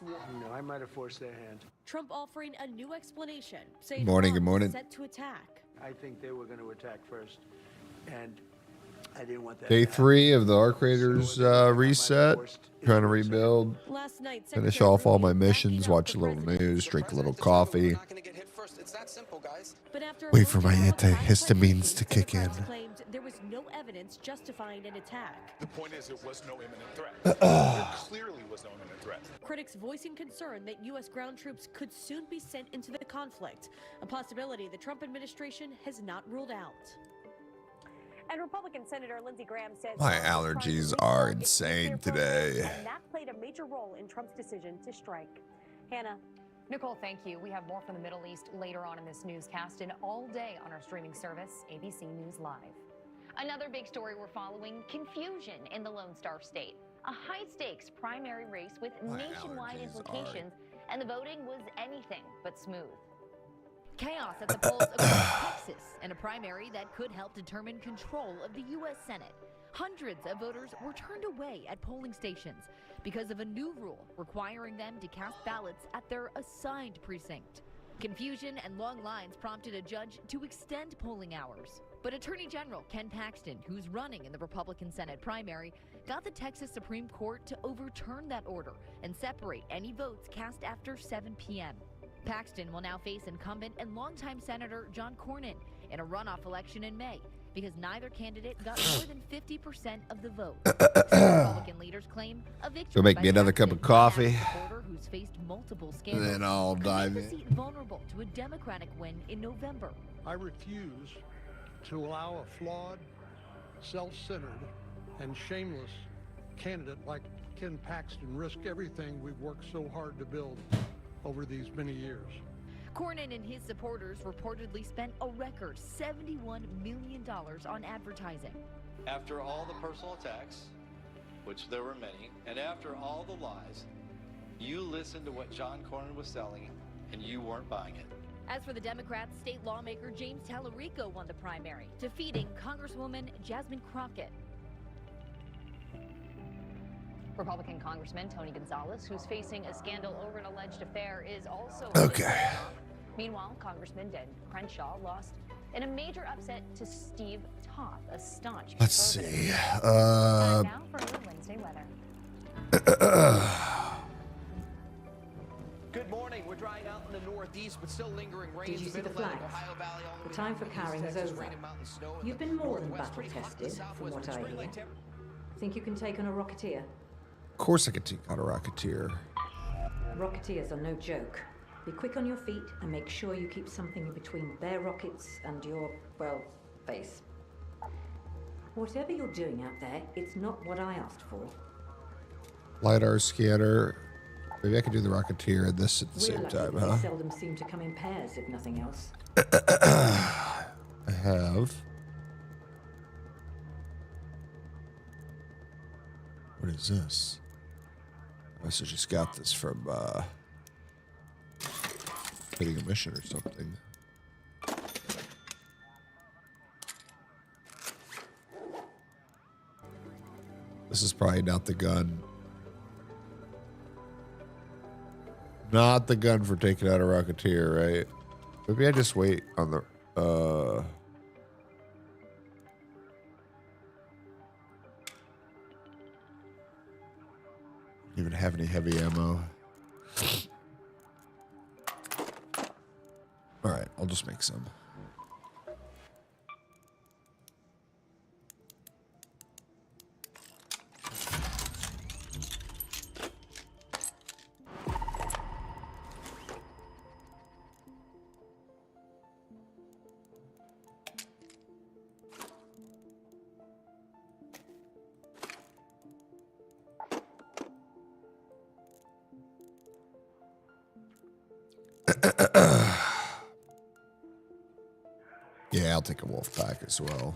No, I might have forced their hand. Trump offering a new explanation, saying Good morning. set to attack. I think they were going to attack first, and I didn't want that. Day 3 of the Arc Raiders reset. Trying to rebuild. Last night, Finish Secretary off all my Rubio missions. backing up Watch the a little president. news. Drink a little coffee. But after Wait for my emerging antihistamines to kick in. Democrats claimed there was no evidence justifying an attack. The point is, it was no imminent threat. There clearly was no imminent threat. Critics voicing concern that U.S. ground troops could soon be sent into the conflict, a possibility the Trump administration has not ruled out. And Republican Senator Lindsey Graham says My allergies are insane today. and that played a major role in Trump's decision to strike. Hannah. Nicole, thank you. We have more from the Middle East later on in this newscast and all day on our streaming service, ABC News Live. Another big story we're following, confusion in the Lone Star State. A high-stakes primary race with nationwide implications, and the voting was anything but smooth. Chaos at the polls across Texas in a primary that could help determine control of the U.S. Senate. Hundreds of voters were turned away at polling stations because of a new rule requiring them to cast ballots at their assigned precinct. Confusion and long lines prompted a judge to extend polling hours. But Attorney General Ken Paxton, who's running in the Republican Senate primary, got the Texas Supreme Court to overturn that order and separate any votes cast after 7 p.m. Paxton will now face incumbent and longtime Senator John Cornyn in a runoff election in May because neither candidate got more than 50% of the vote. Republican leaders claim a victory. Go make me another cup of coffee. Who's faced multiple And scandals then I'll could dive make the in. seat vulnerable to a Democratic win in November. I refuse to allow a flawed, self-centered, and shameless candidate like Ken Paxton risk everything we've worked so hard to build over these many years. Cornyn and his supporters reportedly spent a record $71 million on advertising. After all the personal attacks, which there were many, and after all the lies, you listened to what John Cornyn was selling, and you weren't buying it. As for the Democrats, state lawmaker James Tallarico won the primary, defeating Congresswoman Jasmine Crockett. Republican Congressman Tony Gonzalez, who's facing a scandal over an alleged affair, is also Okay. Meanwhile, Congressman Dan Crenshaw lost in a major upset to Steve Toth, a staunch Let's conservative. see. Time now for your Wednesday weather. Good morning. We're drying out in the northeast, but still lingering rain. Did you see the flags? The time for carrying is over. You've been more than battle tested, from what I hear. Think you can take on a Rocketeer? Of course I could take out a Rocketeer. Rocketeers are no joke. Be quick on your feet and make sure you keep something between their rockets and your, well, face. Whatever you're doing out there, it's not what I asked for. LiDAR scanner. Maybe I could do the Rocketeer and this at the We're same lucky time, that huh? they seldom seem to come in pairs, if nothing else. I have. What is this? I must have just got this from getting a mission or something. This is probably not the gun. Not the gun for taking out a Rocketeer, right? Maybe I just wait on the even have any heavy ammo. All right, I'll just make some. Yeah, I'll take a wolf pack as well.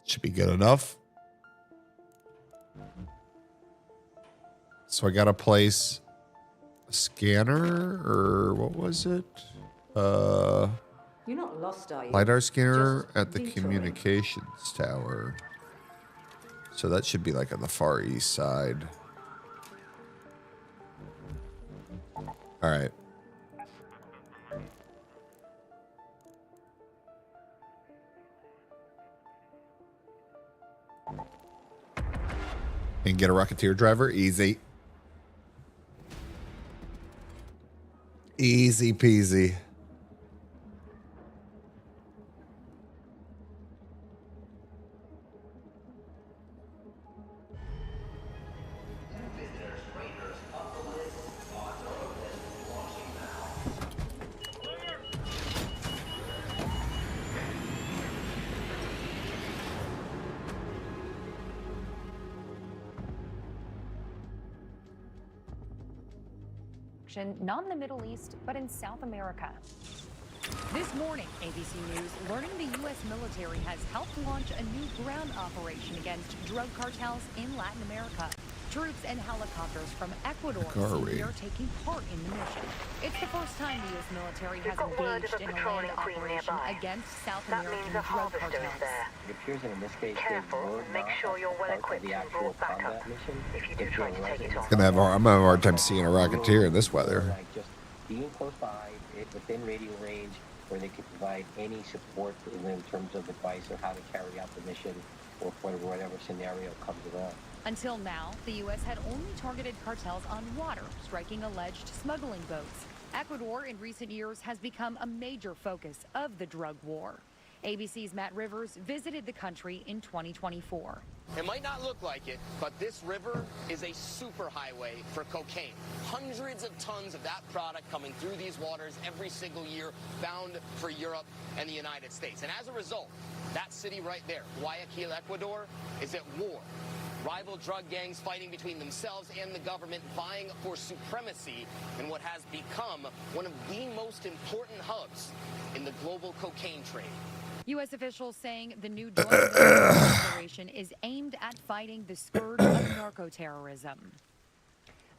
Should be good enough. So I got to place a scanner, or what was it? You're not lost, are you? LiDAR scanner Just at the detouring. communications tower. So that should be like on the far east side. All right. And get a Rocketeer driver? Easy. Easy peasy. Not in the Middle East, but in South America. This morning, ABC News learning the U.S. military has helped launch a new ground operation against drug cartels in Latin America. Troops and helicopters from Ecuador say they are taking part in the mission. It's the first time the U.S. military has engaged in a land operation against South American drug cartels. It appears that in this case, careful. Make sure you're well equipped and brought back up. If you do try to take it on. I'm gonna have a hard time seeing a Rocketeer in this weather. Like just being close by, within radio range, where they can provide any support in terms of advice on how to carry out the mission or whatever scenario comes around. Until now, the U.S. had only targeted cartels on water, striking alleged smuggling boats. Ecuador in recent years has become a major focus of the drug war. ABC's Matt Rivers visited the country in 2024. It might not look like it, but this river is a superhighway for cocaine. Hundreds of tons of that product coming through these waters every single year, bound for Europe and the United States. And as a result, that city right there, Guayaquil, Ecuador, is at war. Rival drug gangs fighting between themselves and the government, vying for supremacy in what has become one of the most important hubs in the global cocaine trade. U.S. officials saying the new joint operation is aimed at fighting the scourge of narco-terrorism.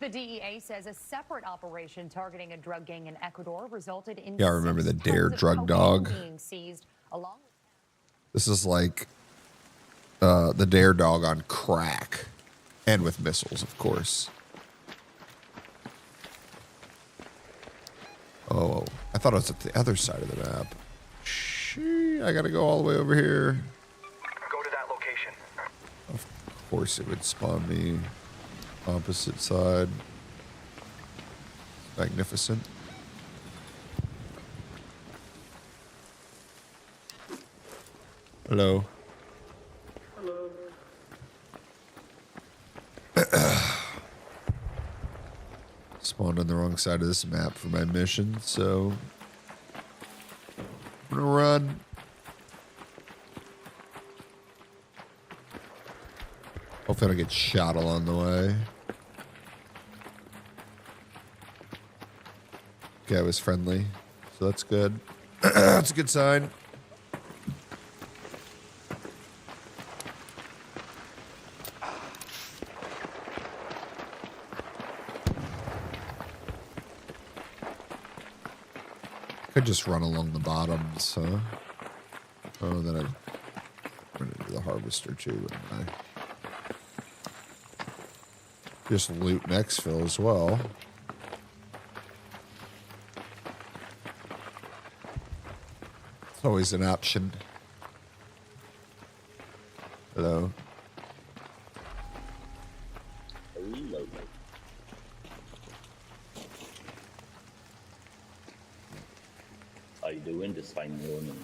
The DEA says a separate operation targeting a drug gang in Ecuador resulted in Yeah, I remember the 6 Dare tons of drug cocaine dog. being seized, along with This is like the Dare dog on crack. And with missiles, of course. Oh, I thought it was at the other side of the map. Shee, I gotta go all the way over here. Go to that location. Of course it would spawn me opposite side. Magnificent. Hello. Spawned on the wrong side of this map for my mission, so I'm gonna run. Hopefully I don't get shot along the way. Guy was friendly, so that's good. That's a good sign. Could just run along the bottoms, huh? Oh, then I'd run into the harvester too, wouldn't I? Just loot Nextville as well. It's always an option. Hello. Hello. How you doing this fine morning?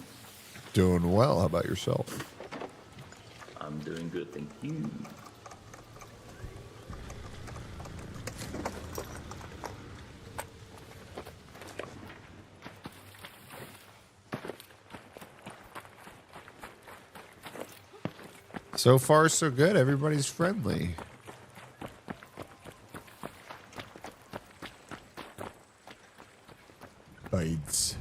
Doing well. How about yourself? I'm doing good, thank you. So far, so good. Everybody's friendly. Bites.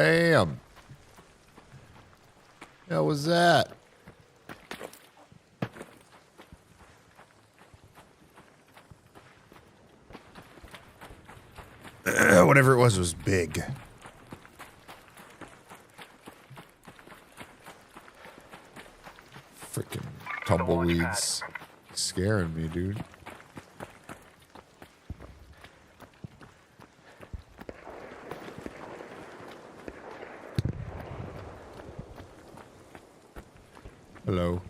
Bam. What was that? Whatever it was big. Freaking tumbleweeds. Scaring me, dude. Hello.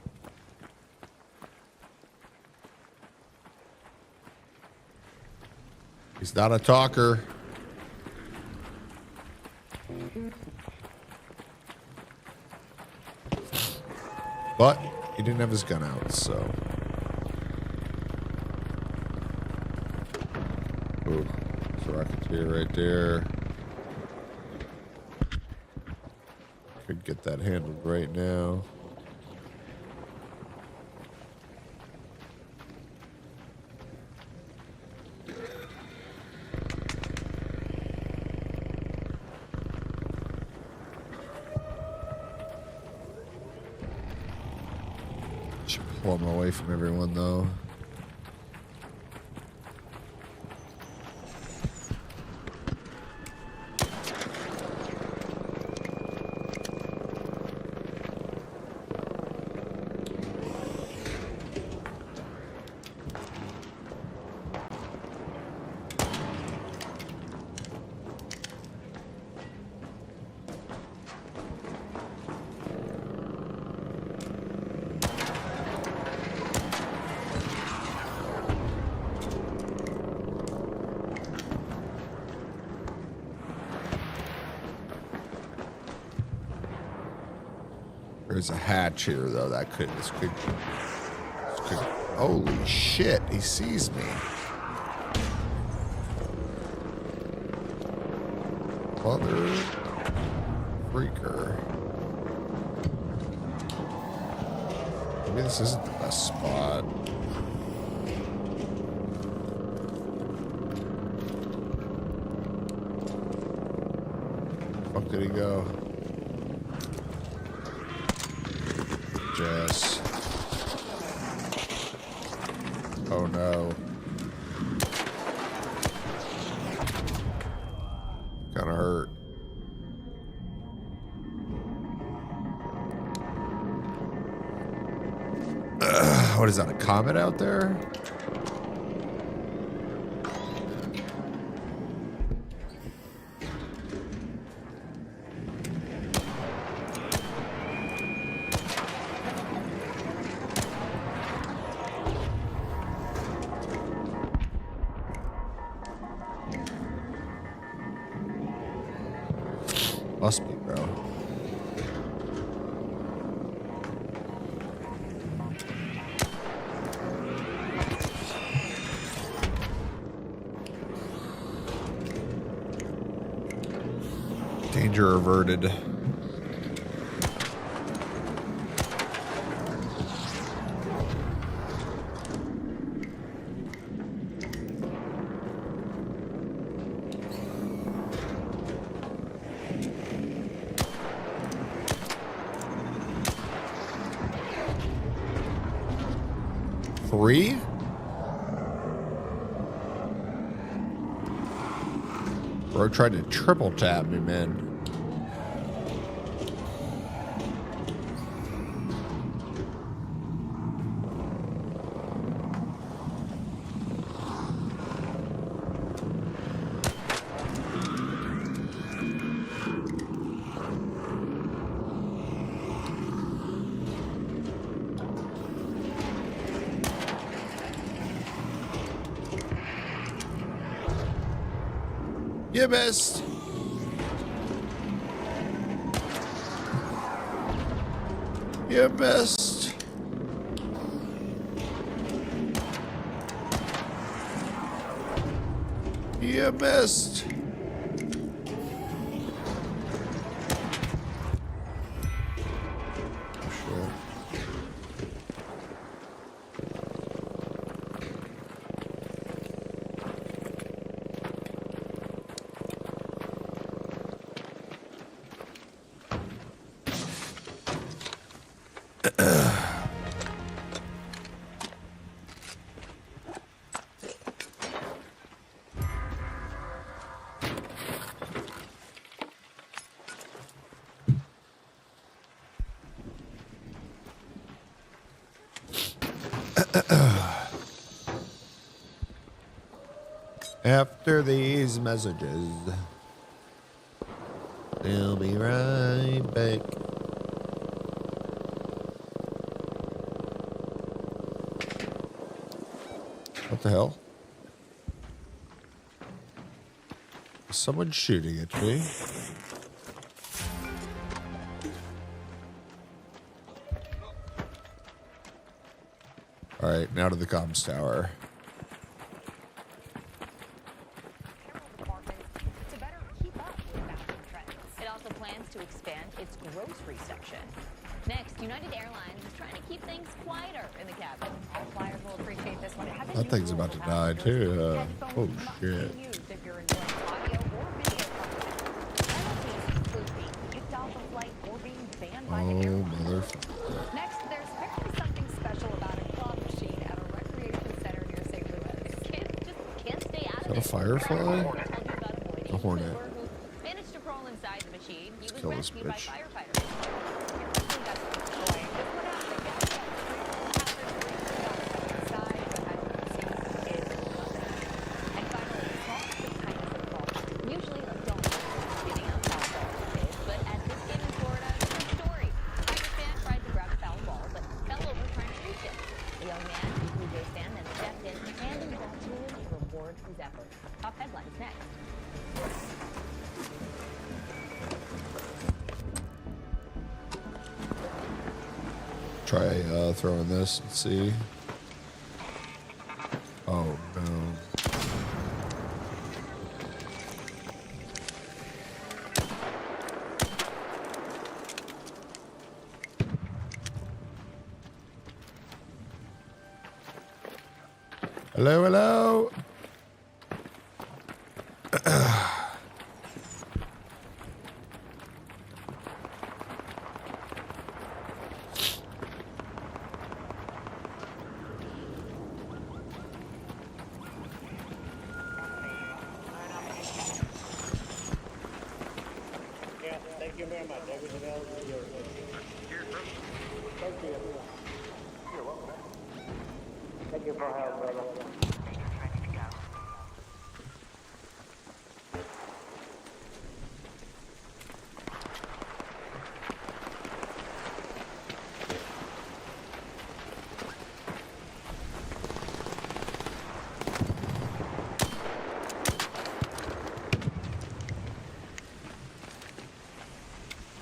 He's not a talker. But he didn't have his gun out, so. Ooh, there's a Rocketeer right there. Could get that handled right now. Pull him away from everyone, though. There's a hatch here, though. This could. Holy shit! He sees me. Mother freaker. Maybe this isn't the best spot. Where the fuck did he go? Jess. Oh no. Kinda hurt. What is that, a comet out there? Must be, bro. Danger averted. Three? Bro tried to triple tap me, man. You missed. You missed. You missed. After these messages, we'll be right back. What the hell? Is someone shooting at me? All right, now to the comms tower. To better keep up with fashion trends. It also plans to expand its grocery section. Next, United Airlines is trying to keep things quieter in the cabin. All flyers will appreciate this one. It has a That new thing's rule about to for die passengers. too. Headphones Oh must shit! be used if you're enjoying audio or video content. Penalties include being kicked off a flight or being banned by the Oh airline. motherfucker! Next, there's apparently something special about a claw machine at a recreation center near St. Louis. Kids just can't stay out Is of that a it. firefly? A hornet. Who managed to crawl inside the machine. He was kill this rescued by bitch. firefighters. Usually adults getting out of kids, but at this game in Florida, it's a story. Tiger fan tried to grab a foul ball, but fell over trying to reach it. The young man, who Blue Jays fan, then stepped in, handing the ball to him to reward his effort. Top headlines next. Try throwing this and see. Oh no! Hello, hello. Yeah, thank you very much. Everything else is yours. Thank you. You're welcome. Thank you for help, brother.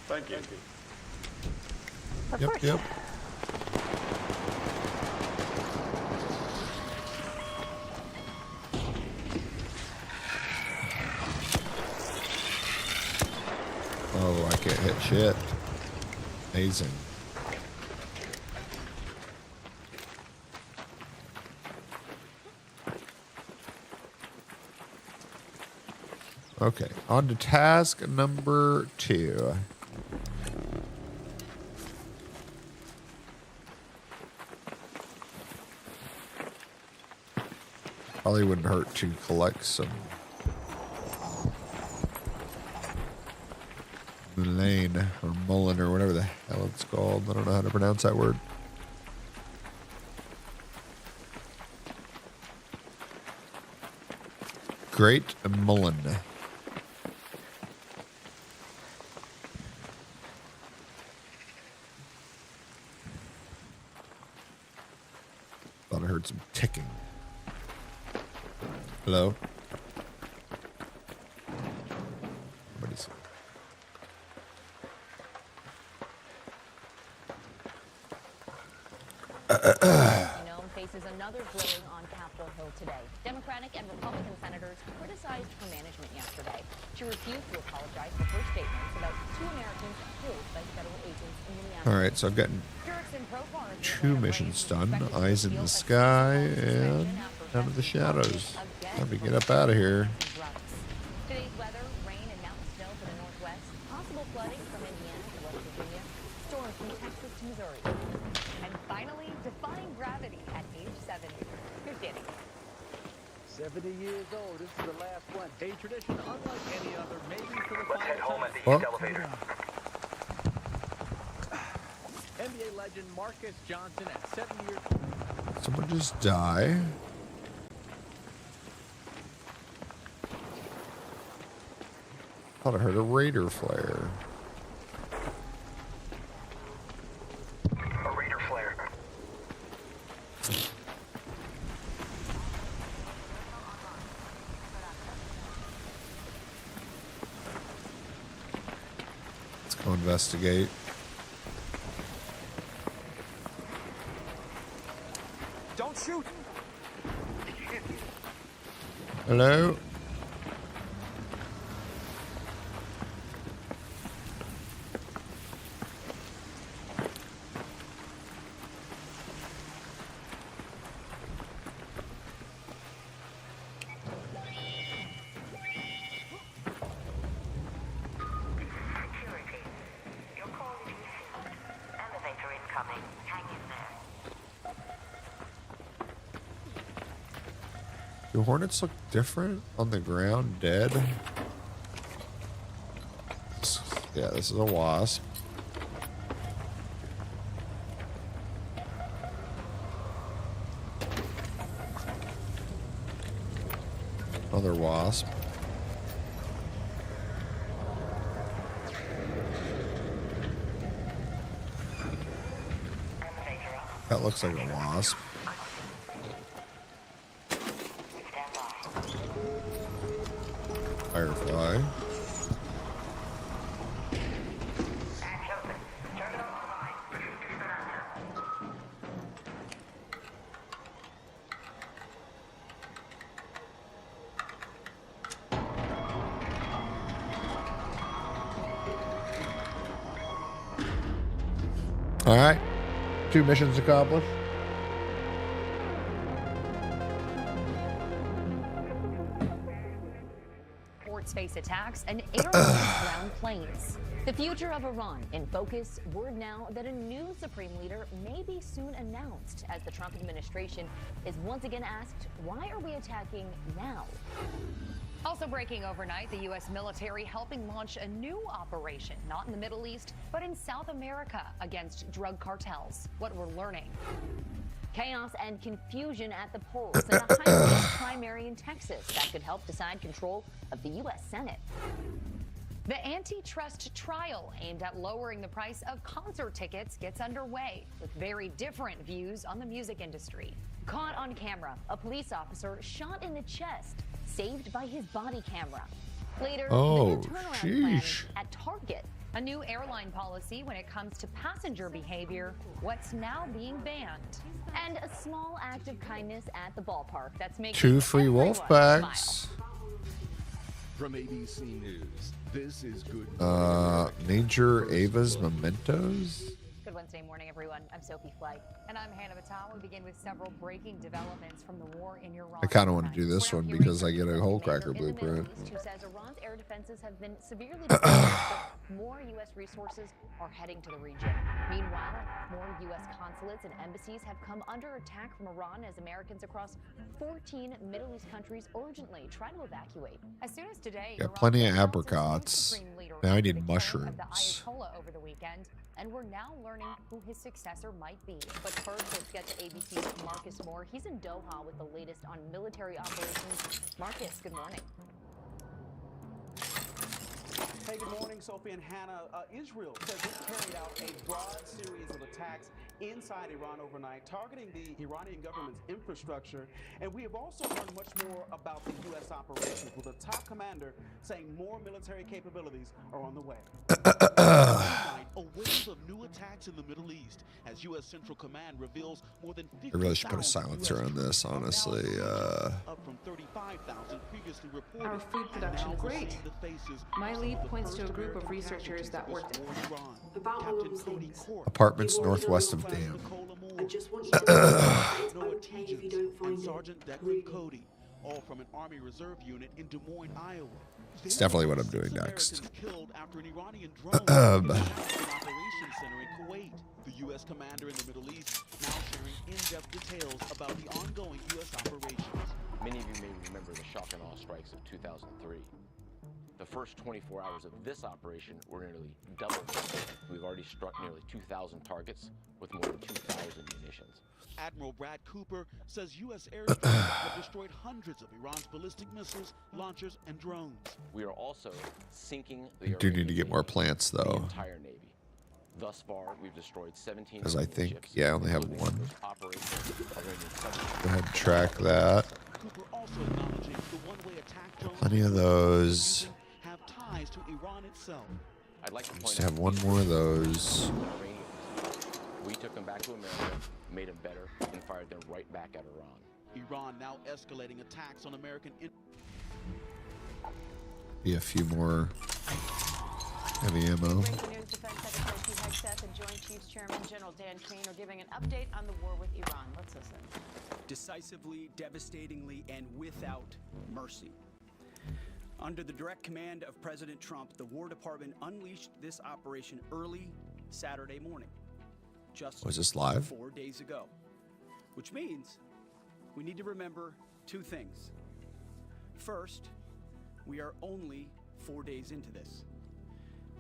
Thank you. Yep, yep. Oh, I can't hit shit. Amazing. Okay, on to task number 2. Probably wouldn't hurt to collect some mulane or mullen or whatever the hell it's called. I don't know how to pronounce that word. Great mullen. Thought I heard some ticking. Hello? Nobody's. Faces another grilling on Capitol Hill today. Democratic and Republican senators criticized her management yesterday. She refused to apologize for her statements about 2 Americans killed by federal agents in Minneapolis. Alright, so I've gotten 2 missions done. Eyes in the sky and down to the shadows. Time to get up out of here. Today's weather, rain and mountain snow for the northwest. Possible flooding from Indiana to West Virginia. Storms from Texas to Missouri. And finally, defying gravity at age 70. Here's Danny. 70 years old. This is the last one. A tradition unlike any other, maybe for the Let's head home at the What? elevator. NBA legend Marcus Johnson at 70 years. Someone just die. Thought I heard a Raider flare. A Raider flare. Let's go investigate. Don't shoot! Hello? Do hornets look different on the ground, dead? Yeah, this is a wasp. Another wasp. That looks like a wasp. Firefly. All right, 2 missions accomplished. Face attacks and ground planes. The future of Iran in focus. Word now that a new supreme leader may be soon announced as the Trump administration is once again asked, why are we attacking now? Also breaking overnight, the U.S. military helping launch a new operation, not in the Middle East, but in South America against drug cartels. What we're learning. Chaos and confusion at the polls in a high-stakes primary in Texas that could help decide control of the U.S. Senate. The antitrust trial aimed at lowering the price of concert tickets gets underway with very different views on the music industry. Caught on camera, a police officer shot in the chest, saved by his body camera. Later, the turnaround plan at Target. A new airline policy when it comes to passenger behavior, what's now being banned. And a small act of kindness at the ballpark that's making 2 free wolf packs. From ABC News, this is Good Major Ava's Mementos. Good Wednesday morning, everyone. I'm Sophie Flight. And I'm Hannah Batal. We begin with several breaking developments from the war in Iran. I kind of want to do this one because I get a whole cracker blueprint. Who says Iran's air defenses have been severely damaged, but more U.S. resources are heading to the region. Meanwhile, more U.S. consulates and embassies have come under attack from Iran as Americans across 14 Middle East countries urgently try to evacuate. As soon as today, Got plenty of apricots. Now I need mushrooms. Ayatollah over the weekend, and we're now learning who his successor might be. But first, let's get to ABC's Marcus Moore. He's in Doha with the latest on military operations. Marcus, good morning. Hey, good morning, Sophie and Hannah. Israel says it carried out a broad series of attacks inside Iran overnight, targeting the Iranian government's infrastructure. And we have also learned much more about the U.S. operations, with the top commander saying more military capabilities are on the way. A wave of new attacks in the Middle East as U.S. Central Command reveals more than 50,000 I really should put a silencer on this, honestly. up from 35,000 previously reported. Our food production great. My lead points to a group of researchers that worked about all of things. Apartments northwest of Dam. I just want you to know Noah Tejas and Sergeant Declan Cody, all from an Army Reserve unit in Des Moines, Iowa. It's definitely what I'm doing next. Killed after an Iranian drone an operations center in Kuwait. The U.S. commander in the Middle East now sharing in-depth details about the ongoing U.S. operations. Many of you may remember the shock and awe strikes of 2003. The first 24 hours of this operation were nearly double. We've already struck nearly 2,000 targets with more than 2,000 munitions. Admiral Brad Cooper says U.S. airstrikes have destroyed hundreds of Iran's ballistic missiles, launchers, and drones. We are also sinking the Do need to get more plants the though, entire Navy. Thus far, we've destroyed 17 because I think ships, I only have including one. operations Iranian submarines. Go ahead and track that. Cooper also acknowledging the one-way attack drones Plenty of those. have ties to Iran itself. I'd like to point Just out have one more of those. we took them back to America, made them better, and fired them right back at Iran. Iran now escalating attacks on American. Be a few more heavy ammo. Breaking news, Defense Secretary Pete Hegseth and Joint Chiefs Chairman General Dan Kane are giving an update on the war with Iran. Let's listen. Decisively, devastatingly, and without mercy. Under the direct command of President Trump, the War Department unleashed this operation early Saturday morning, just Was this live? 4 days ago, which means we need to remember two things. First, we are only 4 days into this.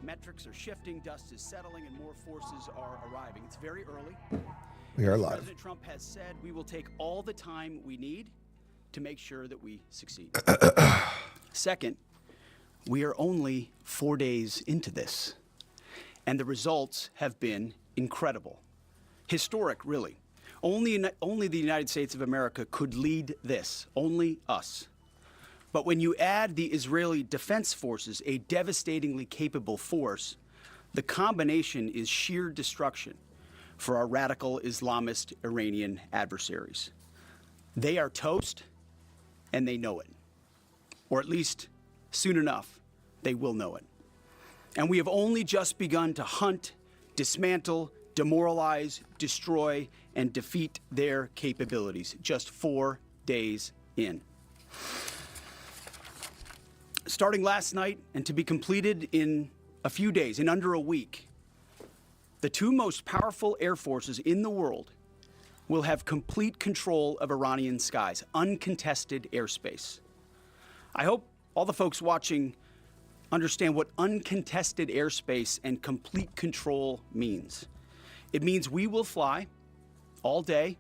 Metrics are shifting, dust is settling, and more forces are arriving. It's very early. We are live. President Trump has said we will take all the time we need to make sure that we succeed. Second, we are only 4 days into this, and the results have been incredible. Historic, really. Only the United States of America could lead this, only us. But when you add the Israeli Defense Forces, a devastatingly capable force, the combination is sheer destruction for our radical Islamist Iranian adversaries. They are toast, and they know it. Or at least, soon enough, they will know it. And we have only just begun to hunt, dismantle, demoralize, destroy, and defeat their capabilities, just 4 days in. Starting last night and to be completed in a few days, in under a week, the two most powerful air forces in the world will have complete control of Iranian skies, uncontested airspace. I hope all the folks watching understand what uncontested airspace and complete control means. It means we will fly all day,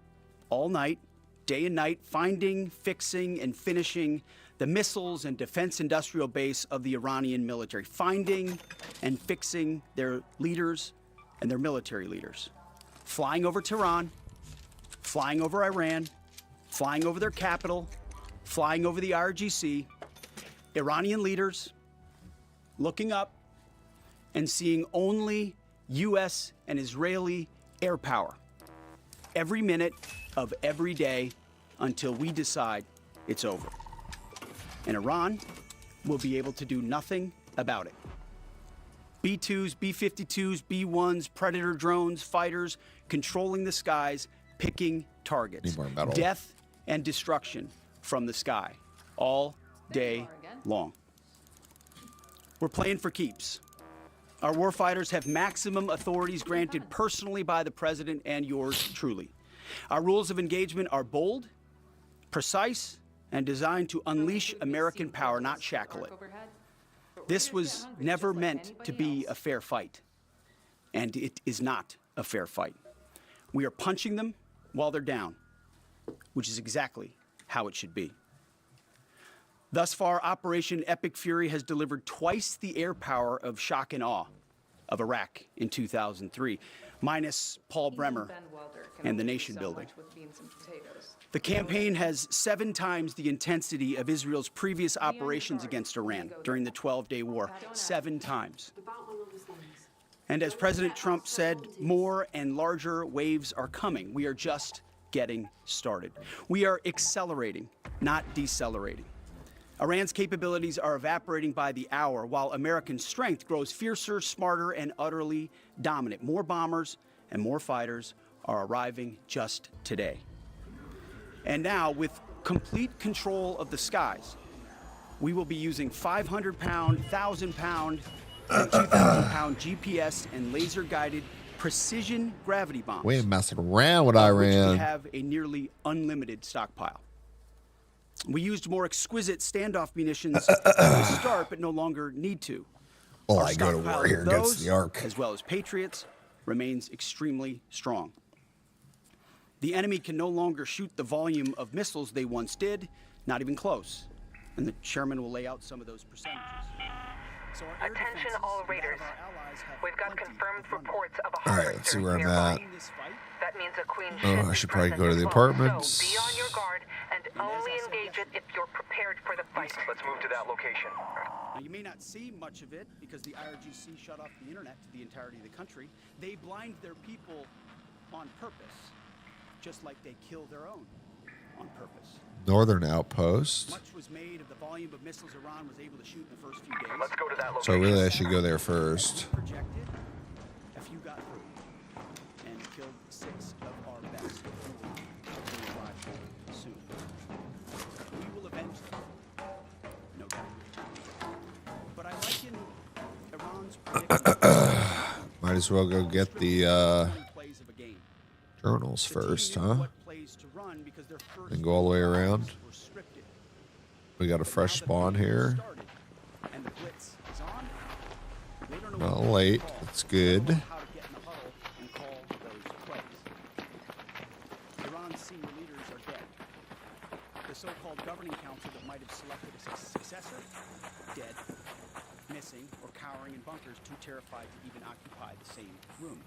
all night, day and night, finding, fixing, and finishing the missiles and defense industrial base of the Iranian military, finding and fixing their leaders and their military leaders, flying over Tehran, flying over Iran, flying over their capital, flying over the IRGC, Iranian leaders looking up and seeing only U.S. and Israeli air power every minute of every day until we decide it's over. And Iran will be able to do nothing about it. B-2s, B-52s, B-1s, Predator drones, fighters, controlling the skies, picking targets. Need more metal. Death and destruction from the sky, all day long. We're playing for keeps. Our warfighters have maximum authorities granted personally by the president and yours truly. Our rules of engagement are bold, precise, and designed to unleash American power, not shackle it. This was never meant to be a fair fight, and it is not a fair fight. We are punching them while they're down, which is exactly how it should be. Thus far, Operation Epic Fury has delivered twice the air power of shock and awe of Iraq in 2003, minus Paul Bremer and the nation building. The campaign has 7 times the intensity of Israel's previous operations against Iran during the 12-day war, 7 times. And as President Trump said, more and larger waves are coming. We are just getting started. We are accelerating, not decelerating. Iran's capabilities are evaporating by the hour, while American strength grows fiercer, smarter, and utterly dominant. More bombers and more fighters are arriving just today. And now, with complete control of the skies, we will be using 500-pound, 1,000-pound, and 2,000-pound GPS and laser-guided precision gravity bombs. We ain't messing around with We Iran. have a nearly unlimited stockpile. We used more exquisite standoff munitions to start, but no longer need to. Well, Our I go to stockpile war here of against those, the Ark. as well as Patriots, remains extremely strong. The enemy can no longer shoot the volume of missiles they once did, not even close. And the chairman will lay out some of those percentages. So our air Attention defenses all and raiders. that of our allies have We've got plenty confirmed of runway. reports of a All right, let's see where I'm at. That means a queen Oh, I should probably go to the apartments. So be on your guard and only engage it if you're prepared for the fight. Let's move to that location. Now, you may not see much of it because the IRGC shut off the internet to the entirety of the country. They blind their people on purpose, just like they kill their own on purpose. Northern outpost. Much was made of the volume of missiles Iran was able to shoot in the first few days. Let's go to that So location. really, I should go there first. Projected, a few got through and killed 6 of our best. They will arrive soon. We will avenge them, no doubt. But I liken Iran's predicament. Might as well go get the plays of a game. journals first, huh? What plays to run because their first And go all the way around. were scripted. We got a fresh spawn here. And the blitz is on. They don't know Not what late. to call. That's good. How to get in the huddle and call those plays. Iran's senior leaders are dead. The so-called governing council that might have selected a successor, dead, missing, or cowering in bunkers, too terrified to even occupy the same room.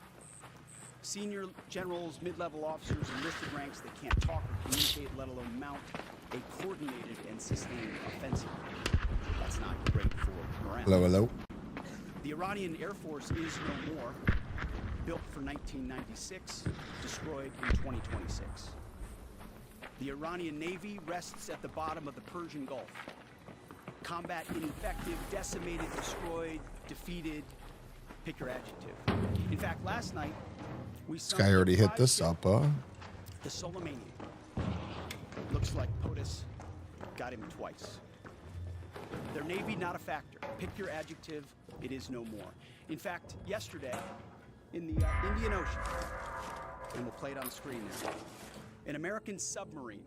Senior generals, mid-level officers, enlisted ranks that can't talk or communicate, let alone mount a coordinated and sustained offensive. That's not great for morale. Hello, hello. The Iranian Air Force is no more. Built for 1996, destroyed in 2026. The Iranian Navy rests at the bottom of the Persian Gulf. Combat ineffective, decimated, destroyed, defeated, pick your adjective. In fact, last night, we This guy already hit this up, huh? the Soleimani. Looks like POTUS got him twice. Their Navy, not a factor. Pick your adjective, it is no more. In fact, yesterday, in the Indian Ocean, and we'll play it on the screen there, an American submarine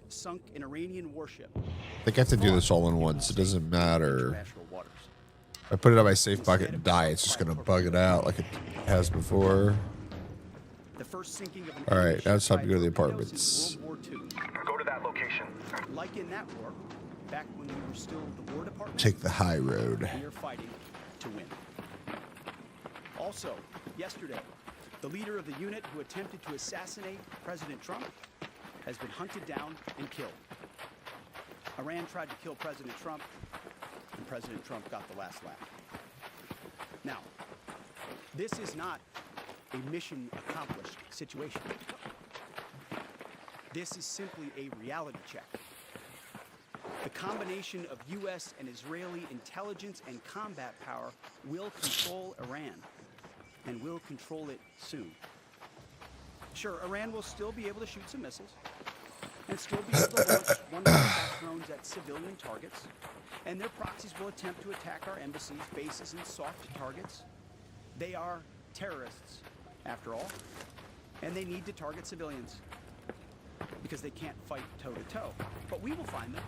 sunk an Iranian warship. I think I have to do this all in once. It doesn't matter. If I put it on my safe bucket and die, it's just going to bug it out like it has before. The first sinking of an All right, enemy now it's time to ship go to the by torpedoes apartments. in World War II. Go to that location. Like in that war, back when we were still the War Department, Take the high road. we are fighting to win. Also, yesterday, the leader of the unit who attempted to assassinate President Trump has been hunted down and killed. Iran tried to kill President Trump, and President Trump got the last laugh. Now, this is not a mission accomplished situation. This is simply a reality check. The combination of U.S. and Israeli intelligence and combat power will control Iran, and will control it soon. Sure, Iran will still be able to shoot some missiles, and still be able to launch one-way attack drones at civilian targets, and their proxies will attempt to attack our embassies, bases, and soft targets. They are terrorists, after all, and they need to target civilians because they can't fight toe-to-toe. But we will find them,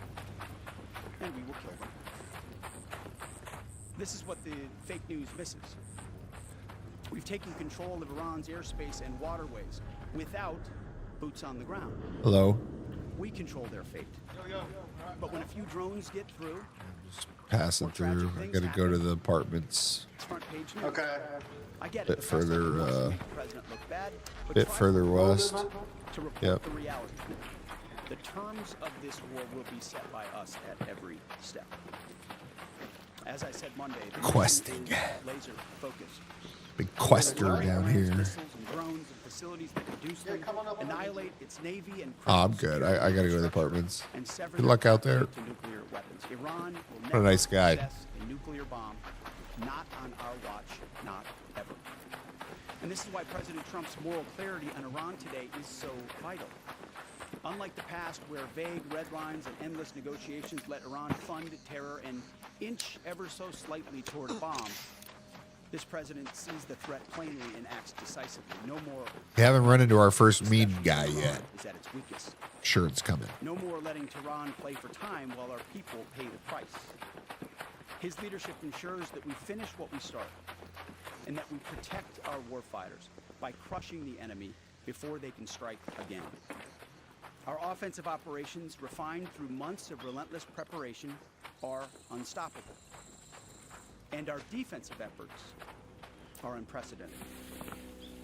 and we will kill them. This is what the fake news misses. We've taken control of Iran's airspace and waterways without boots on the ground. Hello. We control their fate. But when a few drones get through, Passing through. I got to go to the apartments. it's front page news. Okay. I get Bit it. The press further, wants to make the president look bad, but Bit try further west. to report Yep. the reality. The terms of this war will be set by us at every step. As I said Monday, the mission Questing. is laser focused. Big quester down here. Missiles and drones and facilities that produce them, annihilate its navy and Oh, I'm good. I got to go to the apartments. and sever Good luck out there. to nuclear weapons. Iran will What a never nice guy. possess a nuclear bomb, not on our watch, not ever. And this is why President Trump's moral clarity on Iran today is so vital. Unlike the past, where vague red lines and endless negotiations let Iran fund terror and inch ever so slightly toward a bomb, This president sees the threat plainly and acts decisively. No more. We haven't run into our first mean guy yet. Is at its weakest. Sure, it's coming. No more letting Tehran play for time while our people pay the price. His leadership ensures that we finish what we start and that we protect our warfighters by crushing the enemy before they can strike again. Our offensive operations, refined through months of relentless preparation, are unstoppable. And our defensive efforts are unprecedented.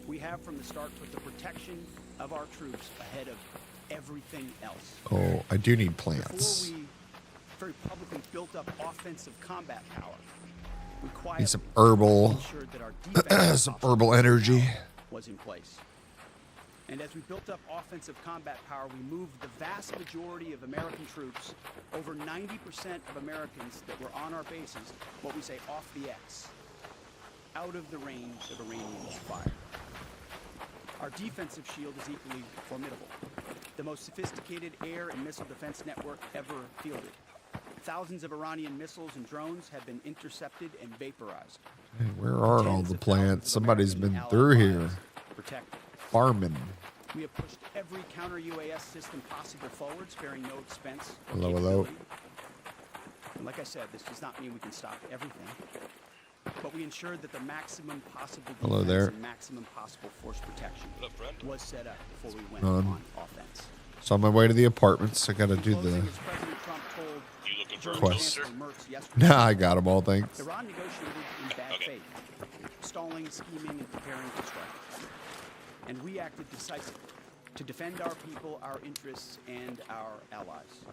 We have from the start put the protection of our troops ahead of everything else. Oh, I do need plants. Before we very publicly built up offensive combat power, we quietly Need some herbal, ensured that our defensive some herbal energy. was in place. And as we built up offensive combat power, we moved the vast majority of American troops, over 90% of Americans that were on our bases, what we say off the X, out of the range of Iranian fire. Our defensive shield is equally formidable. The most sophisticated air and missile defense network ever fielded. Thousands of Iranian missiles and drones have been intercepted and vaporized. Hey, where are all the plants? Somebody's been through here. Protected. Farming. We have pushed every counter-UAS system possible forward, sparing no expense. Hello, hello. And like I said, this does not mean we can stop everything, but we ensured that the maximum possible Hello defense there. and maximum possible force protection was set up before we went On. on offense. So on my way to the apartments, I gotta do Closing, the as President Trump told German quest. Chancellor Merz yesterday, Nah, I got them all, thanks. Iran negotiated in bad faith, stalling, scheming, and preparing to strike. And we acted decisively to defend our people, our interests, and our allies.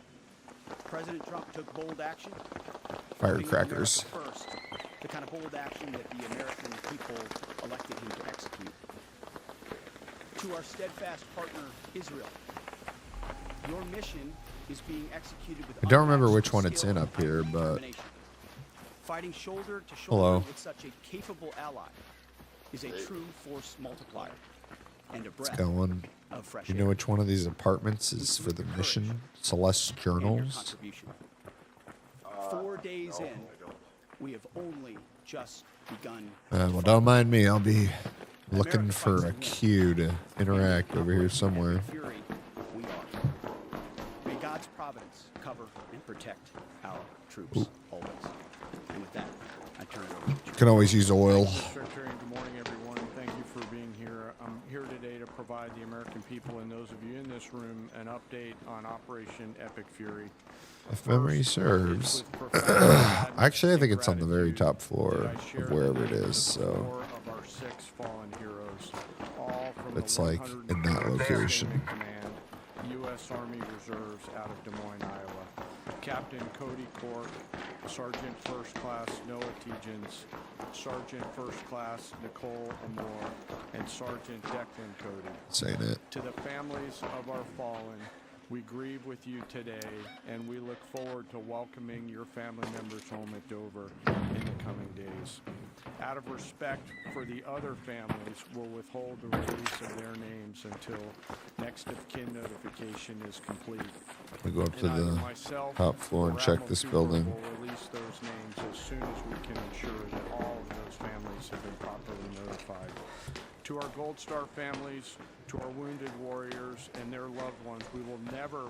President Trump took bold action. Firecrackers. putting America first, the kind of bold action that the American people elected him to execute. To our steadfast partner, Israel, your mission is being executed with I don't remember unmatched which one it's skill in and up here, but determination. Fighting shoulder to shoulder Hello. with such a capable ally is a true force multiplier and a it's breath going. of fresh You air. know which one of these apartments is for the mission? Celeste Journals. Contribution. 4 days in, we have only just begun. Well, don't mind me. I'll be looking for a cue to interact over here somewhere. Fury, we are. May God's providence cover and protect our troops always. And with that, I turn it over to you. Can always use oil. Secretary, and good morning, everyone. Thank you for being here. I'm here today to provide the American people and those of you in this room an update on Operation Epic Fury. If memory serves. Actually, I think it's on the very top floor of wherever it is, so Of our 6 fallen heroes, all from it's the like in that 101st location. Command, U.S. Army Reserves out of Des Moines, Iowa. Captain Cody Cork, Sergeant First Class Noah Tegens, Sergeant First Class Nicole Amore, and Sergeant Declan Cody. Saying it. To the families of our fallen, we grieve with you today, and we look forward to welcoming your family members home at Dover in the coming days. Out of respect for the other families, we'll withhold the release of their names until next of kin notification is complete. We go up to And either the myself top floor and or check Admiral this Cooper building. will release those names as soon as we can ensure that all of those families have been properly notified. To our Gold Star families, to our wounded warriors and their loved ones, we will never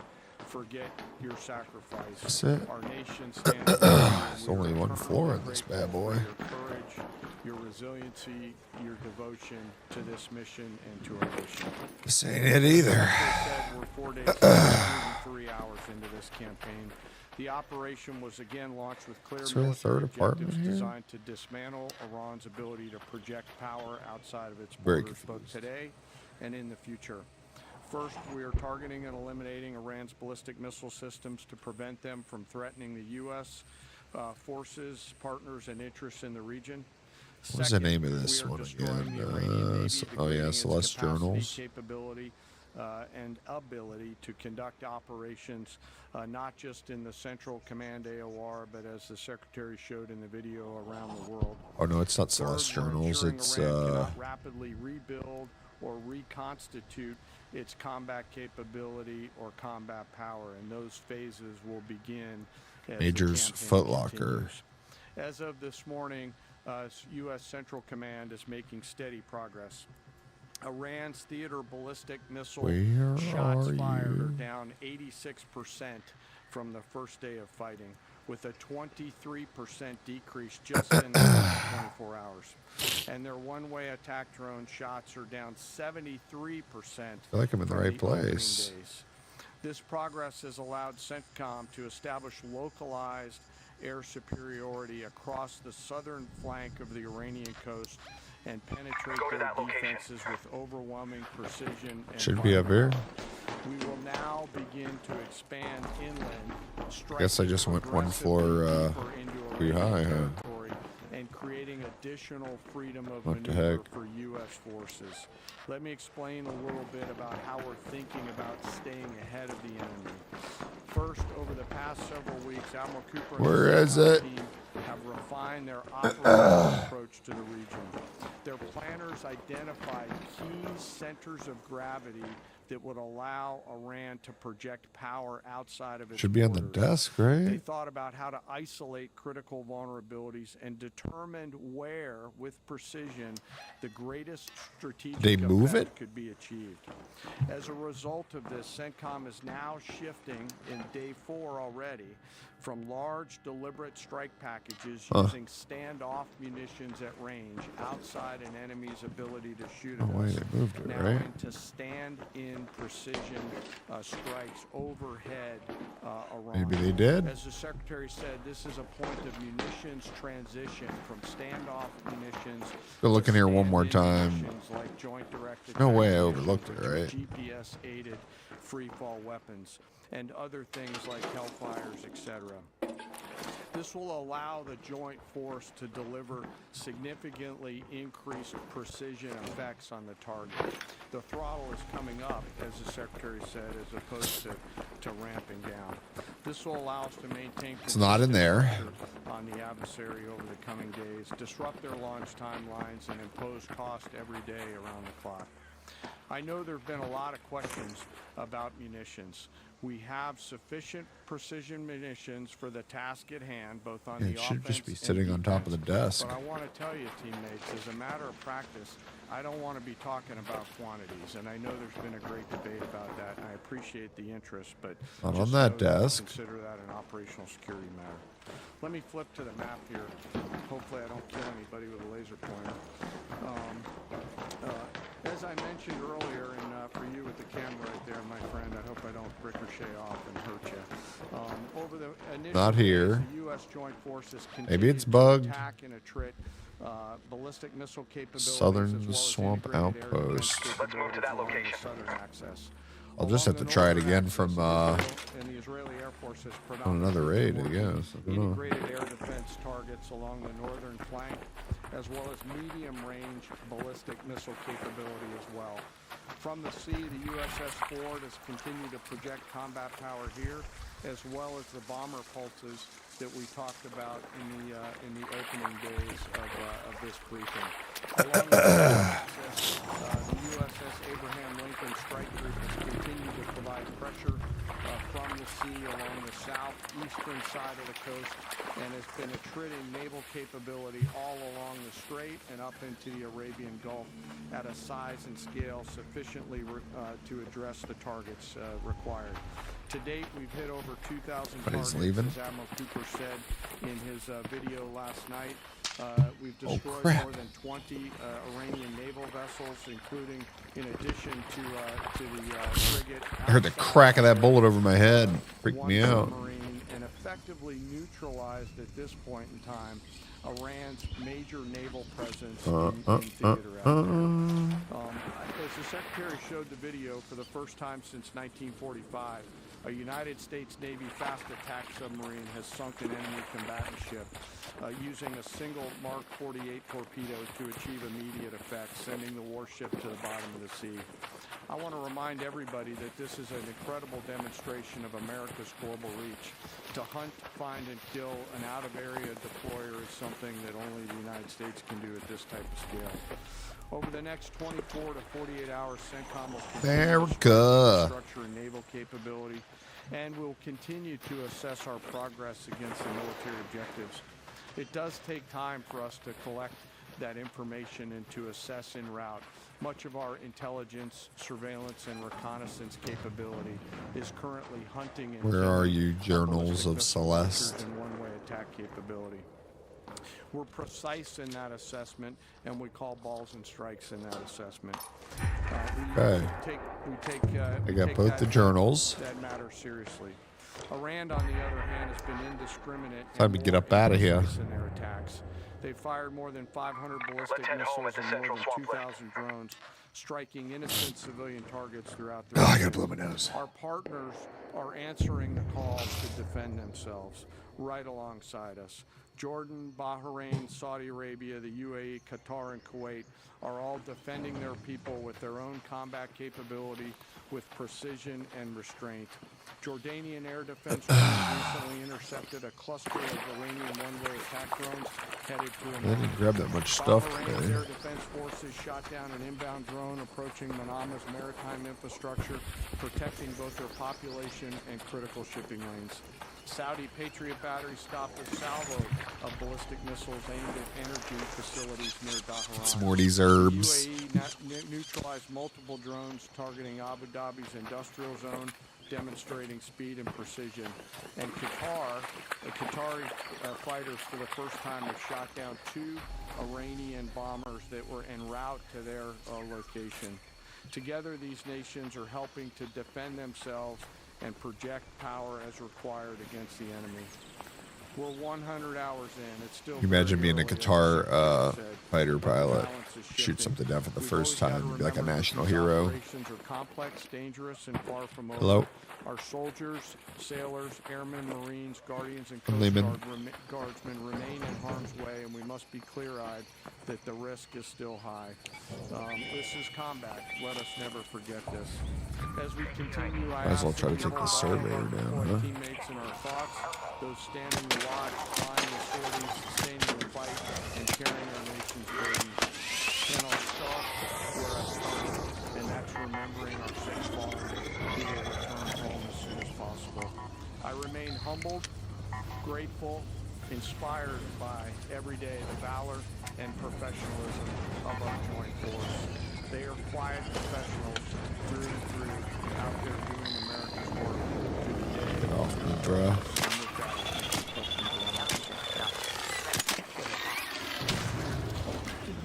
forget your sacrifice. That's it. Our nation stands with you. There's We are only one eternally floor in this grateful bad boy. for your courage, your resiliency, your devotion to this mission and to our nation. This ain't it either. As I said, we're 4 days and 3 hours into this campaign. The operation was again launched with clear Is there a third military apartment objectives here? designed to dismantle Iran's ability to project power outside of its Very borders, both today and in the future. First, we are targeting and eliminating Iran's ballistic missile systems to prevent them from threatening the U.S. Forces, partners, and interests in the region. What's the name of this one again? Oh yeah, Celeste Journals. Capability and ability to conduct operations not just in the Central Command AOR, but as the Secretary showed in the video, around the world. Oh no, it's not Celeste Journals. It's Rapidly rebuild or reconstitute its combat capability or combat power, and those phases will begin as the Major's campaign Foot Locker. continues. As of this morning, U.S. Central Command is making steady progress. Iran's theater ballistic missile Where shots are fired you? are down 86% from the first day of fighting, with a 23% decrease just in the last 24 hours. And their one-way attack drone shots are down 73%. I feel like I'm in the from right opening place. days. This progress has allowed CENTCOM to establish localized air superiority across the southern flank of the Iranian coast and penetrate their defenses with overwhelming precision and Should be up here. we will now begin to expand inland. Guess I just went one floor too high, huh? And creating additional freedom of What the maneuver heck? for U.S. forces. Let me explain a little bit about how we're thinking about staying ahead of the enemy. First, over the past several weeks, Admiral Cooper and Where his is it? team have refined their operational approach to the region. Their planners identified key centers of gravity that would allow Iran to project power outside of its Should be on the borders. desk, They right? thought about how to isolate critical vulnerabilities and determined where, with precision, the greatest strategic They move effect it? could be achieved. As a result of this, CENTCOM is now shifting in day 4 already from large deliberate strike packages using standoff munitions at range outside an enemy's ability to shoot at Oh, wait, us, they moved it, now right? into stand-in precision strikes overhead Iran. Maybe they did. As the Secretary said, this is a point of munitions transition from standoff munitions Go look to in here one more stand-in time. munitions like joint direct No attack way I munitions, overlooked it, which are right? GPS-aided free-fall weapons, and other things like Hellfires, etc. This will allow the joint force to deliver significantly increased precision effects on the target. The throttle is coming up, as the Secretary said, as opposed to ramping down. This will allow us to maintain It's not in there. pressure on the adversary over the coming days, disrupt their launch timelines, and impose cost every day around the clock. I know there have been a lot of questions about munitions. We have sufficient precision munitions for the task at hand, both on Yeah, the it should just be offense sitting and on top of the defense. desk. But I want to tell you, teammates, as a matter of practice, I don't want to be talking about quantities, and I know there's been a great debate about that, and I appreciate the interest, but Not just on that know desk. consider that an operational security matter. Let me flip to the map here. Hopefully I don't kill anybody with a laser pointer. As I mentioned earlier, and for you with the camera right there, my friend, I hope I don't ricochet off and hurt you. Over the initial Not here. days, the U.S. Joint Forces Maybe it's continued to bugged. attack and attrit ballistic missile capabilities Southern as well as Swamp integrated air defense Outpost. Let's move to that capabilities along the location. southern axis. I'll just have to try it again from And the Israeli Air Force has on another raid, I predominantly guess. I don't know. integrated air defense targets along the northern flank, as well as medium-range ballistic missile capability as well. From the sea, the USS Ford has continued to project combat power here, as well as the bomber pulses that we talked about in the opening days of this briefing. Along with the USS Abraham Lincoln Strike Group has continued to provide pressure from the sea along the southeastern side of the coast and has been attriting naval capability all along the strait and up into the Arabian Gulf at a size and scale sufficiently to address the targets required. To date, we've hit over 2,000 targets, leaving? as Admiral Cooper said in his video last night. We've Oh, destroyed crap. more than 20 Iranian naval vessels, including, in addition to the frigate. I heard the crack of that bullet over my head. Freaked one me out. submarine, and effectively neutralized at this point in time Iran's major naval presence in theater out there. As the Secretary showed the video, for the first time since 1945, a United States Navy fast attack submarine has sunk an enemy combatant ship using a single Mark 48 torpedo to achieve immediate effect, sending the warship to the bottom of the sea. I want to remind everybody that this is an incredible demonstration of America's global reach. To hunt, find, and kill an out-of-area deployer is something that only the United States can do at this type of scale. Over the next 24 to 48 hours, CENTCOM will continue to strengthen structure and naval capability, and will continue to assess our progress against the military objectives. It does take time for us to collect that information and to assess en route. Much of our intelligence, surveillance, and reconnaissance capability is currently hunting and Where are you, killing Journals of ballistic missile Celeste? launchers and one-way attack capability. We're precise in that assessment, and we call balls and strikes in that assessment. Okay. I got both the journals. That matter seriously. Iran, on the other hand, has been indiscriminate Time to get up out of here. in their attacks. They fired more than 500 ballistic missiles and more than 2,000 drones, striking innocent civilian targets throughout the region. I gotta blow my nose. Our partners are answering the call to defend themselves right alongside us. Jordan, Bahrain, Saudi Arabia, the UAE, Qatar, and Kuwait are all defending their people with their own combat capability, with precision and restraint. Jordanian air defense recently intercepted a cluster of Iranian one-way attack drones headed to I didn't grab that much stuff Bahrain's today. air defense forces shot down an inbound drone approaching Manama's maritime infrastructure, protecting both their population and critical shipping lanes. Saudi Patriot batteries stopped a salvo of ballistic missiles aimed at energy facilities near Dhahran. Some more of these herbs. UAE neutralized multiple drones targeting Abu Dhabi's industrial zone, demonstrating speed and precision. And Qatar, the Qatari fighters for the first time have shot down 2 Iranian bombers that were en route to their location. Together, these nations are helping to defend themselves and project power as required against the enemy. We're 100 hours in. It's still. Can you imagine being a very early, Qatar said, fighter but the pilot, balance is shoot shifting. something down for the We've first always gotta time, be like a remember national these hero? Operations are complex, dangerous, and far from over. Hello? Our soldiers, sailors, airmen, marines, guardians, and I'm Coast leaving. Guardsmen remain in harm's way, and we must be clear-eyed that the risk is still high. This is combat. Let us never forget this. As we continue, I Might as well ask try to that you take the hold surveyor our down, huh? teammates in our thoughts, those standing the watch, flying the sorties, sustaining the fight, and carrying our nation's burden. And I'll start where I started, and that's remembering our sick fallen who will return home as soon as possible. I remain humbled, grateful, inspired by every day the valor and professionalism of our joint force. They are quiet professionals through and through, out there doing America's work to the day. Get off me, bruh. And with that,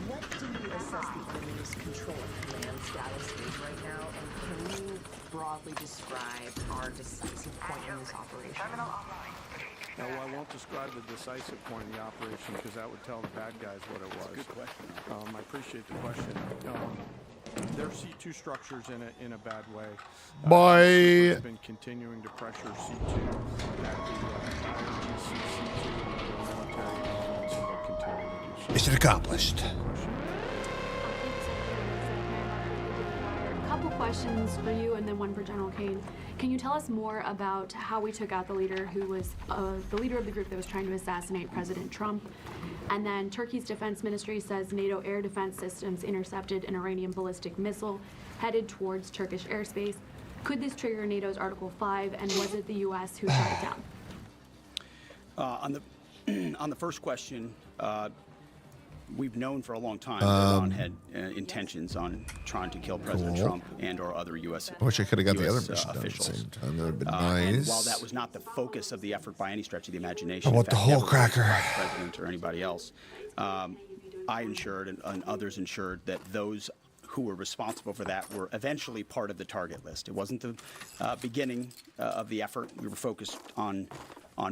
What do you assess the enemy's control command status is right now, and can you broadly describe our decisive point in this operation? No, I won't describe the decisive point in the operation because that would tell the bad guys what it was. Good question. I appreciate the question. Their C2 structures in a bad way. Bye. We've been continuing to pressure C2 at the IRGC C2 and the military elements, and we'll continue to do so. Mission accomplished. A couple questions for you and then one for General Kane. Can you tell us more about how we took out the leader who was the leader of the group that was trying to assassinate President Trump? And then Turkey's defense ministry says NATO air defense systems intercepted an Iranian ballistic missile headed towards Turkish airspace. Could this trigger NATO's Article 5, and was it the U.S. who shot it down? On the first question, we've known for a long time that Iran had intentions on trying to kill President Cool. Trump and/or other U.S. I wish I could have got the US, other mission done at the officials. same time. That would have been And nice. while that was not the focus of the effort by any stretch of the imagination, I want in fact, the whole never was cracker. by the president or anybody else, I ensured and others ensured that those who were responsible for that were eventually part of the target list. It wasn't the beginning of the effort. We were focused on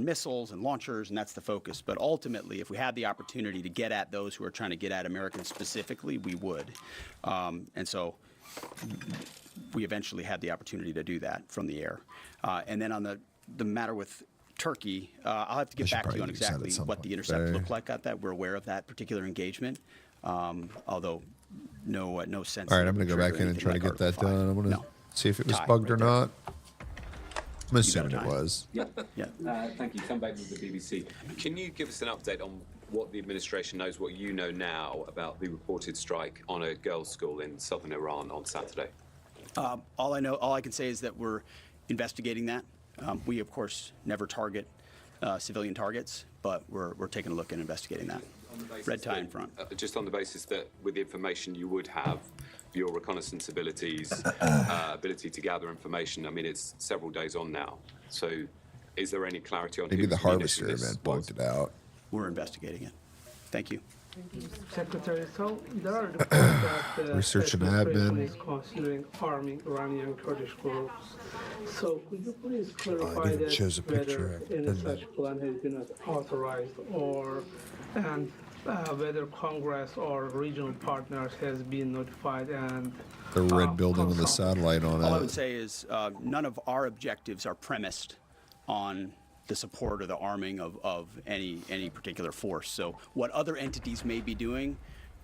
missiles and launchers, and that's the focus. But ultimately, if we had the opportunity to get at those who are trying to get at Americans specifically, we would. And so we eventually had the opportunity to do that from the air. And then on the matter with Turkey, I'll have to get back to you on exactly what the intercept looked like at that. We're aware of that particular engagement, although no sense. All right, I'm going to go back in and try to get that done. I'm going to see if it was bugged or not. I'm assuming it was. Yeah. Thank you. Tom Bateman with the BBC. Can you give us an update on what the administration knows, what you know now about the reported strike on a girls' school in southern Iran on Saturday? All I can say is that we're investigating that. We, of course, never target civilian targets, but we're taking a look and investigating that. Red tie in front. Just on the basis that with the information you would have, your reconnaissance abilities, ability to gather information, I mean, it's several days on now. So is there any clarity on Maybe whose the harvester munition this event pointed out. We're investigating it. Thank you. Secretary, so there are reports that Research and administration admin. is considering arming Iranian Kurdish groups. So could you please clarify didn't choose a that picture, whether any didn't such plan has been authorized or and whether Congress or regional partners has been notified and The red building with a satellite on All I it. would say is none of our objectives are premised on the support or the arming of any particular force. So what other entities may be doing,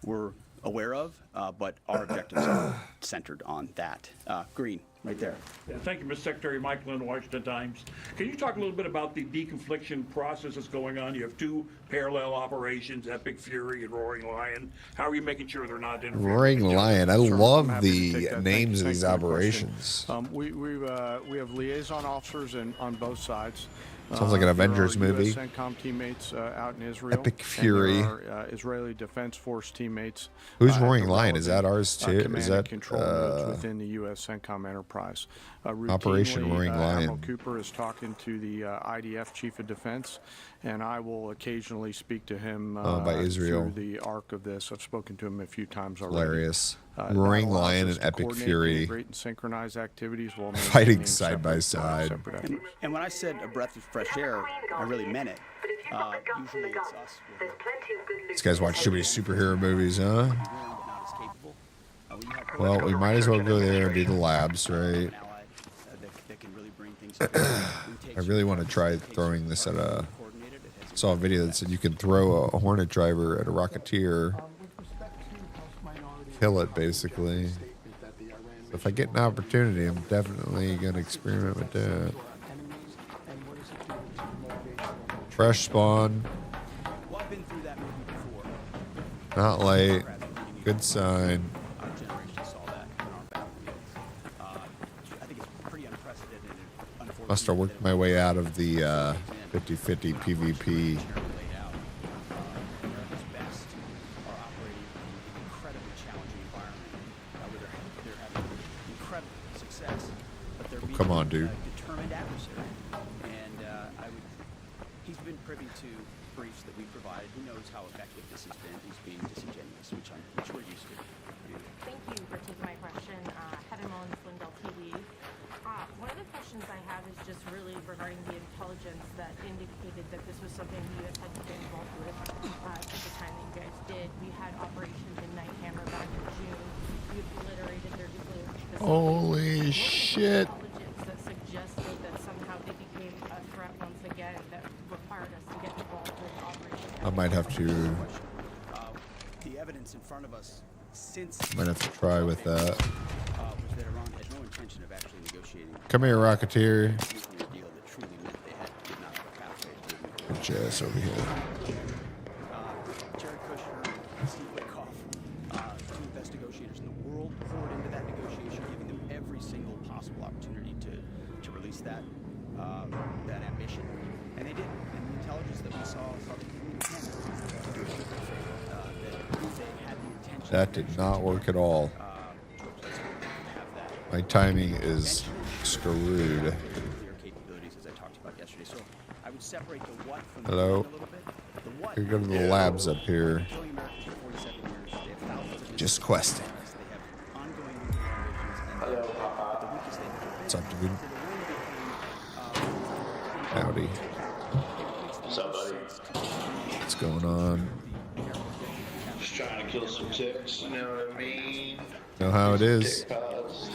we're aware of, but our objectives are centered on that. Green, right there. Yeah, thank you, Mr. Secretary. Mike Lynn, Washington Times. Can you talk a little bit about the deconfliction process that's going on? You have two parallel operations, Epic Fury and Roaring Lion. How are you making sure they're not interfering? Roaring Lion. I Sure, I'm love happy to the take that. names of Thank these you for the question. operations. We have liaison officers on both sides. Sounds like an for Avengers our movie. US CENTCOM teammates out in Israel. Epic and Fury. there are, Israeli Defense Force teammates. Who's at the Roaring Lion? Is that relevant, ours too? command Is and that control nodes within the U.S. CENTCOM enterprise? Operation Routinely, Roaring Admiral Lion? Cooper is talking to the IDF Chief of Defense, and I will occasionally speak to him by Israel. through the arc of this. I've spoken to him a few times already. Hilarious. That Roaring allows Lion us and to Epic coordinate, Fury integrate, and synchronize activities while fighting maintaining side by side. separate efforts. And when I said a breath of fresh air, I really meant it. Usually it's us. These guys watch too many superhero movies, huh? Well, we might as well go there and do the labs, right? I really want to try throwing this at a... I saw a video that said you can throw a Hornet driver at a Rocketeer. Kill it, basically. So if I get an opportunity, I'm definitely going to experiment with that. Fresh spawn. Not late. Good sign. Must have worked my way out of the 50-50 PvP. Come on, dude. Determined adversary, and he's been privy to briefs that we provided. He knows how effective this has been. He's being disingenuous, which we're used to. Thank you for taking my question. Heather Mullins, Lindell TV. One of the questions I have is just really regarding the intelligence that indicated that this was something the U.S. had been involved with at the time that you guys did. We had operations in Night Hammer back in June. We obliterated their nuclear facility. Holy shit. Intelligence that suggested that somehow they became a threat once again that required us to get involved with operations. I might have to... The evidence in front of us since Might have to try with that. was that Iran had no intention of actually negotiating Come here, Rocketeer. a nuclear deal that truly meant they did not have a pathway to nuclear. Get your ass over here. Jared Kushner and Steve Witkoff, two of the best negotiators in the world, poured into that negotiation, giving them every single possible opportunity to release that ambition, and they did. And the intelligence that we saw probably That did not work at all. My timing is screwed. Hello. Here go to the labs up here. Just questing. What's up, dude? Howdy. What's up, buddy? What's going on? Just trying to kill some ticks, you know what I mean? Know how it is. Tick pods.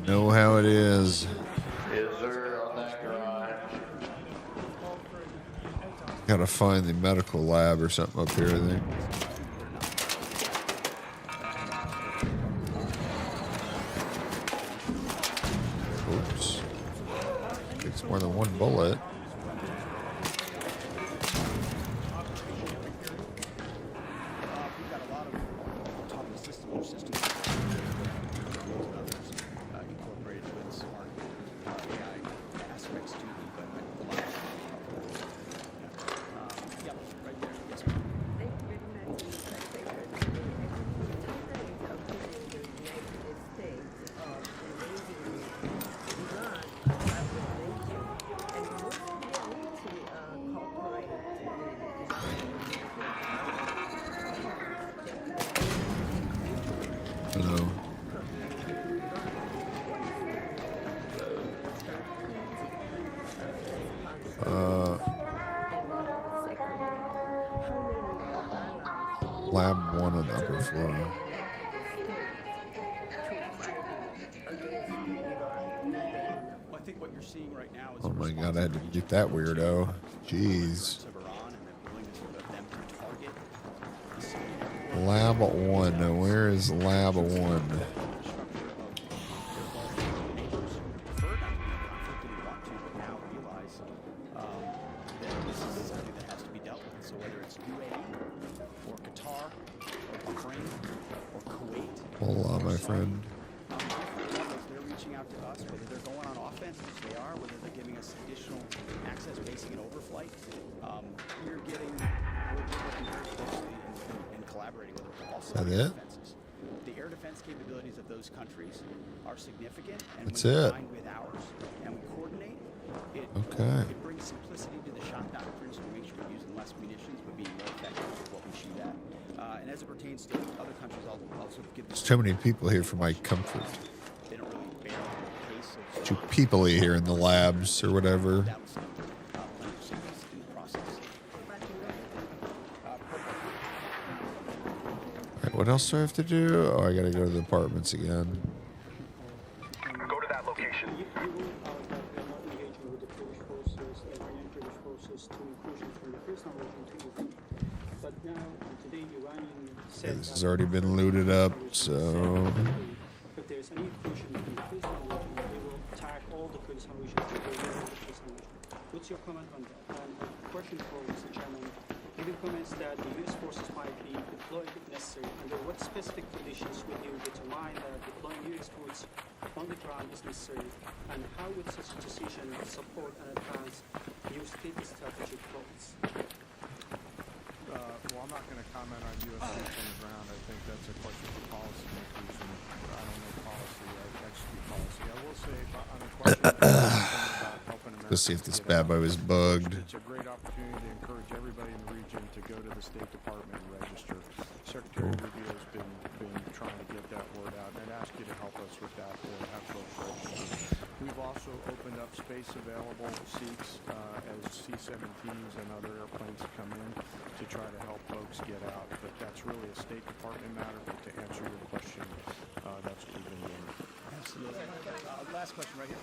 Know how it is. Yes, sir, on that grind. Gotta find the medical lab or something up here, I think. Oops. Takes more than one bullet. Lab 1 on the upper floor. Well, I think what you're seeing right now is Oh my god, I had to get that weirdo. Jeez. Lab 1. Now, where is Lab 1? Hold on, my friend. They're reaching out to us, whether they're going on offense, which they are, whether they're giving us additional access, basing and overflight. We're working very closely and collaborating with them. Also, That air it? defenses. The air defense capabilities of those countries are significant, and That's when it. combined with ours, and we coordinate, it brings simplicity to the shot doctrine, so we make sure we're using less munitions, but being more effective with what we shoot at. And as it pertains to other countries, I'll also give There's too many people here for my comfort. they don't really bear the pace of Too peoply here in the labs or whatever. Alright, what else do I have to do? Oh, I gotta go to the apartments again. Go to that location. Okay, this has already been looted up, so If there's any inclusion in the Kurdistan region, they will attack all the Kurdistan regions. What's your comment on that? And a question for Mr. Chairman. Given comments that the U.S. forces might be deployed if necessary, under what specific conditions would you determine that deploying U.S. troops on the ground is necessary? And how would such a decision support and advance your stated strategic goals? Well, I'm not going to comment on U.S. troops on the ground. I think that's a question for policymakers, and I don't know policy. I execute policy. I will say on the question about helping America. let's see if this bad boy was bugged. It's a great opportunity to encourage everybody in the region to go to the State Department and register. Secretary Rubio has been trying to get that word out, and I'd ask you to help us with that actual register. We've also opened up space available seats as C-17s and other airplanes come in to try to help folks get out. But that's really a State Department matter. But to answer your question, that's what we've been doing. Absolutely. Last question right here.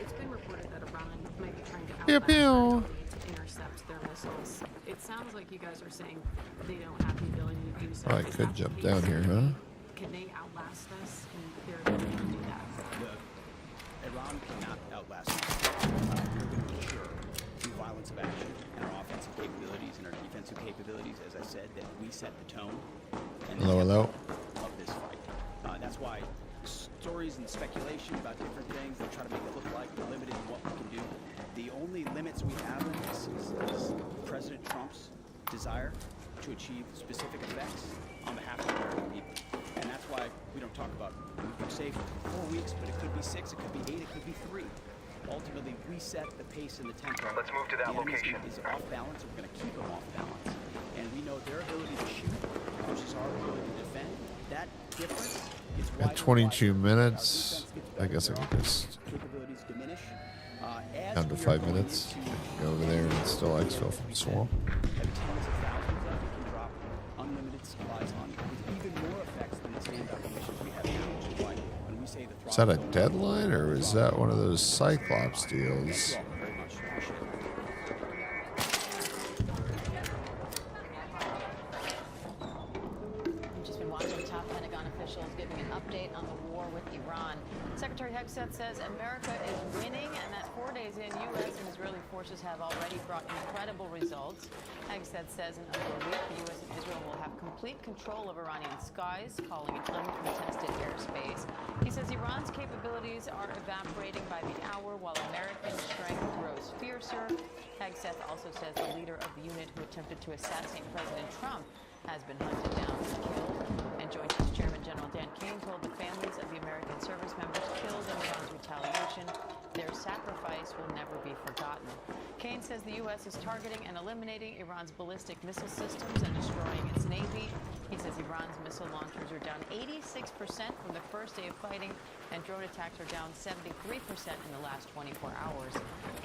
It's been reported that Iran might be trying to Pew, pew. intercept their missiles. It sounds like you guys are saying they don't have the ability to do so. Oh, I Is could that jump the down case? here, huh? Can they outlast us in their ability to do that? Iran cannot outlast us. We're going to ensure through violence of action and our offensive capabilities and our defensive capabilities, as I said, that we set the tone and Hello, hello. of this fight. That's why stories and speculation about different things, they try to make it look like we're limited in what we can do. The only limits we have in this is President Trump's desire to achieve specific effects on behalf of the American people. And that's why we don't talk about, we can say 4 weeks, but it could be 6, it could be 8, it could be 3. Ultimately, we set the pace and the tempo. Let's move to that the enemy location. is off balance, and we're going to keep them off balance. And we know their ability to shoot versus our ability to defend. That difference is why At 22 minutes, I guess I could just capabilities diminish. down to 5 minutes. Go over there and install exfil from Swamp. Unlimited supplies on with even more effects than the standard munitions we have now, which is why when we say the Is that a deadline or is that one of those Cyclops deals? very much appreciate it. We've just been watching top Pentagon officials giving an update on the war with Iran. Secretary Hegseth says America is winning and that 4 days in, U.S. and Israeli forces have already brought incredible results. Hegseth says in under a week, the U.S. and Israel will have complete control of Iranian skies, calling it uncontested airspace. He says Iran's capabilities are evaporating by the hour while American strength grows fiercer. Hegseth also says the leader of the unit who attempted to assassinate President Trump has been hunted down and killed. And Joint Chiefs Chairman General Dan Kane told the families of the American service members killed in Iran's retaliation their sacrifice will never be forgotten. Kaine says the U.S. is targeting and eliminating Iran's ballistic missile systems and destroying its navy. He says Iran's missile launchers are down 86% from the first day of fighting, and drone attacks are down 73% in the last 24 hours.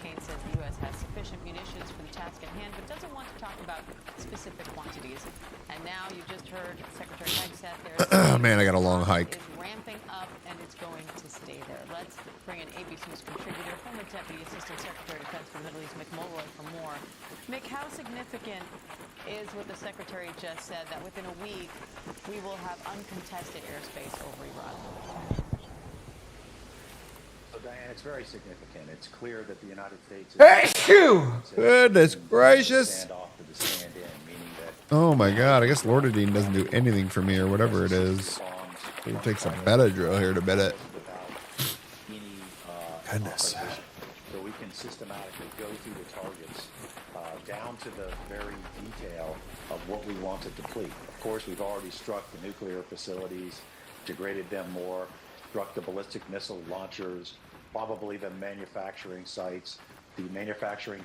Kaine says the U.S. has sufficient munitions for the task at hand, but doesn't want to talk about specific quantities. And now you just heard Secretary Hegseth there. Man, I got a long hike. Is ramping up, and it's going to stay there. Let's bring in ABC News contributor, former Deputy Assistant Secretary of Defense for the Middle East, Mick Mulroy, for more. Mick, how significant is what the Secretary just said, that within a week we will have uncontested airspace over Iran? So, Diane, it's very significant. It's clear that the United States is Goodness gracious. stand off to the stand in, meaning that Oh my god, I guess Lordadine doesn't do anything for me or whatever it is. It takes a Benadryl here to bed it. Goodness. so we can systematically go through the targets down to the very detail of what we want to deplete. Of course, we've already struck the nuclear facilities, degraded them more, struck the ballistic missile launchers, probably the manufacturing sites, the manufacturing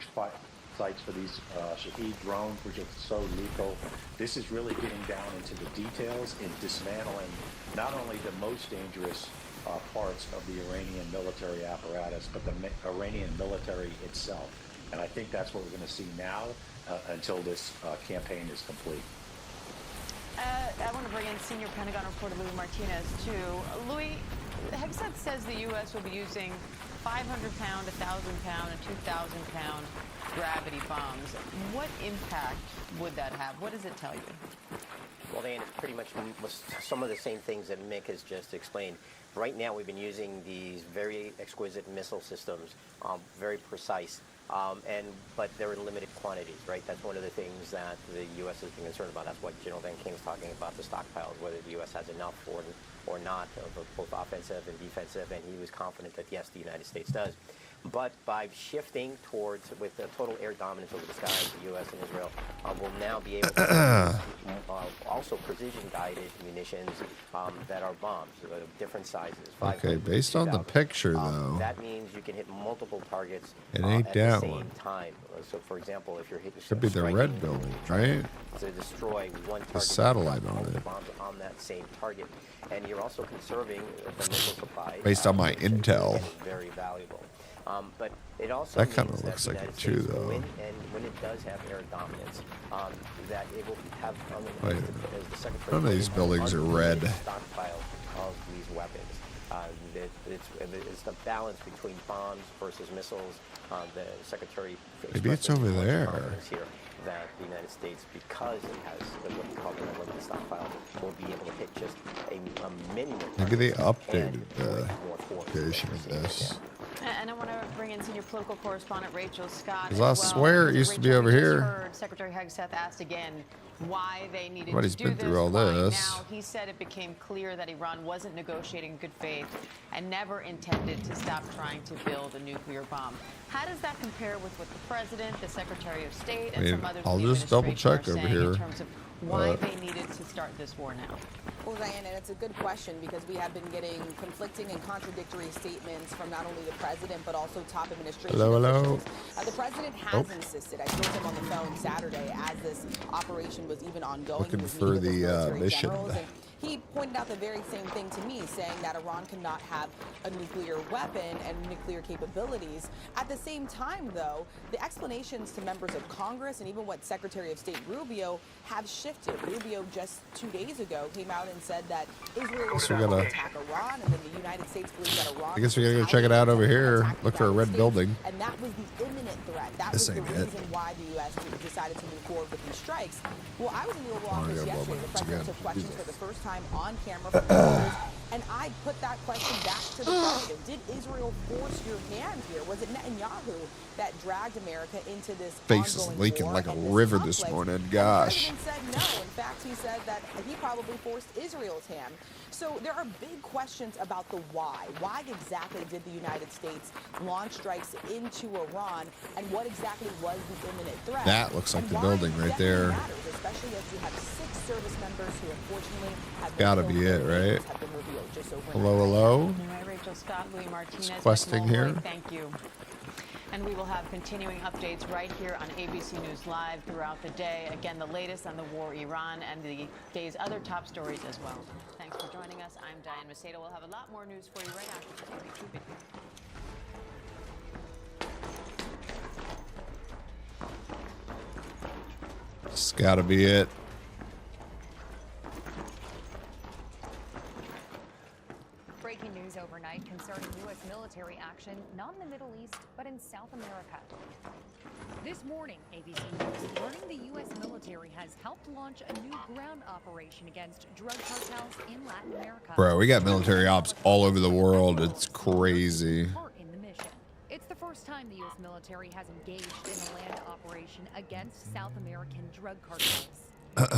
sites for these Shahed drones, which are so lethal. This is really getting down into the details in dismantling not only the most dangerous parts of the Iranian military apparatus, but the Iranian military itself. And I think that's what we're going to see now until this campaign is complete. I want to bring in senior Pentagon reporter Louis Martinez, too. Louis, Hegseth says the U.S. will be using 500-pound, 1,000-pound, and 2,000-pound gravity bombs. What impact would that have? What does it tell you? Well, Dan, it's pretty much some of the same things that Mick has just explained. Right now, we've been using these very exquisite missile systems, very precise, but they're in limited quantities, right? That's one of the things that the U.S. has been concerned about. That's what General Van King's talking about, the stockpiles, whether the U.S. has enough or not, of both offensive and defensive, and he was confident that, yes, the United States does. But by shifting towards, with the total air dominance over the skies, the U.S. and Israel will now be able to also precision-guided munitions that are bombs, different sizes. Okay, based on the picture, though, that means you can hit multiple targets it ain't at that the same one. time. So, for example, if you're hitting, Could be the red building, right? To destroy one target, The satellite on multiple it. bombs on that same target, and you're also conserving the missile supply. Based on my which is intel. very valuable. But it also That kind means of looks that like the it United too, States, though. when it does have air dominance, that it will have. Wait, as the Secretary none of these buildings are red. Stockpile of these weapons. It's the balance between bombs versus missiles. The Secretary Maybe it's over there. here that the United States, because it has what we call an unlimited stockpile, will be able to hit just a minimum. Maybe they updated the version of this. And I want to bring in senior political correspondent Rachel Scott. 'Cause I swear it used to be over Rachel, we here. just heard Secretary Hegseth asked again why they needed Everybody's to do been this. through all why this. Now he said it became clear that Iran wasn't negotiating in good faith and never intended to stop trying to build a nuclear bomb. How does that compare with what the president, the Secretary of State, and some others I'll in the just double administration check are over saying here. in terms of why they needed to start this war now? Well, Diane, and it's a good question because we have been getting conflicting and contradictory statements from not only the president but also top administration Hello. officials. The president has insisted. I spoke to him on the phone Saturday as this operation was even ongoing. Looking He was for meeting with the military mission. generals, and he pointed out the very same thing to me, saying that Iran cannot have a nuclear weapon and nuclear capabilities. At the same time, though, the explanations to members of Congress and even what Secretary of State Rubio have shifted. Rubio just 2 days ago came out and said that Israel was we going to gotta- attack Iran, and then the United States believes that Iran I guess we gotta go check it out over here. Look for a red building. and that was the imminent threat. That This was the ain't it. reason why the U.S. decided to move forward with these strikes. Well, I was in the Oval Oh, I Office gotta blow yesterday. my The nose president again. took questions for the first time on camera from reporters, and I put that question back to the president. Did Israel force your hand here? Was it Netanyahu that dragged America into this Face is ongoing leaking war like a and this river this conflict? morning. And the Gosh. president said no. In fact, he said that he probably forced Israel's hand. So there are big questions about the why. Why exactly did the United States launch strikes into Iran, and what exactly was the imminent threat? That looks like And the why building right definitely there. matters, especially as you have 6 service members who unfortunately have been Gotta killed be or it, their names right? have been revealed just overnight. Hello. Right, Rachel Scott Louis Martinez. questing at Molloy, here. Thank you. And we will have continuing updates right here on ABC News Live throughout the day. Again, the latest on the war in Iran and the day's other top stories as well. Thanks for joining us. I'm Diane Macedo. We'll have a lot more news for you right after the TV True Video. It's gotta be it. Breaking news overnight concerning U.S. military action, not in the Middle East, but in South America. This morning, ABC News learning the U.S. military has helped launch a new ground operation against drug cartels in Latin America. Bro, we got military ops all over the world. It's crazy. In the mission. It's the first time the U.S. military has engaged in a land operation against South American drug cartels. In this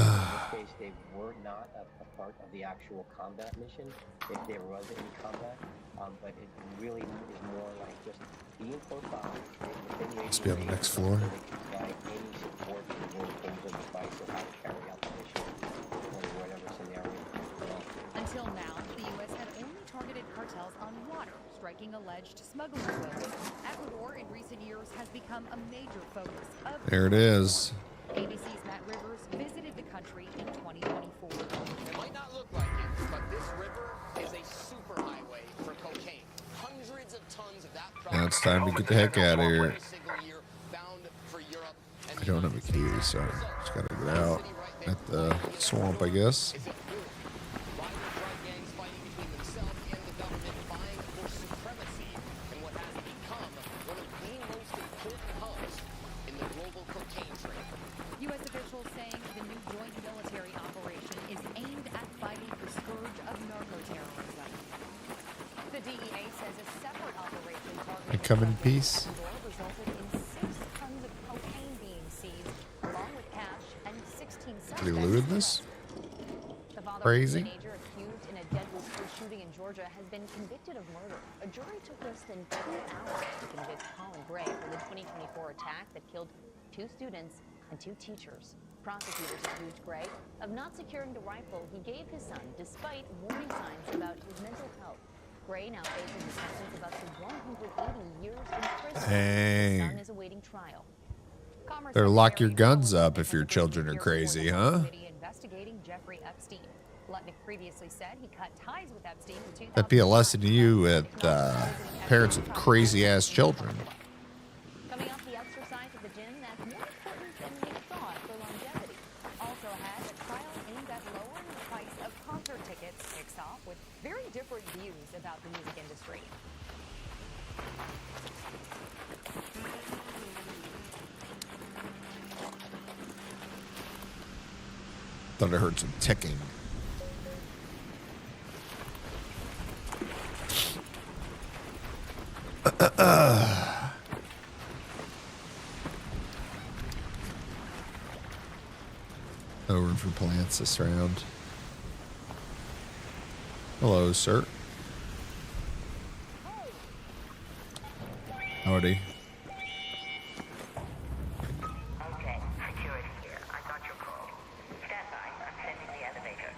case, they were not a part of the actual combat mission, if there was any combat, but it really is more like just being profiled. Let's be on the next floor. Provide any support to the terms of advice of how to carry out the mission or whatever scenario. Until now, the U.S. had only targeted cartels on water, striking alleged smuggling boats. Ecuador in recent years has become a major focus of There it is. ABC's Matt Rivers visited the country in 2024. It might not look like it, but this river is a superhighway for cocaine. Hundreds of tons of that Now it's time to get the heck out of here. I don't have a key, so I just gotta get out at the swamp, I guess. U.S. officials saying the new joint military operation is aimed at fighting the scourge of narco-terrorism. The DEA says a separate operation I come in peace. resulted in 6 tons of cocaine being seized, along with cash and 16 They suspects. looted this? The father Crazy. of a teenager accused in a deadly school shooting in Georgia has been convicted of murder. A jury took less than 2 hours to convict Colin Gray for the 2024 attack that killed 2 students and 2 teachers. Prosecutors accused Gray of not securing the rifle he gave his son despite warning signs about his mental health. Gray now faces a sentence of up to 180 years in prison. Dang. His son is awaiting trial. Commerce Better lock your Secretary guns up if your children are crazy, huh? Committee investigating Jeffrey Epstein. Lutnick previously said he cut ties with Epstein in 2000. That'd be a lesson to you with parents with crazy ass children. Coming off the exercise at the gym, that's more important than we thought for longevity. Also had a trial aimed at lowering the price of concert tickets kicks off with very different views about the music industry. Thought I heard some ticking. No room for plants this round. Hello, sir. Howdy. Okay, security here. I got your call. Stand by. I'm sending the elevator.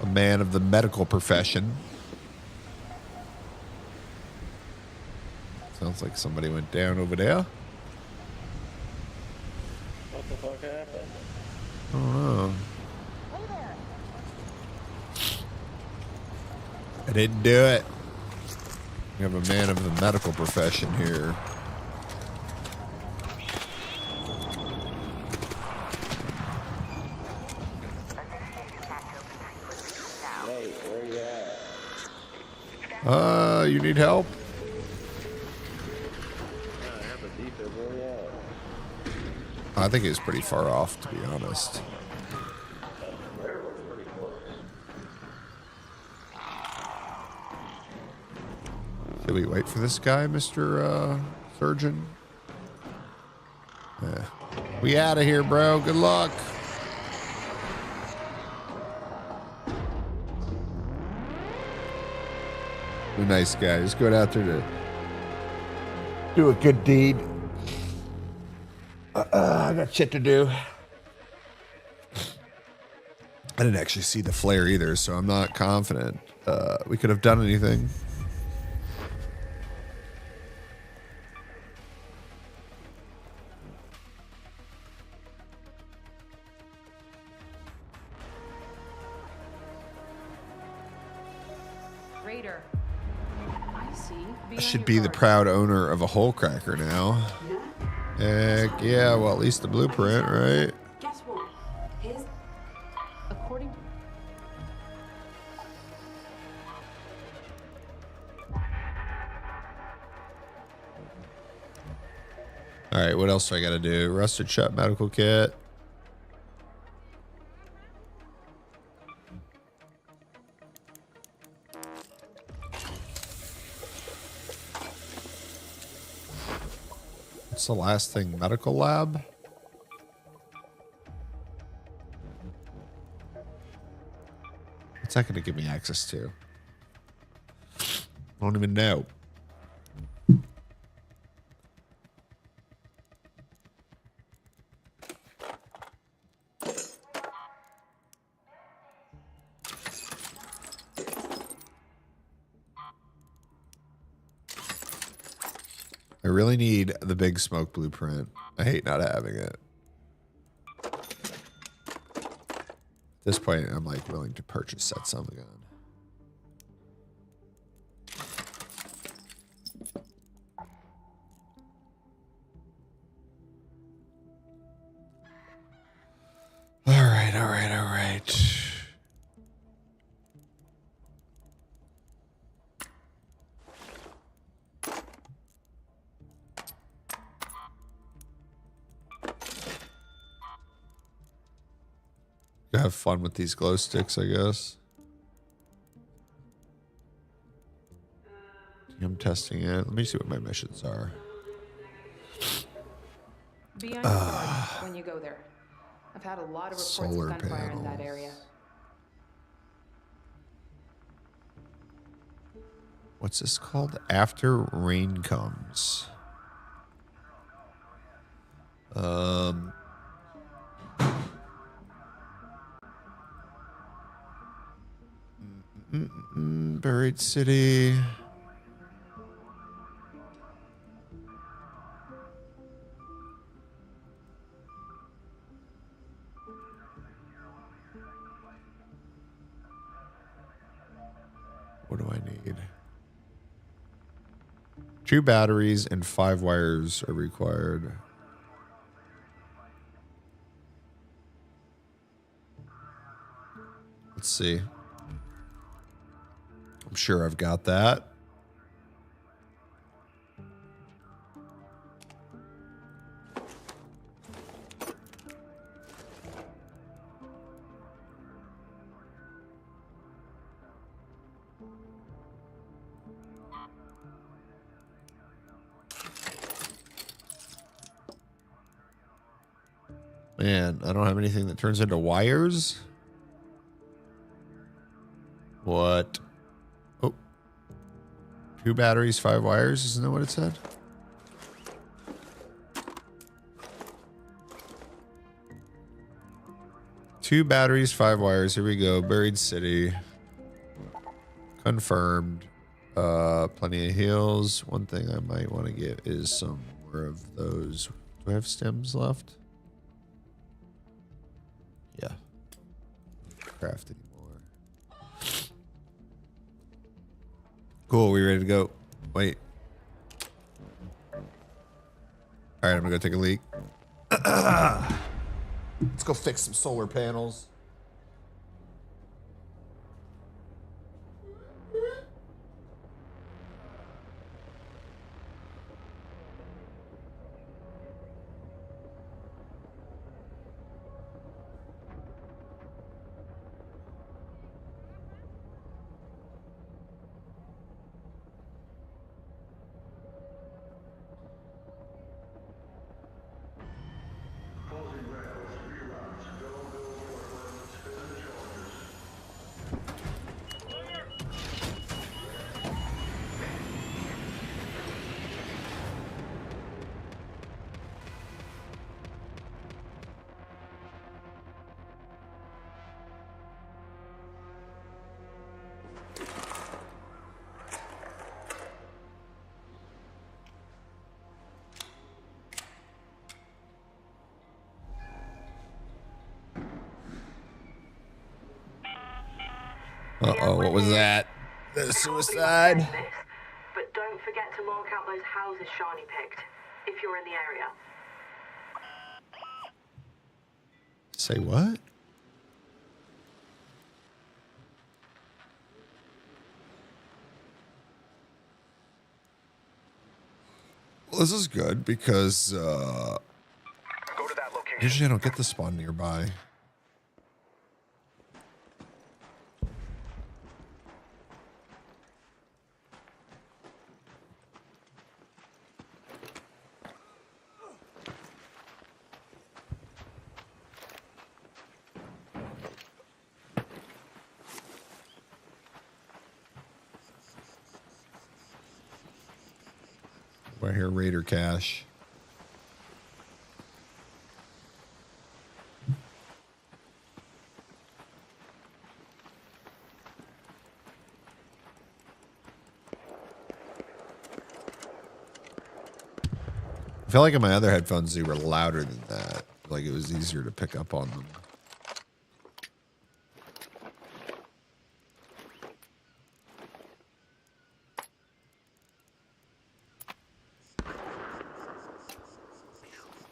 A man of the medical profession. Sounds like somebody went down over there. What the fuck happened? I don't know. I didn't do it. We have a man of the medical profession here. Hey, where you at? You need help? I have a defib. Where you at? I think it's pretty far off, to be honest. Should we wait for this guy, Mr. Surgeon? Yeah. We out of here, bro. Good luck. You're a nice guy. Just going out there to do a good deed. I got shit to do. I didn't actually see the flare either, so I'm not confident we could have done anything. Raider. I see. I should be the proud owner of a hole cracker now. Heck yeah, well, at least the blueprint, right? Guess what? His. According. All right, what else do I got to do? Rusted shut medical kit. What's the last thing? Medical lab? What's that going to give me access to? I don't even know. I really need the big smoke blueprint. I hate not having it. At this point, I'm like willing to purchase that son of a gun. All right, all right, all right. Have fun with these glow sticks, I guess. I'm testing it. Let me see what my missions are. Be on your guard when you go there. I've had a lot of reports Solar of gunfire in that panels. area. What's this called? After rain comes. Buried City. What do I need? 2 batteries and 5 wires are required. Let's see. I'm sure I've got that. Man, I don't have anything that turns into wires. What? Oh. 2 batteries, 5 wires. Isn't that what it said? Two batteries, 5 wires. Here we go. Buried City. Confirmed. Plenty of heals. One thing I might want to get is some more of those. Do I have stems left? Yeah. Craft anymore. Cool, we ready to go? Wait. Alright, I'm gonna go take a leak. Let's go fix some solar panels. Uh-oh, what was that? The suicide. But don't forget to mark out those houses Shani picked, if you're in the area. Say what? Well, this is good because usually I don't get the spawn nearby. Right here, Raider Cache. I feel like in my other headphones they were louder than that. Like it was easier to pick up on them.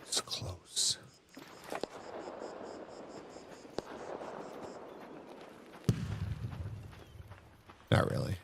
It's close. Not really.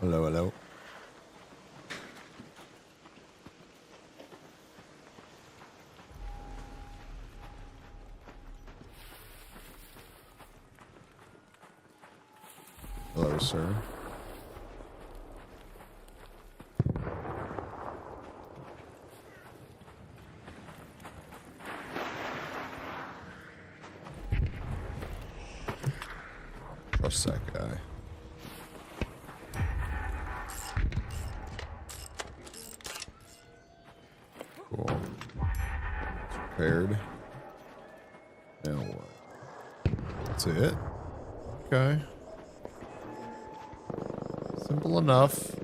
Hello, hello. Hello, sir. Trust that guy. Cool. It's repaired. Now what? That's it? Okay. Simple enough.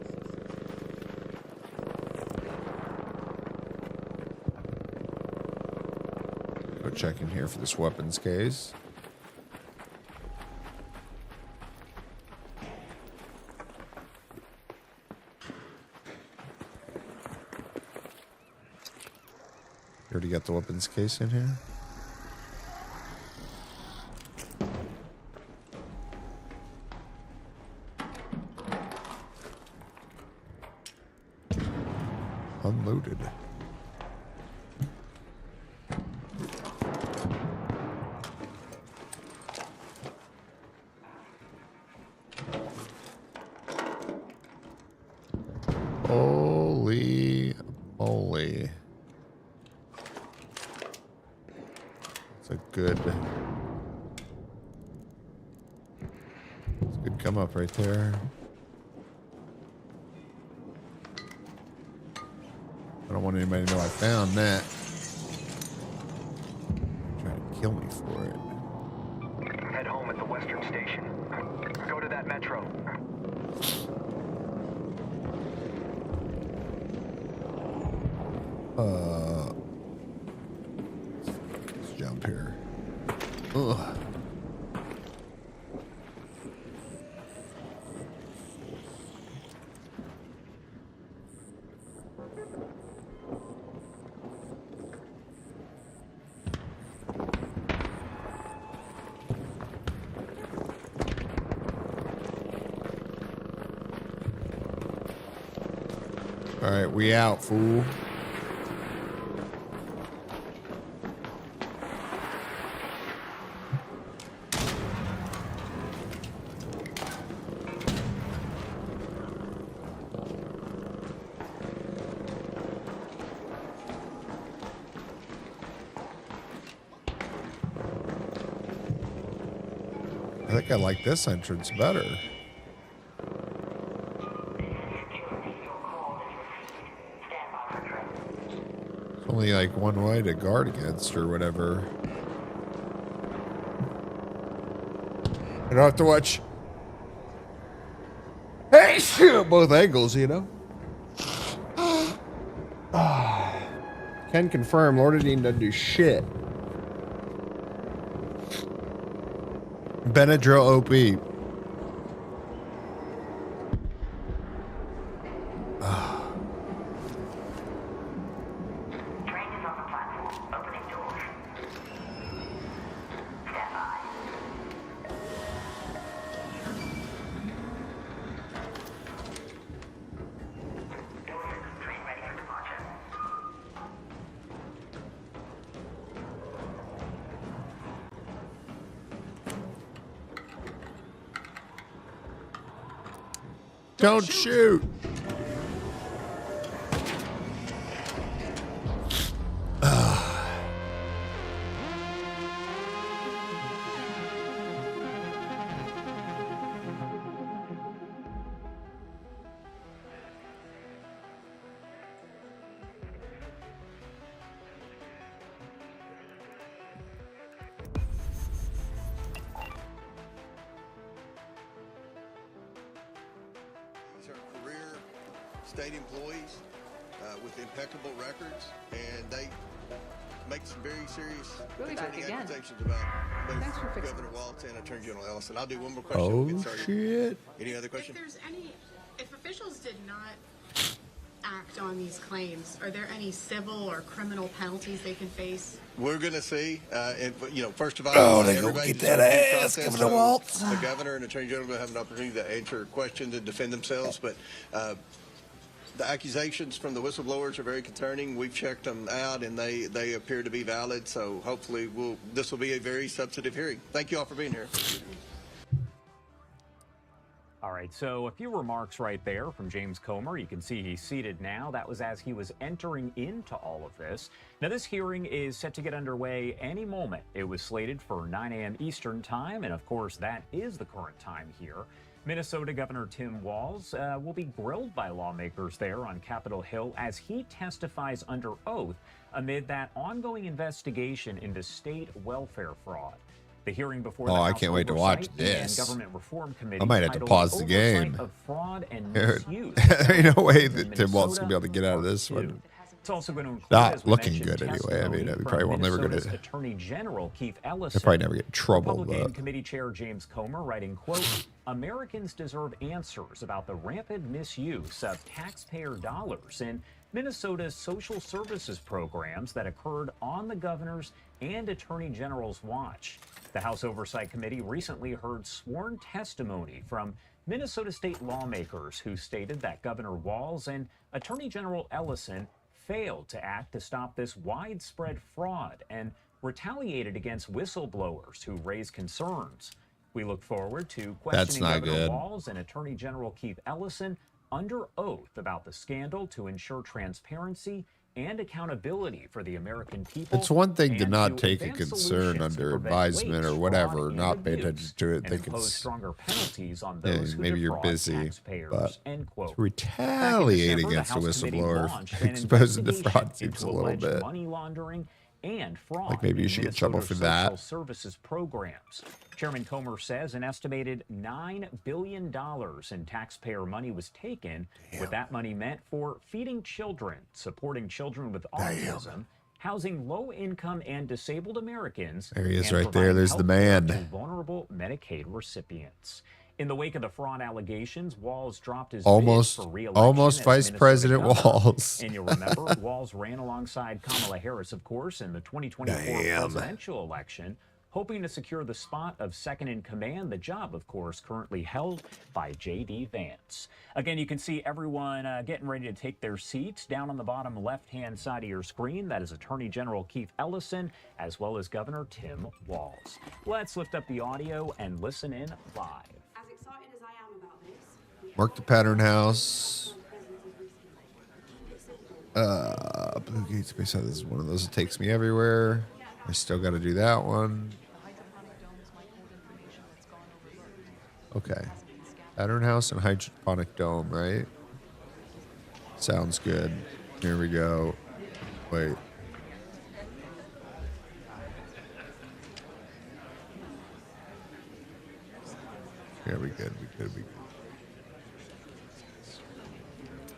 Go check in here for this weapons case. You already got the weapons case in here? Unloaded. Holy moly. It's a good come up right there. I don't want anybody to know I found that. They're trying to kill me for it. Head home at the Western Station. Go to that metro. Let's jump here. Ugh. All right, we out, fool. I think I like this entrance better. only like one way to guard against or whatever. I don't have to watch both angles, you know. Can confirm Lord Dean doesn't do shit. Benadryl OP. Don't shoot. State employees with impeccable records, and they make some very serious concerning accusations about both Governor Walz and Attorney General Ellison. I'll do one more question. We'll get started. Shit. Any other questions? If officials did not act on these claims, are there any civil or criminal penalties they can face? We're going to see. And, first of all, Oh, they go everybody get that deserves due ass, process, Governor Walz. The governor and Attorney General will have an opportunity to answer questions and defend themselves, but the accusations from the whistleblowers are very concerning. We've checked them out, and they appear to be valid. So hopefully, this will be a very substantive hearing. Thank you all for being here. All right, so a few remarks right there from James Comer. You can see he's seated now. That was as he was entering into all of this. Now, this hearing is set to get underway any moment. It was slated for 9 a.m. Eastern time, and of course, that is the current time here. Minnesota Governor Tim Walz will be grilled by lawmakers there on Capitol Hill as he testifies under oath amid that ongoing investigation into state welfare fraud. The hearing before the I House can't wait to watch Oversight this. and Government Reform Committee I might have to titled pause the Oversight game. of Fraud and Dude, Misuse. there ain't no way that Tim Walz gonna be able to get out of this one. It's also going to include, Not as we looking mentioned, good anyway. I mean, testimony we from probably won't never Minnesota's gonna. Attorney General Keith Ellison. They'll probably never get in trouble, Republican but Committee Chair James Comer writing, quote, Americans deserve answers about the rampant misuse of taxpayer dollars in Minnesota's social services programs that occurred on the governor's and Attorney General's watch. The House Oversight Committee recently heard sworn testimony from Minnesota state lawmakers who stated that Governor Walz and Attorney General Ellison failed to act to stop this widespread fraud and retaliated against whistleblowers who raised concerns. We look forward to questioning Governor Walz and Attorney General Keith Ellison under oath about the scandal to ensure transparency and accountability for the American people. it's one thing to and not to take a advance concern solutions to under prevent advisement or waste, whatever, fraud, not and pay abuse, attention to it, and think impose it's stronger penalties on those who maybe you're defraud busy, taxpayers, but end quote. to retaliate Back in December, against a the House committee whistleblower launched for an exposing the investigation fraud seems into a little alleged bit. money laundering and fraud Like maybe you in should get in trouble Minnesota's for that. social services programs. Chairman Comer says an estimated $9 billion in taxpayer money was taken, with that money meant for feeding children, supporting children with autism, housing low-income and disabled Americans, There he is and right there. providing There's the healthcare man. to vulnerable Medicaid recipients. In the wake of the fraud allegations, Walz dropped his Almost- bid for re-election almost as Vice Minnesota President governor. Walz. And you'll remember, Walz ran alongside Kamala Harris, of course, in the 2024 presidential election, hoping to secure the spot of second in command, the job, of course, currently held by J.D. Vance. Again, you can see everyone getting ready to take their seats. Down on the bottom left-hand side of your screen, that is Attorney General Keith Ellison, as well as Governor Tim Walz. Let's lift up the audio and listen in live. As excited as I am about this, Mark the Pattern House. Blue Gate Space House is one of those that takes me everywhere. I still got to do that one. Okay. Pattern House and Hydroponic Dome, right? Sounds good. Here we go. Wait. Yeah, we good.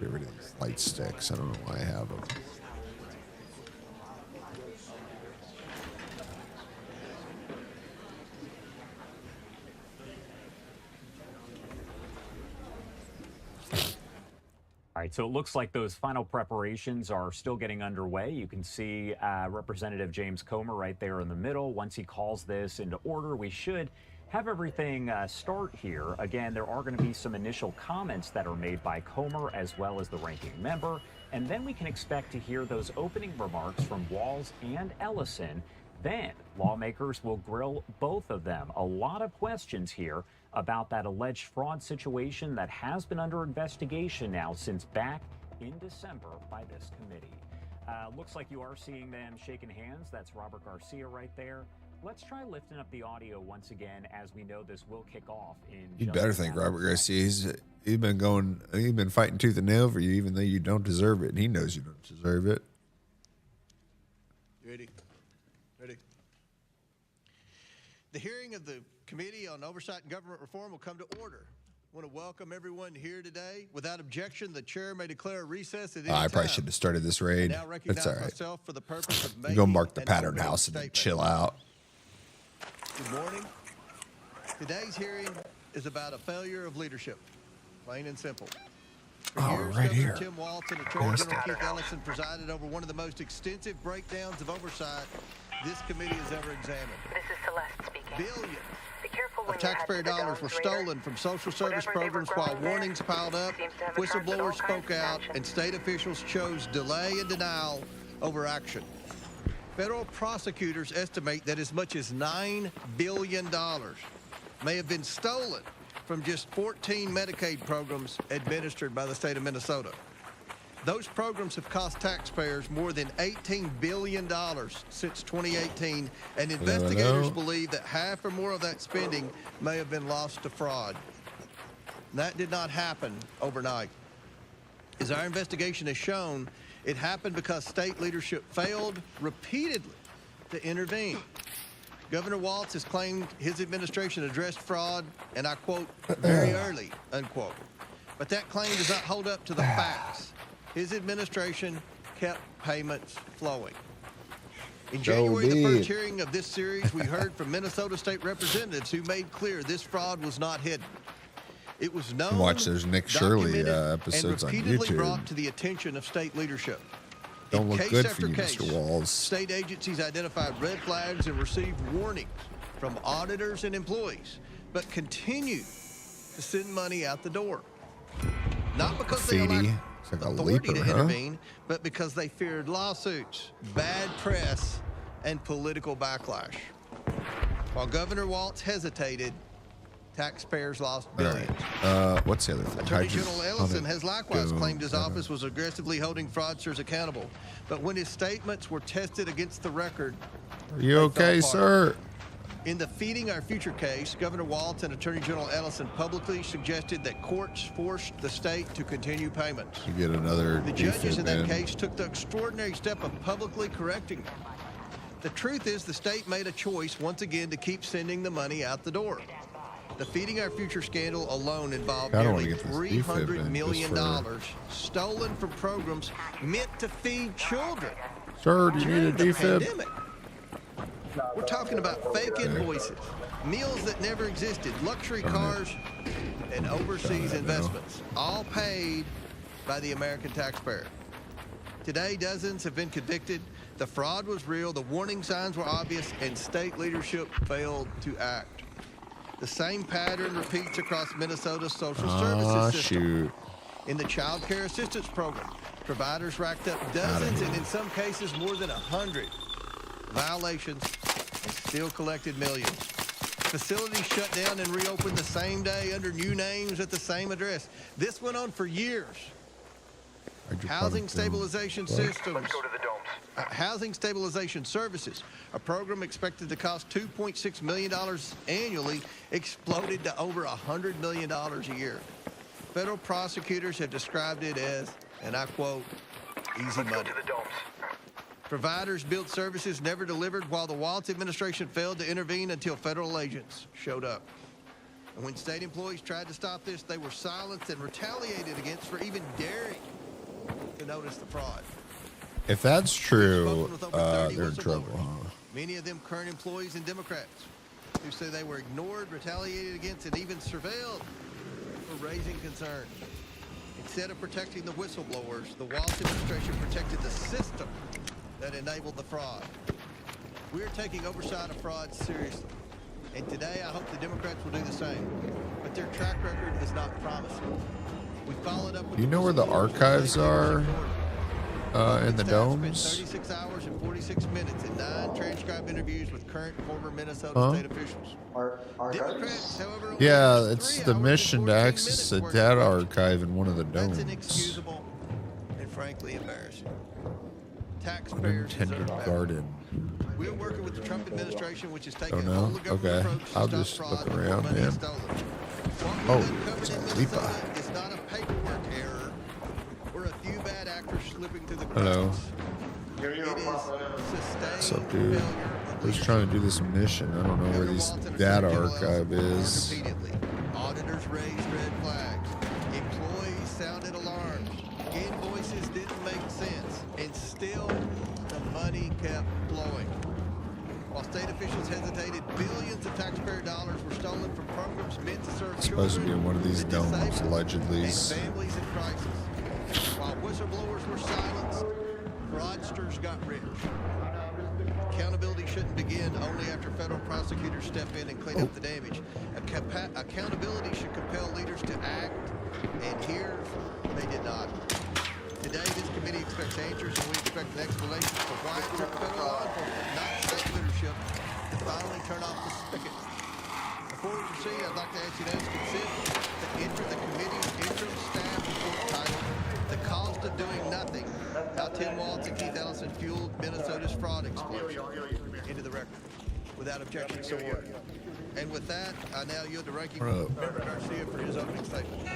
Get rid of these light sticks. I don't know why I have them. All right, so it looks like those final preparations are still getting underway. You can see Representative James Comer right there in the middle. Once he calls this into order, we should have everything start here. Again, there are going to be some initial comments that are made by Comer as well as the ranking member, and then we can expect to hear those opening remarks from Walz and Ellison. Then lawmakers will grill both of them. A lot of questions here about that alleged fraud situation that has been under investigation now since back in December by this committee. Looks like you are seeing them shaking hands. That's Robert Garcia right there. Let's try lifting up the audio once again, as we know this will kick off in. You better think Robert Garcia. He's been fighting tooth and nail for you, even though you don't deserve it, and he knows you don't deserve it. You ready? The hearing of the Committee on Oversight and Government Reform will come to order. I want to welcome everyone here today. Without objection, the chair may declare a recess at any I probably time. should have started this raid. I now That's recognize all right. myself for the purpose of You making go mark the an pattern opening house and then statement. chill out. Good morning. Today's hearing is about a failure of leadership, plain and simple. For years, right Governor here. Tim Walz and Attorney Yes, General Dad. Keith Ellison presided over one of the most extensive breakdowns of oversight this committee has ever examined. This is Celeste speaking. Billions Be careful when of you head taxpayer to the dollars were Domes later. stolen from social service Whatever they were programs while growing there warnings piled up, seems to have attracted all whistleblowers kinds spoke of out, attention. and state officials chose delay and denial over action. Federal prosecutors estimate that as much as $9 billion may have been stolen from just 14 Medicaid programs administered by the state of Minnesota. Those programs have cost taxpayers more than $18 billion since 2018, and investigators believe that half or more of that spending may have been lost to fraud. That did not happen overnight. As our investigation has shown, it happened because state leadership failed repeatedly to intervene. Governor Walz has claimed his administration addressed fraud, and I quote, very early, unquote. But that claim does not hold up to the facts. His administration kept payments flowing. In January, the first hearing of this series, we heard from Minnesota state representatives who made clear this fraud was not hidden. It was known, Watch those Nick Shirley documented, episodes and on repeatedly YouTube. brought to the attention of state leadership. Don't In look case good after for you, case, Mr. Walz. State agencies identified red flags and received warnings from auditors and employees, but continued to send money out the door. Not because they Graffiti. lacked It's like a authority leaper, to huh? intervene, but because they feared lawsuits, bad press, and political backlash. While Governor Walz hesitated, taxpayers lost All billions. right. What's the other thing? Attorney Hydrogen General Ellison has likewise Boom. claimed his office was aggressively holding fraudsters accountable. But when his statements were tested against the record, Are you okay, sir? in the Feeding Our Future case, Governor Walz and Attorney General Ellison publicly suggested that courts forced the state to continue payments. You get another The judges in that defib in. case took the extraordinary step of publicly correcting them. The truth is the state made a choice once again to keep sending the money out the door. The Feeding Our Future scandal alone involved I don't wanna nearly get this defib $300 in million just for- stolen from programs meant to feed children. Sir, do you need a during the defib? pandemic. We're talking about fake invoices, meals that never existed, luxury cars, and overseas investments, all paid by the American taxpayer. Today, dozens have been convicted. The fraud was real, the warning signs were obvious, and state leadership failed to act. The same pattern repeats across Minnesota's social services system. Shoot. In the Child Care Assistance Program, providers racked up dozens and in some cases more than 100 violations and still collected millions. Facilities shut down and reopened the same day under new names at the same address. This went on for years. Housing Stabilization Systems. Let's go to the Domes. Housing Stabilization Services, a program expected to cost $2.6 million annually, exploded to over $100 million a year. Federal prosecutors have described it as, and I quote, easy money. To the Domes. Providers billed services never delivered while the Walz administration failed to intervene until federal agents showed up. And when state employees tried to stop this, they were silenced and retaliated against for even daring to notice the fraud. If that's true, they're in trouble, huh? Many of them current employees and Democrats who say they were ignored, retaliated against, and even surveilled for raising concern. Instead of protecting the whistleblowers, the Walsh administration protected the system that enabled the fraud. We're taking oversight of fraud seriously. And today, I hope the Democrats will do the same. But their track record is not promising. We followed up with Do you know where the archives are in the domes? 36 hours and 46 minutes in 9 transcribed interviews with current and former Minnesota state officials. Democrats, however, Yeah, it's the mission to access the data archive in one of the that's domes. inexcusable and frankly embarrassing. Taxpayers Unintended deserve better. garden. We're working with the Trump administration, which is taking Don't a know. whole government Okay, approach to I'll stop just fraud look before around, money man. is stolen. Oh, What we've it's uncovered in Lipa. Minnesota is not a paperwork error or a few bad actors slipping through the cracks. Hello. It is What's sustained up, dude? I was trying to do this mission. I don't know where this data archive is. repeatedly. Auditors raised red flags. Employees sounded alarms. Invoices didn't make sense. And still, the money kept flowing. While state officials hesitated, billions of taxpayer dollars were stolen from programs meant to serve It's supposed to be in one of these domes, allegedly. and families in crisis. While whistleblowers were silenced, fraudsters got rich. Accountability shouldn't begin only after federal prosecutors step in and clean up the damage. Accountability should compel leaders to act, and here they did not. Today, this committee expects answers, and we expect an explanation for why it took federal law enforcement, not state leadership, to finally turn off the spigot. Before we proceed, I'd like to ask unanimous consent to enter the committee's interim staff report titled "The Cost of Doing Nothing: How Tim Walz and Keith Ellison Fueled Minnesota's Fraud Explosion" into the record. Without objection, so ordered. And with that, I now yield to Ranking What up? Member Garcia for his opening statement.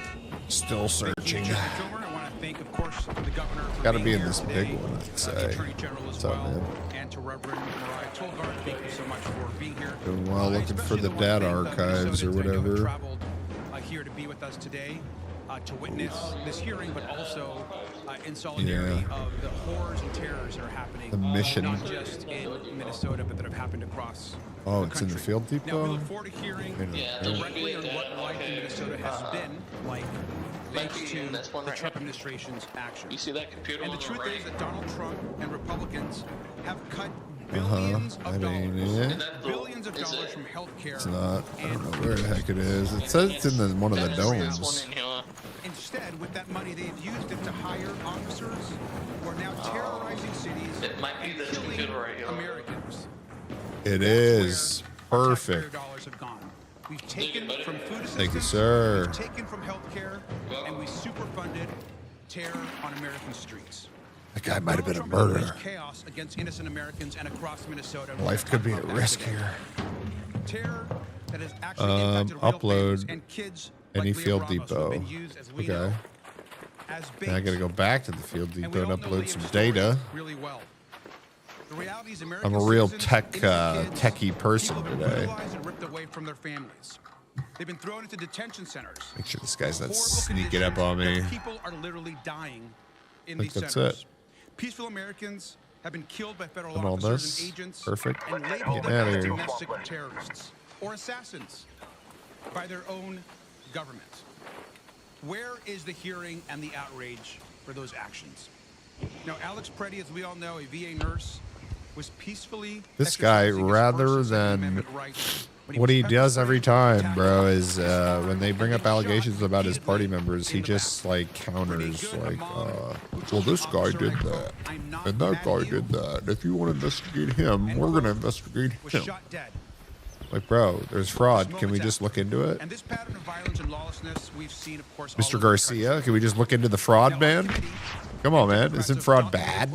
Still searching. I want to thank, of course, the governor for Gotta being be in here this today, big one, I'd the say. Attorney General as What's up, well, man? and to Reverend Mariah Tolgard. Thank you so much for being here. Doing well looking for the data archives or Minnesotans I know have whatever. traveled here to be with us today to witness this hearing, but also in solidarity of the horrors and terrors that are happening, The mission. not just in Minnesota, but that have happened across Oh, the it's in the country. field Now, we depot? look forward to hearing Yeah. directly on what life in Minnesota has been like thanks to the Trump administration's actions. You see that computer? And the truth is that Donald Trump and Republicans have cut billions I of mean, dollars, yeah. billions of dollars from health care. It's not. I don't know where the heck it is. It says it's in one of the domes. Instead, with that money, they've used it to hire officers who are now terrorizing cities and killing Americans. It is. Perfect. Dollars have gone. We've taken from food assistance, Thank you, sir. we've taken from health care, and we superfunded terror on American streets. That guy might have been a Donald Trump has murderer. raised chaos against innocent Americans and across Minnesota. Life could be at risk here. Terror that has actually impacted real families Upload and kids any like Leah field Ramos, who have depot. been used, as we Okay. know, as Now I bait. gotta go back to the field And we depot and all know upload Liam's some story data. really well. The reality is I'm American a real citizens, techie person people have been today. brutalized and ripped away from their families. They've been thrown into detention centers. Make sure this guy's not Horrible sneaking up on me. conditions that People are literally dying in I think these that's centers. it. Peaceful Americans have been killed by federal And all officers this. and agents Perfect. and Get labeled outta as here. domestic terrorists or assassins by their own government. Where is the hearing and the outrage for those actions? Now, Alex Preddy, as we all know, a VA nurse, was peacefully This guy, rather than what he does every time, bro, is when they bring up allegations about his party members, he just like counters, like, well, this guy did that, and that guy did that. If you want to investigate him, we're gonna investigate him. Like, bro, there's fraud. Can we just look into it? And this pattern of violence and lawlessness we've seen, of course, Mr. Garcia, can we just look into the fraud, man? Come on, man. Isn't fraud bad?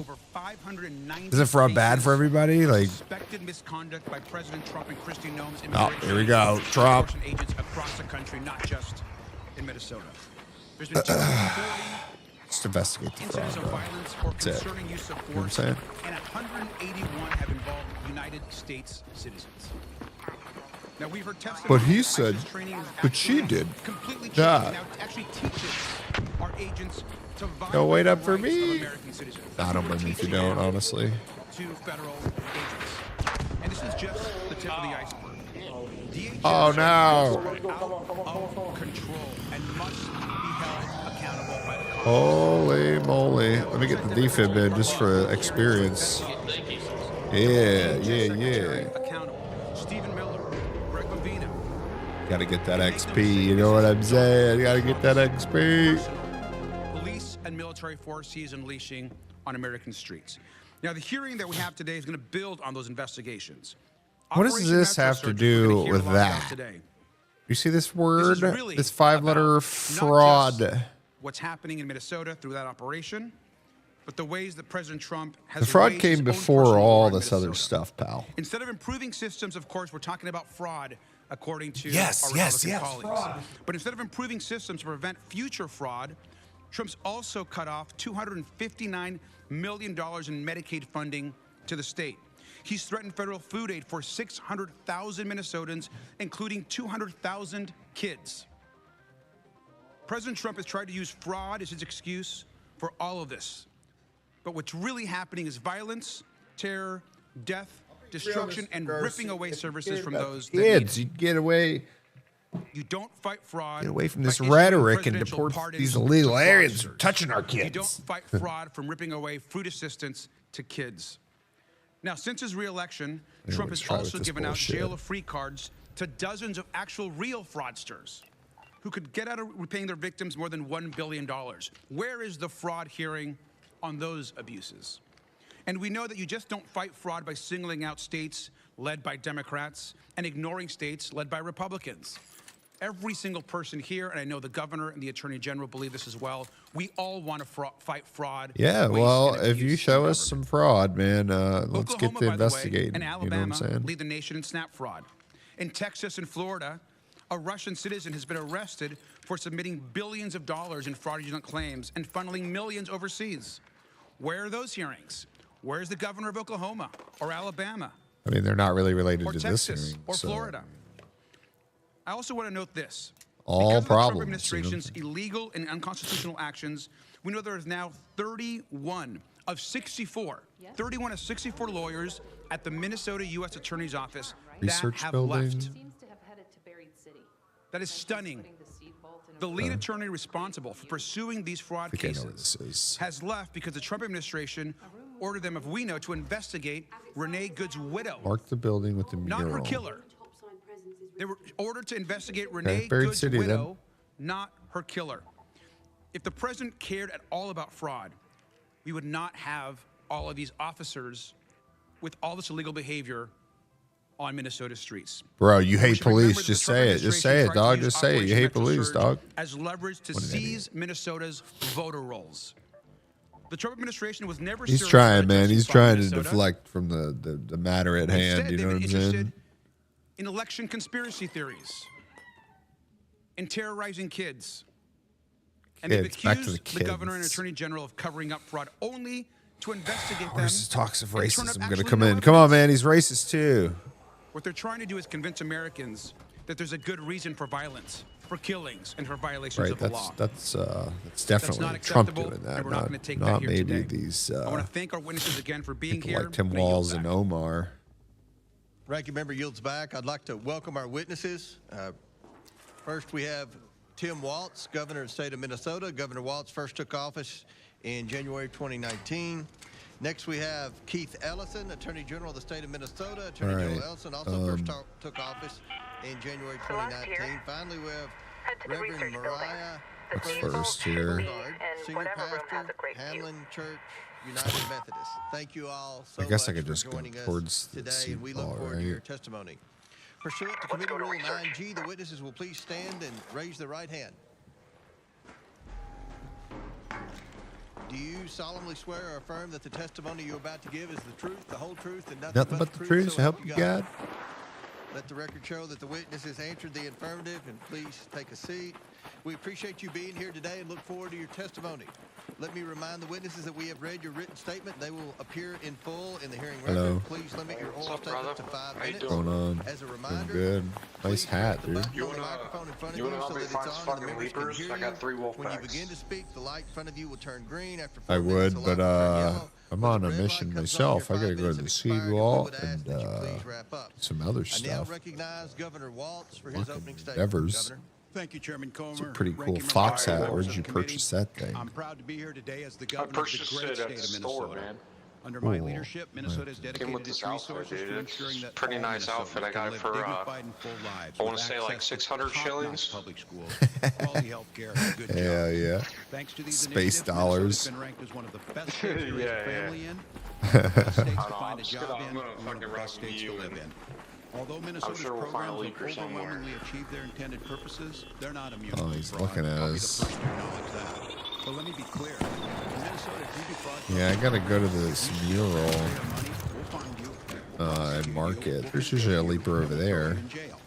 Isn't fraud bad for everybody? Like, suspected misconduct by President Trump and Kristi Noem's oh, here we go. Trump. agents across the country, not just in Minnesota. There's been 240 Just investigate the fraud, incidents of bro. violence or That's it. concerning use of You know what I'm force, saying? and 181 have involved United States citizens. Now we've heard testimony. But he said, but she did. Completely changed. That. Now it actually teaches our agents to violate Don't wait up the for rights of me. American citizens. I don't blame you if you don't, honestly. To federal agents. And this is just the tip of the iceberg. DHS Oh, no. are out of control and must be held accountable by the Congress. Holy moly. Let me get the defib in just for experience. Yeah. Accountable. Stephen Miller, Greg Lavina. Gotta get that XP, you know what I'm saying? Gotta get that XP. Police and military force he is unleashing on American streets. Now, the hearing that we have today is going to build on those investigations. What does Operation this Metro have to Surge, do we're gonna hear with a lot about that? today. You see this word? really This 5-letter fraud. What's happening in Minnesota through that operation, but the ways that President Trump has The fraud waged his came own before personal war all in this other Minnesota. stuff, pal. Instead of improving systems, of course, we're talking about fraud, according to Yes, our yes, Republican yes. colleagues. But instead of improving systems to prevent future fraud, Trump's also cut off $259 million in Medicaid funding to the state. He's threatened federal food aid for 600,000 Minnesotans, including 200,000 kids. President Trump has tried to use fraud as his excuse for all of this. But what's really happening is violence, terror, death, destruction, and ripping away services from those that need Kids, it. you get away. You don't fight fraud. Get away from by this issuing rhetoric and presidential deport pardons these to illegal aliens fraudsters. touching our You don't kids. fight fraud from ripping away food assistance to kids. Now, since his re-election, Yeah, Trump let's has try with also this given bullshit. out jail of free cards to dozens of actual real fraudsters who could get out of repaying their victims more than $1 billion. Where is the fraud hearing on those abuses? And we know that you just don't fight fraud by singling out states led by Democrats and ignoring states led by Republicans. Every single person here, and I know the governor and the attorney general believe this as well, we all want to fight fraud. Yeah, waste, well, and if you abuse show in us some fraud, man, let's get Oklahoma, to by the way, investigating. and You know what Alabama I'm saying? lead the nation in SNAP fraud. In Texas and Florida, a Russian citizen has been arrested for submitting billions of dollars in fraudulent claims and funneling millions overseas. Where are those hearings? Where's the governor of Oklahoma or Alabama I mean, they're not really related or to this Texas hearing. or so Florida? I also want to note this. all Because of the Trump problems. You know? administration's illegal and unconstitutional actions, we know there is now 31 of 64 lawyers at the Minnesota U.S. Attorney's Office Research that have building. left. Seems to have headed to Buried City. That is stunning. The lead attorney responsible for pursuing these fraud I think I know what cases this is. has left because the Trump administration ordered them, if we know, to investigate Renee Good's widow, Mark the building with the not her mural. killer. They were ordered to investigate Renee Buried Good's City, then. widow, not her killer. If the president cared at all about fraud, we would not have all of these officers with all this illegal behavior on Minnesota streets. Bro, you We hate should remember police. that Just the Trump say it. Just say it, administration tried to dog. use Just say it. You Operation hate Metro police, Surge dog. as leverage to What an idiot. seize Minnesota's voter rolls. The Trump administration was never He's serious trying, about man. addressing He's fraud in trying to Minnesota. deflect from the matter at hand. Instead, You know they've what been I'm saying? interested in election conspiracy theories, in terrorizing kids. And they've Kids, back to accused the the governor and kids. attorney general of covering up fraud only to investigate them. Where's the toxic and turn up racism going to actually come no in? Come on, evidence. man. He's racist too. What they're trying to do is convince Americans that there's a good reason for violence, for killings, and for violations Right. of the law. That's That's definitely not Trump acceptable, doing that. and we're not Not, going to take not that here maybe today. these I want to thank our witnesses again for being people here. like Tim and I yield Walz back. and Omar. Ranking Member yields back. I'd like to welcome our witnesses. First, we have Tim Walz, Governor of the state of Minnesota. Governor Walz first took office in January 2019. Next, we have Keith Ellison, Attorney General of the state of Minnesota. Attorney All General right. Ellison also first took office in January 2019. Finally, we have Reverend Mariah What's first here? Beauregard, Senior Pastor, Hamlin Church United Methodist. Thank you all so I guess I much could just for go joining us towards the today, and we look seat, forward to alright. your testimony. Pursuant to Committee Rule 9G, the witnesses will please stand and raise their right hand. Do you solemnly swear or affirm that the testimony you're about to give is the truth, the whole truth, and nothing Nothing but the truth, so help you God. Let the record show that the witnesses answered the affirmative, and please take a seat. We appreciate you being here today and look forward to your testimony. Let me remind the witnesses that we have read your written statement. They will appear in full in the hearing Hello. record. Please limit your oral statement to 5 minutes. What's going on? As a Doing reminder, good. Nice hat, dude. you want to know how many fucking leapers? I got 3 wolf packs. When you begin to speak, the light in front of you will turn green. After 4 I minutes, would, the light but will turn yellow. I'm on a mission myself. I gotta go to the seawall and some other I now stuff. recognize Governor Waltz for his opening statement. Evers. Governor. Thank you, Chairman Comer. It's a pretty cool Ranking fox Member hat. Where'd Members you of the committee. purchase that thing? I'm proud to be here today as the I governor of purchased the great it state at of the store, Minnesota. man. Under my Cool. leadership, Minnesota has Came with dedicated this its outfit, resources dude. to It's ensuring that pretty all nice outfit. I Minnesotans got can it live for, dignified and full lives I with wanna say like access to 600 top-notch shillings. Public schools, quality health care, and good Yeah, jobs. yeah. Thanks to these Space initiatives, dollars. Minnesota's been ranked as one of the best states to raise Yeah, a yeah. family in, one of the best states I to don't know, find I'm a just job gonna- I'm in, gonna and one of the fucking best rock states to you live and in. Although Minnesota's sure we'll find a programs leaper have somewhere. overwhelmingly achieved their intended purposes, they're not immune Oh, from he's fraud. looking at I'll be the us. first to acknowledge that. But let me be clear. In Minnesota, if you defraud Yeah, I gotta go to this mural we'll find you. and market. There's usually a leaper over there. In jail.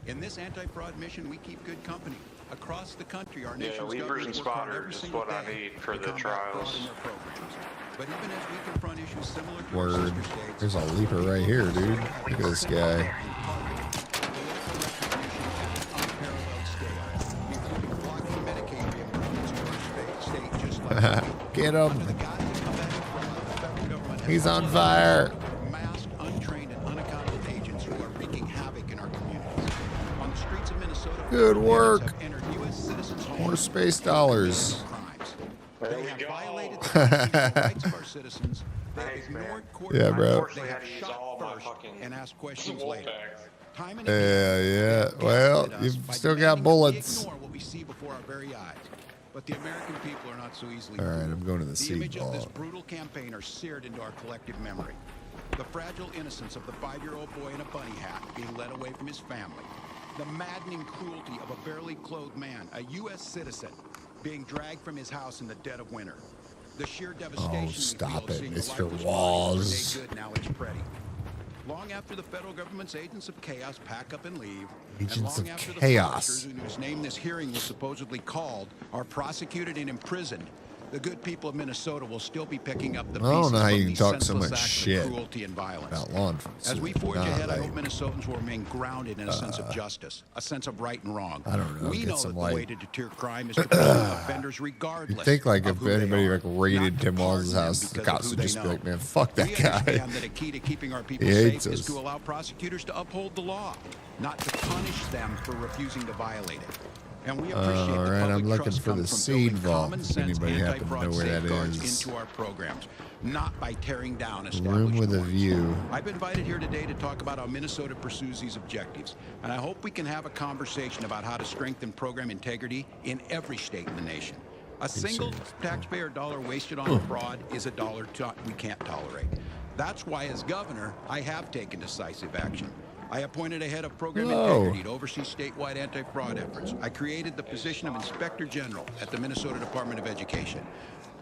In this anti-fraud mission, we keep good company. Across the country, our Yeah, nation's leapers governors and work hard spotters every is single what I day need for to the combat fraud trials. in their programs. But even as we confront issues similar to our Word. sister states, There's a leaper right here, dude. Look at this guy. Get him. He's on fire. masked, untrained, and unaccountable agents who are wreaking havoc in our communities. On the streets of Minnesota, Good work. have entered U.S. citizens' homes More space dollars. crimes. They have violated the constitutional rights of our citizens. They have ignored court Yeah, bro. orders. They have shot first and asked questions later. Time and Yeah. Well, you've still got bullets. ignore what we see before our very eyes. But the American people are not so easily All right, fooled. I'm going to the The image of this seawall. brutal campaign are seared into our collective memory. The fragile innocence of the 5-year-old boy in a bunny hat being led away from his family. The maddening cruelty of a barely clothed man, a U.S. citizen, being dragged from his house in the dead of winter. The sheer devastation we stop feel it, seeing Mr. the lifeless Walls. bodies of Renee Good, now it's Freddie. Long after the federal government's agents of chaos pack up and leave, and Agents long of after chaos. the fraudsters whose name this hearing was supposedly called are prosecuted and imprisoned, the good people of Minnesota will still be picking up the I don't pieces know how from you can these talk so senseless much acts of shit cruelty and violence. about law enforcement. As we forge Not ahead, I like- hope Minnesotans will remain grounded in a sense of justice, a sense of right and wrong. I don't know, We get know some, that the way like- to deter crime is to pursue offenders regardless. You think like of if who they anybody are, like raided not Tim to Walz's pardon them house, the because of cops who would they just be know. like, man, fuck that We guy. understand that a key to keeping our people He safe hates is us. to allow prosecutors to uphold the law, not to punish them for refusing to violate it. And we appreciate All the right, public I'm looking trust for the comes from seed building vault. common If sense anybody happen to anti-fraud know where that safeguards is. into our programs, not by tearing down Room established with a norms. view. I've been invited here today to talk about how Minnesota pursues these objectives, and I hope we can have a conversation about how to strengthen program integrity in every state in the nation. A single taxpayer dollar wasted on fraud is a dollar we can't tolerate. That's why, as governor, I have taken decisive action. I appointed a head of program Whoa. integrity to oversee statewide anti-fraud efforts. I created the position of Inspector General at the Minnesota Department of Education.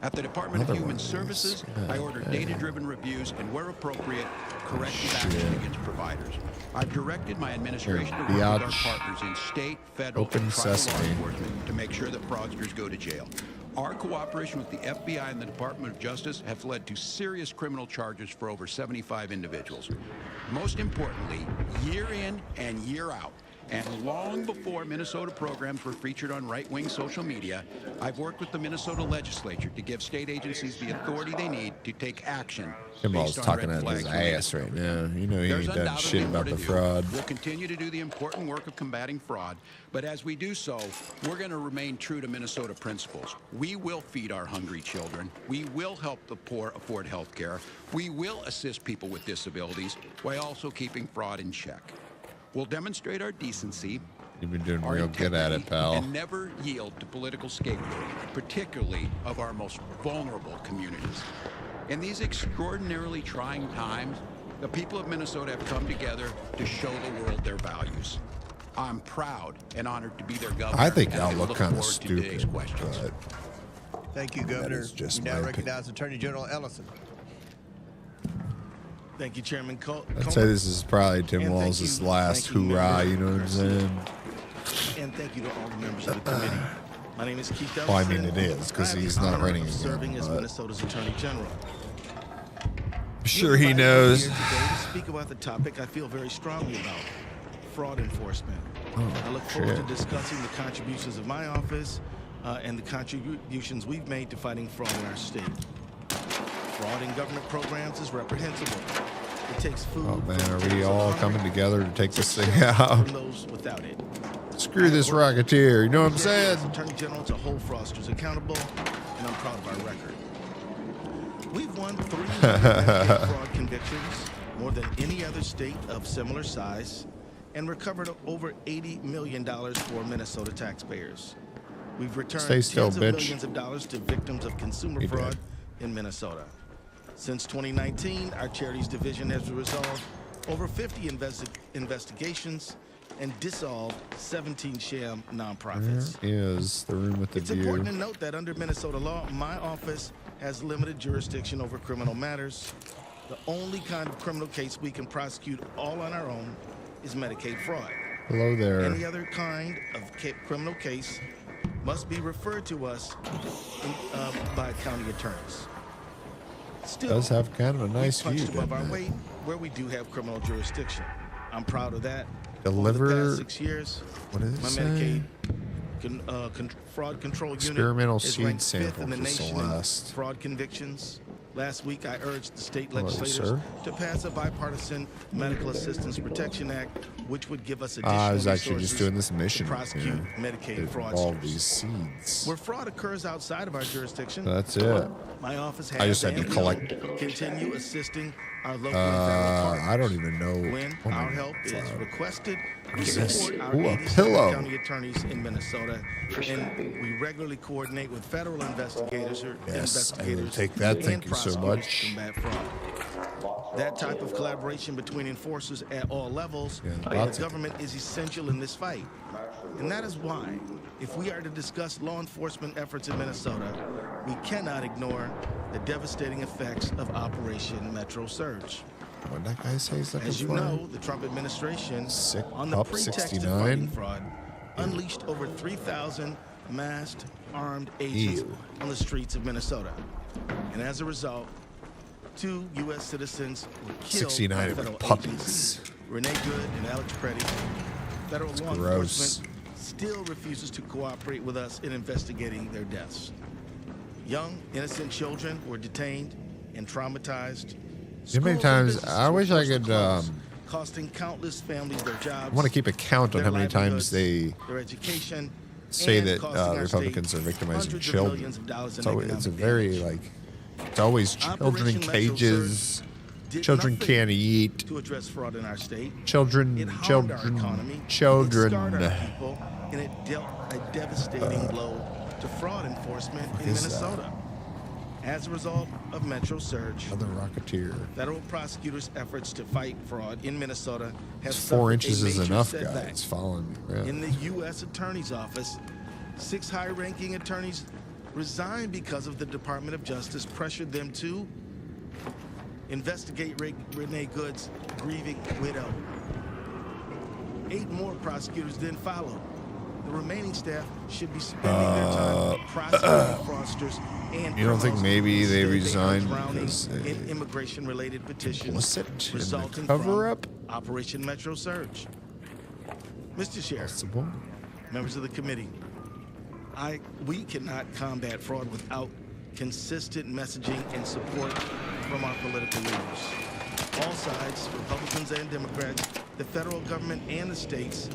At the Department of Another Human one of Services, these. I ordered Okay. data-driven reviews and, where appropriate, corrective action against providers. I've directed my administration to work with our Biatch. partners in state, federal, Open and tribal law sesame. enforcement to make sure that fraudsters go to jail. Our cooperation with the FBI and the Department of Justice have led to serious criminal charges for over 75 individuals. Most importantly, year in and year out, and long before Minnesota programs were featured on right-wing social media, I've worked with the Minnesota legislature to give state agencies the authority they need to take action. Tim Walz based on talking red out of his flags related ass to right now. You know he There's ain't done undoubtedly shit more about to the do. fraud. We'll continue to do the important work of combating fraud, but as we do so, we're going to remain true to Minnesota principles. We will feed our hungry children. We will help the poor afford health care. We will assist people with disabilities while also keeping fraud in check. We'll demonstrate our decency, You've been doing our real good at it, integrity, pal. and never yield to political scapegoating, particularly of our most vulnerable communities. In these extraordinarily trying times, the people of Minnesota have come together to show the world their values. I'm proud and honored to be their governor. I think and y'all look look kind of forward to today's stupid, questions. but Thank you, Governor. is just we now my recognize Attorney General Ellison. Thank you, Chairman I'd say this is probably Tim Walz's last hoorah, you know what I'm saying? And thank you to all the members of the committee. My name is Keith Well, I Ellison. mean, it is, 'cause I have he's the not honor running of again, serving as but- Minnesota's Attorney General. I'm sure he knows. Here today to speak about the topic I feel very strongly about: fraud enforcement. I look forward to discussing the contributions of my office and the contributions we've made to fighting fraud in our state. Fraud in government programs is reprehensible. It takes food. Oh man, are we all coming together to take this thing out? From those without it. Screw this Rocketeer, you know what I'm saying? As Attorney General to hold fraudsters accountable, and I'm proud of our record. We've won 3 fraud convictions, more than any other state of similar size, and recovered over $80 million for Minnesota taxpayers. We've returned Stay still, tens of bitch. millions of dollars to victims of consumer He fraud did. in Minnesota. Since 2019, our Charities Division has resolved over 50 investigations and dissolved 17 sham nonprofits. There is the room with the It's view. important to note that under Minnesota law, my office has limited jurisdiction over criminal matters. The only kind of criminal case we can prosecute all on our own is Medicaid fraud. Hello there. Any other kind of criminal case must be referred to us by county attorneys. Still, Does have kind of a nice we view, punched above doesn't our it? weight where we do have criminal jurisdiction. I'm proud of that. Deliver- Over the past 6 years, what does it my say? Medicaid fraud control unit Experimental is seed ranked sample 5th in the for nation Celeste. in fraud convictions. Last week, I urged the state Hello, legislators sir. to pass a bipartisan Medical Assistance Protection Act, which would give us I additional was actually just resources doing this mission. to prosecute Yeah. Medicaid It involved fraudsters. these seeds. Where fraud occurs outside of our jurisdiction, That's it. my office has I just had to and will collect- continue assisting our local and federal partners. I don't even know. When Oh my our help is God. requested, What we is this? support our Ooh, a 87 pillow. county attorneys in Minnesota, and we regularly coordinate with federal investigators Yes, I will take that. and Thank you so prosecutors much. to combat fraud. That type of collaboration between enforcers at all levels Yeah, of lots the of- government is essential in this fight. And that is why, if we are to discuss law enforcement efforts in Minnesota, we cannot ignore the devastating effects of Operation Metro Surge. What did that guy say he's looking As you for? know, the Trump administration, on the up pretext of 69? fighting fraud, unleashed over 3,000 masked, armed agents Ew. on the streets of Minnesota. And as a result, 2 U.S. citizens were killed 69 by of federal puppies. agencies. Renee Good and Alex Preddy. Federal law gross. enforcement still refuses to cooperate with us in investigating their deaths. Young, innocent children were detained and traumatized. You know how many Schools and times businesses I were wish I forced to could. close, costing countless families their jobs. I want to keep a count on their how many times livelihoods, they their education, say and that costing our Republicans state are victimizing hundreds of children. millions of dollars in It's always, it's a economic very damage. like. It's always children in Operation Metro cages. did Children nothing can't eat. to address fraud in our state. Children, It harmed children, our economy, children. It scarred our people, and it dealt a devastating blow to fraud enforcement in is that? Minnesota. As a result of Metro Surge, Another Rocketeer. federal prosecutors' efforts to fight fraud in Minnesota have It's 4 suffered inches a is major enough, setback. guys. Following me. Yeah. In the U.S. Attorney's Office, 6 high-ranking attorneys resigned because of the Department of Justice pressured them to investigate Renee Good's grieving widow. 8 more prosecutors then followed. The remaining staff should be spending their time prosecuting fraudsters and You don't think criminals. maybe they Instead, are resigned drowning because they in immigration-related petitions complicit in the resulting cover-up? from Operation Metro Surge. Mr. Sheriff, Possible. members of the committee, we cannot combat fraud without consistent messaging and support from our political leaders. All sides, Republicans and Democrats, the federal government and the states,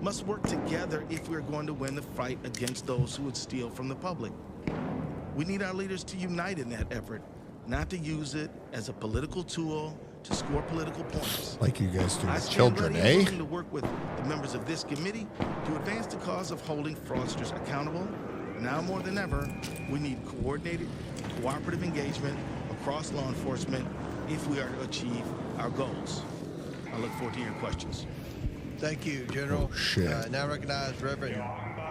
must work together if we're going to win the fight against those who would steal from the public. We need our leaders to unite in that effort, not to use it as a political tool to score political points. Like you guys do I with stand children, ready and eh? willing to work with the members of this committee to advance the cause of holding fraudsters accountable. Now more than ever, we need coordinated, cooperative engagement across law enforcement if we are to achieve our goals. I look forward to your questions. Thank you, General. Oh, shit. Now recognize Reverend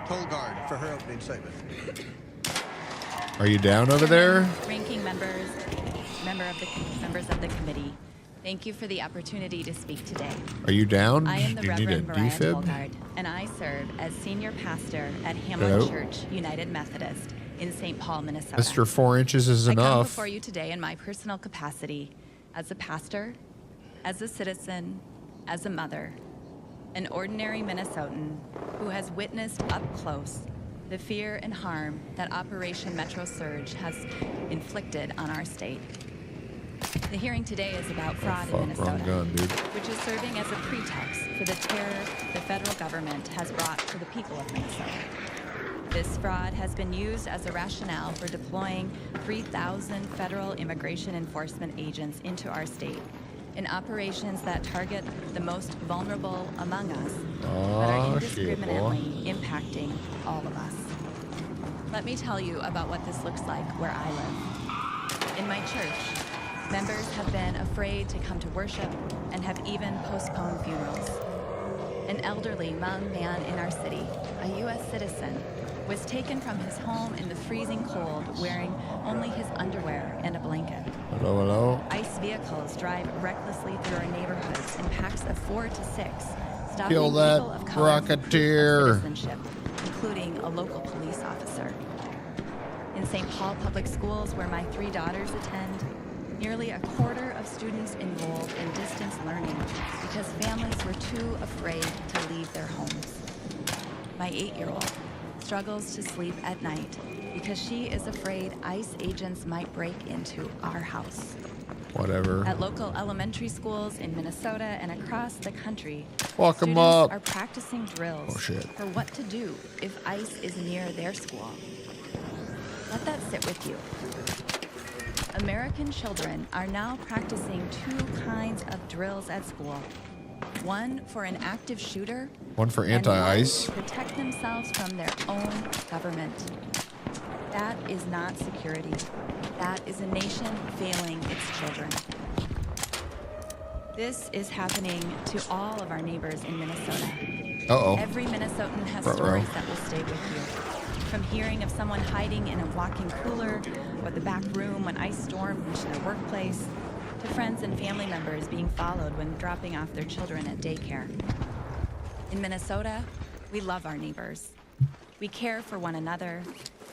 Tolgard for her opening statement. Are you down over there? Ranking members of the committee, Thank you for the opportunity to speak today. Are you down? I am the Do you need a Reverend Mariah defib? Tolgard, and I serve as senior pastor at Hamlin Hello? Church United Methodist in St. Paul, Minnesota. Mr. 4 inches is I come enough. before you today in my personal capacity as a pastor, as a citizen, as a mother, an ordinary Minnesotan who has witnessed up close the fear and harm that Operation Metro Surge has inflicted on our state. The hearing today is about fraud in Minnesota, Wrong gun, dude. which is serving as a pretext for the terror the federal government has brought to the people of Minnesota. This fraud has been used as a rationale for deploying 3,000 federal immigration enforcement agents into our state in operations that target the most vulnerable among us, but are indiscriminately impacting all of us. Let me tell you about what this looks like where I live. In my church, members have been afraid to come to worship and have even postponed funerals. An elderly young man in our city, a U.S. citizen, was taken from his home in the freezing cold wearing only his underwear and a blanket. Hello, hello. ICE vehicles drive recklessly through our neighborhoods in packs of 4 to 6, stopping Kill that people of color for proof of rocketeer. citizenship, including a local police officer. In St. Paul Public Schools, where my 3 daughters attend, nearly a quarter of students enrolled in distance learning because families were too afraid to leave their homes. My 8-year-old struggles to sleep at night because she is afraid ICE agents might break into our house. Whatever. At local elementary schools in Minnesota and across the country, Walk 'em students up. are practicing drills Oh, shit. for what to do if ICE is near their school. Let that sit with you. American children are now practicing 2 kinds of drills at school. One for an active shooter. One for and anti-ice. one to protect themselves from their own government. That is not security. That is a nation failing its children. This is happening to all of our neighbors in Minnesota. Uh-oh. Every Minnesotan has Front row. stories that will stay with you. From hearing of someone hiding in a walk-in cooler or the back room when ICE stormed into their workplace, to friends and family members being followed when dropping off their children at daycare. In Minnesota, we love our neighbors. We care for one another.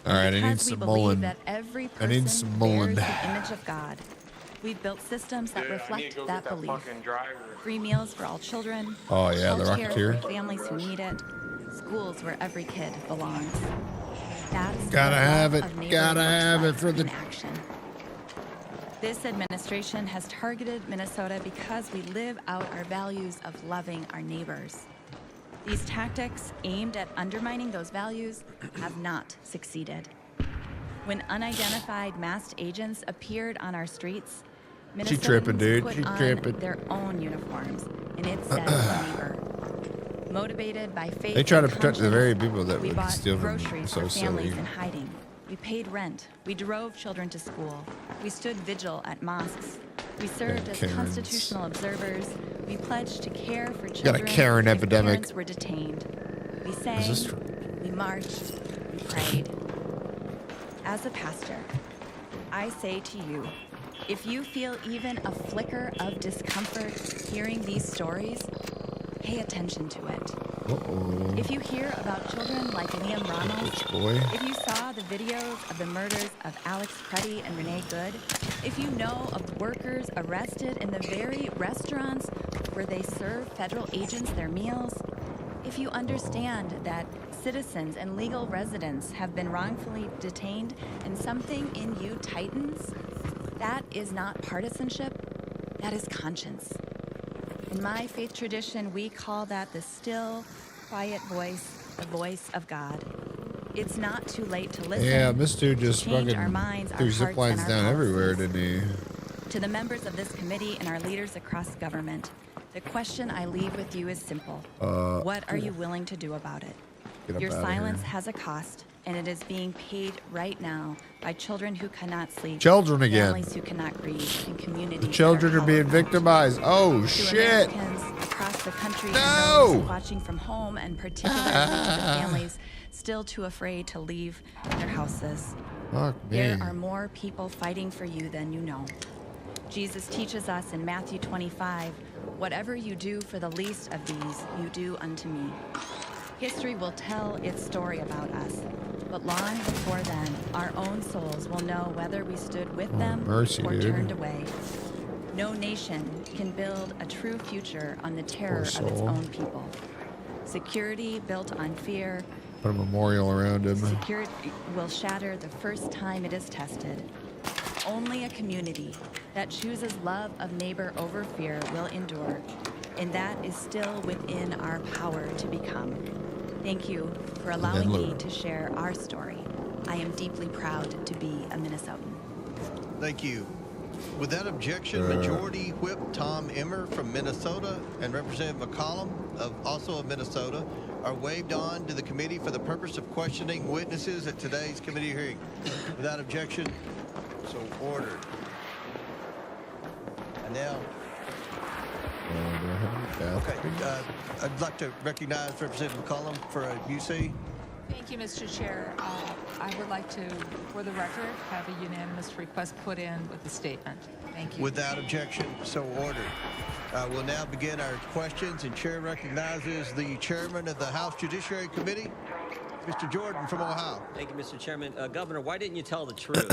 All right, I need Because we some believe Mullen. that every I person need some bears Mullen. the image of God. We've built systems that reflect that belief. Free meals for all children. Oh, yeah, the healthcare Rocketeer. for families who need it. Schools where every kid belongs. That's Gotta what have love it. of neighbor Gotta looks have like it for the- in action. This administration has targeted Minnesota because we live out our values of loving our neighbors. These tactics aimed at undermining those values have not succeeded. When unidentified masked agents appeared on our streets, She tripping, Minnesotans dude. put She on tripping. their own uniforms, and it said neighbor. Motivated by faith They try to and protect the conscience, very people that we would bought steal from groceries so for families silly. in hiding. We paid rent. We drove children to school. We stood vigil at mosques. We served as Karens. constitutional observers. We pledged to care for Got a children Karen if epidemic. parents were detained. We sang. Is this We marched. We prayed. As a pastor, I say to you, if you feel even a flicker of discomfort hearing these stories, pay attention to it. Uh-oh. If you hear about children like Liam Ramos, Bitch boy. if you saw the videos of the murders of Alex Preddy and Renee Good, if you know of workers arrested in the very restaurants where they serve federal agents their meals, if you understand that citizens and legal residents have been wrongfully detained and something in you tightens, that is not partisanship, that is conscience. In my faith tradition, we call that the still, quiet voice, the voice of God. It's not too late to listen. Yeah, this dude just to change fucking our minds, our threw hearts, zip and lines our down policies. everywhere, didn't he? To the members of this committee and our leaders across government, the question I leave with you is simple. What are you willing to do about it? Get up Your outta silence here. has a cost, and it is being paid right now by children who cannot sleep, Children again. families who cannot breathe, and communities The that children are being hollow-eyed. victimized. Oh, To shit. Americans across the country No! and those watching from home, and particularly to the families still too afraid to leave their houses. Fuck me. There are more people fighting for you than you know. Jesus teaches us in Matthew 25, whatever you do for the least of these, you do unto me. History will tell its story about us, but long before then, our own souls will know whether we stood with them mercy, or dude. turned away. No nation can build a true future on the terror of its soul. own people. Security built on fear, Put a memorial around him. security will shatter the first time it is tested. Only a community that chooses love of neighbor over fear will endure, and that is still within our power to become. Thank you for allowing me to share our story. I am deeply proud to be a Minnesotan. Thank you. With that objection, Majority Whip Tom Emmer from Minnesota and Representative McCollum, also of Minnesota, are waived on to the committee for the purpose of questioning witnesses at today's committee hearing. Without objection, so ordered. And now, okay, I'd like to recognize Representative McCollum for a UC. Thank you, Mr. Chair. I would like to, for the record, have a unanimous request put in with the statement. Thank you. Without objection, so ordered. We'll now begin our questions, and Chair recognizes the Chairman of the House Judiciary Committee, Mr. Jordan from Ohio. Thank you, Mr. Chairman. Governor, why didn't you tell the truth?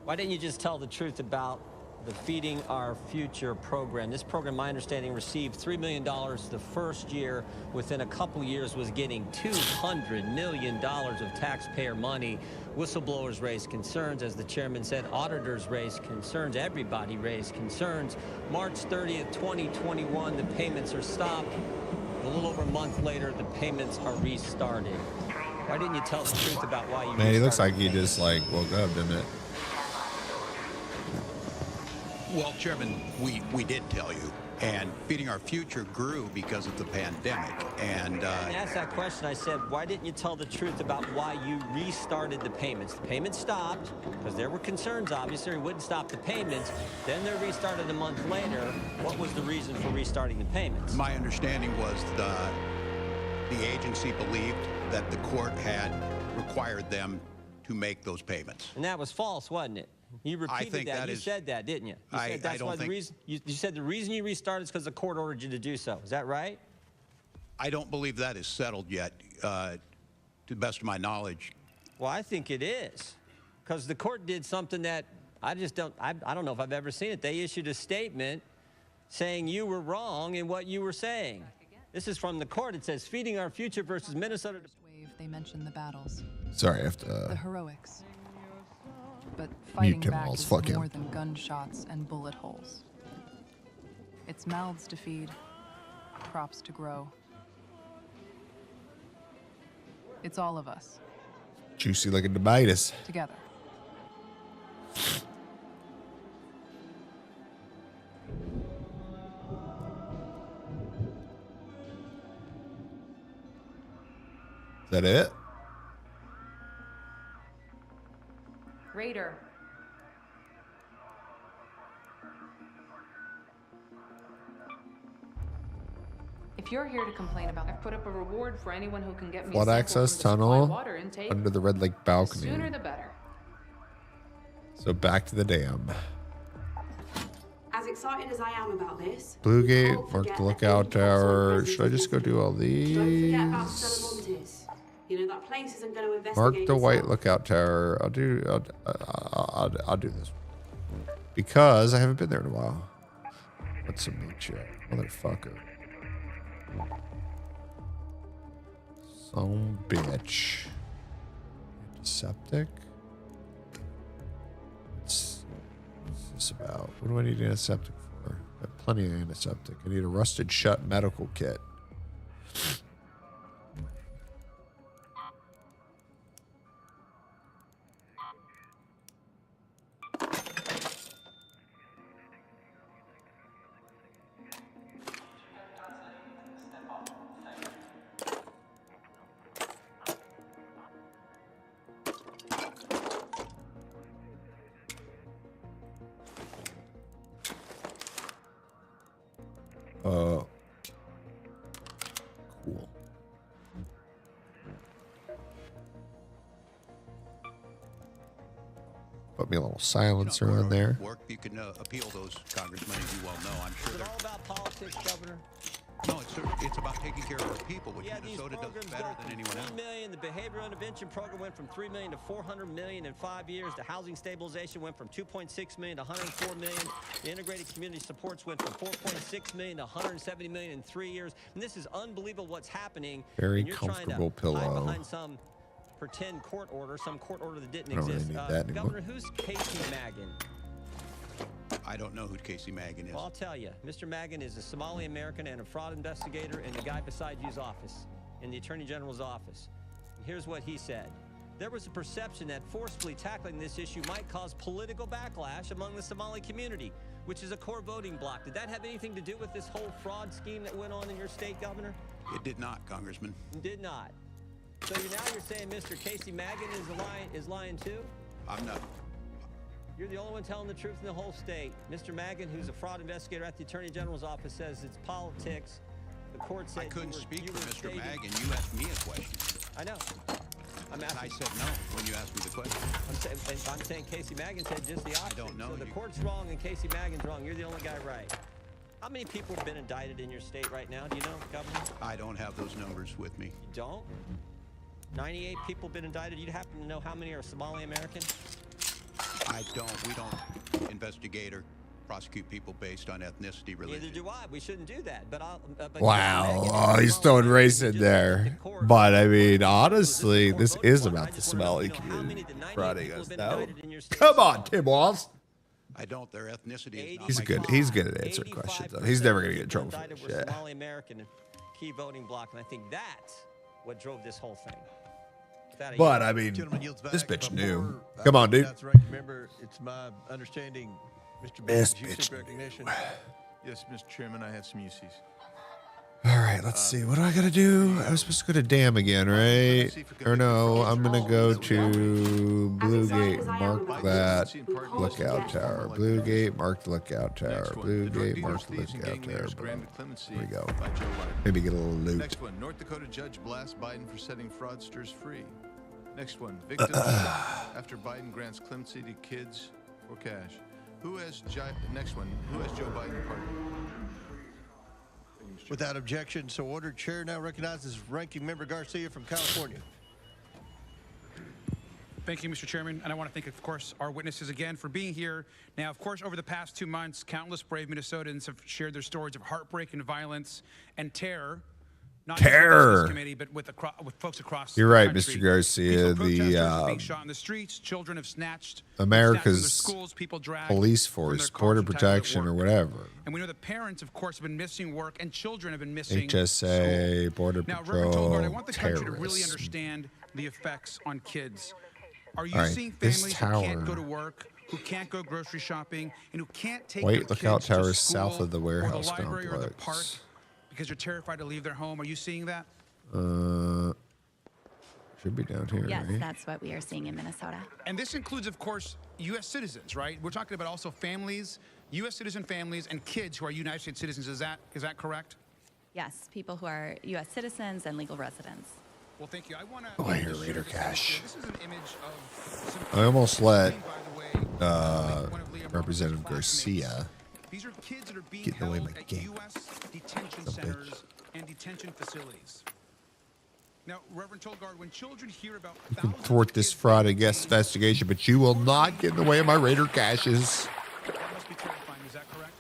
Why didn't you just tell the truth about the Feeding Our Future program? This program, my understanding, received $3 million the first year. Within a couple years was getting $200 million of taxpayer money. Whistleblowers raised concerns. As the chairman said, auditors raised concerns. Everybody raised concerns. March 30th, 2021, the payments are stopped. A little over a month later, the payments are restarted. Why didn't you tell the truth about why you Man, he looks restarted like he just like woke up, didn't it? Well, Chairman, we did tell you, and Feeding Our Future grew because of the pandemic. And I asked that question. I said, why didn't you tell the truth about why you restarted the payments? The payments stopped because there were concerns, obviously. We wouldn't stop the payments. Then they're restarted a month later. What was the reason for restarting the payments? My understanding was the agency believed that the court had required them to make those payments. And that was false, wasn't it? You repeated that. You said that, didn't you? You said that's why the reason. You said the reason you restarted is because the court ordered you to do so. Is that right? I don't believe that is settled yet, to the best of my knowledge. Well, I think it is, because the court did something that I just don't. I don't know if I've ever seen it. They issued a statement saying you were wrong in what you were saying. This is from the court. It says Feeding Our Future versus Minnesota. They mentioned the battles. Sorry, I have the to heroics. But fighting him back while is fuck him. more than gunshots and bullet holes. It's mouths to feed, crops to grow. It's all of us, juicy like a debitus. together. Is that it? Raider. If you're here to complain about, I've put up a reward for anyone who can get me Flood a sample access from the supply tunnel water intake. under the Red Lake The balcony. sooner the better. So back to the dam. As excited as I am about this, Blue Gate, don't mark forget the that lookout any tower. person Should I just go do all Don't forget about these? Stella Montes. You know, that place isn't going to investigate Mark the itself. white lookout tower. I'll do this because I haven't been there in a while. What's some meat shit, motherfucker? Some bitch. Antiseptic. What's this about? What do I need antiseptic for? I have plenty of antiseptic. I need a rusted shut medical kit. Put me a little silencer on there. Work, you can appeal those, Congressman, as you well know. I'm sure Is it all about politics, Governor? No, it's about taking care of our people, which Yeah, these Minnesota does programs better go than from anyone else. 3 million. The behavioral intervention program went from 3 million to 400 million in 5 years. The housing stabilization went from 2.6 million to 104 million. The integrated community supports went from 4.6 million to 170 million in 3 years. And this is unbelievable what's happening. Very and you're comfortable trying to hide pillow. behind some pretend court order, some court order that didn't I don't really exist. need that anymore. Governor, who's Casey Magan? I don't know who Casey Magan is. Well, I'll tell you. Mr. Magan is a Somali American and a fraud investigator in the guy beside you's office, in the Attorney General's office. And here's what he said. There was a perception that forcefully tackling this issue might cause political backlash among the Somali community, which is a core voting bloc. Did that have anything to do with this whole fraud scheme that went on in your state, Governor? It did not, Congressman. It did not. So you're saying Mr. Casey Magan is lying too? I'm not. You're the only one telling the truth in the whole state. Mr. Magan, who's a fraud investigator at the Attorney General's office, says it's politics. The court said I couldn't speak for Mr. staging- Magan. You asked me a question. I know. I'm And I asking. said no when you asked me the question. I'm saying Casey Magan said just the opposite. don't know. So the You- court's wrong and Casey Magan's wrong. You're the only guy right. How many people have been indicted in your state right now? Do you know, Governor? I don't have those numbers with me. You don't? 98 people have been indicted. You happen to know how many are Somali American? I don't. We don't investigate or prosecute people based on ethnicity, religion. Neither do I. We shouldn't do that. But Wow. Oh, he's throwing race in there. But I mean, honestly, this is about the Somali community. Friday goes, no. Come on, Tim Walz. I don't. Their ethnicity is not He's my good. concern. He's good at answering questions, though. He's never gonna get in trouble for indicted this were shit. Somali American and key voting bloc, and I think that's what drove this whole thing. But I mean, this bitch knew. Come on, dude. That's right. Remember, it's my understanding, Mr. This Baines, you bitch seek recognition. Yes, Mr. Chairman, I have some uses. All right, let's see. What do I gotta do? I was supposed to go to Dam again, right? Or no, I'm gonna go to Blue Gate. Mark that lookout tower. Blue Gate, mark the lookout tower. Blue Gate, mark the lookout tower. There we go. Maybe get a little loot. Next one, North Dakota judge blasts Biden for setting fraudsters free. Next one, victims after Biden grants clemency to kids or cash. Next one, who has Joe Biden pardoned? Without objection, so ordered. Chair now recognizes Ranking Member Garcia from California. Thank you, Mr. Chairman. And I want to thank, of course, our witnesses again for being here. Now, of course, over the past 2 months, countless brave Minnesotans have shared their stories of heartbreak and violence and terror. Not just with Terror. this committee, but with folks across You're the right, country. Mr. Garcia. Peaceful protesters The are being shot in the streets. Children have snatched from America's their schools, people dragged police from force, their cars border and tackled at protection, or work. whatever. And we know that parents, of course, have been missing work, and children have been missing HSA, Border now, Reverend Tolgard, I Patrol, want the country to really terrorists. understand the effects on kids. Are you All right, seeing this families who can't go tower- to work, who can't go grocery shopping, and who can't take White their Lookout kids Tower to is south school of the or warehouse the library or the park complex. because they're terrified to leave their home? Are you seeing that? Should be down here, Yes, right? that's what we are seeing in Minnesota. And this includes, of course, U.S. citizens, right? We're talking about also families, U.S. citizen families, and kids who are United States citizens. Is that correct? Yes, people who are U.S. citizens and legal residents. Well, thank you. I want to. Oh, I hear Raider Cash. This is an image of. I almost let Representative Garcia These are kids that are being get in the way of held my at game. U.S. detention Some bitch. centers and detention facilities. Now, Reverend Tolgard, when children hear about You can thwart this fraud and guest investigation, but you will not get in the way of my Raider caches. that must be terrifying. Is that correct?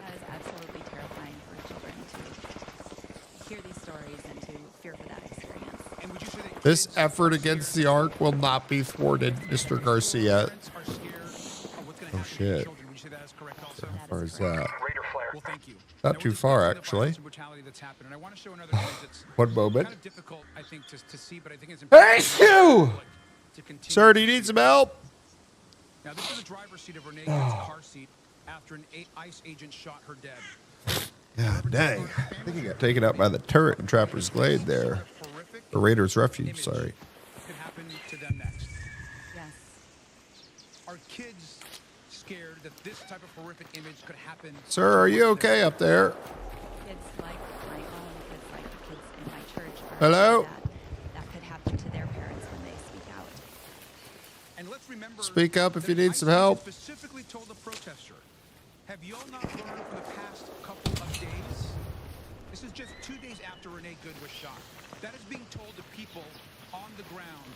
That is absolutely terrifying for children to hear these stories and to fear for that experience. And would you say that This effort against the Ark will not be thwarted, Mr. Garcia. Oh, shit. Would you say that is correct also? How far is that? Well, thank you. Not too far, actually. Brutality that's happened, and I want to show another image that's One moment. kind of difficult, I think, to see, but I think it's Thank you! to continue. Sir, do you need some help? Now, this is the driver's seat of Renee Gates' car seat after an ICE agent shot her dead. God dang. I think he got taken out by the turret in Trapper's Glade there. The Raiders Refuge, sorry. Could happen to them next. Yes. Are kids scared that this type of horrific image could happen? Sir, are you okay up there? Kids like my own, kids like the kids in my church are Hello? afraid that could happen to their parents when they speak out. And let's Speak up if you need some help. Specifically told the protester, have you all not learned for the past couple of days? This is just 2 days after Renee Good was shot. That is being told to people on the ground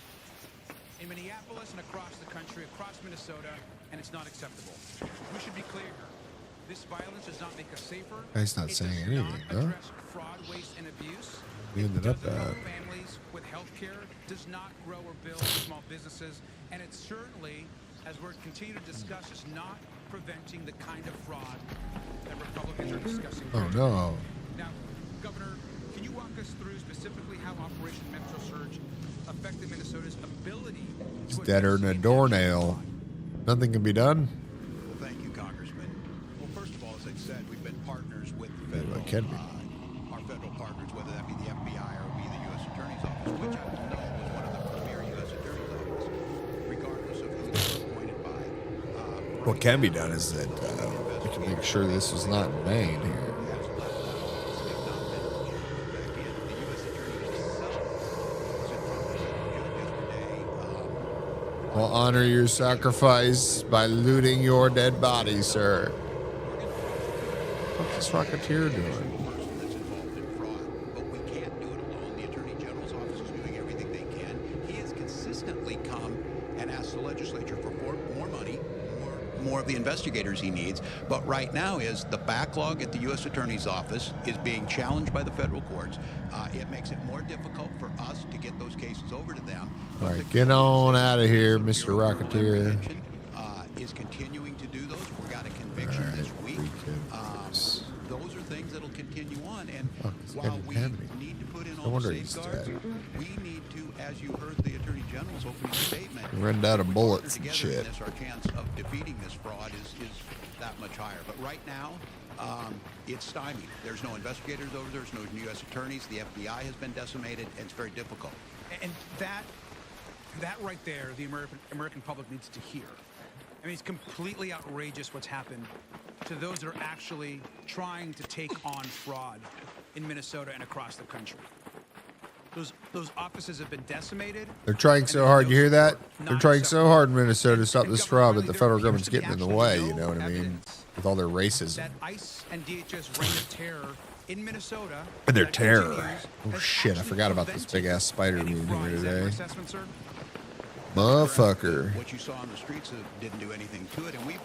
in Minneapolis and across the country, across Minnesota, and it's not acceptable. We should be clear here. This violence does not make us safer. He's not saying anything, though. Fraud, waste, and abuse. He ended up bad. Families with health care, does not grow or build small businesses, and it certainly, as we're continuing to discuss, is not preventing the kind of fraud that Republicans are discussing. Oh no. Now, Governor, can you walk us through specifically how Operation Metro Surge affected Minnesota's ability It's to deader than a doornail. Nothing can be done. Well, thank you, Congressman. Well, first of all, as I said, we've been partners with the Yeah, federal, it can be. our federal partners, whether that be the FBI or be the U.S. Attorney's Office, which I know was one of the premier U.S. Attorney's offices, regardless of who was appointed by. What can be done is that we can make sure this is not in vain here. We'll honor your sacrifice by looting your dead body, sir. What's this Rocketeer doing? Consistently come and ask the legislature for more money, more of the investigators he needs. But right now is the backlog at the U.S. Attorney's Office is being challenged by the federal courts. It makes it more difficult for us to get those cases over to them. All right, get on out of here, Mr. Rocketeer. Is continuing to do those. We got a conviction this week. Those are things that'll continue on. And while we need to put in all the safeguards, we need to, as you heard the Attorney General's opening statement, Run out of bullets and shit. our chance of defeating this fraud is that much higher. But right now, it's stymied. There's no investigators over there. There's no U.S. attorneys. The FBI has been decimated, and it's very difficult. And that right there, the American public needs to hear. I mean, it's completely outrageous what's happened to those that are actually trying to take on fraud in Minnesota and across the country. Those offices have been decimated. They're trying so hard. You hear that? They're trying so hard in Minnesota to stop this fraud, but the federal government's getting in the way. You know what I mean? With all their racism That ICE and DHS reign of terror in Minnesota. and their terror. Oh shit! I forgot about this big ass spider being here today. Motherfucker. What you saw on the streets didn't do anything to it, and we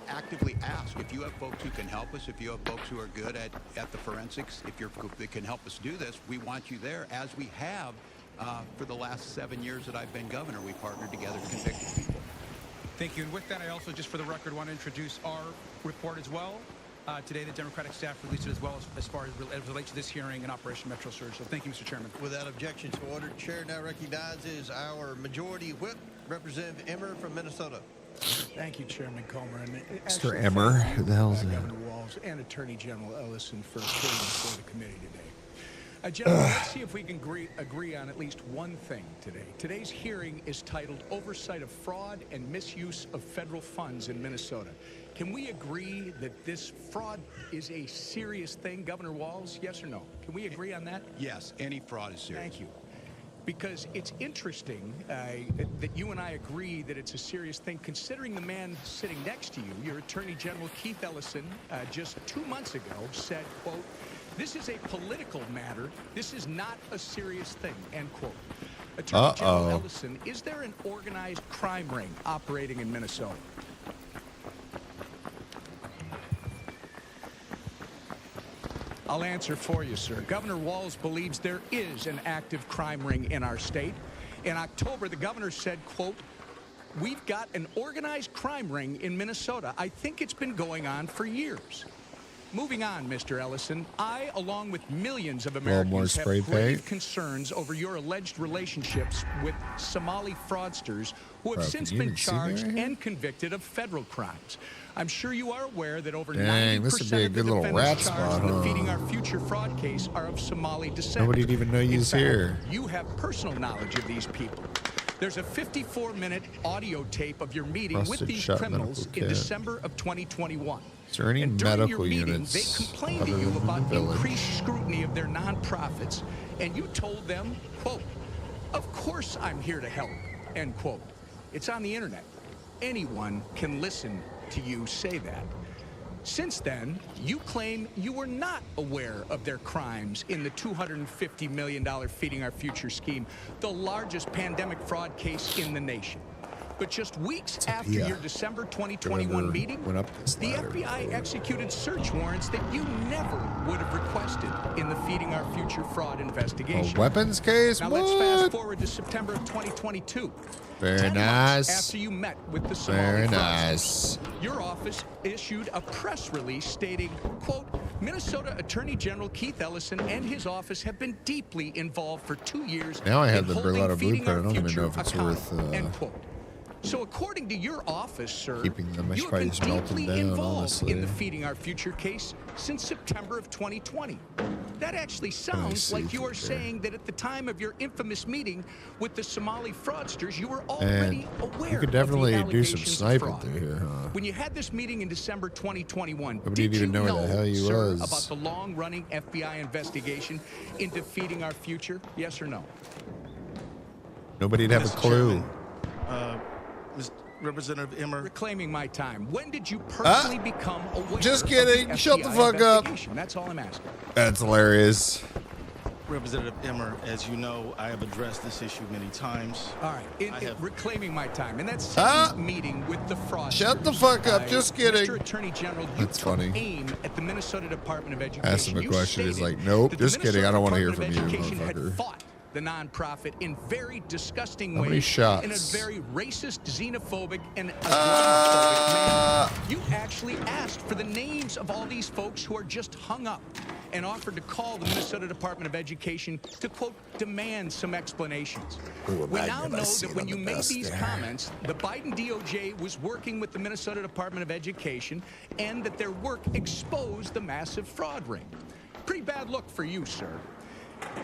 actively ask if you have folks who can help us, if you have folks who are good at the forensics, if they can help us do this, we want you there, as we have for the last 7 years that I've been governor. We partnered together to convict people. Thank you. And with that, I also, just for the record, want to introduce our report as well. Today, the Democratic staff released it as well as far as it relates to this hearing and Operation Metro Surge. So thank you, Mr. Chairman. Without objection to order, Chair now recognizes our Majority Whip, Representative Emmer from Minnesota. Thank you, Chairman Comer. And Mr. Emmer, who the hell's that? Governor Walz and Attorney General Ellison for appearing before the committee today. Gentlemen, let's see if we can agree on at least one thing today. Today's hearing is titled Oversight of Fraud and Misuse of Federal Funds in Minnesota. Can we agree that this fraud is a serious thing, Governor Walz? Yes or no? Can we agree on that? Yes, any fraud is serious. Thank you. Because it's interesting that you and I agree that it's a serious thing, considering the man sitting next to you, your Attorney General Keith Ellison, just 2 months ago said, quote, "This is a political matter. This is not a serious thing," end quote. Attorney General Ellison, is there an organized crime ring operating in Minnesota? I'll answer for you, sir. Governor Walz believes there is an active crime ring in our state. In October, the governor said, quote, "We've got an organized crime ring in Minnesota. I think it's been going on for years." Moving on, Mr. Ellison, I, along with millions of Americans, have grave concerns over your alleged relationships with Somali fraudsters who have since been charged and convicted of federal crimes. I'm sure you are aware that over 90% of the defendants charged with defeating our future fraud case are of Somali descent. Nobody'd even know you was here. You have personal knowledge of these people. There's a 54-minute audio tape of your meeting with these criminals in December of 2021. Is there any medical units they complained to you about increased scrutiny of their nonprofits, and you told them, quote, "Of course I'm here to help," end quote. It's on the internet. Anyone can listen to you say that. Since then, you claim you were not aware of their crimes in the $250 million Feeding Our Future scheme, the largest pandemic fraud case in the nation. But just weeks after your December 2021 meeting, the FBI executed search warrants that you never would have requested in the Feeding Our Future fraud investigation. A weapons case? Now What? let's fast forward to September of 2022. Very 10 nice. months after you met with the Somali Very fraudsters, nice. your office issued a press release stating, quote, Minnesota Attorney General Keith Ellison and his office have been deeply involved for 2 years. Now I have in the holding Berlotta Feeding blueprint. I Our don't even Future know if it's worth accountable, end quote. So according to your office, sir, keeping them. I you should have been probably just melt them deeply down, involved honestly. in the Feeding Our Future case since September of 2020. That actually sounds see like you are here. saying that at the time of your infamous meeting with the Somali fraudsters, you were already And aware you could of the definitely do some allegations of sniping fraud. through here, huh? When you had this meeting in December 2021, Nobody did you even know where the hell you sir, was. about the long-running FBI investigation into Feeding Our Future? Yes or no? Nobody'd have a Mr. clue. Chairman, Mr. Representative Emmer. Reclaiming my time. When did you personally become aware Just of kidding. the Shut the FBI fuck up. investigation? That's all I'm asking. That's hilarious. Representative Emmer, as you know, I have addressed this issue many times. All right, I have reclaiming my time. In that same meeting with the fraudsters, Shut the fuck up. Just kidding. Mr. Attorney General, you That's took funny. aim at the Minnesota Department of Education. Asked him a You question. He's stated like, nope, that the just kidding. I don't want to hear from Minnesota you, Department of Education had motherfucker. fought the nonprofit in very disgusting How ways, many shots? in a very racist, xenophobic, and Islamophobic manner. You actually asked for the names of all these folks who are just hung up and offered to call the Minnesota Department of Education to, quote, demand some explanations. We now know that when you made these comments, the Biden DOJ was working with the Minnesota Department of Education and that their work exposed the massive fraud ring. Pretty bad look for you, sir.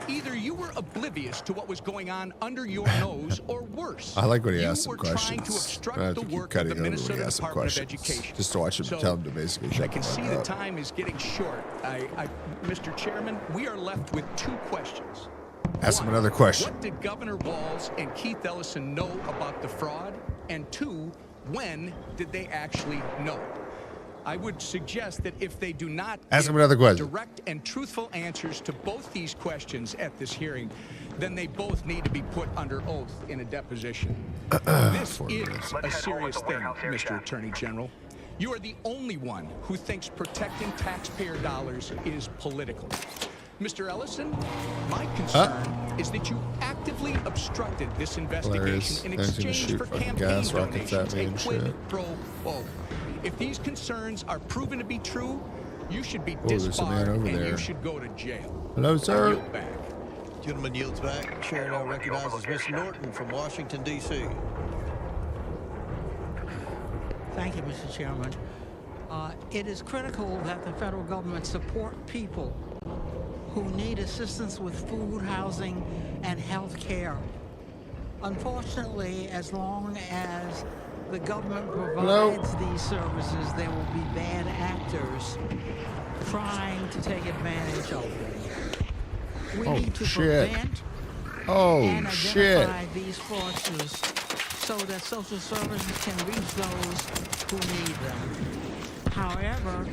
Either you were oblivious to what was going on under your nose, or worse, I like when he you asks some were trying questions. to obstruct I have the to keep work of cutting the over when he Minnesota asks some Department of questions. Education. Just to watch him So, tell him to basically I shut can the see fuck the up. time is getting short. Mr. Chairman, we are left with two questions. Ask him One, another question. What did Governor Walz and Keith Ellison know about the fraud? And two, when did they actually know? I would suggest that if they do not Ask give him another question. direct and truthful answers to both these questions at this hearing, then they both need to be put under oath in a deposition. This is a serious thing, Mr. Attorney General. You are the only one who thinks protecting taxpayer dollars is political. Mr. Ellison, my concern is that you actively obstructed this investigation in Hilarious. They're gonna exchange shoot for fucking campaign gas rockets at donations, me a and quid shit. pro quo. If these concerns are proven to be true, you should be Oh, there's a man disbarred over and there. you should go to jail. Hello, sir. I yield back. Gentleman yields back. Chair now recognizes Mr. Norton from Washington, D.C. Thank you, Mr. Chairman. It is critical that the federal government support people who need assistance with food, housing, and health care. Unfortunately, as long as the government provides these services, there will be bad actors trying to take advantage of them. We need to prevent and identify these fraudsters so that social services can reach those who need them. However,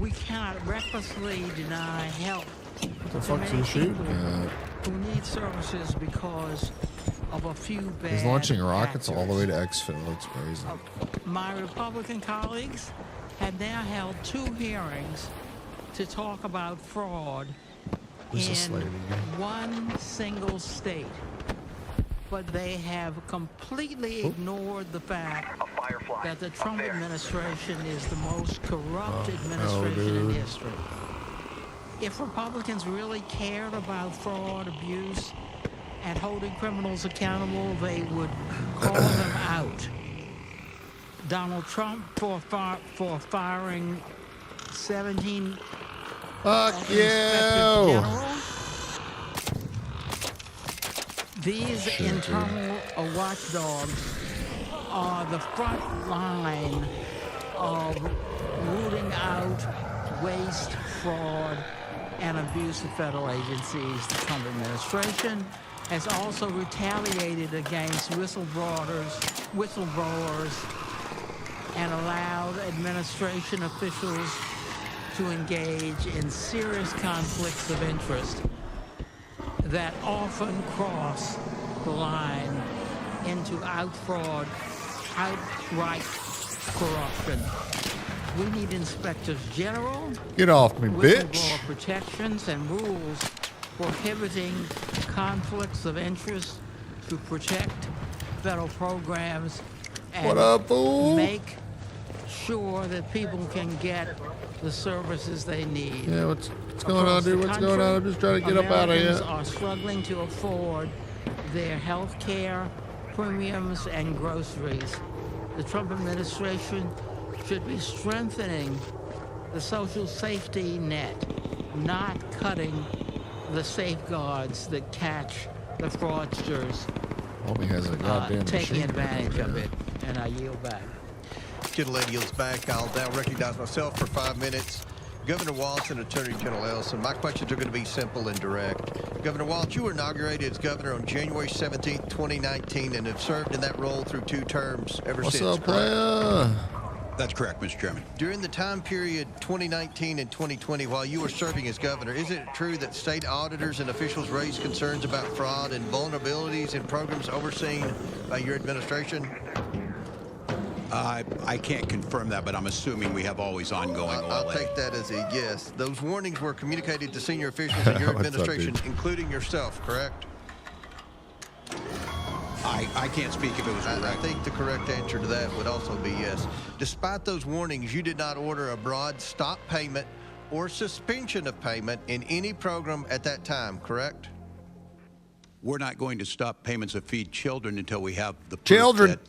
we cannot recklessly deny help What the to fuck's many he shooting people at? who need services because of a few bad He's launching rockets actors. all the way to Exfil. It's crazy. My Republican colleagues have now held 2 hearings to talk about fraud Who's this in lady? one single state. But they have completely ignored the fact that the Trump administration is the most corrupt administration in history. If Republicans really cared about fraud, abuse, and holding criminals accountable, they would call them out. Donald Trump for firing 17 Fuck you! inspector generals. These internal watchdogs are the front line of rooting out waste, fraud, and abuse of federal agencies. The Trump administration has also retaliated against whistleblowers and allowed administration officials to engage in serious conflicts of interest that often cross the line into outright corruption. We need inspectors general, Get off me, bitch. whistleblower protections, and rules prohibiting conflicts of interest to protect federal programs and What up, fool? make sure that people can get the services they need. Yeah, what's going on, dude? What's going on? I'm just trying to get up out of Americans here. are struggling to afford their health care, premiums, and groceries. The Trump administration should be strengthening the social safety net, not cutting the safeguards that catch the fraudsters Homie has a goddamn taking machine gun advantage over of there. it. And I yield back. Gentlelady yields back. I'll now recognize myself for 5 minutes. Governor Walz and Attorney General Ellison. My questions are going to be simple and direct. Governor Walz, you were inaugurated as governor on January 17th, 2019, and have served in that role through 2 terms ever What's since. up, player? That's correct, Mr. Chairman. During the time period 2019 and 2020, while you were serving as governor, isn't it true that state auditors and officials raised concerns about fraud and vulnerabilities in programs overseen by your administration? I can't confirm that, but I'm assuming we have always ongoing OLA. I'll take that as a yes. Those warnings were communicated to senior officials in your What's up, administration, dude? including yourself, correct? I can't speak if it was correct. I think the correct answer to that would also be yes. Despite those warnings, you did not order a broad stop payment or suspension of payment in any program at that time, correct? We're not going to stop payments of feed children until we have the proof Children. that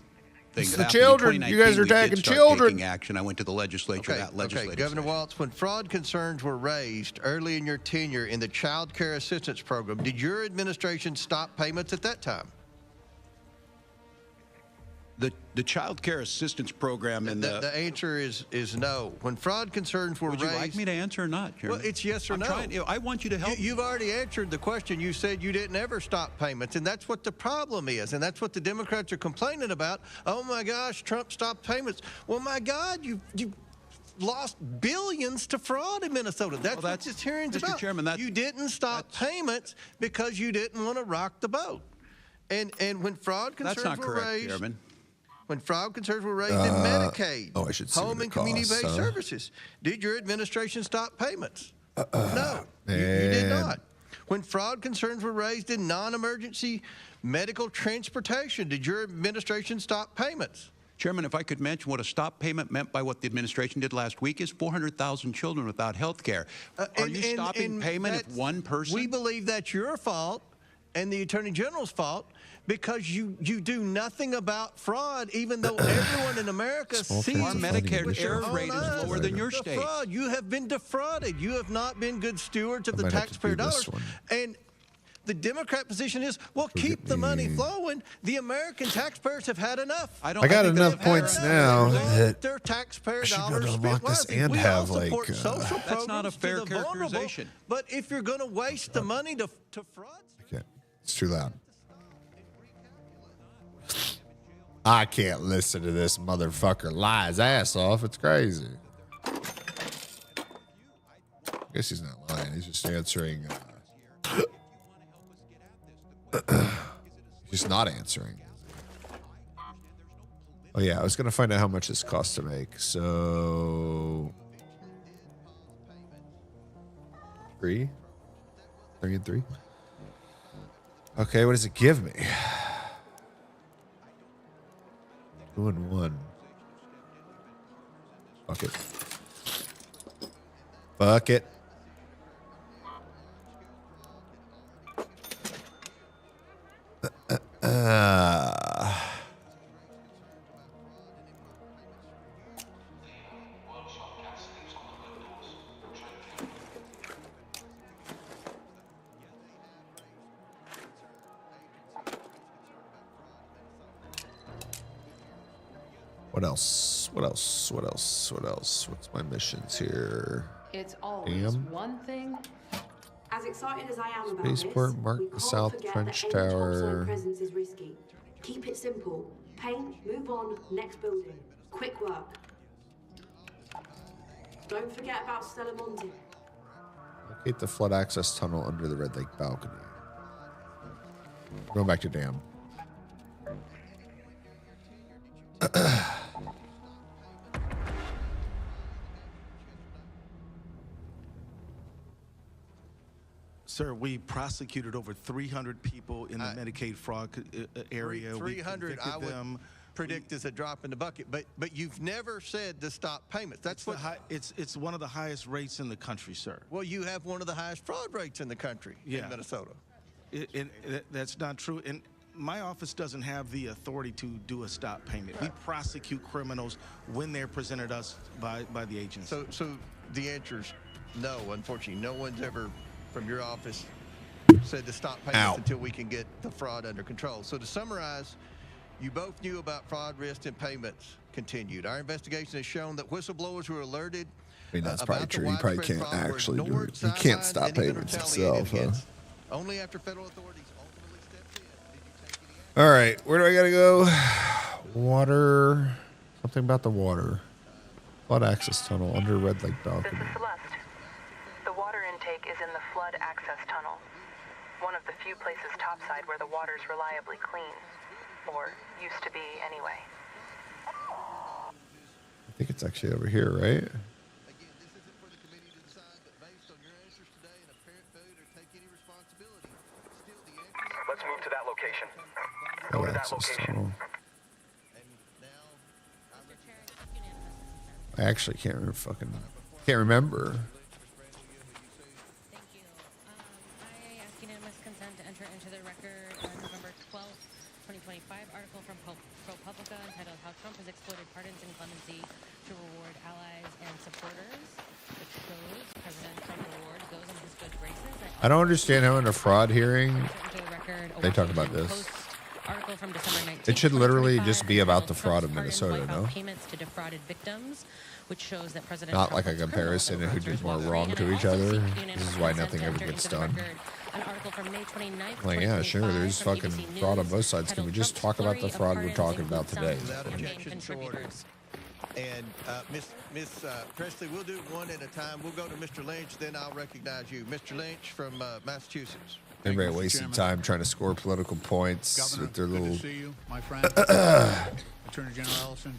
things It's the happened. In children. You 2019, guys are we did attacking start children. taking action. I went to the legislature. That legislative Governor session. Walz, when fraud concerns were raised early in your tenure in the Child Care Assistance Program, did your administration stop payments at that time? The Child Care Assistance Program and The answer is no. When fraud concerns were Would raised... you like me to answer or not, Chairman? Well, it's yes or I'm no. trying- I want you to help. You've already answered the question. You said you didn't ever stop payments, and that's what the problem is, and that's what the Democrats are complaining about. Oh, my gosh, Trump stopped payments. Well, my God, you lost billions to fraud in Minnesota. That's what this hearing's Mr. about. Chairman, you didn't stop payments because you didn't want to rock the boat. And when fraud concerns That's not were correct, raised... Chairman. When fraud concerns were raised in Medicaid, I should see home what it and community-based costs, huh? services, did your administration stop payments? No, you did not. When fraud concerns were raised in non-emergency medical transportation, did your administration stop payments? Chairman, if I could mention what a stop payment meant by what the administration did last week is 400,000 children without health care. Are you stopping payment if one person? We believe that's your fault and the Attorney General's fault because you do nothing about fraud, even though everyone in America sees Our Medicare with their error own rate is eyes lower than your the state. Fraud. You have been defrauded. You have not been good stewards of I the might have to taxpayer do this dollars. one. And the Democrat position is, well, keep the money flowing. The American taxpayers have had enough. I got enough points now that their taxpayer I should be able dollars to spent unlock this wisely. and We have, all support like, social That's not a programs to fair the vulnerable, characterization. But if you're going to waste the money to fraud, It's too loud. I can't listen to this motherfucker lie his ass off. It's crazy. I guess he's not lying. He's just answering. He's not answering. Oh, yeah. I was going to find out how much this costs to make. So. 3 and 3. Okay, what does it give me? 2 and 1. Fuck it. Fuck it. What else? What else? What else? What else? What's my missions here? It's always Damn. one thing As excited as I am about Spaceport, this, mark we the can't South forget Trench that any Tower. topside presence is risky. Keep it simple. Paint, move on, next building. Quick work. Don't forget about Stella Monte. Locate the flood access tunnel under the Red Lake balcony. Going back to dam. Sir, we prosecuted over 300 people in the Medicaid fraud area. 300, I would predict is a drop in the bucket. But you've never said to stop payments. That's what it's one of the highest rates in the country, sir. Well, you have one of the highest fraud rates in the country in Minnesota. That's not true. And my office doesn't have the authority to do a stop payment. We prosecute criminals when they're presented us by the agents. So the answer is no. Unfortunately, no one's ever from your office said to stop payments until we can get the fraud under control. So to summarize, you both knew about fraud, risk, and payments continued. Our investigation has shown that whistleblowers who were alerted. I mean, that's probably true. You probably can't actually do it. You can't stop payments itself, huh? Only after federal authorities ultimately stepped in did you take any action. All right, where do I gotta go? Water. Something about the water. Flood access tunnel under Red Lake balcony. This is Celeste. The water intake is in the flood access tunnel. One of the few places topside where the water's reliably clean. Or used to be anyway. I think it's actually over here, right? Let's move to that location. Go to that location. I actually can't remember. Thank you. I ask unanimous consent to enter into the record November 12th, 2025 article from ProPublica entitled "How Trump Has Exploited Pardons and Clemency to Reward Allies and Supporters," which shows President Trump rewards those in his good graces. I don't understand how in a fraud hearing they talk about this. Article from December 19th, It should literally just be about the fraud of Minnesota, no? Payments to defrauded victims, which shows that President Not Trump like a comparison of who did more wrong to each other. This is why nothing ever gets done. An article from May 29th, Like, yeah, sure, there's fucking fraud on both sides. Can we just talk about the fraud we're talking about today? Without objection to order. And Miss Presley, we'll do one at a time. We'll go to Mr. Lynch, then I'll recognize you. Mr. Lynch from Massachusetts. Everybody wasting time trying to score political points with their little.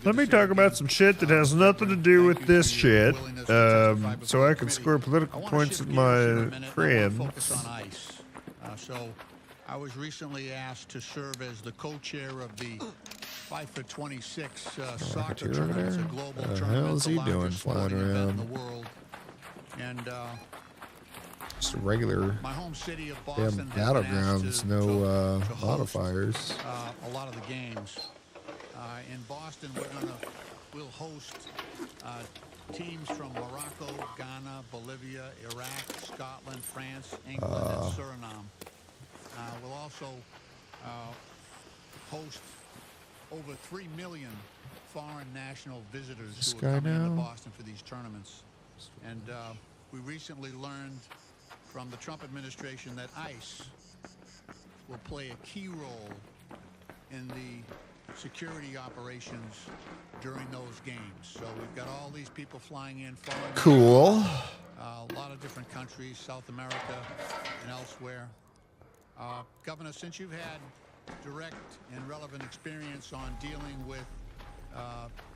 Let me talk about some shit that has nothing to do with this shit, so I can score political points with my friends. So I was recently asked to serve as the co-chair of the Fight for 26 soccer tournament. It's a global tournament. What the hell is he doing flying around? In the world. And just a regular my home city of damn Boston battlegrounds, no to modifiers. a lot of the games. In Boston, we'll host teams from Morocco, Ghana, Bolivia, Iraq, Scotland, France, England, and Suriname. We'll also host over 3 million foreign national visitors who are coming into Boston for these tournaments. And we recently learned from the Trump administration that ICE will play a key role in the security operations during those games. So we've got all these people flying in. Cool. A lot of different countries, South America and elsewhere. Governor, since you've had direct and relevant experience on dealing with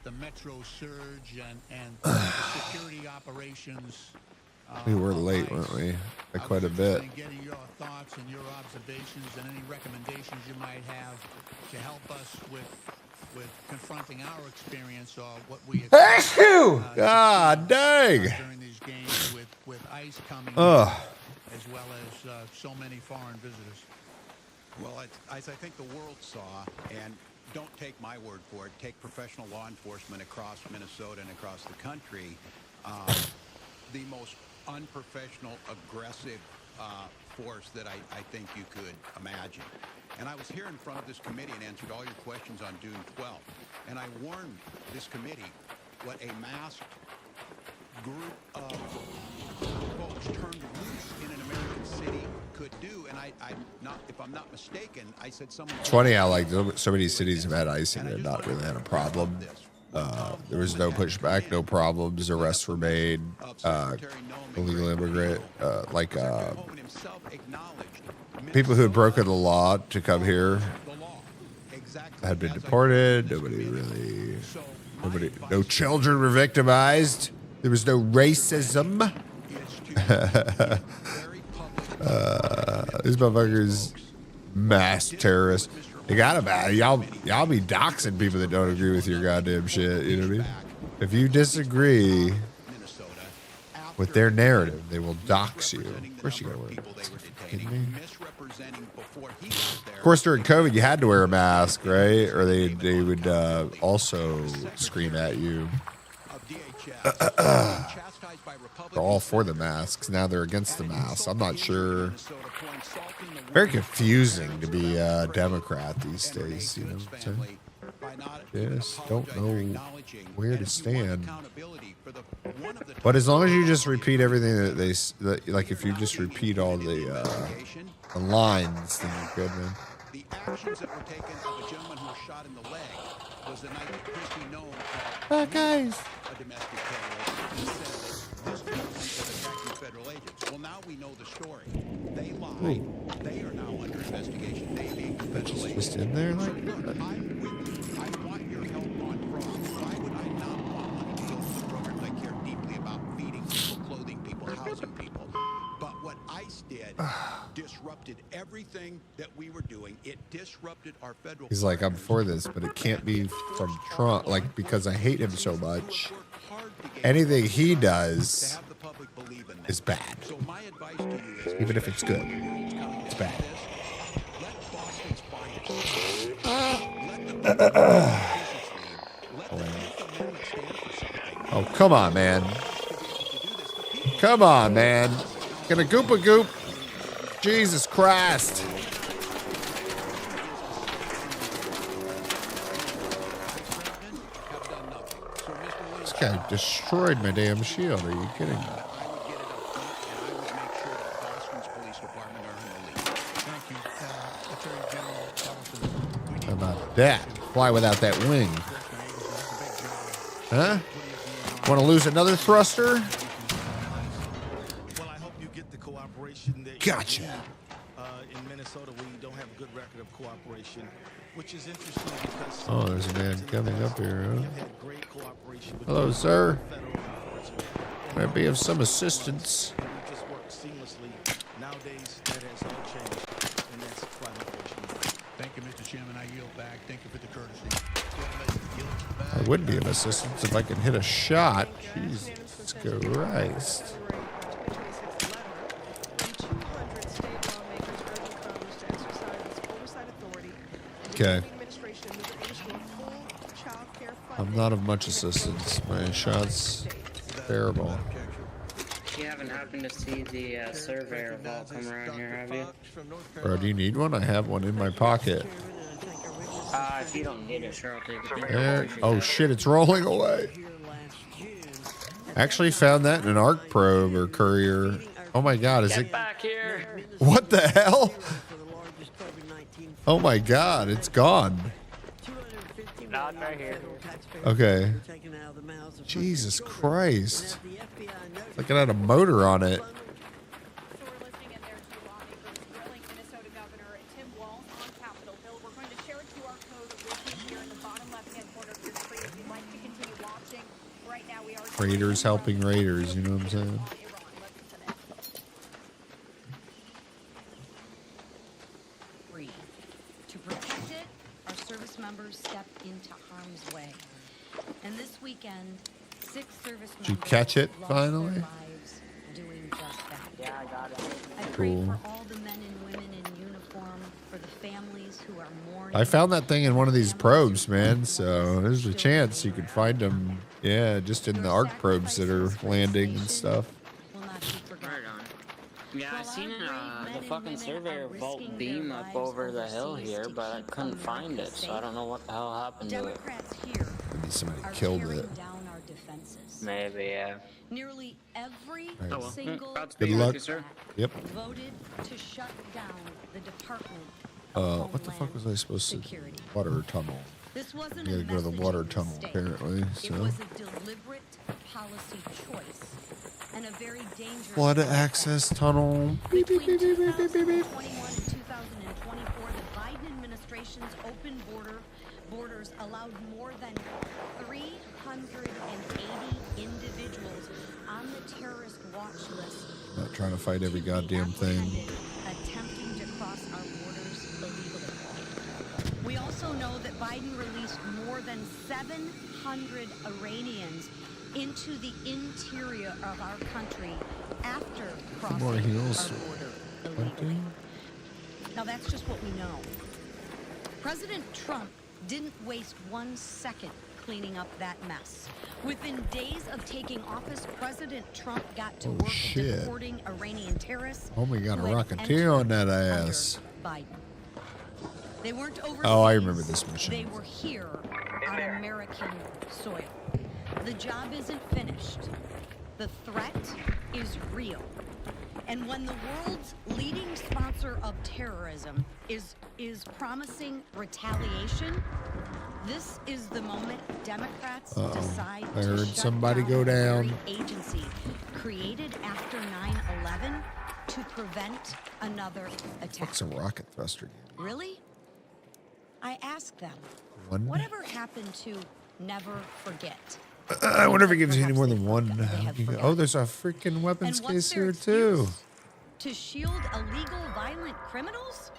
the Metro surge and the security operations. We were late, weren't we? By quite a bit. Getting your thoughts and your observations and any recommendations you might have to help us with confronting our experience or what we God dang! During these games with ICE coming as well as so many foreign visitors. Well, as I think the world saw, and don't take my word for it, take professional law enforcement across Minnesota and across the country, the most unprofessional, aggressive force that I think you could imagine. And I was here in front of this committee and answered all your questions on June 12th. And I warned this committee what a masked group of folks turned loose in an American could do, and I'm not, if I'm not mistaken, I said someone. It's funny how like so many cities have had icing and not really had a problem. There was no pushback, no problems. Arrests were made. Illegal immigrant, people who had broken the law to come here had been deported. No children were victimized. There was no racism. These motherfuckers, mass terrorists. You gotta be, y'all be doxing people that don't agree with your goddamn shit. You know what I mean? If you disagree with their narrative, they will dox you. Of course you gotta wear Of course, during COVID, you had to wear a mask, right? Or they would also scream at you. They're all for the masks. Now they're against the masks. I'm not sure. Very confusing to be a Democrat these days. You know what I'm saying? Just don't know where to stand. But as long as you just repeat everything that like if you just repeat all the lines, then you're good, man. The actions that were taken of a gentleman who was shot in the leg was the night that Christy Nome, guys, a domestic terrorist, said that this gentleman was attacking federal agents. Well, now we know the story. They lied. They are now under investigation. They being federal agents. Just in there, like. I'm with you. I want your help on fraud. Why would I not want money to go to the programs I care deeply about, feeding people, clothing people, housing people? But what ICE did disrupted everything that we were doing. It disrupted our federal. He's like, I'm for this, but it can't be from Trump, like, because I hate him so much. Anything he does is bad. Even if it's good, it's bad. Oh, come on, man. Come on, man. Gonna goop. Jesus Christ. This guy destroyed my damn shield. Are you kidding me? How about that? Fly without that wing. Huh? Want to lose another thruster? Well, I hope you get the cooperation that Gotcha. In Minnesota, we don't have a good record of cooperation, which is interesting because. Oh, there's a man coming up here, huh? Hello, sir. Might be of some assistance. Just work seamlessly. Nowadays, that has all changed, and that's quite unfortunate. Thank you, Mr. Chairman. I yield back. Thank you for the courtesy. I would be of assistance if I can hit a shot. Jesus Christ. Okay. I'm not of much assistance. My shot's terrible. You haven't happened to see the surveyor vault come around here, have you? Bro, do you need one? I have one in my pocket. If you don't need it, sure, I'll take it. There. Oh shit, it's rolling away. Actually found that in an arc probe or courier. Oh my god, is it? Get back here. What the hell? Oh my god, it's gone. Not right here. Okay. Jesus Christ. It's like it had a motor on it. Raiders helping raiders, you know what I'm saying? To protect it, our service members stepped into harm's way. And this weekend, 6 service members Did you catch it lost finally? their lives doing just that. Yeah, I got it. I pray Cool. for all the men and women in uniform, for the families who are mourning. I found that thing in one of these probes, man. So there's a chance you could find them. Yeah, just in the arc probes that are landing and stuff. Right on. Yeah, I seen the fucking surveyor vault beam up over the hill here, but I couldn't find it, so I don't know what the hell happened to it. Maybe somebody killed it. defenses. Maybe, yeah. Nearly every All right. single Good luck. Democrat Yep. voted to shut down the Department What the fuck was I supposed to? Security. Water tunnel. This wasn't You a gotta go to the message water in the tunnel state. apparently. It So. was a deliberate policy choice and a very dangerous Flood one. access tunnel. Between 2021 and 2024, the Biden administration's open borders allowed more than 380 individuals on the terrorist watch list Not trying to fight every goddamn thing. attempting to cross our borders illegally. We also know that Biden released more than 700 Iranians into the interior of our country after crossing More heels. our border illegally. Now that's just what we know. President Trump didn't waste 1 second cleaning up that mess. Within days of taking office, President Trump got to work shit. deporting Iranian terrorists. Oh, we got a who had Rocketeer on that entered ass. Biden. They weren't overseas. Oh, I remember this They mission. were here on American soil. The job isn't finished. The threat is real. And when the world's leading sponsor of terrorism is promising retaliation, this is the moment Democrats decide I to heard shut somebody down go the very down. agency created after 9/11 to prevent another attack. What's a rocket thruster? Really? I ask them. One? Whatever happened to never forget? I wonder if it gives you any more than one. Oh, there's a freaking weapons And what's case their here too. To shield illegal violent criminals?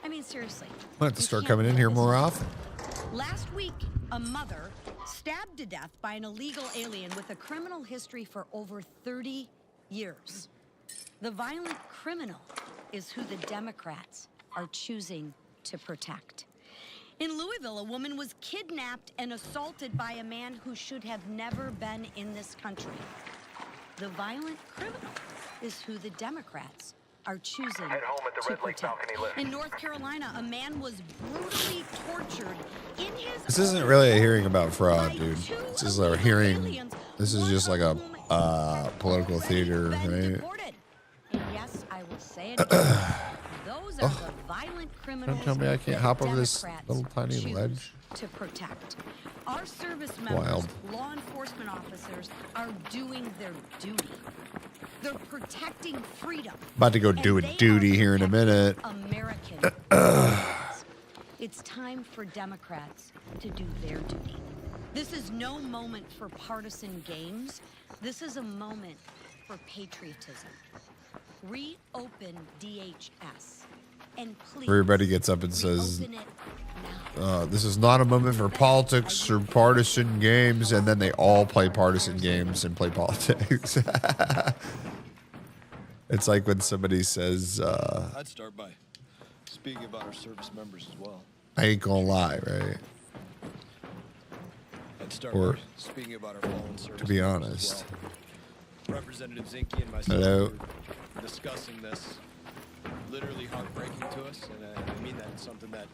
I mean, seriously. Might have to you start can't coming in let here this more happen. often. Last week, a mother stabbed to death by an illegal alien with a criminal history for over 30 years. The violent criminal is who the Democrats are choosing to protect. In Louisville, a woman was kidnapped and assaulted by a man who should have never been in this country. The violent criminal is who the Democrats are choosing to protect. In North Carolina, a man was brutally tortured in his This isn't really a hearing about fraud, dude. This is a hearing. This is just like a political theater, right? And yes, I will say it again. Those are the violent criminals. Don't tell me I can't that hop over this Democrats little tiny choose ledge. to protect. Our service members, Wild. law enforcement officers, are doing their duty. They're protecting freedom. About to go do a duty here in a minute. American. It's time for Democrats to do their duty. This is no moment for partisan games. This is a moment for patriotism. Reopen DHS. And please, Everybody gets up and says, reopen it now. this is not a moment for politics or partisan games, and then they all play partisan games and play politics. It's like when somebody says, I'd start by speaking about our service members as well. I ain't gonna lie, right? I'd start Or, by speaking about our fallen service to be members honest. as well. Representative Zinke and myself Hello. were discussing this. Literally heartbreaking to us, and I mean that it's something that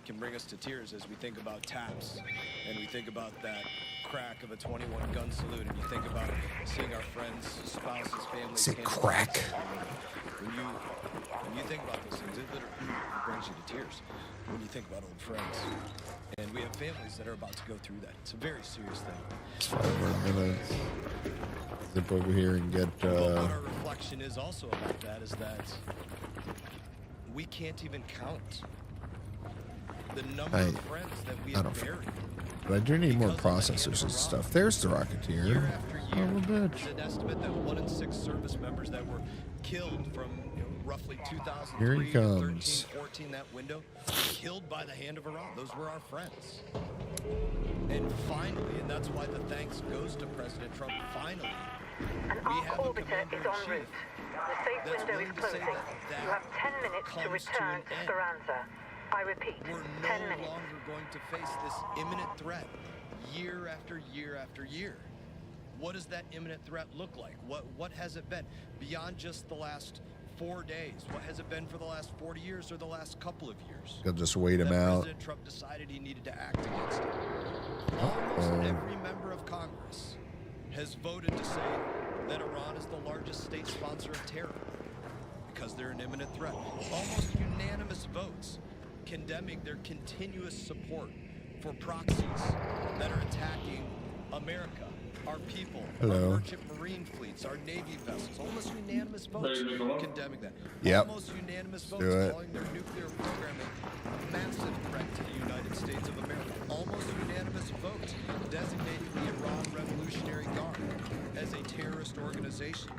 can bring us to tears as we think about TAPS and we think about that crack of a 21 gun salute, and you think about seeing our friends, spouses, families. Say cancel crack. When you think about those things, it literally brings you to tears when you think about old friends. And we have families that are about to go through that. It's a very serious thing. It's 5 more minutes. Zip over here and get, But what our reflection is also about that is that we can't even count the number of friends that we I have don't buried. But I do need more processors and stuff. There's the Rocketeer. Oh, bitch. There's an estimate that 1 in 6 service members that were killed from roughly 2003 Here he to comes. 13, 14, that window, killed by the hand of Iran. Those were our friends. And finally, and that's why the thanks goes to President Trump, finally, An ARC orbiter is en route. The safe window is closing. You have 10 minutes to return to Speranza. I repeat, 10 no minutes. longer going to face this imminent threat year after year after year. What does that imminent threat look like? What has it been beyond just the last 4 days? What has it been for the last 40 years or the last couple of years? They'll just wait him that out. President Trump decided he needed to act against it. Almost every member of Congress has voted to say that Iran is the largest state sponsor of terror because they're an imminent threat. Almost unanimous votes condemning their continuous support for proxies that are attacking America, our people, our merchant marine fleets, our Navy vessels. Almost unanimous votes condemning that. Yep. Almost unanimous votes Do it. calling their nuclear programming a massive threat to the United States of America. Almost unanimous votes designating the Iran Revolutionary Guard as a terrorist organization.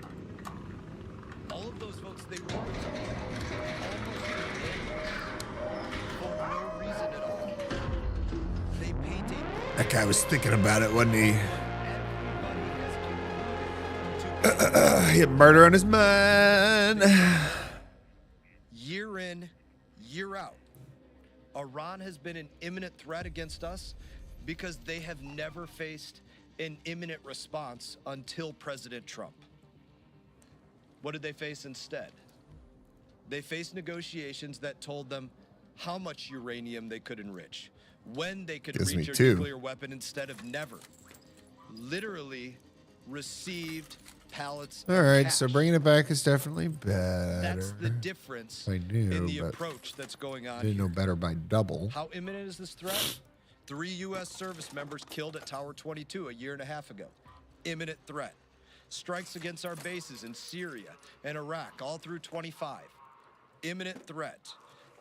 All of those votes they won. Almost unanimous. For no reason at all. They painted. That guy was thinking about it, wasn't he? He had murder on his mind. Year in, year out, Iran has been an imminent threat against us because they have never faced an imminent response until President Trump. What did they face instead? They faced negotiations that told them how much uranium they could enrich, when they could Gives reach me a two. nuclear weapon instead of never. Literally received pallets All of right, cash. so bringing it back is definitely better. That's the difference I knew, in the but approach that's going on didn't here. know better by double. How imminent is this threat? 3 U.S. service members killed at Tower 22 a year and a half ago. Imminent threat. Strikes against our bases in Syria and Iraq all through 25. Imminent threat.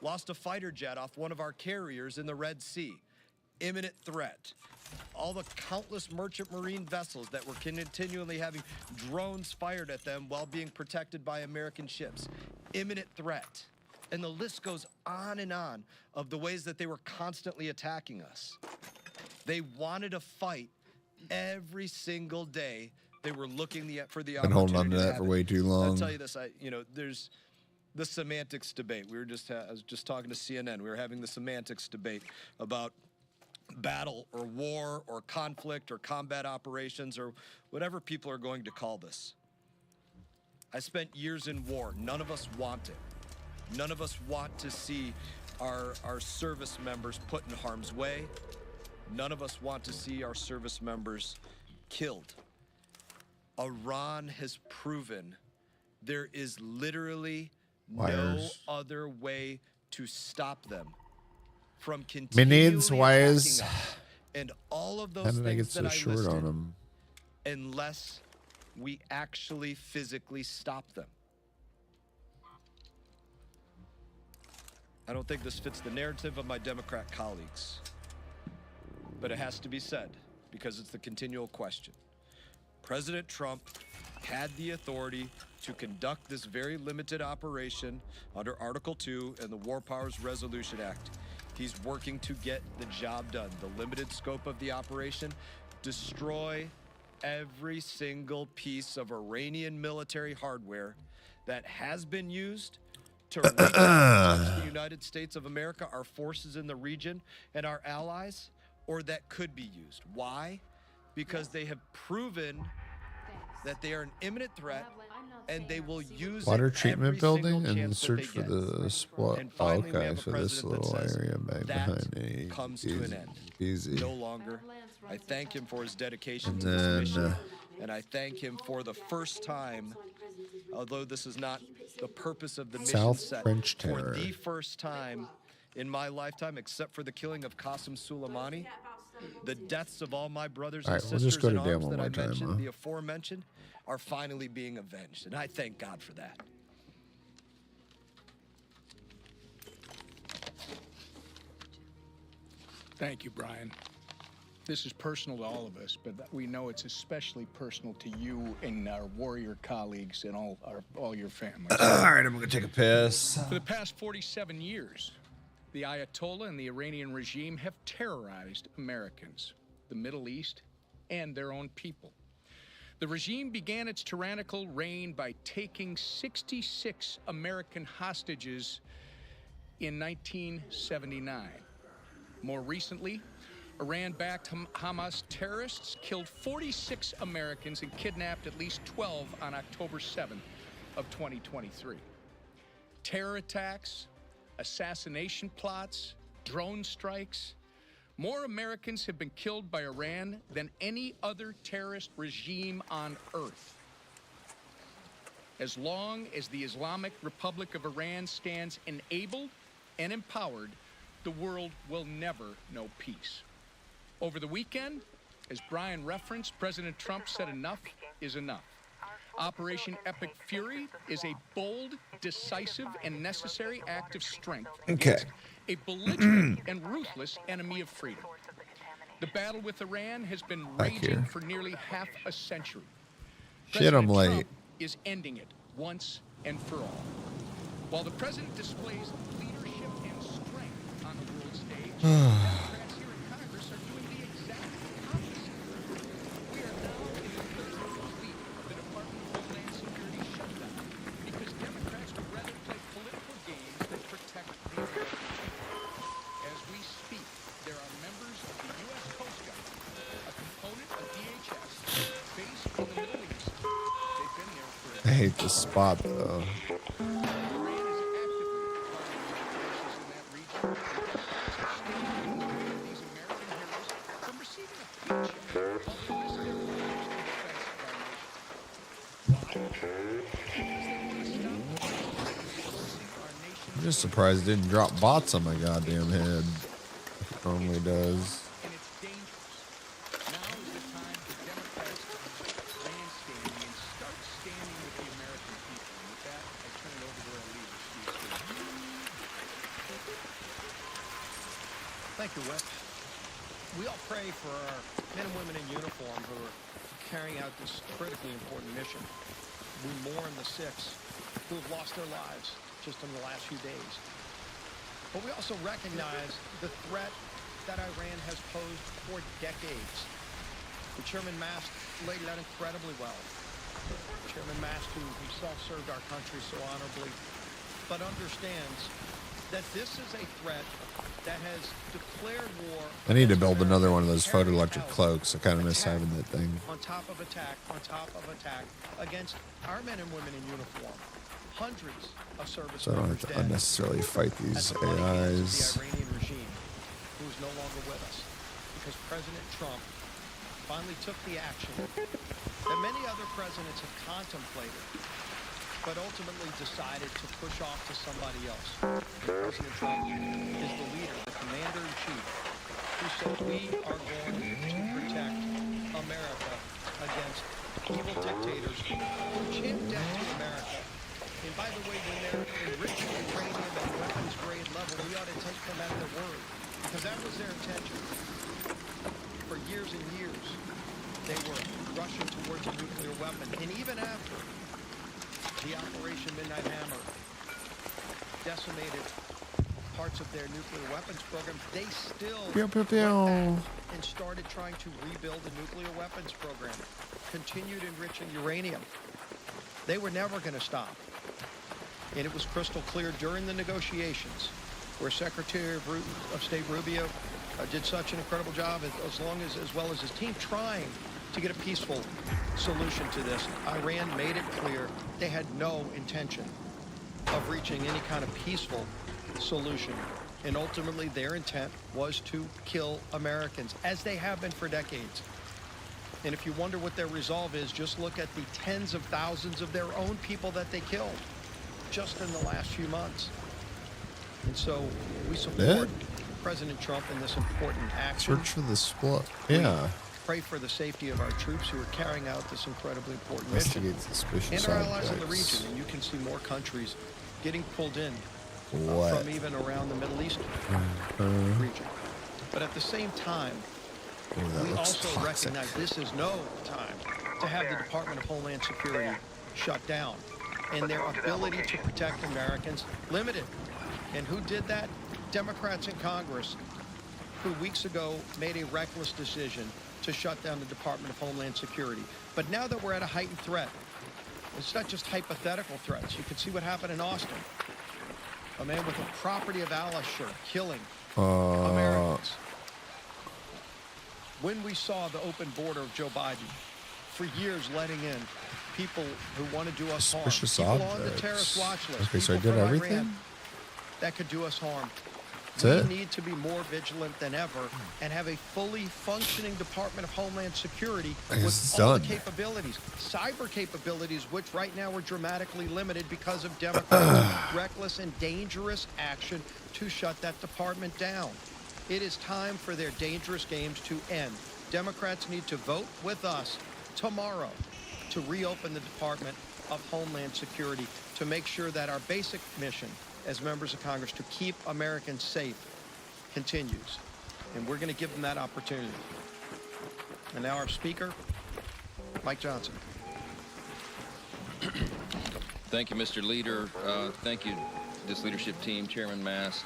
Lost a fighter jet off one of our carriers in the Red Sea. Imminent threat. All the countless merchant marine vessels that were continually having drones fired at them while being protected by American ships. Imminent threat. And the list goes on and on of the ways that they were constantly attacking us. They wanted to fight every single day. They were looking for the Been opportunity holding on to to that have for it. way too I'll long. tell you this, there's the semantics debate. I was just talking to CNN. We were having the semantics debate about battle or war or conflict or combat operations or whatever people are going to call this. I spent years in war. None of us want it. None of us want to see our service members put in harm's way. None of us want to see our service members killed. Iran has proven there is literally Wires. no other way to stop them from Minutes, continually wires. attacking us. And all of How those did I get things so that I short listed, on him? unless we actually physically stop them. I don't think this fits the narrative of my Democrat colleagues, but it has to be said because it's the continual question. President Trump had the authority to conduct this very limited operation under Article 2 and the War Powers Resolution Act. He's working to get the job done. The limited scope of the operation, destroy every single piece of Iranian military hardware that has been used to reach out to the United States of America, our forces in the region, and our allies, or that could be used. Why? Because they have proven that they are an imminent threat, and they will use Water it treatment every building single and chance that search they for get. the spot. And finally, we Okay, have a so this president that little says area back that behind me. comes to an end. Easy. No longer. I thank him for his dedication And to this then, mission, and I thank him for the first time, although this is not the purpose of the mission South set, French for Terror. the first time in my lifetime, except for the killing of Qasem Soleimani, the deaths of all my brothers All and right, we'll sisters just go in to Dan arms one that more I time, mentioned, huh? the aforementioned, are finally being avenged, and I thank God for that. Thank you, Brian. This is personal to all of us, but we know it's especially personal to you and our warrior colleagues and all your families. All right, I'm going to take a piss. For the past 47 years, the Ayatollah and the Iranian regime have terrorized Americans, the Middle East, and their own people. The regime began its tyrannical reign by taking 66 American hostages in 1979. More recently, Iran-backed Hamas terrorists killed 46 Americans and kidnapped at least 12 on October 7th of 2023. Terror attacks, assassination plots, drone strikes, More Americans have been killed by Iran than any other terrorist regime on earth. As long as the Islamic Republic of Iran stands enabled and empowered, the world will never know peace. Over the weekend, as Brian referenced, President Trump said enough is enough. Operation Epic Fury is a bold, decisive, and necessary act of strength against a belligerent and ruthless enemy of freedom. The battle with Iran has been raging for nearly half a century. Shit, I'm late. Trump is ending it once and for all. While the president displays leadership and strength on the world stage, Democrats here in Congress are doing the exact opposite. We are now in the third week of the Department of Homeland Security shutdown because Democrats would rather play political games than protect the American people. As we speak, there are members of the U.S. Coast Guard, a component of DHS, based in the Middle East. They've been there for I hate this spot though. I'm just surprised it didn't drop bots on my goddamn head. It normally does. Thank you, Rick. We all pray for our men and women in uniform who are carrying out this critically important mission. We mourn the 6 who have lost their lives just in the last few days. But we also recognize the threat that Iran has posed for decades. The Chairman Mast laid it out incredibly well. Chairman Mast, who himself served our country so honorably, but understands that this is a threat that has declared war. I need to build another one of those photoelectric cloaks. I kind of miss having that thing. On top of attack, against our men and women in uniform. Hundreds of service So I don't members have to dead. unnecessarily fight these At the bloody hands AIs. of the Iranian regime, who is no longer with us, because President Trump finally took the action that many other presidents have contemplated, but ultimately decided to push off to somebody else. President Trump is the leader, the commander-in-chief, who said we are going to protect America against evil dictators who chip death to America. And by the way, when they're enriching uranium at weapons grade level, we ought to take them at their word, because that was their intention. For years and years, they were rushing towards a nuclear weapon. And even after the Operation Midnight Hammer decimated parts of their nuclear weapons program, they still Pew, pew, pew. went back and started trying to rebuild the nuclear weapons program, continued enriching uranium. They were never going to stop. And it was crystal clear during the negotiations, where Secretary of State Rubio did such an incredible job, as well as his team, trying to get a peaceful solution to this. Iran made it clear they had no intention of reaching any kind of peaceful solution. And ultimately, their intent was to kill Americans, as they have been for decades. And if you wonder what their resolve is, just look at the tens of thousands of their own people that they killed just in the last few months. And so we support President Trump in this important action. Search for the split. Yeah. Pray for the safety of our troops who are carrying out this incredibly important mission. Investigate suspicious And our allies in the objects. region. And you can see more countries getting pulled in What? from even around the Middle East region. But at the same time, Oh, that we looks also toxic. recognize this is no time to have the Department of Homeland Security shut down and their ability to protect Americans limited. And who did that? Democrats in Congress, who weeks ago made a reckless decision to shut down the Department of Homeland Security. But now that we're at a heightened threat, it's not just hypothetical threats. You can see what happened in Austin. A man with a property of Alisher killing Americans. When we saw the open border of Joe Biden, for years letting in people who want to do us harm, Suspicious people on the objects. terrorist watch list, Okay, so I people did from everything? Iran that could do us harm. That's We need to be more vigilant than ever and have a fully functioning Department of Homeland Security I guess with it's all the done. capabilities, cyber capabilities, which right now are dramatically limited because of Democrats' reckless and dangerous action to shut that department down. It is time for their dangerous games to end. Democrats need to vote with us tomorrow to reopen the Department of Homeland Security to make sure that our basic mission as members of Congress to keep Americans safe continues. And we're going to give them that opportunity. And now our speaker, Mike Johnson. Thank you, Mr. Leader. Thank you, this leadership team, Chairman Mast.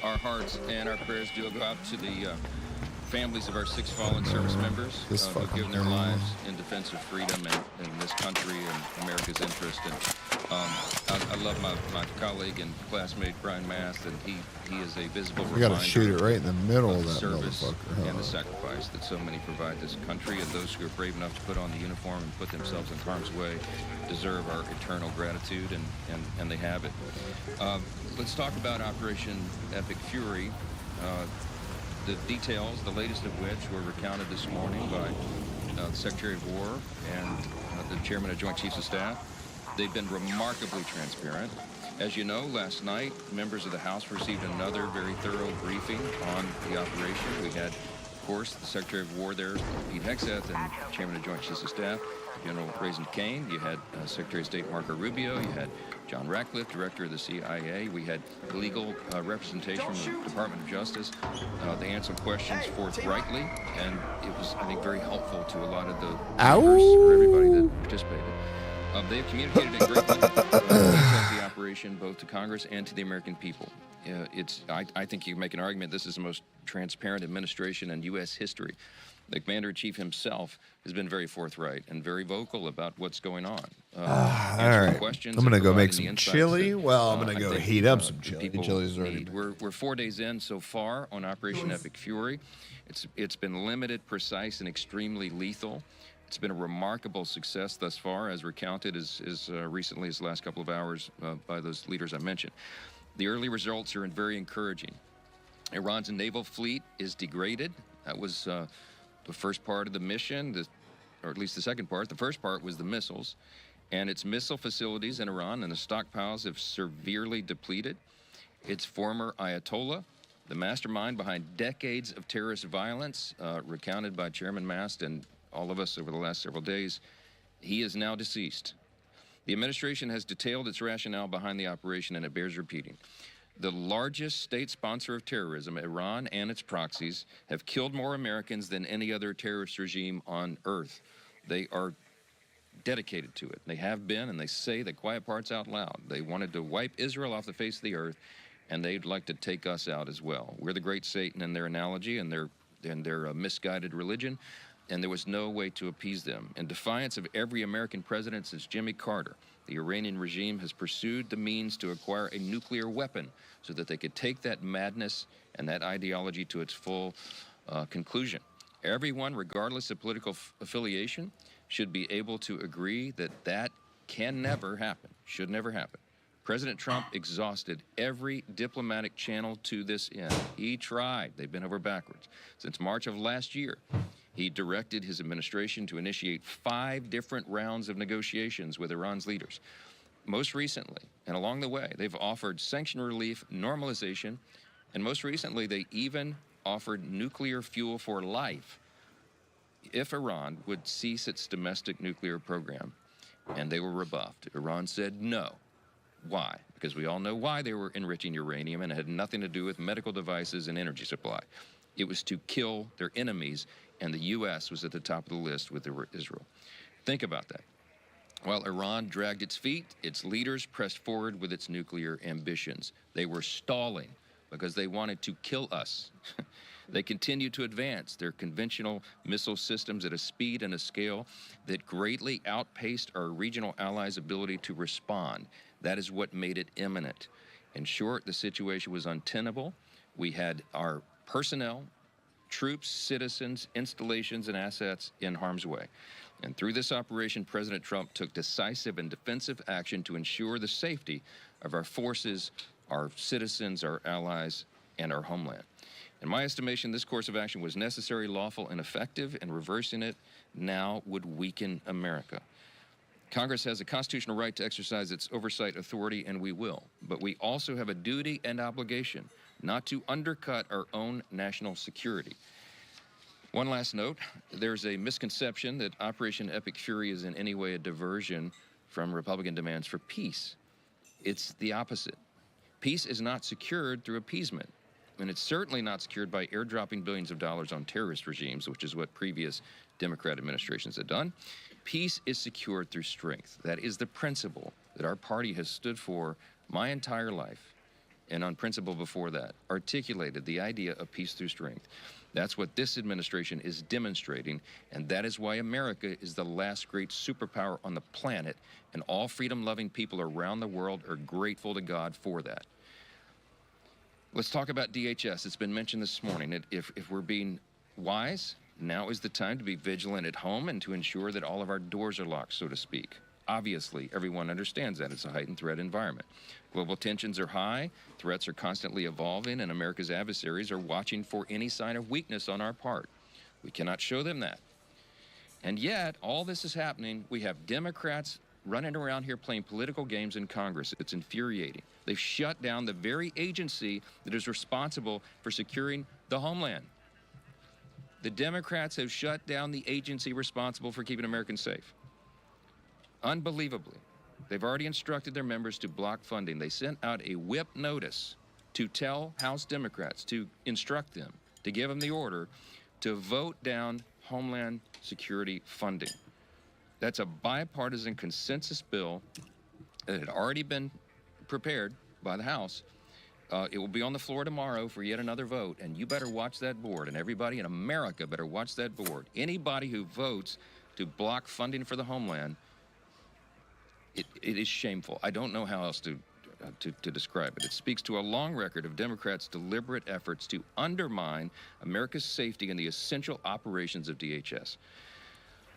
Our hearts and our prayers do go out to the families of our 6 fallen service members who've given their lives in defense of freedom and this country and America's interest. And I love my colleague and classmate Brian Mast, and he is a visible We reminder gotta shoot it right in the middle of the that service motherfucker. and the sacrifice that so many provide this country, and those who are brave enough to put on the uniform and put themselves in harm's way deserve our eternal gratitude, and they have it. Let's talk about Operation Epic Fury. The details, the latest of which were recounted this morning by the Secretary of War and the Chairman of Joint Chiefs of Staff. They've been remarkably transparent. As you know, last night, members of the House received another very thorough briefing on the operation. We had, of course, the Secretary of War there, Pete Hegseth, and Chairman of Joint Chiefs of Staff, General Raisin Kane. You had Secretary of State Marco Rubio. You had John Ratcliffe, Director of the CIA. We had legal representation from the Department of Justice. They answered questions forthrightly, and it was, I think, very helpful to a lot of the members, or everybody that participated. They have communicated in great length the operation both to Congress and to the American people. I think you can make an argument this is the most transparent administration in U.S. history. The Commander-in-Chief himself has been very forthright and very vocal about what's going on. All right, I'm gonna go make some chili. Well, I'm gonna go heat up some chili. Chili's already made. We're 4 days in so far on Operation Epic Fury. It's been limited, precise, and extremely lethal. It's been a remarkable success thus far, as recounted as recently as the last couple of hours by those leaders I mentioned. The early results are very encouraging. Iran's naval fleet is degraded. That was the first part of the mission, or at least the second part. The first part was the missiles. And its missile facilities in Iran and the stockpiles have severely depleted. Its former Ayatollah, the mastermind behind decades of terrorist violence, recounted by Chairman Mast and all of us over the last several days, he is now deceased. The administration has detailed its rationale behind the operation, and it bears repeating. The largest state sponsor of terrorism, Iran and its proxies, have killed more Americans than any other terrorist regime on earth. They are dedicated to it. They have been, and they say the quiet parts out loud. They wanted to wipe Israel off the face of the earth, and they'd like to take us out as well. We're the great Satan in their analogy and their misguided religion, and there was no way to appease them. In defiance of every American president since Jimmy Carter, the Iranian regime has pursued the means to acquire a nuclear weapon so that they could take that madness and that ideology to its full conclusion. Everyone, regardless of political affiliation, should be able to agree that that can never happen, should never happen. President Trump exhausted every diplomatic channel to this end. He tried. They've been over backwards. Since March of last year, he directed his administration to initiate 5 different rounds of negotiations with Iran's leaders. Most recently, and along the way, they've offered sanction relief, normalization, and most recently, they even offered nuclear fuel for life if Iran would cease its domestic nuclear program. And they were rebuffed. Iran said no. Why? Because we all know why they were enriching uranium, and it had nothing to do with medical devices and energy supply. It was to kill their enemies, and the U.S. was at the top of the list with Israel. Think about that. While Iran dragged its feet, its leaders pressed forward with its nuclear ambitions. They were stalling because they wanted to kill us. They continued to advance their conventional missile systems at a speed and a scale that greatly outpaced our regional allies' ability to respond. That is what made it imminent. In short, the situation was untenable. We had our personnel, troops, citizens, installations, and assets in harm's way. And through this operation, President Trump took decisive and defensive action to ensure the safety of our forces, our citizens, our allies, and our homeland. In my estimation, this course of action was necessary, lawful, and effective, and reversing it now would weaken America. Congress has a constitutional right to exercise its oversight authority, and we will. But we also have a duty and obligation not to undercut our own national security. One last note, there's a misconception that Operation Epic Fury is in any way a diversion from Republican demands for peace. It's the opposite. Peace is not secured through appeasement, and it's certainly not secured by airdropping billions of dollars on terrorist regimes, which is what previous Democrat administrations had done. Peace is secured through strength. That is the principle that our party has stood for my entire life, and on principle before that, articulated the idea of peace through strength. That's what this administration is demonstrating, and that is why America is the last great superpower on the planet, and all freedom-loving people around the world are grateful to God for that. Let's talk about DHS. It's been mentioned this morning. If we're being wise, now is the time to be vigilant at home and to ensure that all of our doors are locked, so to speak. Obviously, everyone understands that it's a heightened threat environment. Global tensions are high, threats are constantly evolving, and America's adversaries are watching for any sign of weakness on our part. We cannot show them that. And yet, all this is happening. We have Democrats running around here playing political games in Congress. It's infuriating. They've shut down the very agency that is responsible for securing the homeland. The Democrats have shut down the agency responsible for keeping Americans safe. Unbelievably, they've already instructed their members to block funding. They sent out a whip notice to tell House Democrats, to instruct them, to give them the order to vote down Homeland Security funding. That's a bipartisan consensus bill that had already been prepared by the House. It will be on the floor tomorrow for yet another vote, and you better watch that board, and everybody in America better watch that board. Anybody who votes to block funding for the homeland, it is shameful. I don't know how else to describe it. It speaks to a long record of Democrats' deliberate efforts to undermine America's safety and the essential operations of DHS.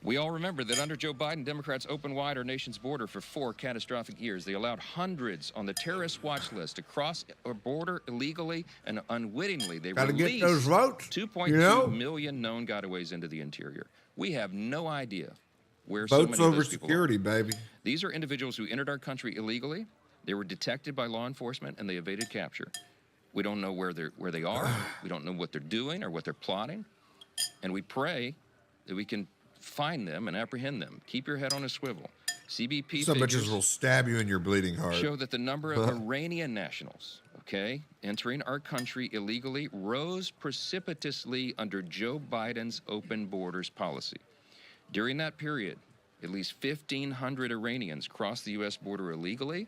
We all remember that under Joe Biden, Democrats opened wide our nation's border for 4 catastrophic years. They allowed hundreds on the terrorist watch list to cross our border illegally and unwittingly. They Gotta released get those votes, 2.2 million known gotaways into the interior. We have no idea where so Votes many of over those people security, are. baby. These are individuals who entered our country illegally. They were detected by law enforcement, and they evaded capture. We don't know where they are. We don't know what they're doing or what they're plotting. And we pray that we can find them and apprehend them. Keep your head on a swivel. CBP Some figures bitches will stab you in your bleeding heart. show that the number of Iranian nationals, entering our country illegally rose precipitously under Joe Biden's open borders policy. During that period, at least 1,500 Iranians crossed the U.S. border illegally,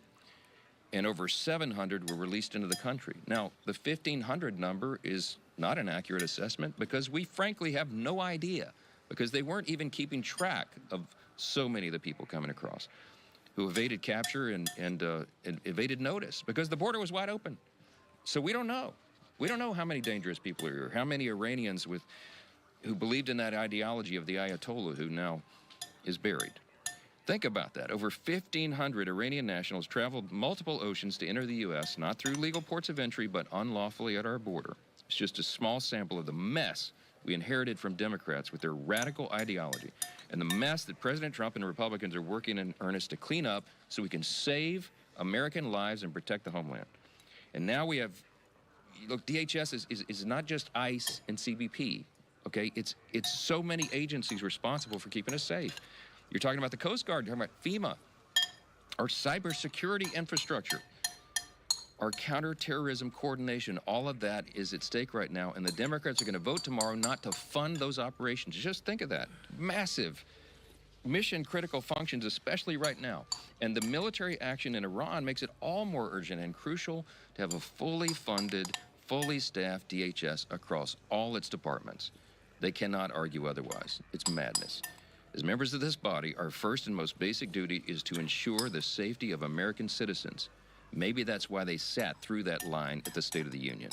and over 700 were released into the country. Now, the 1,500 number is not an accurate assessment because we frankly have no idea, because they weren't even keeping track of so many of the people coming across who evaded capture and evaded notice because the border was wide open. So we don't know. We don't know how many dangerous people are here, how many Iranians who believed in that ideology of the Ayatollah who now is buried. Think about that. Over 1,500 Iranian nationals traveled multiple oceans to enter the U.S., not through legal ports of entry, but unlawfully at our border. It's just a small sample of the mess we inherited from Democrats with their radical ideology and the mess that President Trump and the Republicans are working in earnest to clean up so we can save American lives and protect the homeland. And now we have, look, DHS is not just ICE and CBP, okay? It's so many agencies responsible for keeping us safe. You're talking about the Coast Guard, you're talking about FEMA, our cybersecurity infrastructure, our counterterrorism coordination, all of that is at stake right now, and the Democrats are going to vote tomorrow not to fund those operations. Just think of that. Massive mission-critical functions, especially right now. And the military action in Iran makes it all more urgent and crucial to have a fully funded, fully staffed DHS across all its departments. They cannot argue otherwise. It's madness. As members of this body, our first and most basic duty is to ensure the safety of American citizens. Maybe that's why they sat through that line at the State of the Union.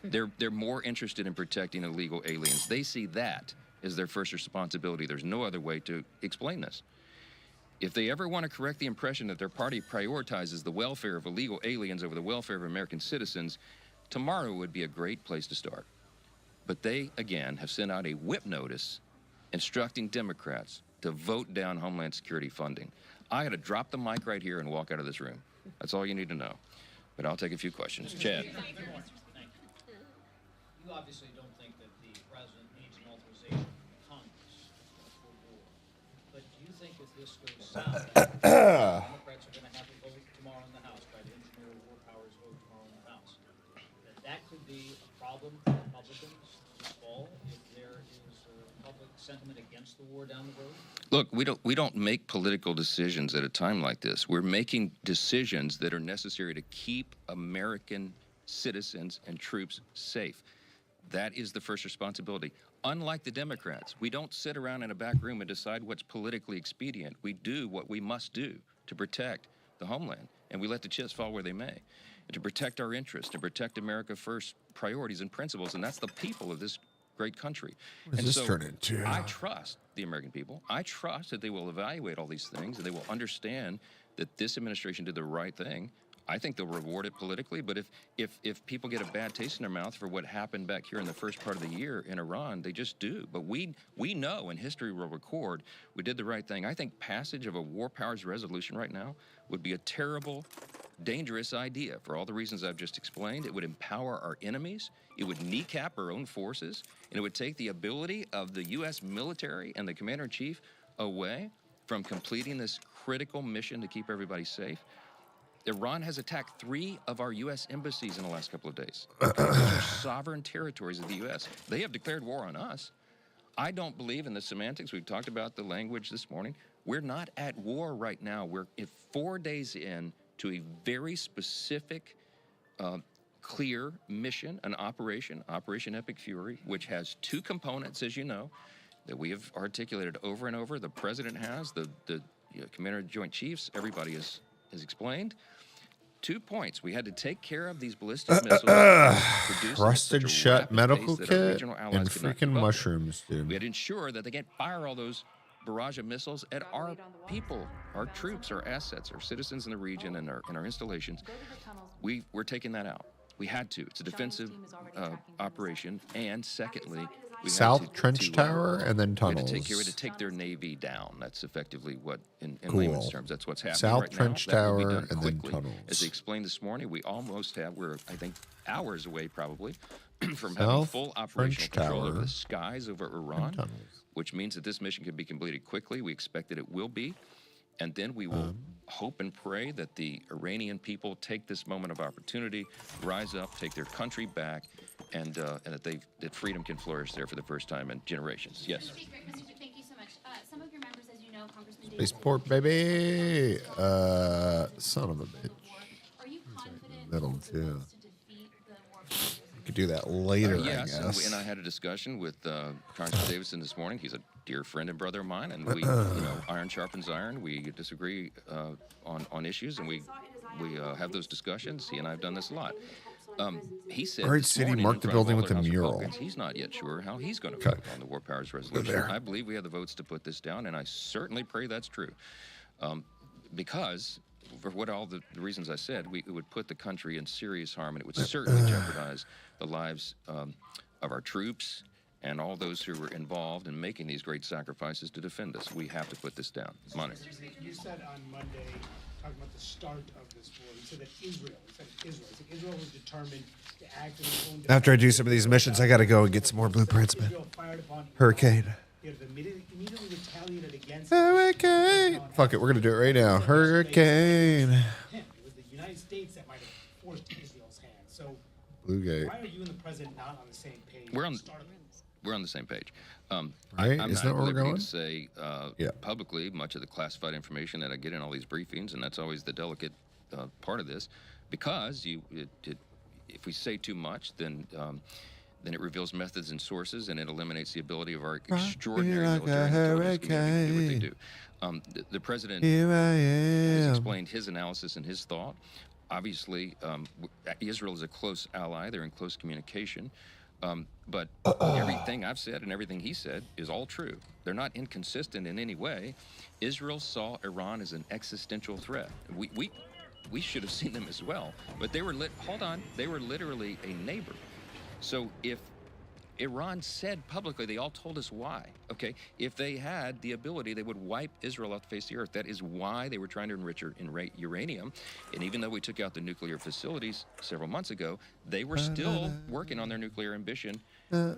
They're more interested in protecting illegal aliens. They see that as their first responsibility. There's no other way to explain this. If they ever want to correct the impression that their party prioritizes the welfare of illegal aliens over the welfare of American citizens, tomorrow would be a great place to start. But they, again, have sent out a whip notice instructing Democrats to vote down Homeland Security funding. I got to drop the mic right here and walk out of this room. That's all you need to know. But I'll take a few questions. Chad. You obviously don't think that the president needs an authorization from Congress for war. But do you think if this goes south, Democrats are going to have a vote tomorrow in the House, try to engineer a war powers vote tomorrow in the House, that could be a problem for Republicans this fall if there is public sentiment against the war down the road? Look, we don't make political decisions at a time like this. We're making decisions that are necessary to keep American citizens and troops safe. That is the first responsibility. Unlike the Democrats, we don't sit around in a back room and decide what's politically expedient. We do what we must do to protect the homeland, and we let the chips fall where they may. And to protect our interests, to protect America First priorities and principles, and that's the people of this great country. What does this turn into? I trust the American people. I trust that they will evaluate all these things, and they will understand that this administration did the right thing. I think they'll reward it politically, but if people get a bad taste in their mouth for what happened back here in the first part of the year in Iran, they just do. But we know, and history will record, we did the right thing. I think passage of a war powers resolution right now would be a terrible, dangerous idea for all the reasons I've just explained. It would empower our enemies, it would kneecap our own forces, and it would take the ability of the U.S. military and the commander-in-chief away from completing this critical mission to keep everybody safe. Iran has attacked 3 of our U.S. embassies in the last couple of days. Those are sovereign territories of the U.S. They have declared war on us. I don't believe in the semantics. We've talked about the language this morning. We're not at war right now. We're 4 days in to a very specific, clear mission, an Operation Epic Fury, which has 2 components, as you know, that we have articulated over and over. The president has, the Commander of Joint Chiefs, everybody has explained. 2 points. We had to take care of these ballistic missiles. Rusted shut medical kit and freaking mushrooms, dude. We had to ensure that they can't fire all those barrage of missiles at our people, our troops, our assets, our citizens in the region, and our installations. We're taking that out. We had to. It's a defensive operation. And secondly, we South Trench Tower and then tunnels. We had to take their navy down. That's effectively what, in layman's terms, that's what's happening South right Trench now. That will be Tower done and quickly. then tunnels. As they explained this morning, we almost have, we're, I think, hours away probably from having full operational control over the skies over Iran, which means that this mission can be completed quickly. We expect that it will be. And then we will hope and pray that the Iranian people take this moment of opportunity, rise up, take their country back, and that freedom can flourish there for the first time in generations. Yes. Thank you so much. Some of your members, as you know, Congressman David. Spaceport, baby. Son of a bitch. Are you confident? Middle too. We could do that later, Yes, I guess. and I had a discussion with Congressman Davidson this morning. He's a dear friend and brother of mine, and we, iron sharpens iron. We disagree on issues, and we have those discussions. He and I have done this a lot. He said, Great City marked the building with a mural. He's not yet sure how he's going to vote on the War Powers Resolution. I believe we have the votes to put this down, and I certainly pray that's true. Because, for what all the reasons I said, it would put the country in serious harm, and it would certainly jeopardize the lives of our troops and all those who were involved in making these great sacrifices to defend us. We have to put this down. Monica. You said on Monday, talking about the start of this war, you said that Israel was determined to act in its own defense. After I do some of these missions, I got to go and get some more blueprints, man. Hurricane. Immediately retaliated against Hurricane. Fuck it, we're going to do it right now. Hurricane. It was the United States that might have forced Israel's hand. So Bluegate. why are you and the president not on the same page? We're on the same page. Right? I'm Isn't not that where we're liberty going? to say publicly much of the classified information that I get in all these briefings, and that's always the delicate part of this, because if we say too much, then it reveals methods and sources, and it eliminates the ability of our extraordinary military intelligence community to do what they do. The president has explained his analysis and his thought. Obviously, Israel is a close ally. They're in close communication. But everything I've said and everything he said is all true. They're not inconsistent in any way. Israel saw Iran as an existential threat. we should have seen them as well. But they were hold on, they were literally a neighbor. So if Iran said publicly, they all told us why, okay? If they had the ability, they would wipe Israel off the face of the earth. That is why they were trying to enrich uranium. And even though we took out the nuclear facilities several months ago, they were still working on their nuclear ambition,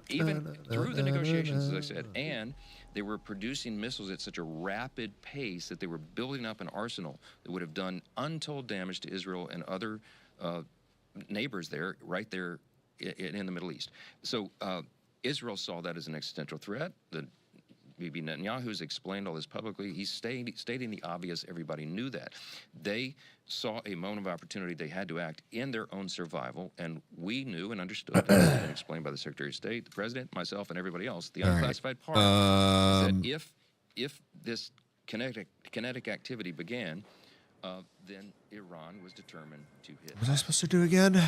even through the negotiations, as I said. And they were producing missiles at such a rapid pace that they were building up an arsenal that would have done untold damage to Israel and other neighbors there, right there in the Middle East. So Israel saw that as an existential threat. Bibi Netanyahu's explained all this publicly. He's stating the obvious. Everybody knew that. They saw a moment of opportunity. They had to act in their own survival, and we knew and understood that. It's been explained by the Secretary of State, the President, myself, and everybody else. The unclassified part is that if this kinetic activity began, then Iran was determined to hit. What was I supposed to do again?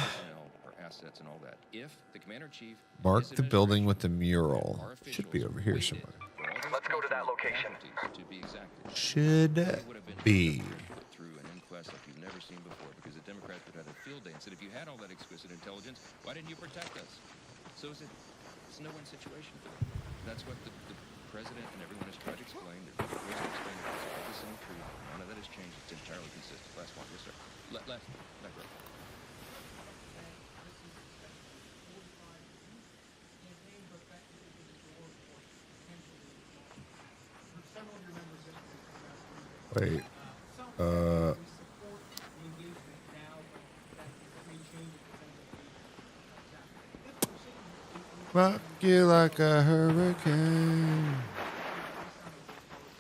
Assets and all that. If the commander-in-chief Mark the building with the mural. Should be over here somewhere. Let's go to that location. To be exact. Should be. Through an inquest like you've never seen before, because the Democrats would have had a field day and said, if you had all that exquisite intelligence, why didn't you protect us? So it's a no-win situation for them. That's what the president and everyone has tried to explain. There's other ways to explain it. It's all the same truth. None of that has changed. It's entirely consistent. Last one. Yes, sir. Last. Bro. Wait. Rock you like a hurricane.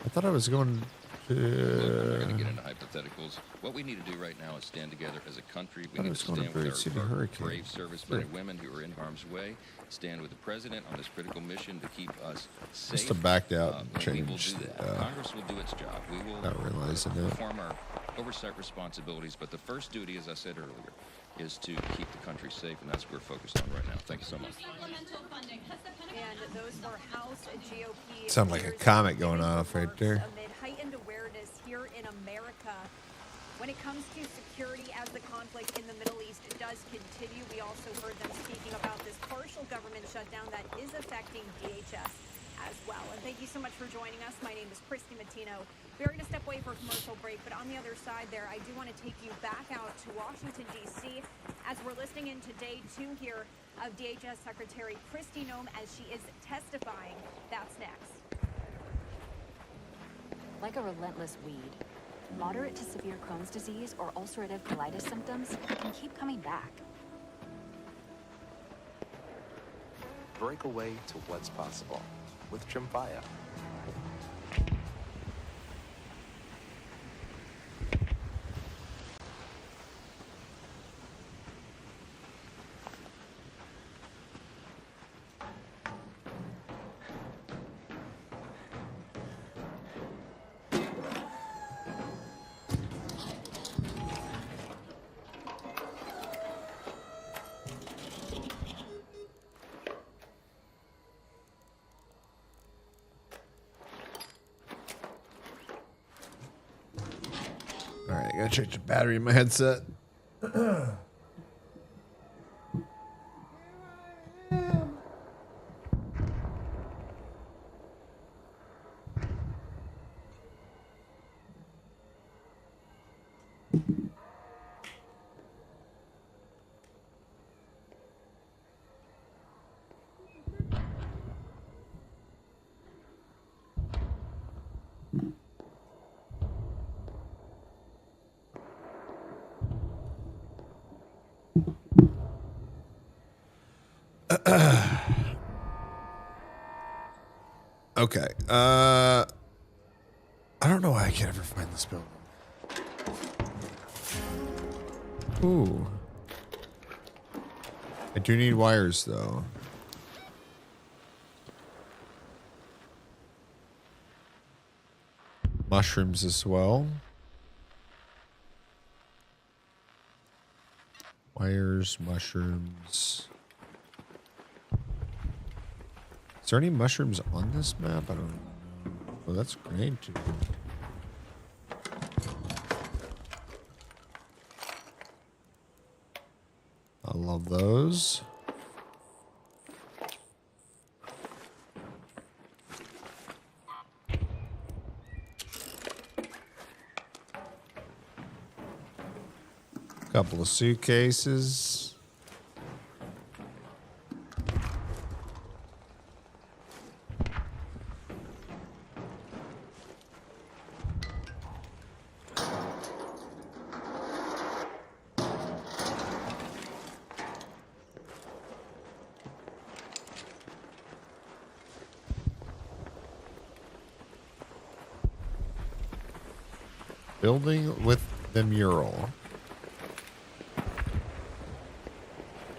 I thought I was going to... We're not going to get into hypotheticals. What we need to do right now is stand together as a country. We need to stand with our brave servicemen and women who are in harm's way. Stand with the president on this critical mission to keep us safe. Must have backed out and changed. We will do that. Congress will do its job. We will not realizing it. Perform our oversight responsibilities. But the first duty, as I said earlier, is to keep the country safe, and that's what we're focused on right now. Thank you so much. And those were House GOP. Sound like a comic going off right there. Amid heightened awareness here in America, when it comes to security as the conflict in the Middle East does continue, we also heard them speaking about this partial government shutdown that is affecting DHS as well. And thank you so much for joining us. My name is Christy Matino. We're going to step away for a commercial break, but on the other side there, I do want to take you back out to Washington, D.C. as we're listening in to day 2 here of DHS Secretary Kristi Noem as she is testifying. That's next. Like a relentless weed, moderate to severe Crohn's disease or ulcerative colitis symptoms can keep coming back. Break away to what's possible with Tremfya. All right, I gotta check the battery in my headset. Okay. I don't know why I can't ever find this building. Ooh. I do need wires, though. Mushrooms as well. Wires, mushrooms. Is there any mushrooms on this map? I don't know. Well, that's great. love those. Couple of suitcases. Building with the mural.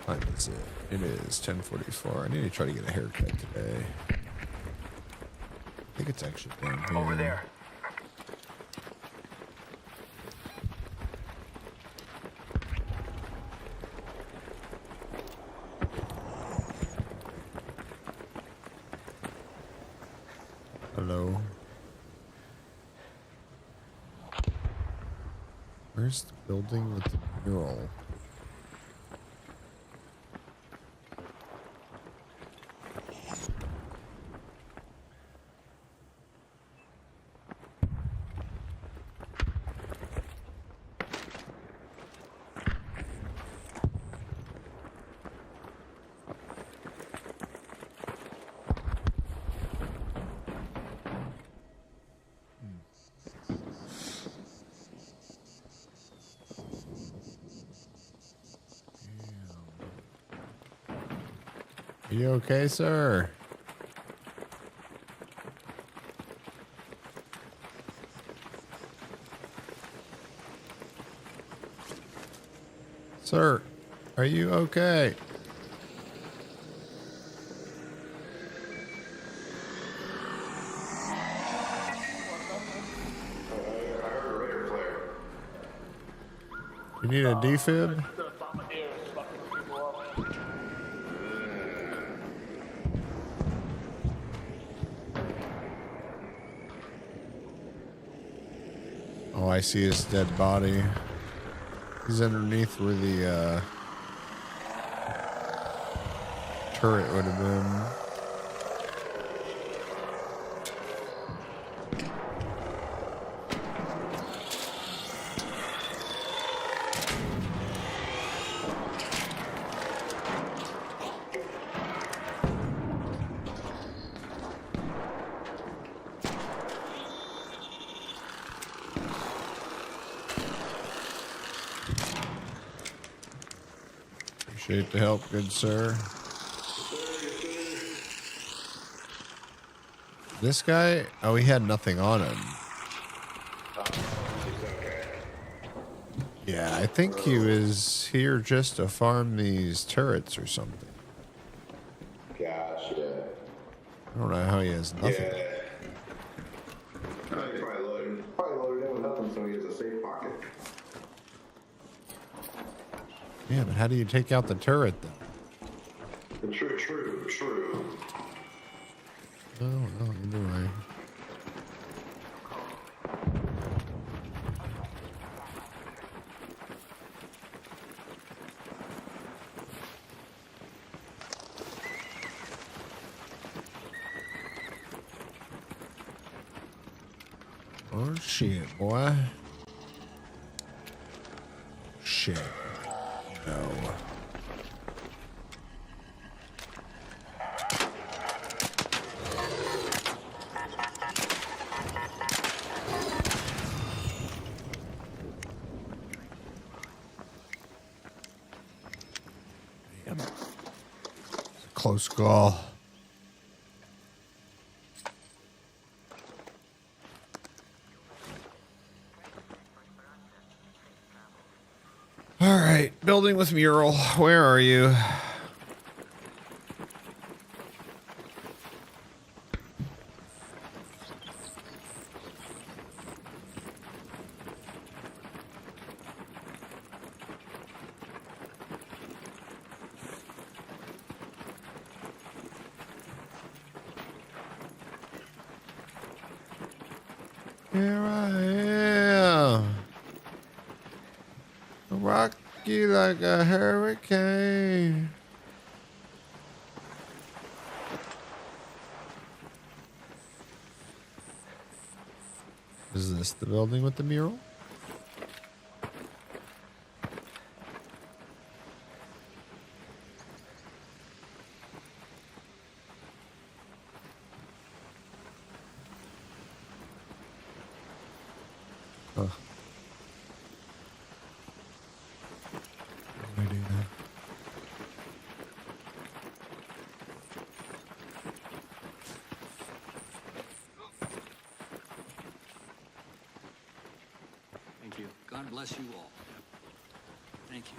What time is it? It is 10:44. I need to try to get a haircut today. I think it's actually down here. Over there. Hello. Where's the building with the mural? Are you okay, sir? Sir, are you okay? You need a defib? Oh, I see his dead body. He's underneath where the turret would have been. Appreciate the help, good sir. This guy, oh, he had nothing on him. Yeah, I think he was here just to farm these turrets or something. Gotcha. I don't know how he has nothing. Yeah. He probably loaded in with nothing, so he has a safe pocket. Yeah, but how do you take out the turret then? True. No, either way. Oh shit, boy. Shit. No. Damn. Close call. All right, building with mural. Where are you? Here I am. Rock you like a hurricane. Is this the building with the mural? Huh. What do I do now? Thank you. God bless you all. Thank you.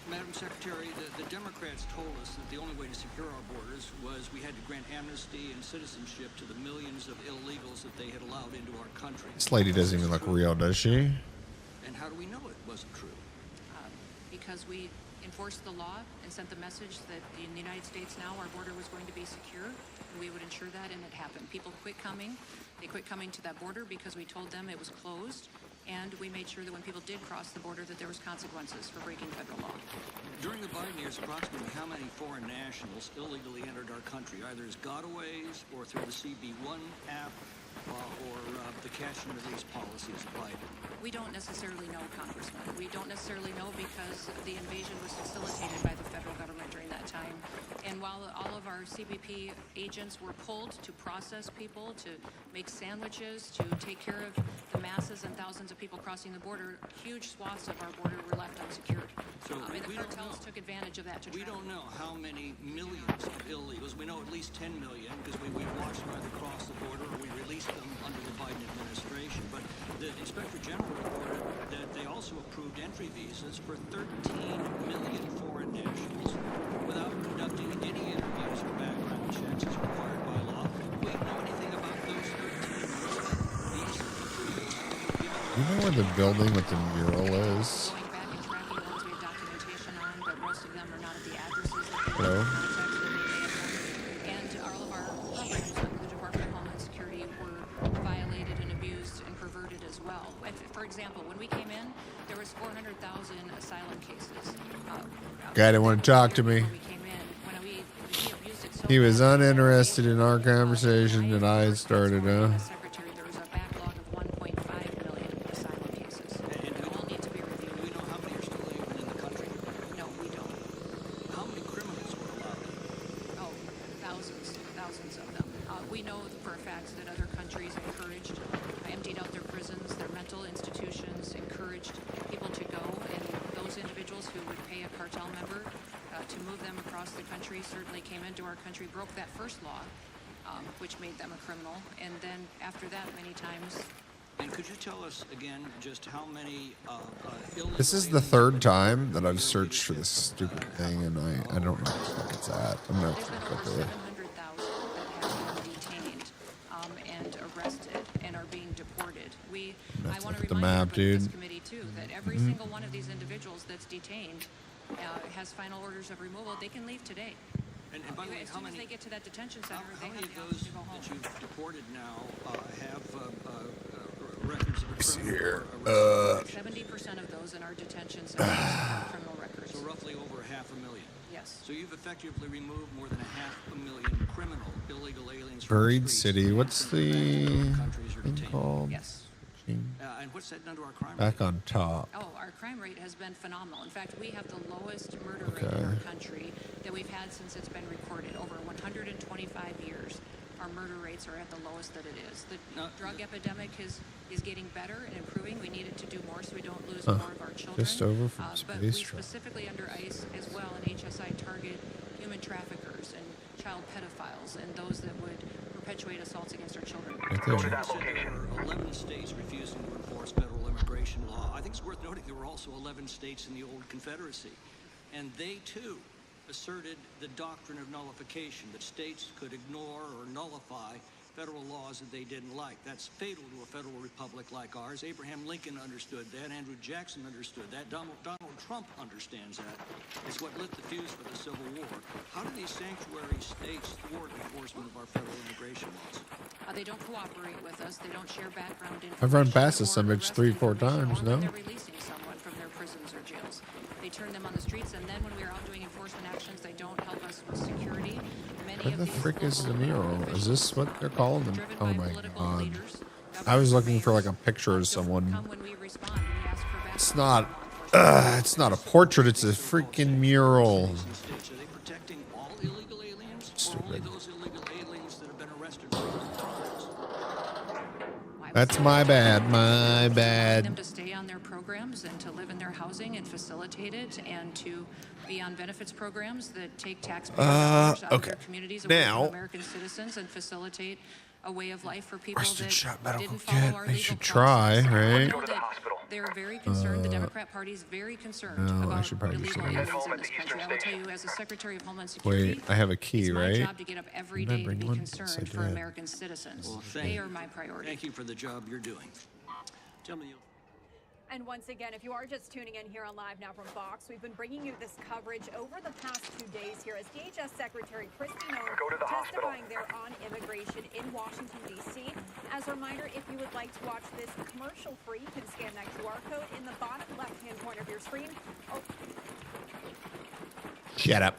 Madam Secretary, the Democrats told us that the only way to secure our borders was we had to grant amnesty and citizenship to the millions of illegals that they had allowed into our country. This lady doesn't even look real, does she? And how do we know it wasn't true? Because we enforced the law and sent the message that in the United States now our border was going to be secure, and we would ensure that, and it happened. People quit coming. They quit coming to that border because we told them it was closed, and we made sure that when people did cross the border that there was consequences for breaking federal law. During the Biden years, approximately how many foreign nationals illegally entered our country, either as gotaways or through the CB1 app or the catch and release policies of Biden? We don't necessarily know, Congressman. We don't necessarily know because the invasion was facilitated by the federal government during that time. And while all of our CBP agents were pulled to process people, to make sandwiches, to take care of the masses and thousands of people crossing the border, huge swaths of our border were left unsecured. So And the cartels took advantage of that to We don't know how many millions of illegals. We know at least 10 million because we watched them either cross the border or we released them under the Biden administration. But the Inspector General reported that they also approved entry visas for 13 million foreign nationals without conducting any interviews or background checks as required by law. Do we know anything about those 13 million visa approvals? You know where the building with the mural is? Hello? And all of our programs under the Department of Homeland Security were violated and abused and perverted as well. For example, when we came in, there was 400,000 asylum cases. Guy didn't want to talk to me. He was uninterested in our conversation that I started, huh? Thousands of them. We know for a fact that other countries encouraged, emptied out their prisons, their mental institutions, encouraged people to go, and those individuals who would pay a cartel member to move them across the country certainly came into our country, broke that first law, which made them a criminal, and then after that many times. And could you tell us again just how many illegal This is the third time that I've searched for this stupid thing, and I don't know what the fuck it's at. I'm gonna have to look up there. Detained and arrested and are being deported. I want to the remind map, everybody of this dude. committee too that every single one of these individuals that's detained has final orders of removal. They can leave today. And by the way, as soon as they get to that detention center, how they many have of those to go home. that you've deported now have records of a see criminal here. 70% of those in our detention centers have criminal records. So roughly over 500,000. Yes. So you've effectively removed more than 500,000 criminal illegal aliens from Buried City. What's the thing called? Yes. and what's that done to our crime rate? Back on top. Oh, our crime rate has been phenomenal. In fact, we have the lowest murder rate in our country that we've had since it's been recorded. Over 125 years, our murder rates are at the lowest that it is. The drug epidemic is getting better and improving. We need it to do more so we don't lose more of our children. Just over from But we Space Truck. specifically under ICE as well and HSI target human traffickers and child pedophiles and those that would perpetuate assaults against our children. Go to that location. There were 11 states refusing to enforce federal immigration law. I think it's worth noting there were also 11 states in the old Confederacy. And they, too, asserted the doctrine of nullification, that states could ignore or nullify federal laws that they didn't like. That's fatal to a federal republic like ours. Abraham Lincoln understood that. Andrew Jackson understood that. Donald Trump understands that. It's what lit the fuse for the Civil War. How do these sanctuary states thwart enforcement of our federal immigration laws? They don't cooperate with us. They don't share background information. I've run past this some bitch 3-4 times, no? They're releasing someone from their prisons or jails. They turn them on the streets, and then when we are out doing enforcement actions, they don't help us with security. Many What of the these frick is the local mural? Is this what they're calling them? driven Oh by my political god. leaders, I was looking for like a picture of someone. It's not a portrait, it's a freaking mural. Stupid. That's my bad, my them bad. to stay on their programs and to live in their housing and facilitate it, and to be on benefits programs that take taxpayer dollars out of okay. their communities away Now- from American citizens and facilitate a way of life for people Rusted that shot medical didn't follow kit. our They legal should process. try, right? Know that they're very concerned. The Democrat Party is very concerned No, I about should probably do illegal something. aliens in this country. I will tell you, as a Secretary of Homeland Security, Wait, I have a key, it's my right? job to get up every Did I day to bring be one? concerned Yes, I for did. American citizens. Well, They are my priority. Thank you for the job you're doing. Tell me. And once again, if you are just tuning in here on Live Now from Fox, we've been bringing you this coverage over the past 2 days here as DHS Secretary Kristi Noem testifying there on immigration in Washington, D.C. As a reminder, if you would like to watch this commercial-free, you can scan that QR code in the bottom left-hand corner of your screen. Oh. Shut up.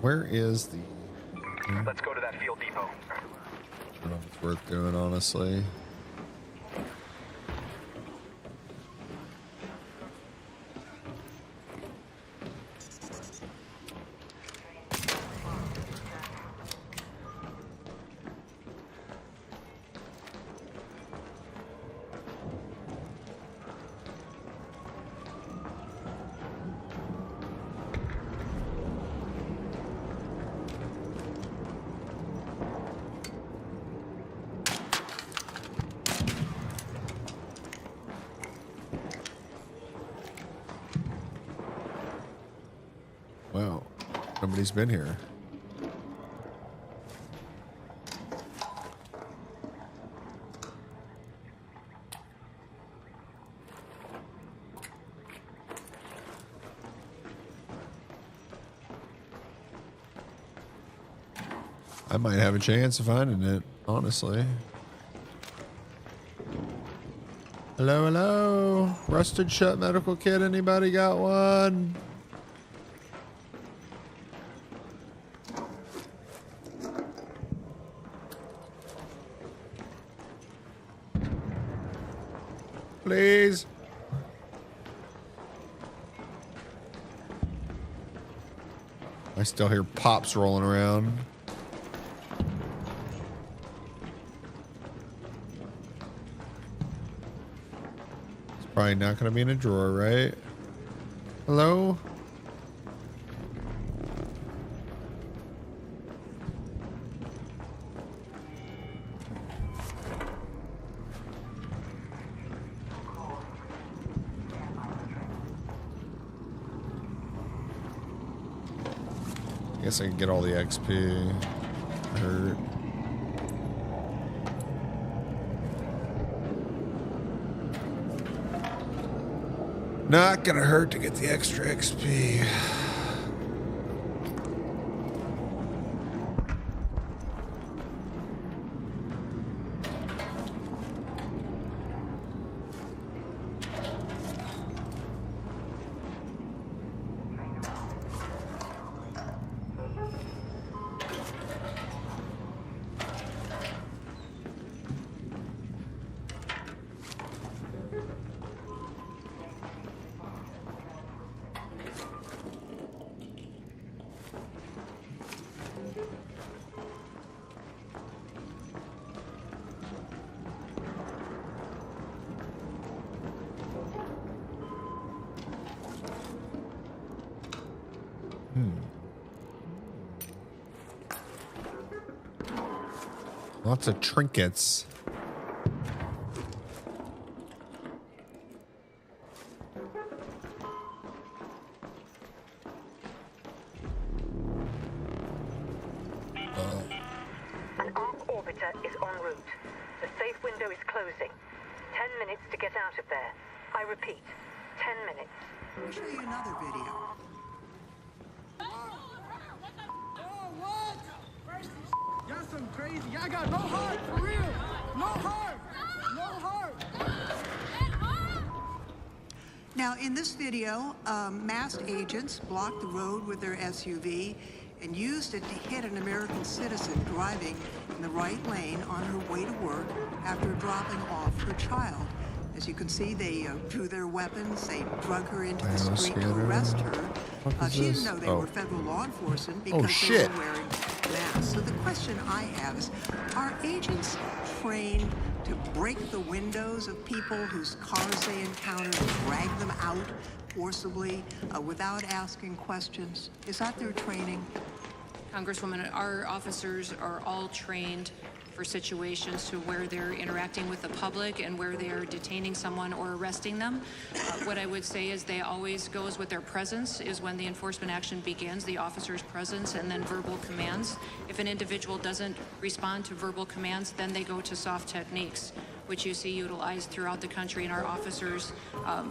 Where is the... Let's go to that field depot. I don't know if it's worth doing, honestly. Wow, nobody's been here. I might have a chance of finding it, honestly. Hello, hello. Rusted shut medical kit. Anybody got one? Please. I still hear pops rolling around. It's probably not going to be in a drawer, right? Hello? Guess I can get all the XP. Hurt. Not gonna hurt to get the extra XP. Lots of trinkets. operator is en route. The safe window is closing. 10 minutes to get out of there. I repeat, 10 minutes. I'll show you another video. Y'all some crazy. Y'all got no heart, for real. No heart. No heart. Now, in this video, masked agents blocked the road with their SUV and used it to hit an American citizen driving in the right lane on her way to work after dropping off her child. As you can see, they drew their weapons, they drug her into the street to arrest her. She didn't know they were federal law enforcement because they were wearing masks. So the question I have is, are agents trained to break the windows of people whose cars they encounter and drag them out forcibly without asking questions? Is that their training? Congresswoman, our officers are all trained for situations to where they're interacting with the public and where they are detaining someone or arresting them. What I would say is they always goes with their presence is when the enforcement action begins, the officer's presence, and then verbal commands. If an individual doesn't respond to verbal commands, then they go to soft techniques, which you see utilized throughout the country, and our officers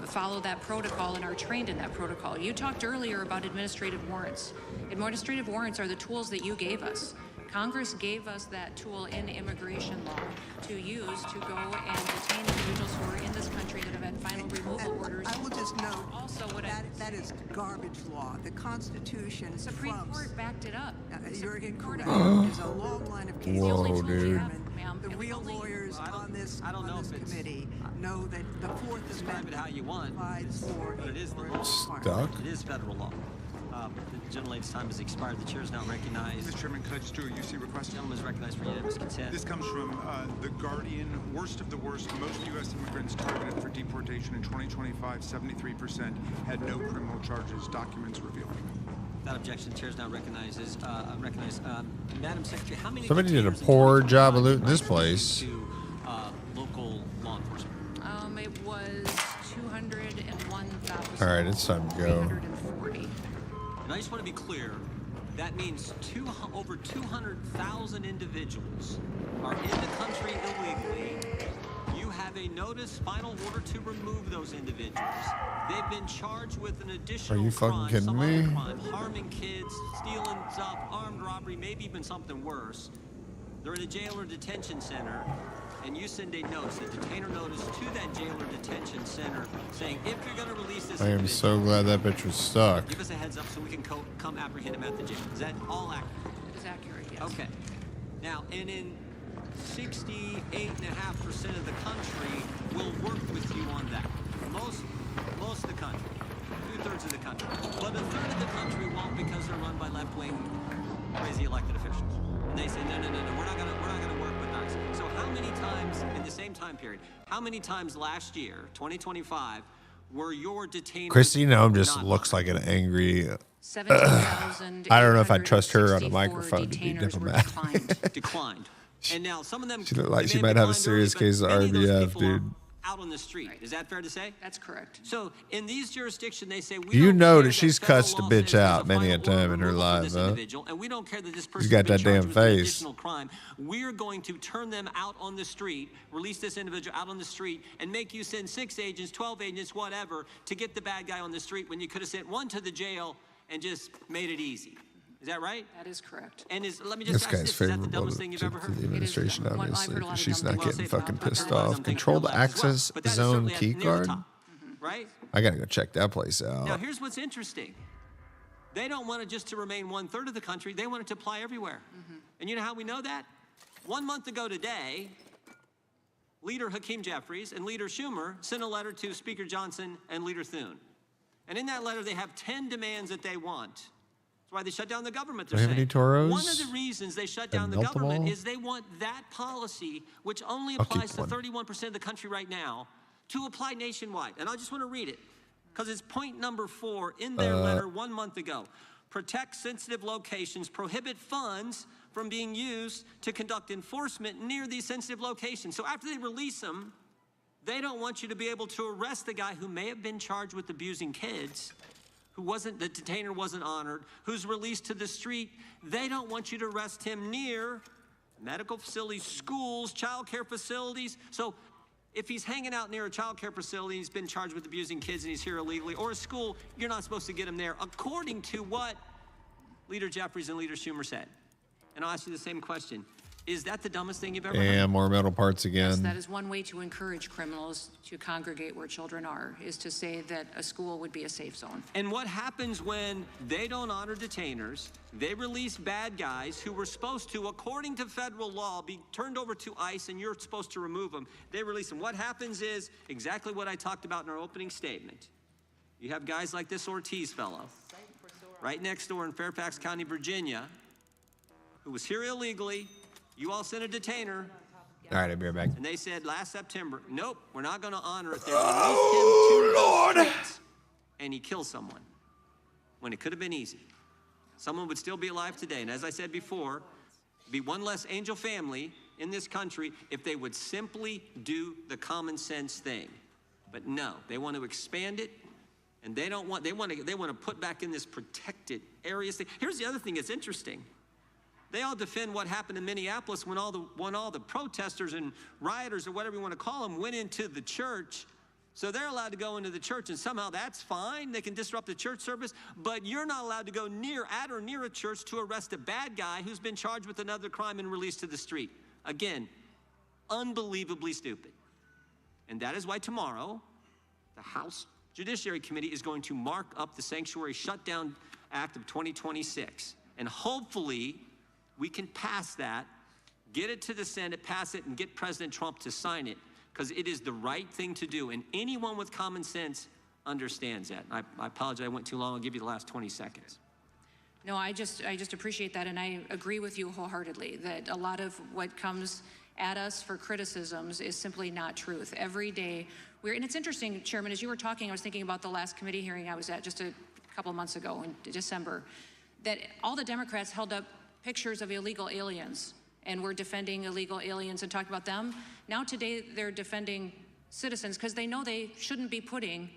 follow that protocol and are trained in that protocol. You talked earlier about administrative warrants. Administrative warrants are the tools that you gave us. Congress gave us that tool in immigration law to use to go and detain individuals who are in this country that have had final removal orders. I will just note that is garbage law. The Constitution Supreme Court backed it up. You're incorrect. There's a long line of cases. Whoa, dude. The real lawyers on this committee know that the Fourth Amendment how you want, provides for but it is the law. Stuck? It is federal law. The gentlelady's time has expired. The chair is now recognized. Mr. Chairman, could I just do a UC request? The gentleman is recognized for unanimous consent. This comes from The Guardian. Worst of the worst. Most U.S. immigrants targeted for deportation in 2025, 73% had no criminal charges. Documents reveal. Without objection, the chair is now recognized. Madam Secretary, how many Somebody did a poor job of looting this place. to local law enforcement? It was 201,000. All right, it's time to go. 340. And I just want to be clear, that means over 200,000 individuals are in the country illegally. You have a notice, final order to remove those individuals. They've been charged with an additional Are you fucking crime, kidding some me? other crime, harming kids, stealing stuff, armed robbery, maybe even something worse. They're in a jail or detention center, and you send a notice, a detainer notice to that jail or detention center saying, if you're going to release this I am individual, so glad that bitch was stuck. give us a heads up so we can come apprehend him at the jail. Is that all accurate? It is accurate, yes. Okay. Now, and in 68.5% of the country will work with you on that. Most of the country. 2/3 of the country. But 1/3 of the country won't because they're run by left-wing crazy elected officials. And they say, no, we're not gonna work with us. So how many times in the same time period, how many times last year, 2025, were your detainers Christine Nome just looks like an angry. I don't know if I'd trust her on a microphone to be diplomatic. declined. And now some of them She looked like she might have a serious case of RBF, dude. out on the street. Is that fair to say? That's correct. So in these jurisdictions, they say we You don't know care that she's federal cussed a law bitch says there's out many a final order time in her removal for life, this huh? individual, and we don't care that this person She's got has been that damn charged with an face. additional crime. We're going to turn them out on the street, release this individual out on the street, and make you send 6 agents, 12 agents, whatever, to get the bad guy on the street when you could have sent one to the jail and just made it easy. Is that right? That is correct. And let me just This ask guy's this: is that the favorable dumbest thing you've to ever heard? the administration, obviously, heard a lot because of she's dumb not things. getting fucking pissed Well, off. Controlled access but that is zone certainly key near the card. top, right? I gotta go check that place Now, out. here's what's interesting. They don't want it just to remain 1/3 of the country. They want it to apply everywhere. And you know how we know that? 1 month ago today, Leader Hakeem Jeffries and Leader Schumer sent a letter to Speaker Johnson and Leader Thune. And in that letter, they have 10 demands that they want. That's why they shut down the government. Do I have any Toros? One of the reasons they shut down the melt them government all? is they want that policy, which only I'll keep applies to one. 31% of the country right now, to apply nationwide. And I just want to read it because it's point number 4 in their letter 1 month ago. Protect sensitive locations, prohibit funds from being used to conduct enforcement near these sensitive locations. So after they release them, they don't want you to be able to arrest the guy who may have been charged with abusing kids, the detainer wasn't honored, who's released to the street. They don't want you to arrest him near medical facilities, schools, child care facilities. So if he's hanging out near a child care facility, he's been charged with abusing kids and he's here illegally, or a school, you're not supposed to get him there, according to what Leader Jeffries and Leader Schumer said. And I'll ask you the same question. Is that the dumbest thing you've ever heard? And more metal parts again. Yes, that is one way to encourage criminals to congregate where children are, is to say that a school would be a safe zone. And what happens when they don't honor detainers? They release bad guys who were supposed to, according to federal law, be turned over to ICE, and you're supposed to remove them. They release them. What happens is exactly what I talked about in our opening statement. You have guys like this Ortiz fellow, right next door in Fairfax County, Virginia, who was here illegally. You all sent a detainer. All right, I'll be right back. And they said last September, nope, we're not going to honor it. They released him to the streets, and he killed someone when it could have been easy. Someone would still be alive today. And as I said before, be one less angel family in this country if they would simply do the common sense thing. But no, they want to expand it, and they want to put back in this protected areas thing. Here's the other thing that's interesting. They all defend what happened in Minneapolis when all the protesters and rioters, or whatever you want to call them, went into the church. So they're allowed to go into the church, and somehow that's fine. They can disrupt the church service, but you're not allowed to go near a church to arrest a bad guy who's been charged with another crime and released to the street. Again, unbelievably stupid. And that is why tomorrow, the House Judiciary Committee is going to mark up the Sanctuary Shutdown Act of 2026. And hopefully, we can pass that, get it to the Senate, pass it, and get President Trump to sign it, because it is the right thing to do. And anyone with common sense understands that. I apologize, I went too long. I'll give you the last 20 seconds. No, I just appreciate that, and I agree with you wholeheartedly that a lot of what comes at us for criticisms is simply not truth. Every day, and it's interesting, Chairman, as you were talking, I was thinking about the last committee hearing I was at just a couple of months ago in December, that all the Democrats held up pictures of illegal aliens and were defending illegal aliens and talking about them. Now today they're defending citizens because they know they shouldn't be putting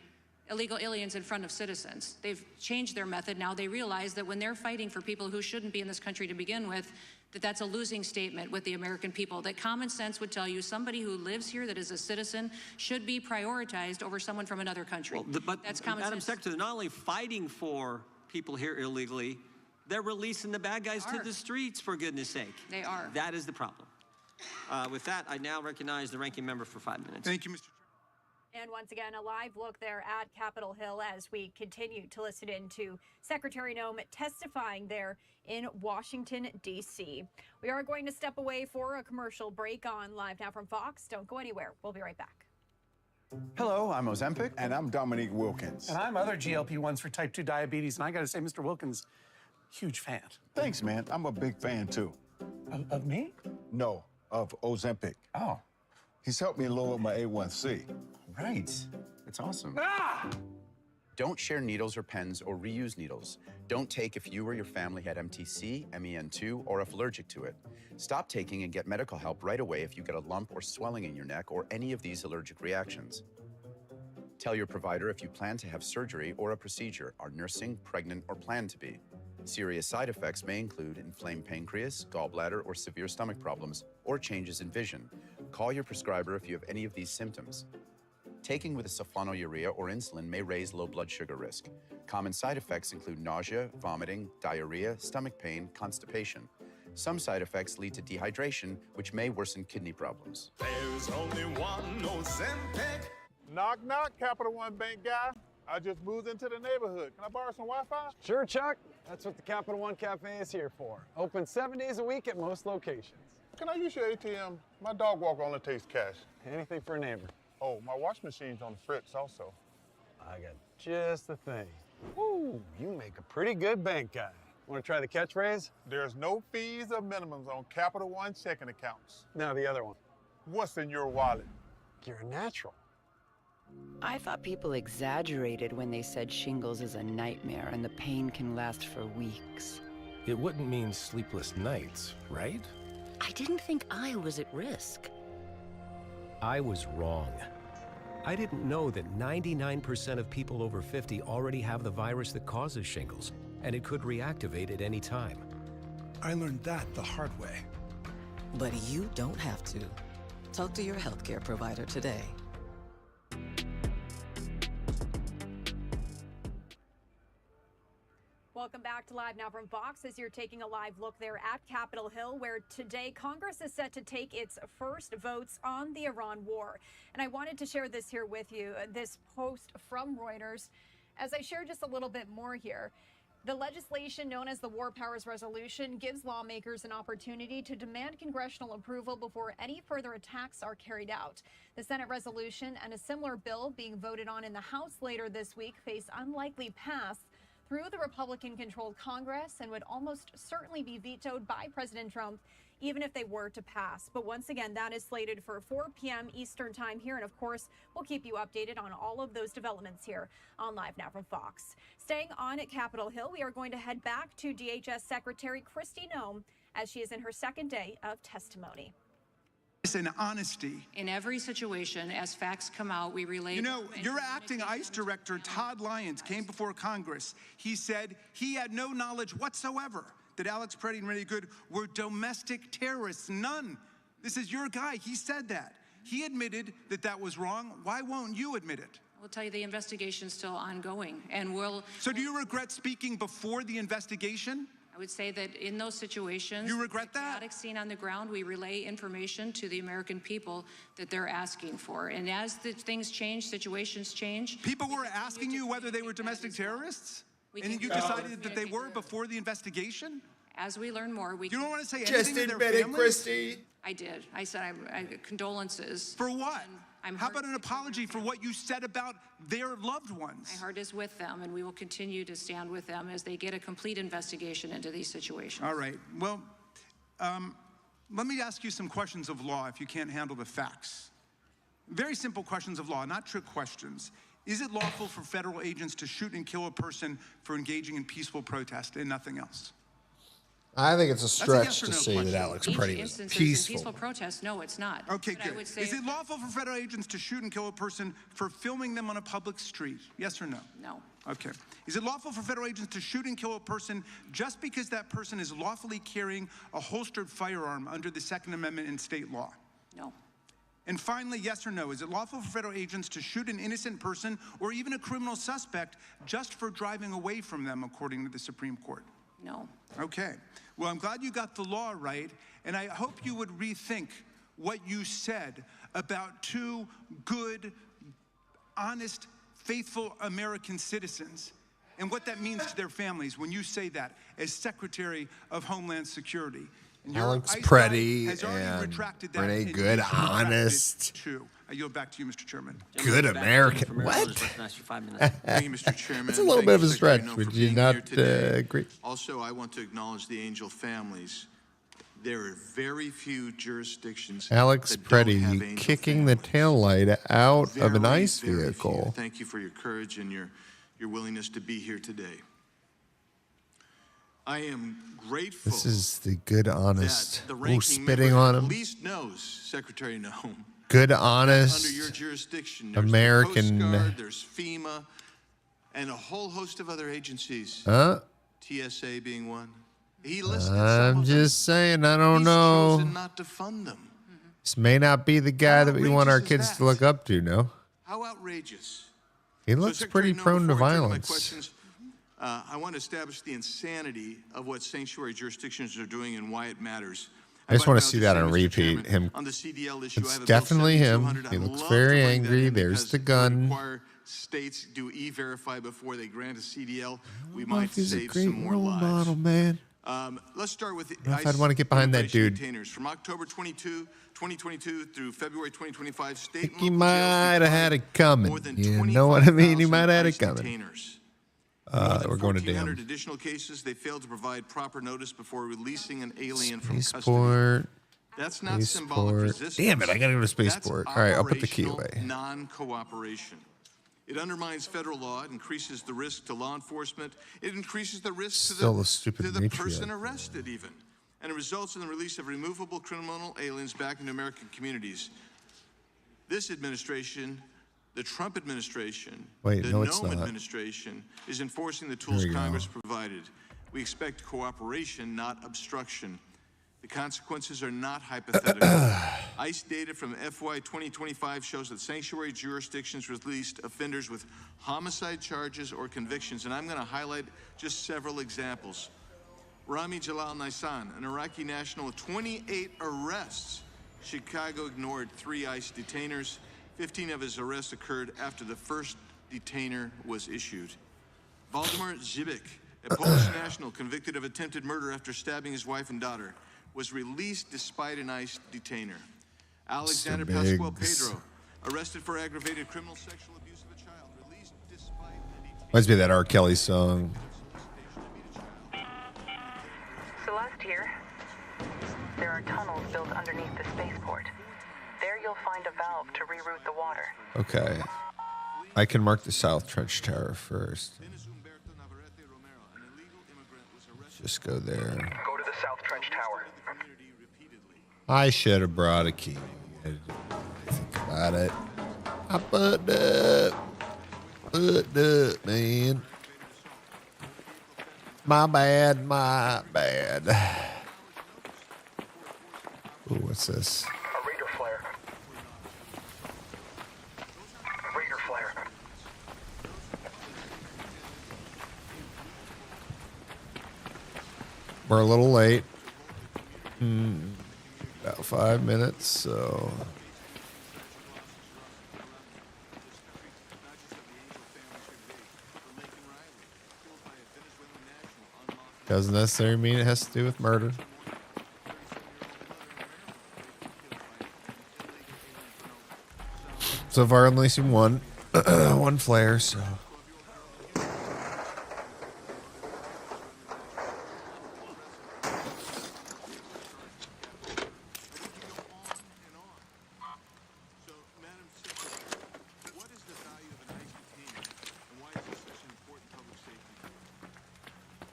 illegal aliens in front of citizens. They've changed their method. Now they realize that when they're fighting for people who shouldn't be in this country to begin with, that's a losing statement with the American people. That common sense would tell you somebody who lives here that is a citizen should be prioritized over someone from another country. Well, but that's common Madam sense. Secretary, they're not only fighting for people here illegally, they're releasing the bad guys to the streets, for goodness sake. They are. That is the problem. With that, I now recognize the ranking member for 5 minutes. Thank you, Mr. And once again, a live look there at Capitol Hill as we continue to listen in to Secretary Noem testifying there in Washington, D.C. We are going to step away for a commercial break on Live Now from Fox. Don't go anywhere. We'll be right back. Hello, I'm Ozempic. And I'm Dominique Wilkins. And I'm other GLP-1s for type 2 diabetes. And I got to say, Mr. Wilkins, huge fan. Thanks, man. I'm a big fan, too. Of me? No, of Ozempic. Oh. He's helped me lower my A1C. Right. It's awesome. Ah! Don't share needles or pens or reuse needles. Don't take if you or your family had MTC, MEN2, or if allergic to it. Stop taking and get medical help right away if you get a lump or swelling in your neck or any of these allergic reactions. Tell your provider if you plan to have surgery or a procedure, are nursing, pregnant, or plan to be. Serious side effects may include inflamed pancreas, gallbladder, or severe stomach problems, or changes in vision. Call your prescriber if you have any of these symptoms. Taking with a sulfonylurea or insulin may raise low blood sugar risk. Common side effects include nausea, vomiting, diarrhea, stomach pain, constipation. Some side effects lead to dehydration, which may worsen kidney problems. There's only one Ozempic. Knock, knock, Capital One Bank guy. I just moved into the neighborhood. Can I borrow some Wi-Fi? Sure, Chuck. That's what the Capital One Cafe is here for. Open 7 days a week at most locations. Can I use your ATM? My dog walker only takes cash. Anything for a neighbor. Oh, my wash machine's on the fritz also. I got just the thing. Woo, you make a pretty good bank guy. Want to try the catchphrase? There's no fees or minimums on Capital One checking accounts. No, the other one. What's in your wallet? You're a natural. I thought people exaggerated when they said shingles is a nightmare and the pain can last for weeks. It wouldn't mean sleepless nights, right? I didn't think I was at risk. I was wrong. I didn't know that 99% of people over 50 already have the virus that causes shingles, and it could reactivate at any time. I learned that the hard way. But you don't have to. Talk to your healthcare provider today. Welcome back to Live Now from Fox as you're taking a live look there at Capitol Hill, where today Congress is set to take its first votes on the Iran war. And I wanted to share this here with you, this post from Reuters. As I share just a little bit more here, the legislation known as the War Powers Resolution gives lawmakers an opportunity to demand congressional approval before any further attacks are carried out. The Senate resolution and a similar bill being voted on in the House later this week face unlikely pass through the Republican-controlled Congress and would almost certainly be vetoed by President Trump, even if they were to pass. But once again, that is slated for 4 p.m. Eastern time here. And of course, we'll keep you updated on all of those developments here on Live Now from Fox. Staying on at Capitol Hill, we are going to head back to DHS Secretary Kristi Noem as she is in her second day of testimony. And honesty. In every situation, as facts come out, we relay. You know, your acting ICE director, Todd Lyons, came before Congress. He said he had no knowledge whatsoever that Alex Preddy and Rennie Good were domestic terrorists. None. This is your guy. He said that. He admitted that that was wrong. Why won't you admit it? We'll tell you the investigation's still ongoing, and we'll. So do you regret speaking before the investigation? I would say that in those situations, you regret that? Chaotic scene on the ground, we relay information to the American people that they're asking for. And as the things change, situations change. People were asking you whether they were domestic terrorists? And you decided that they were before the investigation? As we learn more, we. You don't want to say Just anything to admit their it, families? Kristi. I did. I said condolences. For what? How about an apology for what you said about their loved ones? My heart is with them, and we will continue to stand with them as they get a complete investigation into these situations. All right. Well, let me ask you some questions of law if you can't handle the facts. Very simple questions of law, not trick questions. Is it lawful for federal agents to shoot and kill a person for engaging in peaceful protest and nothing else? I think it's a stretch yes or to no say question. that Alex Each Preddy was instance peaceful. in peaceful protest, no, it's not. Okay, But I good. would say Is it lawful for federal agents to shoot and kill a person for filming them on a public street? Yes or no? No. Okay. Is it lawful for federal agents to shoot and kill a person just because that person is lawfully carrying a holstered firearm under the Second Amendment in state law? No. And finally, yes or no, is it lawful for federal agents to shoot an innocent person or even a criminal suspect just for driving away from them, according to the Supreme Court? No. Okay. Well, I'm glad you got the law right, and I hope you would rethink what you said about two good, honest, faithful American citizens and what that means to their families when you say that as Secretary of Homeland Security. And your Alex ICE Preddy guy has already and retracted that, Renee and Good, he's retracted honest. too. I yield back to you, Mr. Chairman. Good American. What? Thank you, Mr. Chairman. It's a little Thank bit you, of a Secretary stretch. Noem, Would for you being not here today. agree? Also, I want to acknowledge the Angel families. There are very few jurisdictions Alex that don't have Preddy angel kicking the taillight out of an Very, ICE very vehicle. few. Thank you for your courage and your willingness to be here today. I am grateful This is the good, honest. that the Ooh, ranking spitting member on at him. least knows, Secretary Noem. Good, Under honest your jurisdiction, there's American. the Coast Guard, there's FEMA, and a whole host of other agencies. TSA being one. He listed some I'm of just saying, I them. don't He's know. chosen not to fund them. This may not be the guy that we want our kids to look up to, no? How outrageous. He So, looks Secretary pretty Noem, prone to before I turn my violence. questions, I want to establish the insanity of what sanctuary jurisdictions are doing and why it matters. I just might want to now see that say, on Mr. repeat. Chairman, Him. on the CDL issue, I It's have a bill definitely him. 7200. He I'd looks love very to bring that angry. in There's because the it would gun. require states do e-verify before they grant a CDL. We Oh, might he's a save great some more role lives. model, man. Let's start with the I don't know if ICE I'd want to get behind that immigration dude. detainers. From October 2022 through February 2025, state and He local might jails have had it coming. more than You know what I mean? He 25,000 might have had ICE it coming. detainers. We're going to 1,400 damn. additional cases, they failed to provide proper notice before releasing an alien from custody. Spaceport. That's not symbolic resistance. Damn it, I gotta go to Spaceport. All right, I'll put the key That's away. operational non-cooperation. It undermines federal law. It increases the risk to law enforcement. It increases the risk Still to a stupid the matriarch. person arrested even. And it results in the release of removable criminal aliens back into American communities. This administration, the Trump administration, Wait, the no, it's Noem not. administration is enforcing the tools Here we go. Congress provided. We expect cooperation, not obstruction. The consequences are not hypothetical. ICE data from FY 2025 shows that sanctuary jurisdictions released offenders with homicide charges or convictions, and I'm going to highlight just several examples. Rami Jalal Nisan, an Iraqi national with 28 arrests. Chicago ignored 3 ICE detainers. 15 of his arrests occurred after the first detainer was issued. Valdemar Zibik, a Polish national convicted of attempted murder after stabbing his wife and daughter, was released despite an ICE detainer. Alexander Pascual Pedro, arrested for aggravated criminal sexual abuse of a child, released despite a detainer. Reminds me of that R. Kelly song. Celeste here. There are tunnels built underneath the spaceport. There you'll find a valve to reroute the water. Okay. I can mark the South Trench Tower first. Just go there. Go to the South Trench Tower. I should have brought a key. I didn't think about it. I fucked up, man. My bad, my bad. Ooh, what's this? A Raider flare. Raider flare. We're a little late. About 5 minutes, so. Doesn't necessarily mean it has to do with murder. So far, I've only seen one, one flare, so.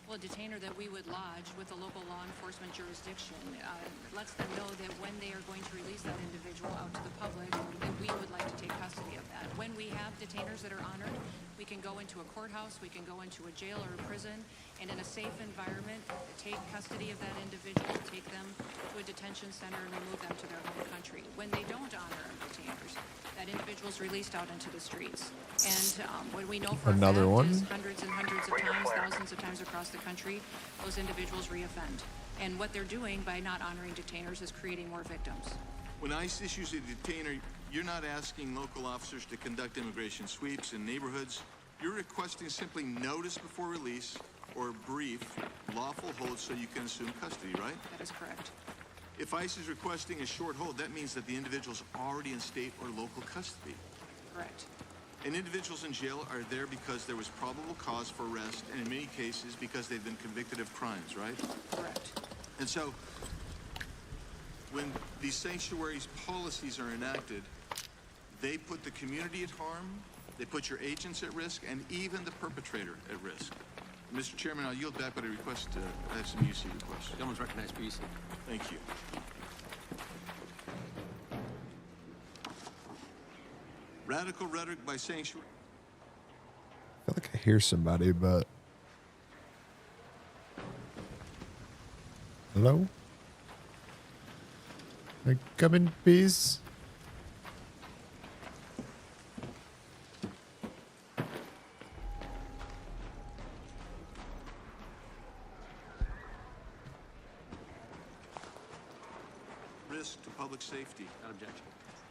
Well, a detainer that we would lodge with a local law enforcement jurisdiction lets them know that when they are going to release that individual out to the public, that we would like to take custody of that. When we have detainers that are honored, we can go into a courthouse, we can go into a jail or a prison, and in a safe environment, take custody of that individual, take them to a detention center, and remove them to their home country. When they don't honor our detainers, that individual's released out into the streets. And what we know for Another a fact one? is hundreds and hundreds of times, thousands of times across the country, those individuals reoffend. And what they're doing by not honoring detainers is creating more victims. When ICE issues a detainer, you're not asking local officers to conduct immigration sweeps in neighborhoods. You're requesting simply notice before release or brief lawful hold so you can assume custody, right? That is correct. If ICE is requesting a short hold, that means that the individual's already in state or local custody. Correct. And individuals in jail are there because there was probable cause for arrest, and in many cases because they've been convicted of crimes, right? Correct. And so, when these sanctuaries policies are enacted, they put the community at harm, they put your agents at risk, and even the perpetrator at risk. Mr. Chairman, I'll yield back, but I have some UC requests. Gentleman's recognized for UC. Thank you. Radical rhetoric by sanctuary. I feel like I hear somebody, but. Hello? Can I come in, please? Risk to public safety. Not objection.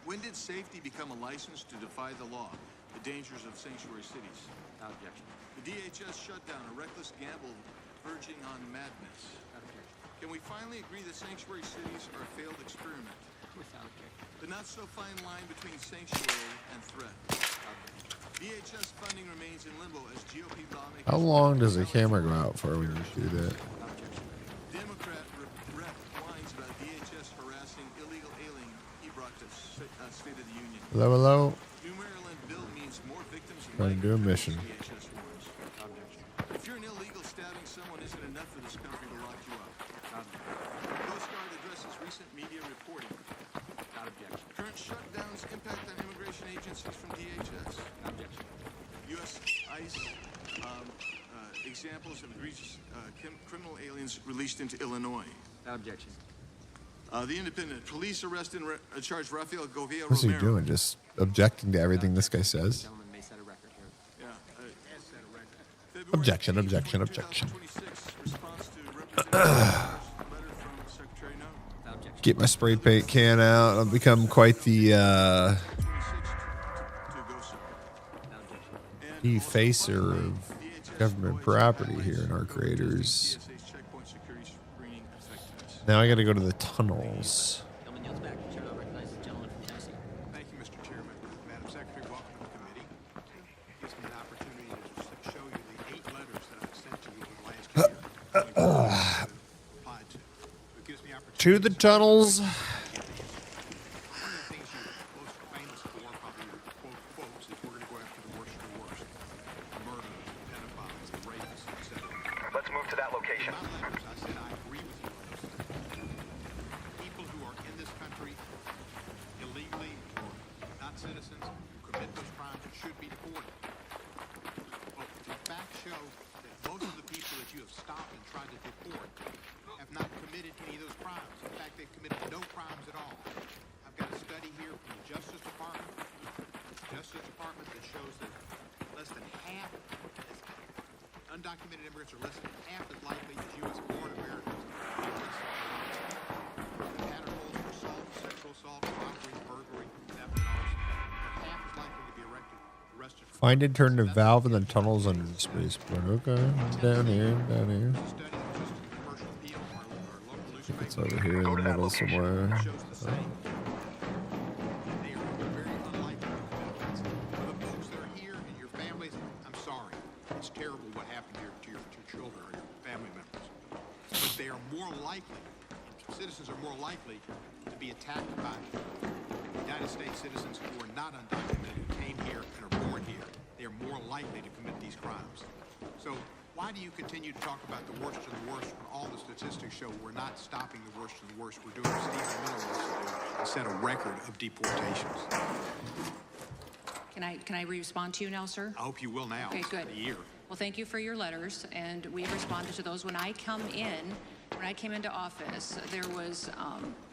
When did safety become a license to defy the law? The dangers of sanctuary cities. Not objection. The DHS shut down a reckless gamble verging on madness. Not objection. Can we finally agree that sanctuary cities are a failed experiment? Without objection. The not so fine line between sanctuary and threat. DHS funding remains in limbo as GOP lawmakers. How long does the camera go out for when you shoot it? Democrat rep whines about DHS harassing illegal alien he brought to State of the Union. Hello, hello. New Maryland bill means more victims. Trying to do a mission. DHS warns. If you're an illegal, stabbing someone isn't enough for this country to lock you up. Coast Guard addresses recent media reporting. Not objection. Current shutdowns impact on immigration agencies from DHS. Not objection. U.S. ICE examples of egregious criminal aliens released into Illinois. Not objection. The independent police arrested and charged Rafael Govia What's he Romero. doing? Just objecting to everything this guy says? Objection, objection, objection. Get my spray paint can out. I'll become quite the defacer of government property here in our creators. Now I gotta go to the tunnels. Thank you, Mr. Chairman. Madam Secretary, welcome to the committee. It gives me an opportunity to show you the 8 letters that I've sent to you over the last year. Applied to. It gives me opportunity To the tunnels. One of the things you're most famous for, probably your quotes, is we're going to go after the worst of the worst. The murderers, the pedophiles, the rapists, etc. Let's move to that location. In my letters, I said I agree with you on those things. People who are in this country illegally or not citizens who commit those crimes should be deported. Well, the facts show that most of the people that you have stopped and tried to deport have not committed any of those crimes. In fact, they've committed no crimes at all. I've got a study here from the Justice Department that shows that less than half undocumented immigrants are less than half as likely as U.S.-born Americans to be arrested. The pattern holds for assault, sexual assault, robbery, burglary, theft, and arson. They're half as likely to be arrested for Find and turn the valve in the tunnels under the space port. Okay, down here, down here. I think it's over here in the middle somewhere. Oh. I'm sorry. It's terrible what happened here to your children or your family members. But they are more likely, citizens are more likely to be attacked by United States citizens who are not undocumented, who came here and are born here. They are more likely to commit these crimes. So why do you continue to talk about the worst of the worst when all the statistics show we're not stopping the worst of the worst? We're doing what Stephen Miller wants to do and set a record of deportations. Can I respond to you now, sir? I hope you will now. Okay, good. A year. Well, thank you for your letters, and we've responded to those. When I came into office, there was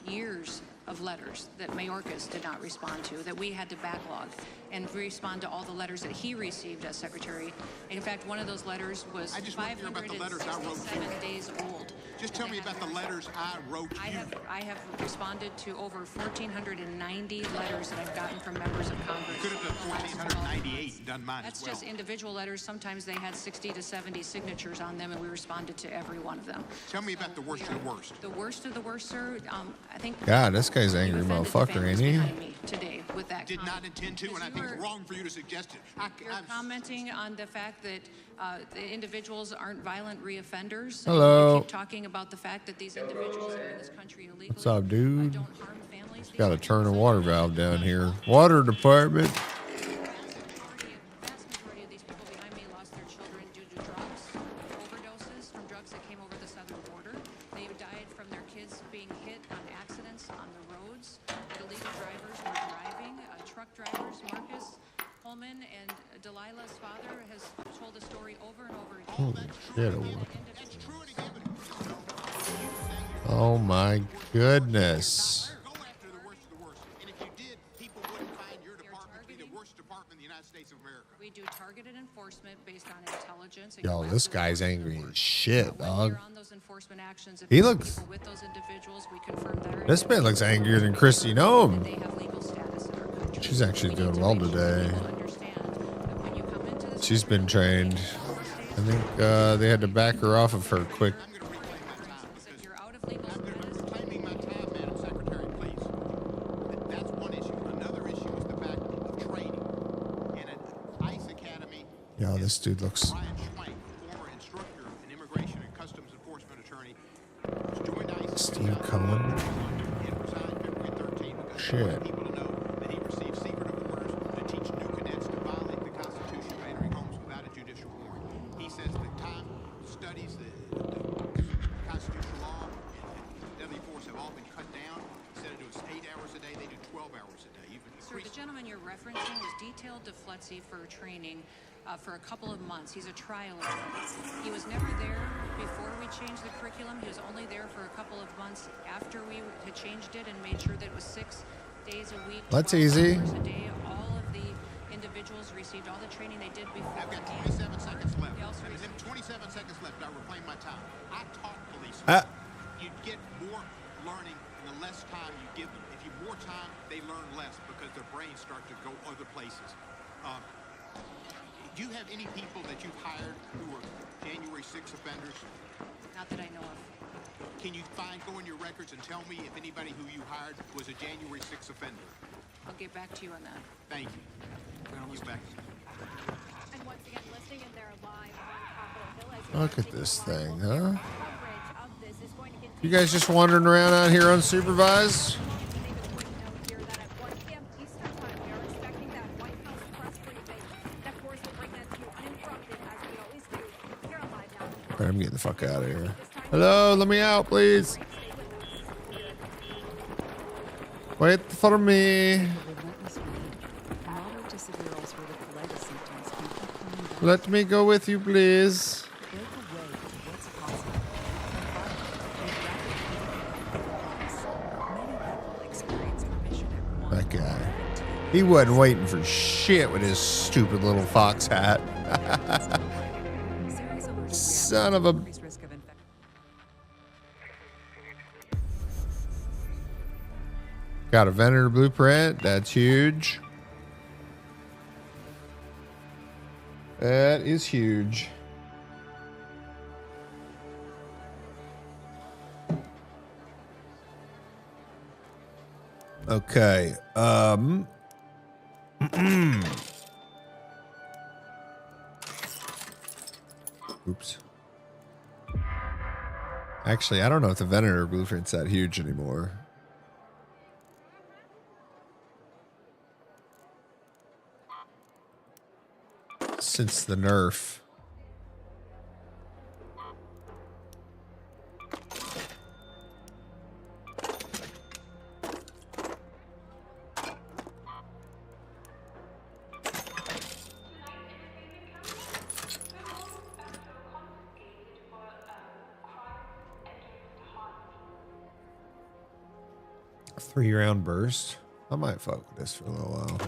years of letters that Mayorkas did not respond to, that we had to backlog and respond to all the letters that he received as secretary. And in fact, one of those letters was 567 days old. Just tell me about the letters I wrote you. I have responded to over 1,490 letters that I've gotten from members of Congress. You could have done 1,498 and done mine That's as well. just individual letters. Sometimes they had 60 to 70 signatures on them, and we responded to every one of them. Tell me about the worst of the worst. The worst of the worst, sir. I think. God, this guy's an angry motherfucker, ain't he? Today with that. Did not intend to, and I think it's wrong for you to suggest it. You're commenting on the fact that the individuals aren't violent reoffenders. Hello. You keep talking about the fact that these individuals are in this country illegally. What's up, dude? Don't harm families. Got to turn a water valve down here. Water department. Vast majority of these people behind me lost their children due to drugs, overdoses from drugs that came over the southern border. They died from their kids being hit on accidents on the roads. Illegal drivers were driving. Truck drivers, Marcus Holman and Delilah's father has told the story over and over again. Holy shit. Oh my goodness. We do targeted enforcement based on intelligence. Yo, this guy's angry as shit, dog. On those enforcement actions, if He you're looks. with those individuals, we confirm that This man looks angrier than Christy Nome. She's actually doing well today. She's been trained. I think they had to back her off of her quick. Yo, this dude looks. Brian Schwank, former instructor and immigration and customs enforcement attorney, joined ICE. Steve Cohen. Shit. People to know that he received secret orders to teach new cadets to violate the Constitution by entering homes without a judicial warrant. He says the time studies the constitutional law and deadly force have all been cut down. Instead of doing 8 hours a day, they do 12 hours a day. Sir, the gentleman you're referencing was detailed to FLETC for training for a couple of months. He's a trial attorney. He was never there before we changed the curriculum. He was only there for a couple of months after we had changed it and made sure that it was 6 days a week. That's 12 easy. hours a day. All of the individuals received all the training they did before. I've got 27 seconds left. And in 27 seconds left, I reclaim my time. I taught police. You'd get more learning in the less time you give them. If you more time, they learn less because their brains start to go other places. Do you have any people that you've hired who were January 6 offenders? Not that I know of. Can you go in your records and tell me if anybody who you hired was a January 6 offender? I'll get back to you on that. Thank you. You back. And once again, listening in there live on Capitol Hill as Look at this thing, huh? coverage of this is going to continue. You guys just wandering around out here unsupervised? Here that at 1 p.m. Eastern time, we are expecting that White House press briefing. That, of course, will bring that to you uninterrupted as we always do here on Live Now. All right, I'm getting the fuck out of here. Hello, let me out, please. Wait for me. Let me go with you, please. That guy. He wasn't waiting for shit with his stupid little fox hat. Son of a... Got a Venator blueprint. That's huge. That is huge. Okay. Oops. Actually, I don't know if the Venator blueprint's that huge anymore. Since the nerf. A 3-round burst. I might fuck with this for a little while.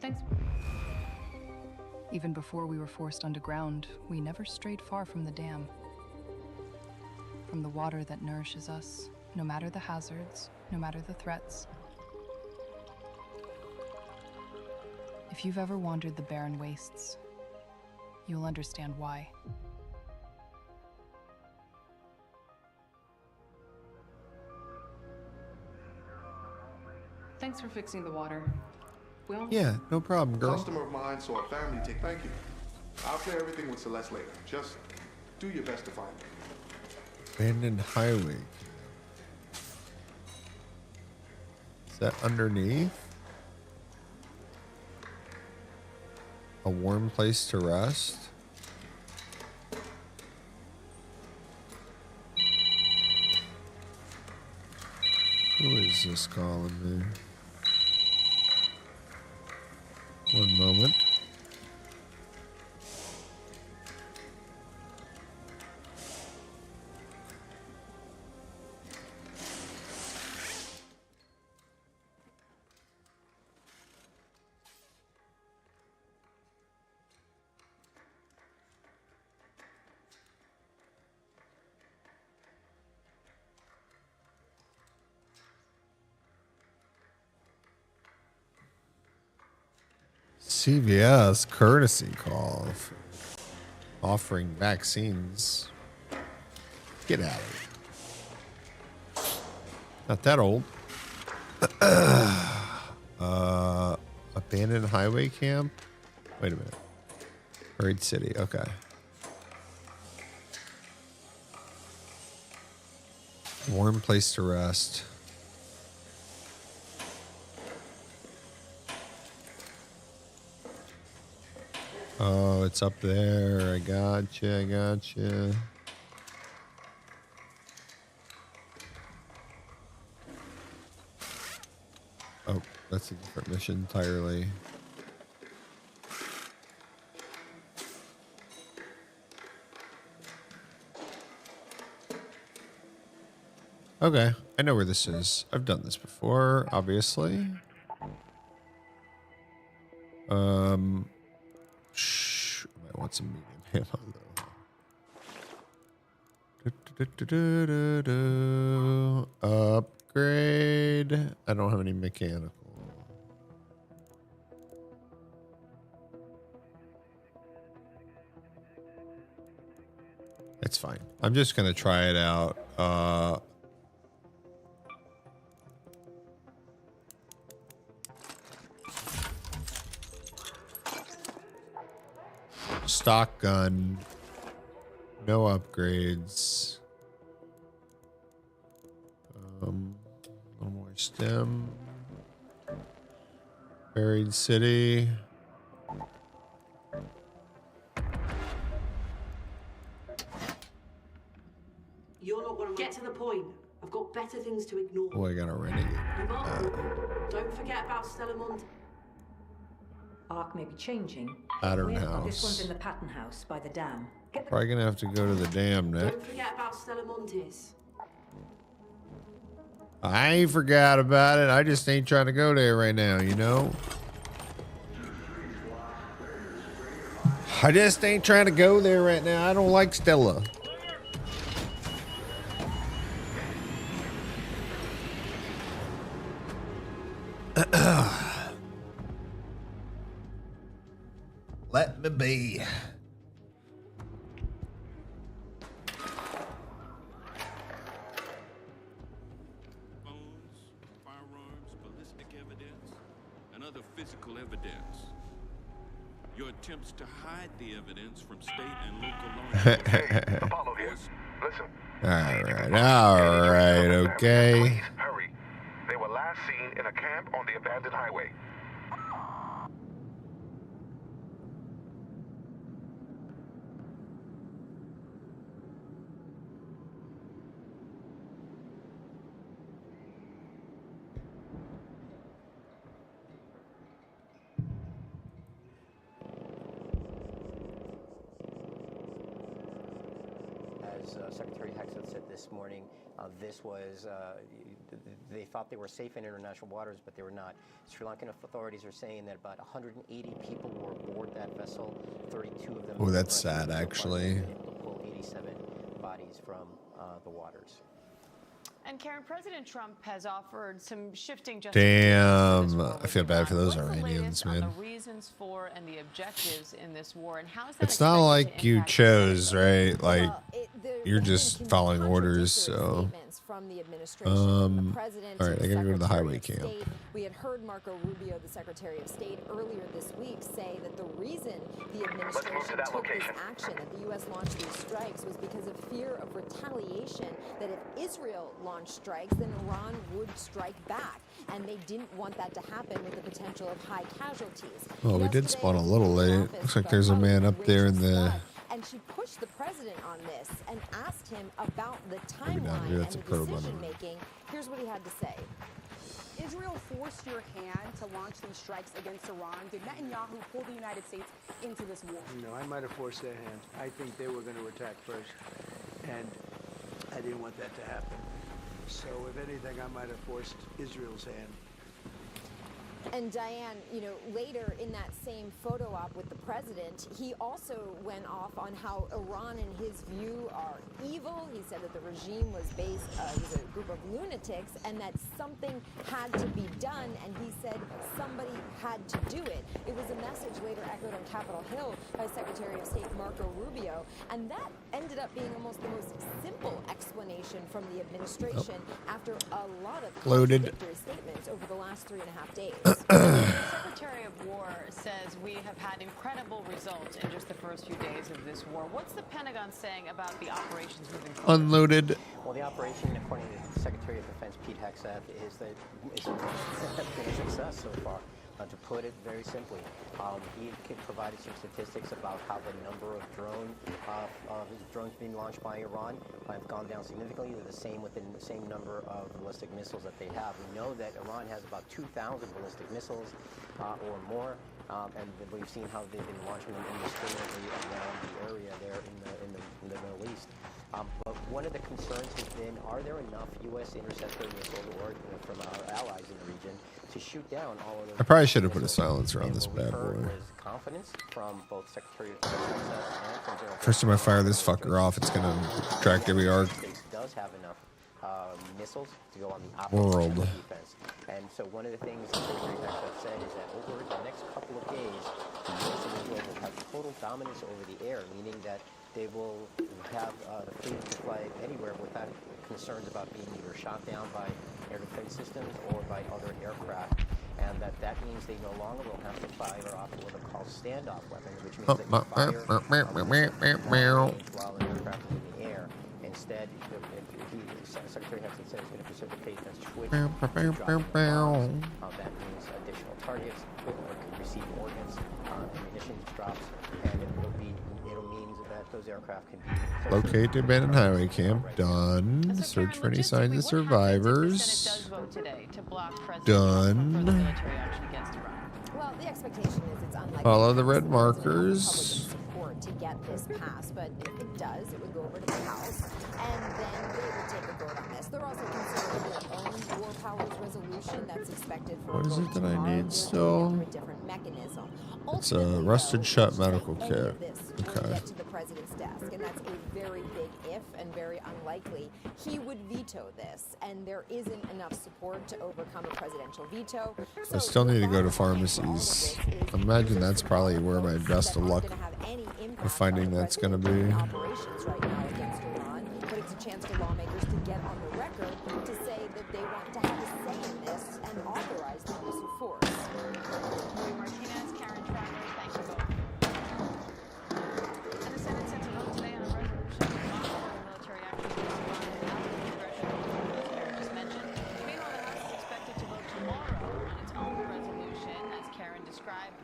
Thanks. Even before we were forced underground, we never strayed far from the dam. From the water that nourishes us, no matter the hazards, no matter the threats. If you've ever wandered the barren wastes, you'll understand why. Thanks for fixing the water. Yeah, no problem, girl. Customer of mine saw a family take. Thank you. I'll clear everything with Celeste later. Just do your best to find me. Abandoned highway. Is that underneath? A warm place to rest? Who is this calling me? One moment. CVS courtesy call offering vaccines. Get out of here. Not that old. Abandoned highway camp. Wait a minute. Buried city. Okay. Warm place to rest. Oh, it's up there. I gotcha. Oh, that's a different mission entirely. Okay, I know where this is. I've done this before, obviously. Shh, I might want some medium ammo though. Upgrade. I don't have any mechanical. It's fine. I'm just gonna try it out. Stock gun. No upgrades. No more stem. Buried city. You're not going to get to the point. I've got better things to ignore. Oh, I got a renegade. Don't forget about Stella Monte. Arc may be changing. Pattern This house. one's in the pattern house by the dam. Get the Probably gonna have to go to the dam, Nick. Don't forget about Stella Montes. I ain't forgot about it. I just ain't trying to go there right now, you know? I just ain't trying to go there right now. I don't like Stella. Let me be. And other physical evidence. Your attempts to hide the evidence from state and local law Apollo here. Listen. All right, okay. Please hurry. They were last seen in a camp on the abandoned highway. As Secretary Hexeth said this morning, this was, they thought they were safe in international waters, but they were not. Sri Lankan authorities are saying that about 180 people were aboard that vessel, 32 of them. Oh, that's sad, actually. Able to pull 87 bodies from the waters. And Karen, President Trump has offered some shifting Damn, I feel bad for those Iranians, on man. the reasons for and the objectives in this war, and how is that It's not like you chose, right? Like, you're just following orders, so. From the administration, the president, all right, I gotta go to the highway Secretary of camp. State. We had heard Marco Rubio, the Secretary of State, earlier this week say that the reason the administration took this action, that the U.S. launched these strikes, was because of fear of retaliation, that if Israel launched strikes, then Iran would strike back. And they didn't want that to happen with the potential of high casualties. Oh, we did spawn a little late. Looks like there's a man up there in the. And she pushed the president on this and asked him about the Maybe not. timeline Maybe and that's the a probe on decision him. making. Here's what he had to say. Israel forced your hand to launch these strikes against Iran. Did Netanyahu pull the United States into this war? No, I might have forced their hand. I think they were going to attack first, and I didn't want that to happen. So if anything, I might have forced Israel's hand. And Diane, you know, later in that same photo op with the president, he also went off on how Iran, in his view, are evil. He said that the regime was was a group of lunatics, and that something had to be done. And he said somebody had to do it. It was a message later echoed on Capitol Hill by Secretary of State Marco Rubio, and that ended up being almost the most simple explanation from the administration after a lot of contradictory statements over the last 3.5 days. The Secretary of War says we have had incredible results in just the first few days of this war. What's the Pentagon saying about the operations moving forward? Unloaded. Well, the operation, according to Secretary of Defense Pete Hegseth, is that it's been a success so far. To put it very simply, he provided some statistics about how the number of drones being launched by Iran have gone down significantly. They're the same within the same number of ballistic missiles that they have. We know that Iran has about 2,000 ballistic missiles or more, and we've seen how they've been launching them indiscriminately around the area there in the Middle East. But one of the concerns has been, are there enough U.S. interceptor missiles or from our allies in the region to shoot down all of those? I probably should have put a silencer on this bad boy. Confidence from both Secretary of Defense and from General First time I fire this fucker off, it's gonna track every arc. does have enough missiles to go on the World. opposite defense. And so one of the things that Secretary Maxwell said is that over the next couple of days, the U.S. and Israel will have total dominance over the air, meaning that they will have the freedom to fly anywhere without concerns about being either shot down by air defense systems or by other aircraft. And that means they no longer will have to fire off what are called standoff weapons, which means they can fire while an aircraft is in the air. Instead, Secretary Hudson said it's going to precipitate a switch to drop bombs. That means additional targets can receive ordnance, ammunition drops, and it'll mean that those aircraft can be Locate the abandoned highway camp. Done. Search for any signs of survivors. Done. Well, the expectation is it's unlikely. Follow the red markers. Support to get this passed, but if it does, it would go over to the House, and then they would take a vote on this. They're also considering their own war powers resolution that's expected for What is it that I need a still? different mechanism. It's a rusted shut medical Any kit. of this will Okay. get to the president's desk, and that's a very big if and very unlikely. He would veto this, and there isn't enough support to overcome a presidential veto. I still need to go to pharmacies. I imagine that's probably where my best of luck of finding that's going to be. Operations right now against Iran, but it's a chance for lawmakers to get on the record to say that they want to have a say in this and authorize the use of force. Louis Martinez, Karen Travers, thank you both. And the Senate sets a vote today on a resolution to modify the military action against Iran without the congressional approval, as Karen just mentioned. Meanwhile, the House is expected to vote tomorrow on its own resolution, as Karen described.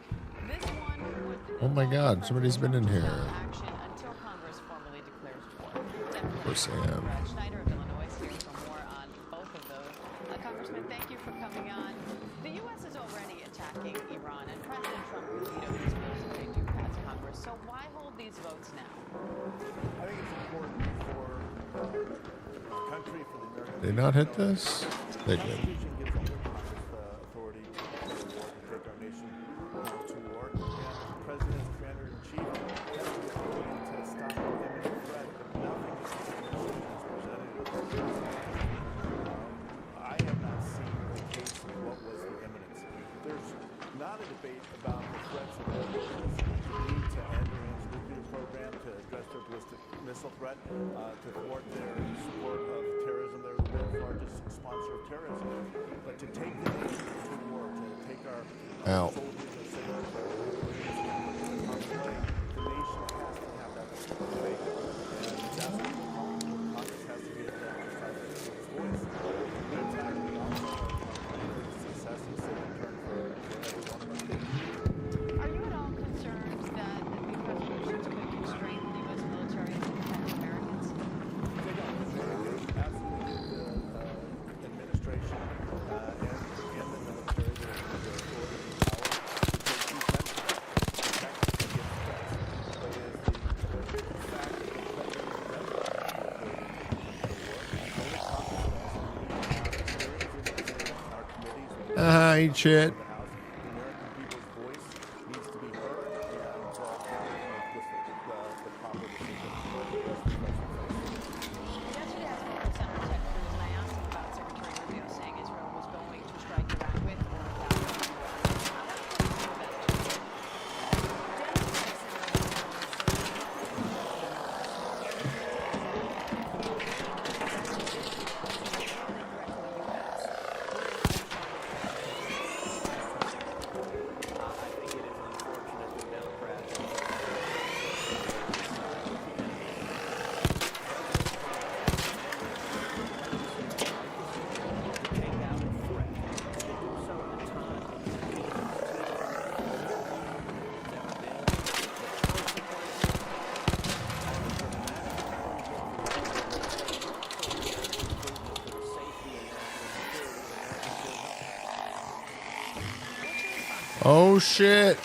This one would Oh my god, somebody's been in here. action until Congress formally declares war. Of course I am. Brad Schneider of Illinois is here for more on both of those. Congressman, thank you for coming on. The U.S. is already attacking Iran, and President Trump vetoed these bills if they do pass Congress. So why hold these votes now? I think it's important for the country, for the American. Did they not hit this? They did. The Constitution gives Congress the authority to take our nation to war. And the President, as Commander-in-Chief, has the authority to stop an imminent threat. Nothing in this administration has presented with this. I have not seen the case of what was the imminence. There's not a debate about the threats of the need to end Iran's nuclear program, to address their ballistic missile threat, to thwart their support of terrorism. They're the world's largest sponsor of terrorism. But to take the nation to war, to take our soldiers and sailors, the nation has to have that debate. And that's what Congress has to be able to exercise its voice. Meantime, we also are success and safe return for every one of us. Are you at all concerned that these resolutions could constrain the U.S. military to protect Americans? They don't. Absolutely, the administration and the military, the authority and power to take defense to protect against threats. But it is the fact that the president does have the authority to war. Our committees. Eat shit. Oh shit.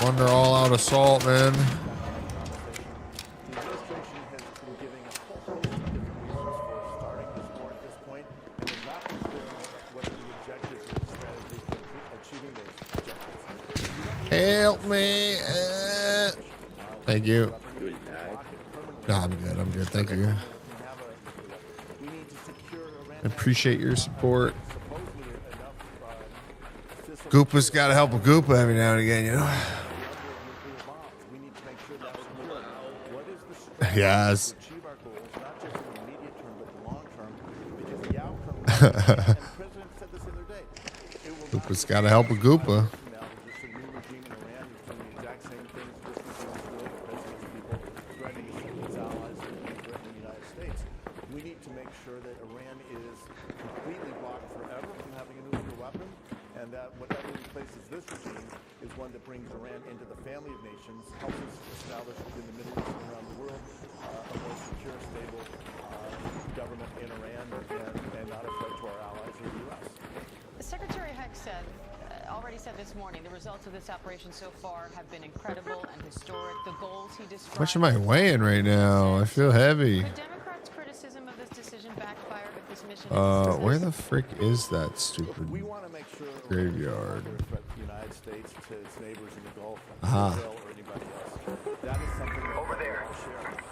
Wonder all out assault, man. Help me. Thank you. No, I'm good. I'm good. Thank you. I appreciate your support. Goopa's got to help a Goopa every now and again, you know? Yes. Goopa's got to help a Goopa. We need to make sure that Iran is completely blocked forever from having a nuclear weapon, and that whatever replaces this regime is one that brings Iran into the family of nations, helps us establish within the Middle East and around the world a more secure, stable government in Iran and not a threat to our allies or the U.S. Secretary Heck already said this morning, the results of this operation so far have been incredible and historic. The goals he described. How much am I weighing right now? I feel heavy. Democrats' criticism of this decision backfire if this mission Where the frick is that stupid graveyard? The United States to its neighbors in the Gulf, Aha. Israel, or anybody else. That is something that over there.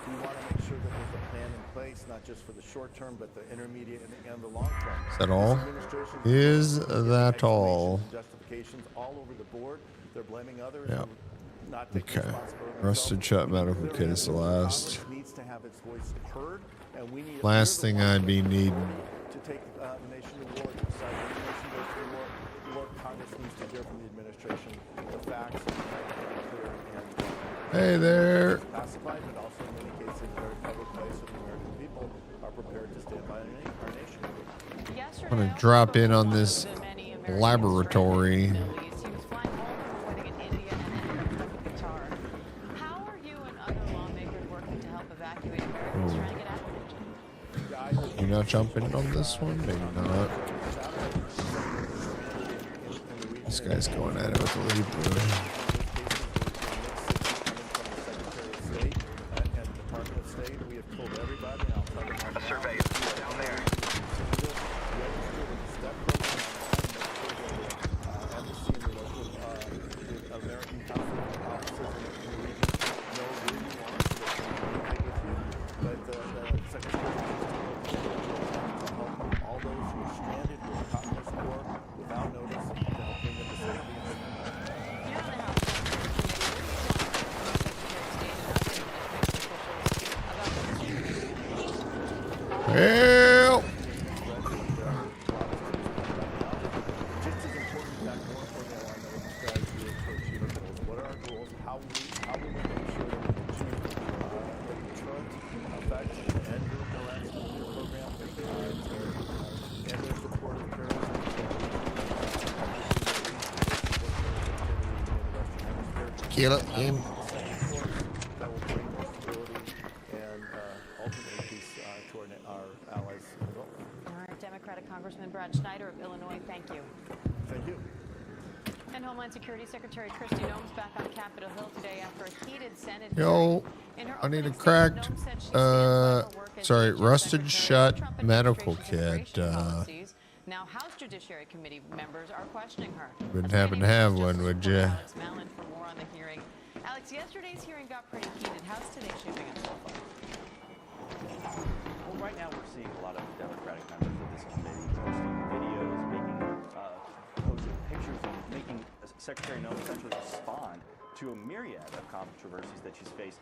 We want to make sure that there's a plan in place, not just for the short term, but the intermediate and the long term. Is that all? Is that all? Justifications all over the board. They're blaming others. Yeah. Not taking Okay. responsibility. Rusted shut medical kit is the last. Needs to have its voice heard, and we need Last thing I'd be needing. to take the nation to war, to decide when the nation goes to war. What Congress needs to hear from the administration, the facts, clear and Hey there. classified, but also in many cases very public place where the American people are prepared to stand by our nation. I'm gonna drop in on this laboratory. How are you and other lawmakers working to help evacuate Americans trying to get out of the You not jumping on this one? Maybe not. This guy's going at it with the lead. A survey is down there. Help! Kill it, him. All right, Democratic Congressman Brad Schneider of Illinois, thank you. Thank you. And Homeland Security Secretary Kristi Noem's back on Capitol Hill today after a heated Senate Yo, I need a cracked, sorry, rusted shut medical kit. Now, House Judiciary Committee members are questioning her. Wouldn't happen to have one, would you? Alex Malin for more on the hearing. Alex, yesterday's hearing got pretty heated. How's today shaping up so far? Well, right now we're seeing a lot of Democratic members of this committee posting videos, posting pictures, and making Secretary Noem essentially respond to a myriad of controversies that she's faced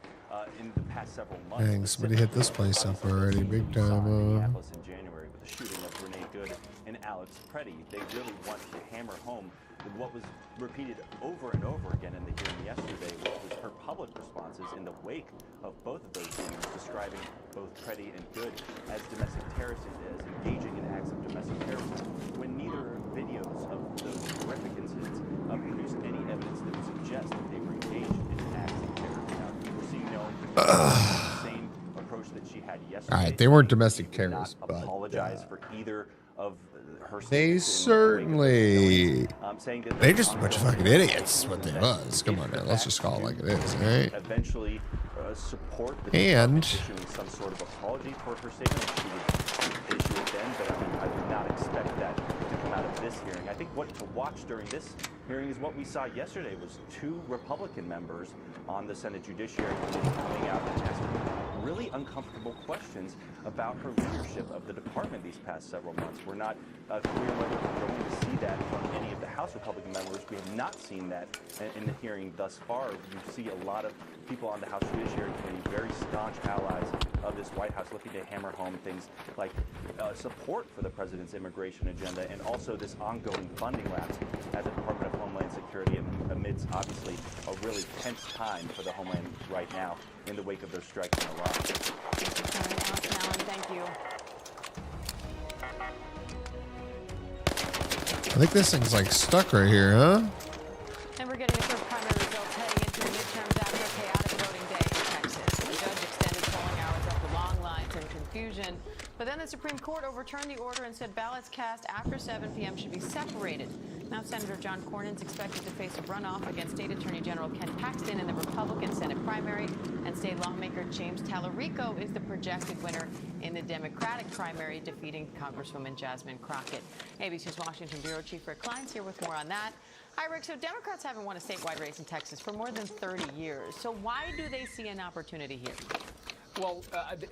in the past several months. Dang, somebody hit this place up already, big time. Minneapolis in January with the shooting of Renee Good and Alex Preddy. They really want to hammer home what was repeated over and over again in the hearing yesterday, which was her public responses in the wake of both of those shootings, describing both Preddy and Good as domestic terrorists, as engaging in acts of domestic terrorism, when neither videos of those horrific incidents produced any evidence that would suggest that they were engaged in acts of terror. Now, we're seeing Noem yesterday. All right, they weren't domestic She did not terrorists, but apologize for either of her they statements certainly. saying that They're just a bunch of fucking idiots. What they was. Come on now, let's just call it like it is, all right? eventually support the And issuing some sort of apology for her statement. She would issue it then, but I would not expect that to come out of this hearing. I think what to watch during this hearing is what we saw yesterday was 2 Republican members on the Senate Judiciary Committee coming out and asking really uncomfortable questions about her leadership of the department these past several months. We're not clear whether we're going to see that from any of the House Republican members. We have not seen that in the hearing thus far. You see a lot of people on the House Judiciary Committee, very staunch allies of this White House, looking to hammer home things like support for the president's immigration agenda and also this ongoing funding lapse at the Department of Homeland Security amidst, obviously, a really tense time for the Homeland right now in the wake of those strikes in Iraq. Thank you. I think this thing's like stuck right here, huh? And we're getting the first primary results heading into the midterms after a chaotic voting day in Texas. The judge extended polling hours after long lines and confusion. But then the Supreme Court overturned the order and said ballots cast after 7 p.m. should be separated. Now Senator John Cornyn's expected to face a runoff against State Attorney General Ken Paxton in the Republican Senate primary, and state lawmaker James Tallarico is the projected winner in the Democratic primary, defeating Congresswoman Jasmine Crockett. ABC's Washington Bureau Chief Rick Klein's here with more on that. Hi, Rick. So Democrats haven't won a statewide race in Texas for more than 30 years. So why do they see an opportunity here? Well,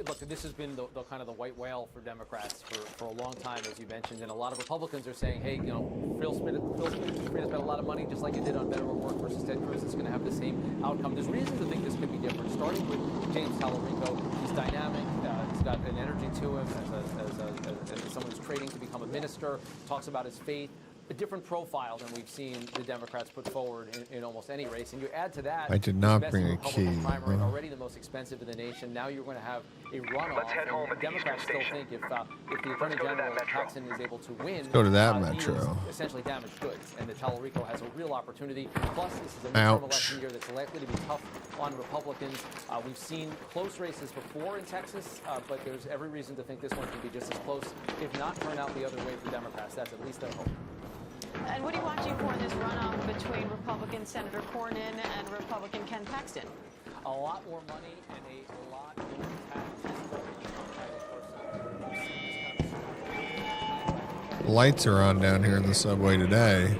look, this has been the kind of the white whale for Democrats for a long time, as you mentioned, and a lot of Republicans are saying, hey, you know, Phil Smith spent a lot of money, just like he did on Beto O'Rourke versus Ted Cruz. It's going to have the same outcome. There's reason to think this could be different, starting with James Tallarico. He's dynamic. He's got an energy to him as someone who's training to become a minister, talks about his faith. A different profile than we've seen the Democrats put forward in almost any race. And you add to that, I did not bring a key. Primary, already the most expensive in the nation. Now you're going to have a runoff. Let's head home at the Democrats still Eastern think if the Attorney General Paxton is able to win, Go to that he metro. is essentially damaged goods, and the Tallarico has a real opportunity. Plus, this is a midterm election year that's likely to be tough on Republicans. We've seen close races before in Texas, but there's every reason to think this one can be just as close, if not turn out the other way for Democrats. That's at least their hope. And what are you watching for in this runoff between Republican Senator Cornyn and Republican Ken Paxton? A lot more money and a lot more taxes. Lights are on down here in the subway today.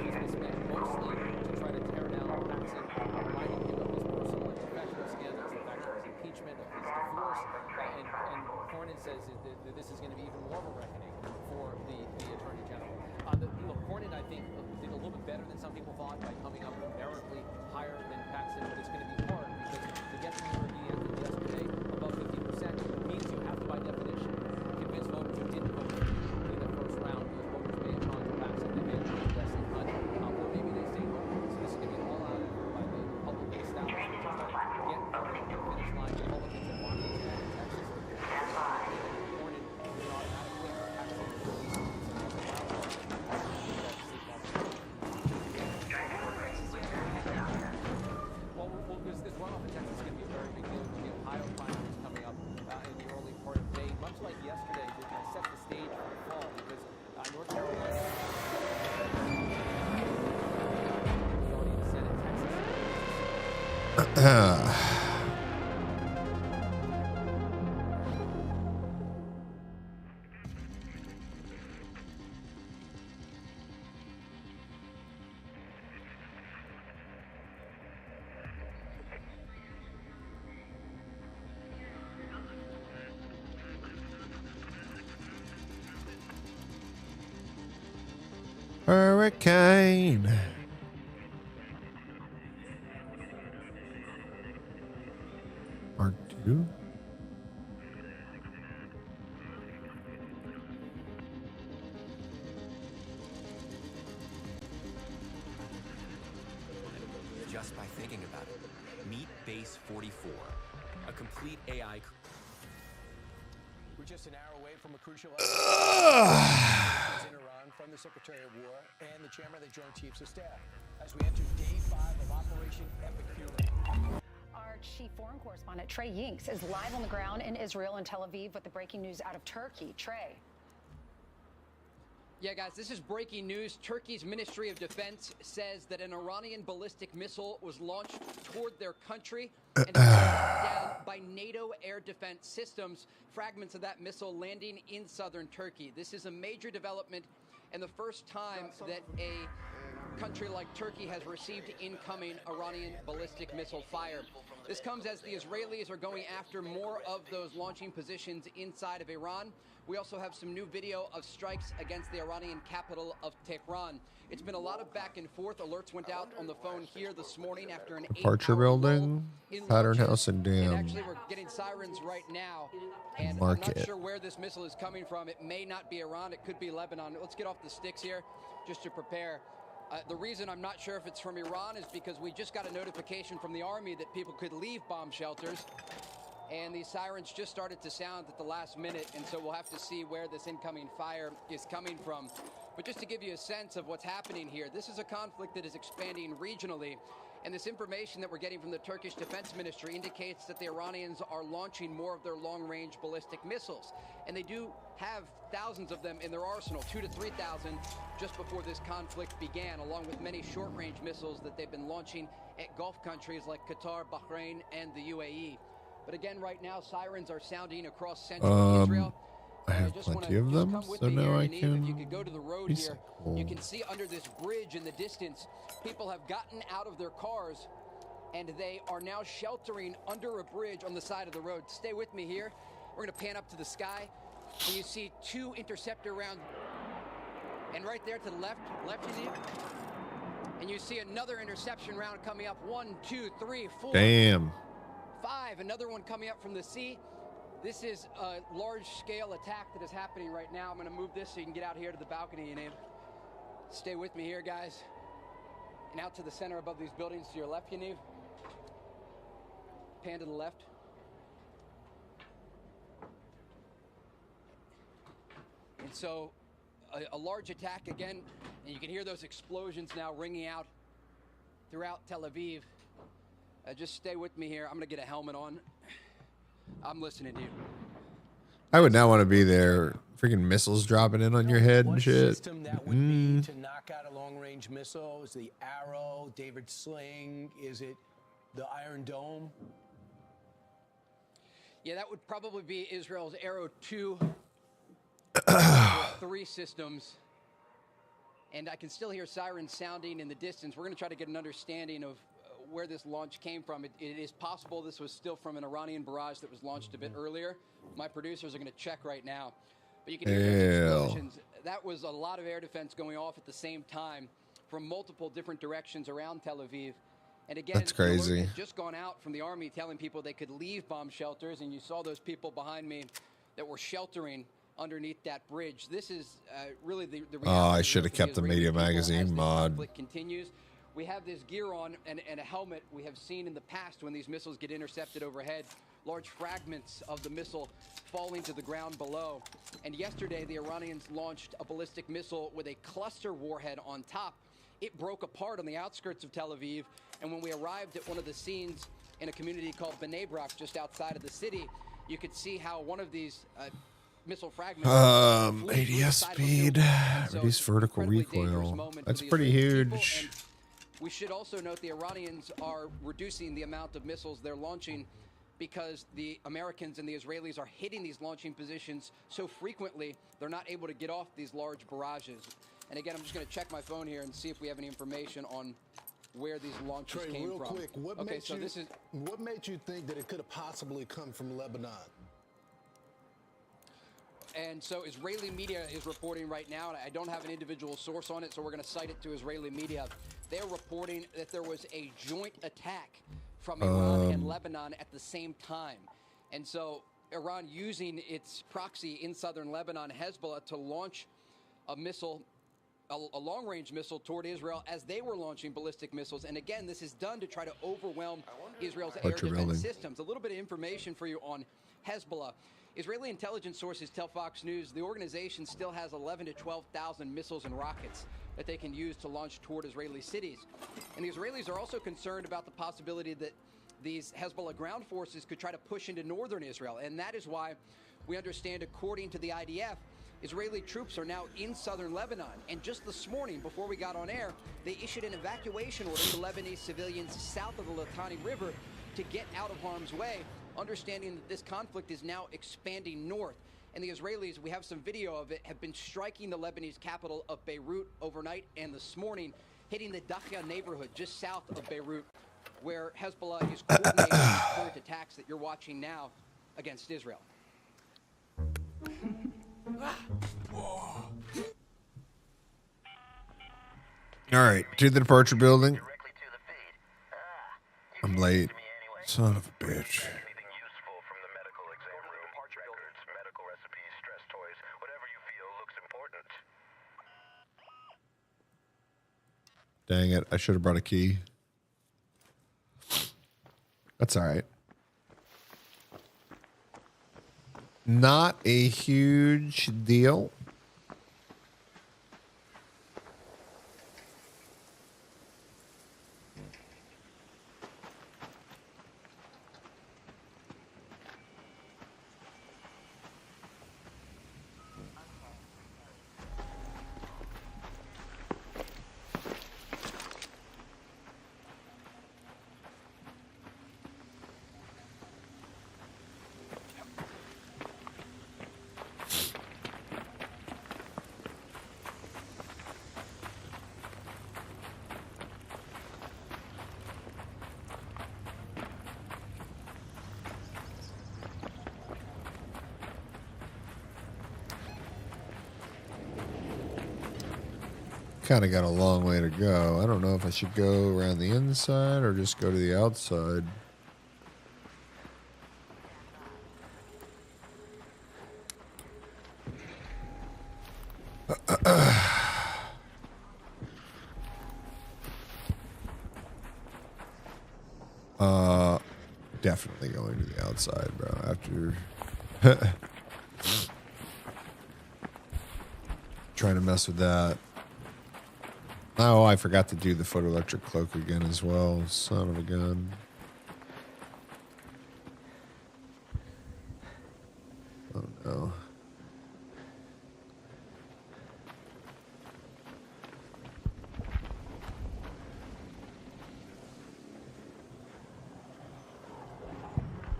Hurricane. Mark 2. Just by thinking about it. Meet Base 44, a complete AI. We're just an hour away from a crucial in Iran from the Secretary of War and the Chairman of the Joint Chiefs of Staff as we enter day 5 of Operation Epic Fury. Our Our chief foreign correspondent, Trey Yinks, is live on the ground in Israel and Tel Aviv with the breaking news out of Turkey. Trey. Yeah, guys, this is breaking news. Turkey's Ministry of Defense says that an Iranian ballistic missile was launched toward their country and shot down by NATO air defense systems. Fragments of that missile landing in southern Turkey. This is a major development and the first time that a country like Turkey has received incoming Iranian ballistic missile fire. This comes as the Israelis are going after more of those launching positions inside of Iran. We also have some new video of strikes against the Iranian capital of Tehran. It's been a lot of back and forth. Alerts went out on the phone here this morning after an Departure building, pattern house, and and dam. actually, we're getting sirens right now, and I'm Market. not sure where this missile is coming from. It may not be Iran. It could be Lebanon. Let's get off the sticks here just to prepare. The reason I'm not sure if it's from Iran is because we just got a notification from the Army that people could leave bomb shelters, and these sirens just started to sound at the last minute, and so we'll have to see where this incoming fire is coming from. But just to give you a sense of what's happening here, this is a conflict that is expanding regionally. And this information that we're getting from the Turkish Defense Ministry indicates that the Iranians are launching more of their long-range ballistic missiles. And they do have thousands of them in their arsenal, 2,000 to 3,000, just before this conflict began, along with many short-range missiles that they've been launching at Gulf countries like Qatar, Bahrain, and the UAE. But again, right now, sirens are sounding across central Israel. I have plenty of them, so now I can If you could go to the road here, you can see under this bridge in the distance, people have gotten out of their cars and they are now sheltering under a bridge on the side of the road. Stay with me here. We're going to pan up to the sky and you see 2 interceptor rounds. And right there to the left you see, and you see another interception round coming up. 1, 2, 3, 4. Damn. 5. Another one coming up from the sea. This is a large-scale attack that is happening right now. I'm going to move this so you can get out here to the balcony, Yaniv. Stay with me here, guys. And out to the center above these buildings to your left, Yaniv. Pan to the left. And so, a large attack again, and you can hear those explosions now ringing out throughout Tel Aviv. Just stay with me here. I'm going to get a helmet on. I'm listening to you. I would not want to be there. Freaking missiles dropping in on your head and shit. System that would be to knock out a long-range missile? Is the Arrow, David Sling? Is it the Iron Dome? Yeah, that would probably be Israel's Arrow 2 3 systems. And I can still hear sirens sounding in the distance. We're going to try to get an understanding of where this launch came from. It is possible this was still from an Iranian barrage that was launched a bit earlier. My producers are going to check right now. But you can hear those explosions. That was a lot of air defense going off at the same time from multiple different directions around Tel Aviv. And again, That's crazy. the alert had just gone out from the Army telling people they could leave bomb shelters, and you saw those people behind me that were sheltering underneath that bridge. This is really the reality. I should have for the kept the Israeli Media people as Magazine this mod. conflict continues. We have this gear on and a helmet we have seen in the past when these missiles get intercepted overhead. Large fragments of the missile falling to the ground below. And yesterday, the Iranians launched a ballistic missile with a cluster warhead on top. It broke apart on the outskirts of Tel Aviv. And when we arrived at one of the scenes in a community called Bnei Brak, just outside of the city, you could see how one of these missile fragments ADS speed, reduce vertical recoil. That's pretty huge. We should also note the Iranians are reducing the amount of missiles they're launching because the Americans and the Israelis are hitting these launching positions so frequently they're not able to get off these large barrages. And again, I'm just going to check my phone here and see if we have any information on where these launches Trey, came real from. quick, what made you think that it could have possibly come from Lebanon? And so Israeli media is reporting right now, and I don't have an individual source on it, so we're going to cite it to Israeli media. They're reporting that there was a joint attack from Iran and Lebanon at the same time. And so Iran using its proxy in southern Lebanon, Hezbollah, to launch a missile, a long-range missile toward Israel as they were launching ballistic missiles. And again, this is done to try to overwhelm Israel's air defense systems. A little bit of information for you on Hezbollah. Israeli intelligence sources tell Fox News the organization still has 11,000 to 12,000 missiles and rockets that they can use to launch toward Israeli cities. And the Israelis are also concerned about the possibility that these Hezbollah ground forces could try to push into northern Israel. And that is why we understand, according to the IDF, Israeli troops are now in southern Lebanon. And just this morning, before we got on air, they issued an evacuation order to Lebanese civilians south of the Litani River to get out of harm's way, understanding that this conflict is now expanding north. And the Israelis, we have some video of it, have been striking the Lebanese capital of Beirut overnight and this morning, hitting the Dakhia neighborhood just south of Beirut, where Hezbollah is coordinating the current attacks that you're watching now against Israel. All right, to the departure building. I'm late. Son of a bitch. Dang it, I should have brought a key. That's all right. Not a huge deal. Kind of got a long way to go. I don't know if I should go around the inside or just go to the outside. Definitely going to the outside, bro. After trying to mess with that. Oh, I forgot to do the photoelectric cloak again as well. Son of a gun. Oh no.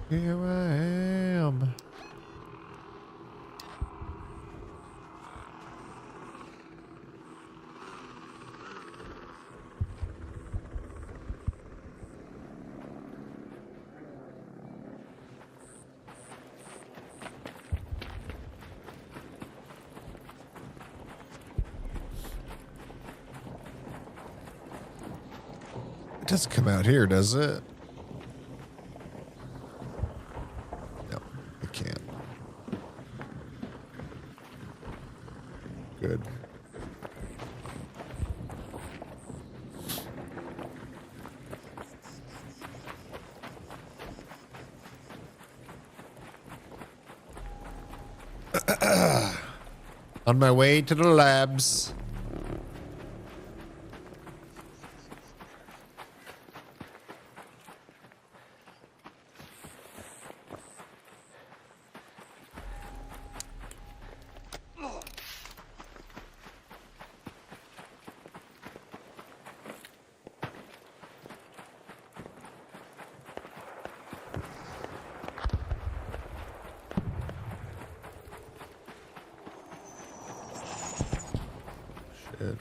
Here I am. It doesn't come out here, does it? No, it can't. Good. On my way to the labs. Shit.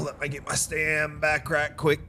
Let me get my stand back right quick.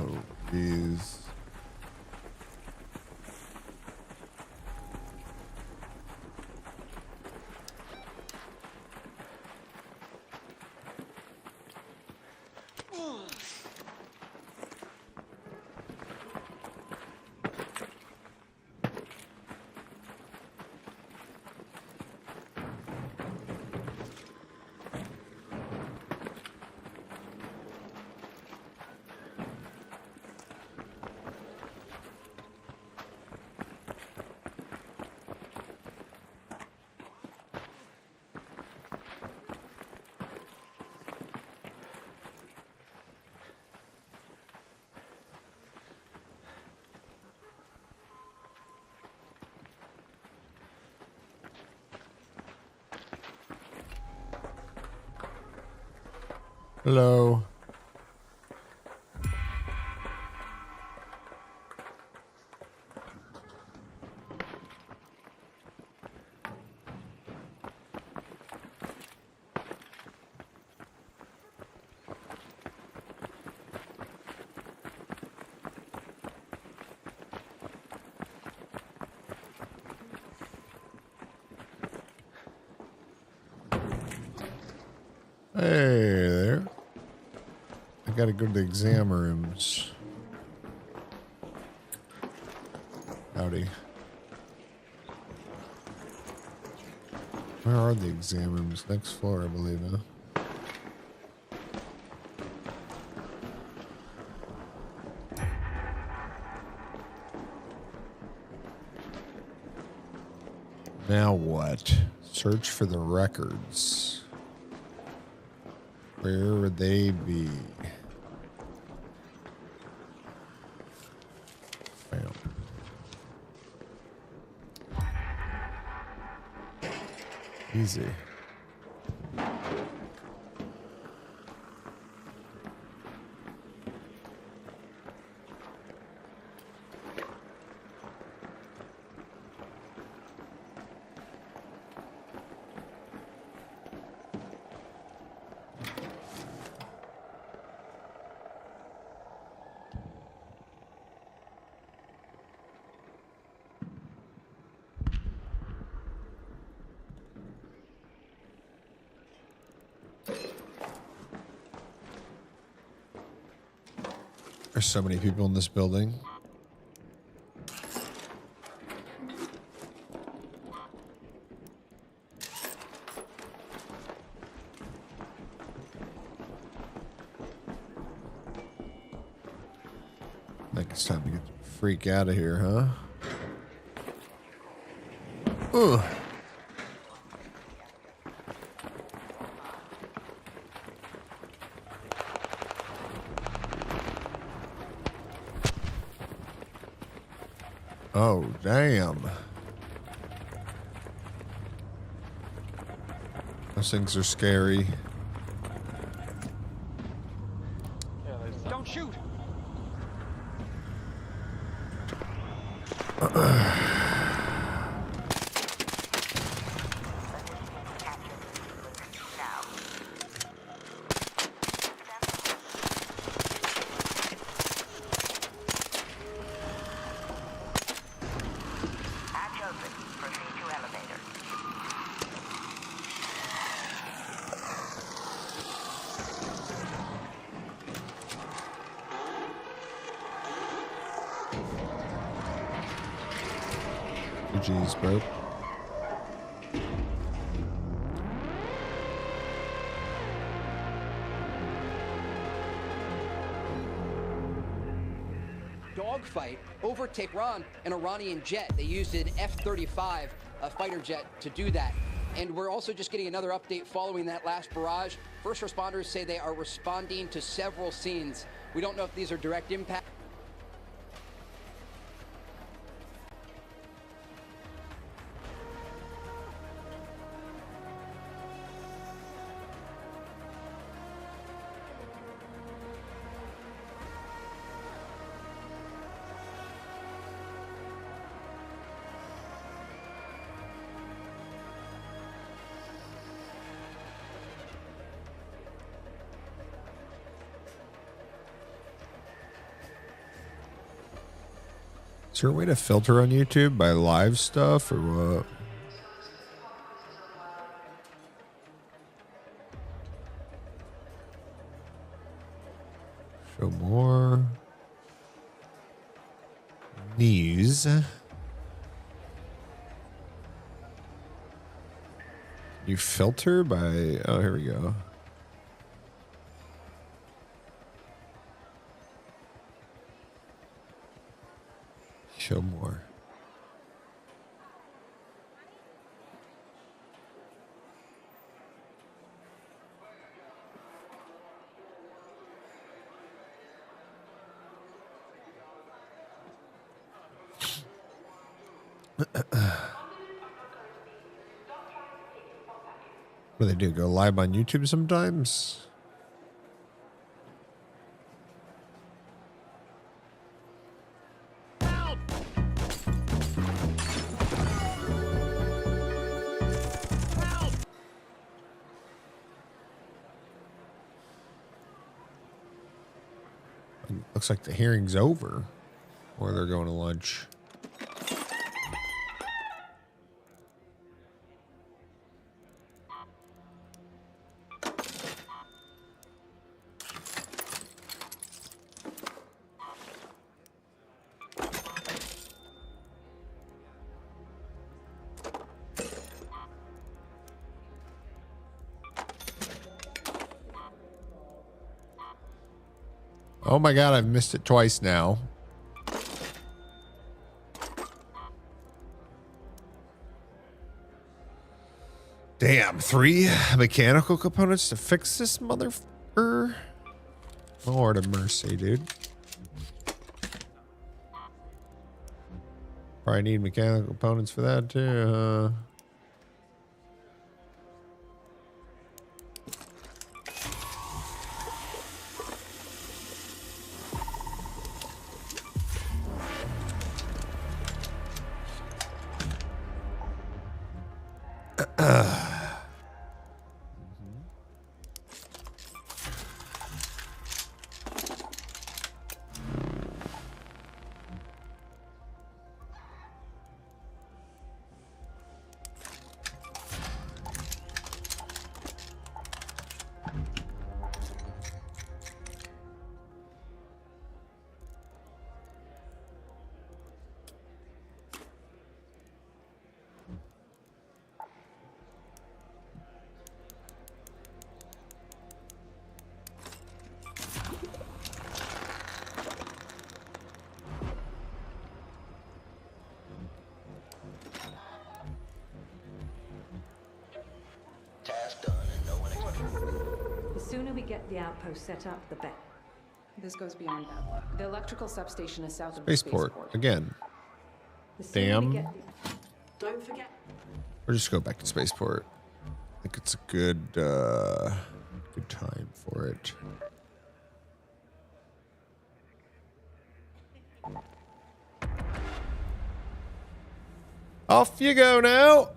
Oh, jeez. Hello. Hey there. I gotta go to the exam rooms. Howdy. Where are the exam rooms? Next floor, I believe, huh? Now what? Search for the records. Where would they be? Bam. Easy. There's so many people in this building. I think it's time to get the freak out of here, huh? Ugh. Oh, damn. Those things are scary. Don't shoot. Jeez, bro. Dogfight over Tehran, an Iranian jet. They used an F-35 fighter jet to do that. And we're also just getting another update following that last barrage. First responders say they are responding to several scenes. We don't know if these are direct impact. Is there a way to filter on YouTube by live stuff or what? Show more. News. You filter by, oh, here we go. Show more. What do they do? Go live on YouTube sometimes? Looks like the hearing's over, or they're going to lunch. Oh my God, I've missed it twice now. Damn, 3 mechanical components to fix this motherfucker. Lord of mercy, dude. Probably need mechanical components for that too, The sooner we get the outpost set up, the better. This goes beyond bad luck. The electrical substation is south of Spaceport again. The sooner we Damn. get Don't forget. Or just go back to Spaceport. I think it's a good good time for it. Off you go now.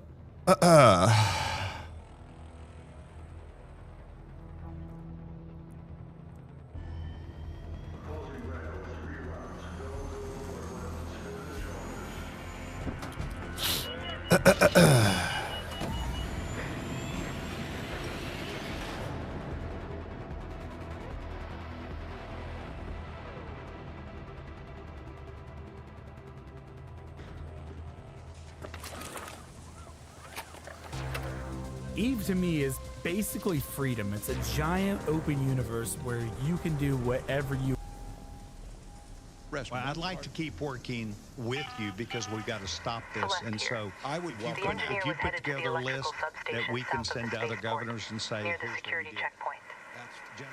Eve to me is basically freedom. It's a giant open universe where you can do whatever you. Well, I'd like to keep working with you because we've got to stop this. And so I would welcome if you put together a list that we can send to other governors and say, near the security checkpoint.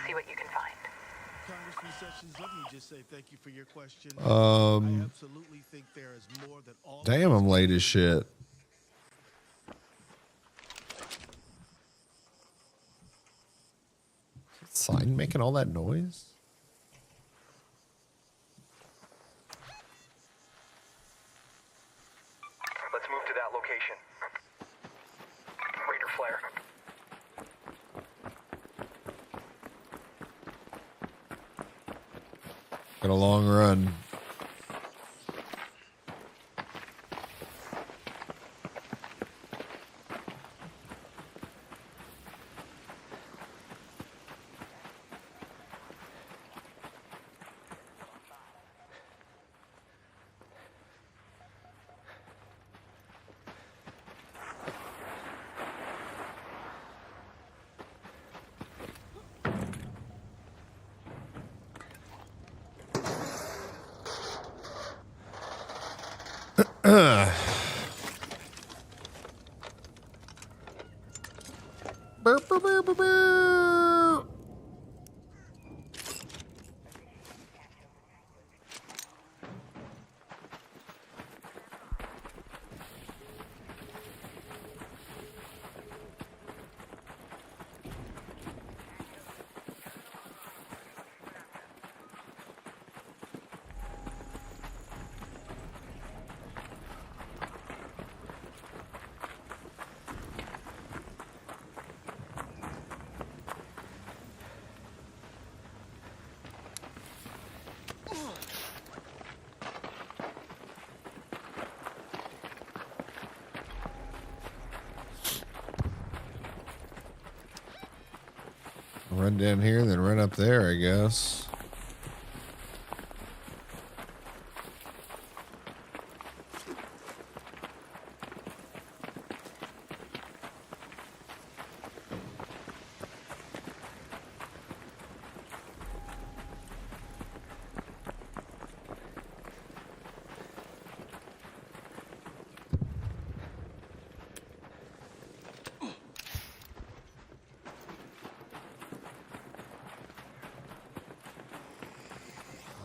See what you can find. Congressman Sessions, let me just say thank you for your question. I absolutely think there is more that all. Damn, I'm late as shit. Sign making all that noise? Let's move to that location. Raider flare. Got a long run. Run down here, then run up there, I guess.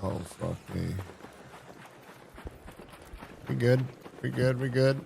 Oh, fuck me. We good. We good. We good.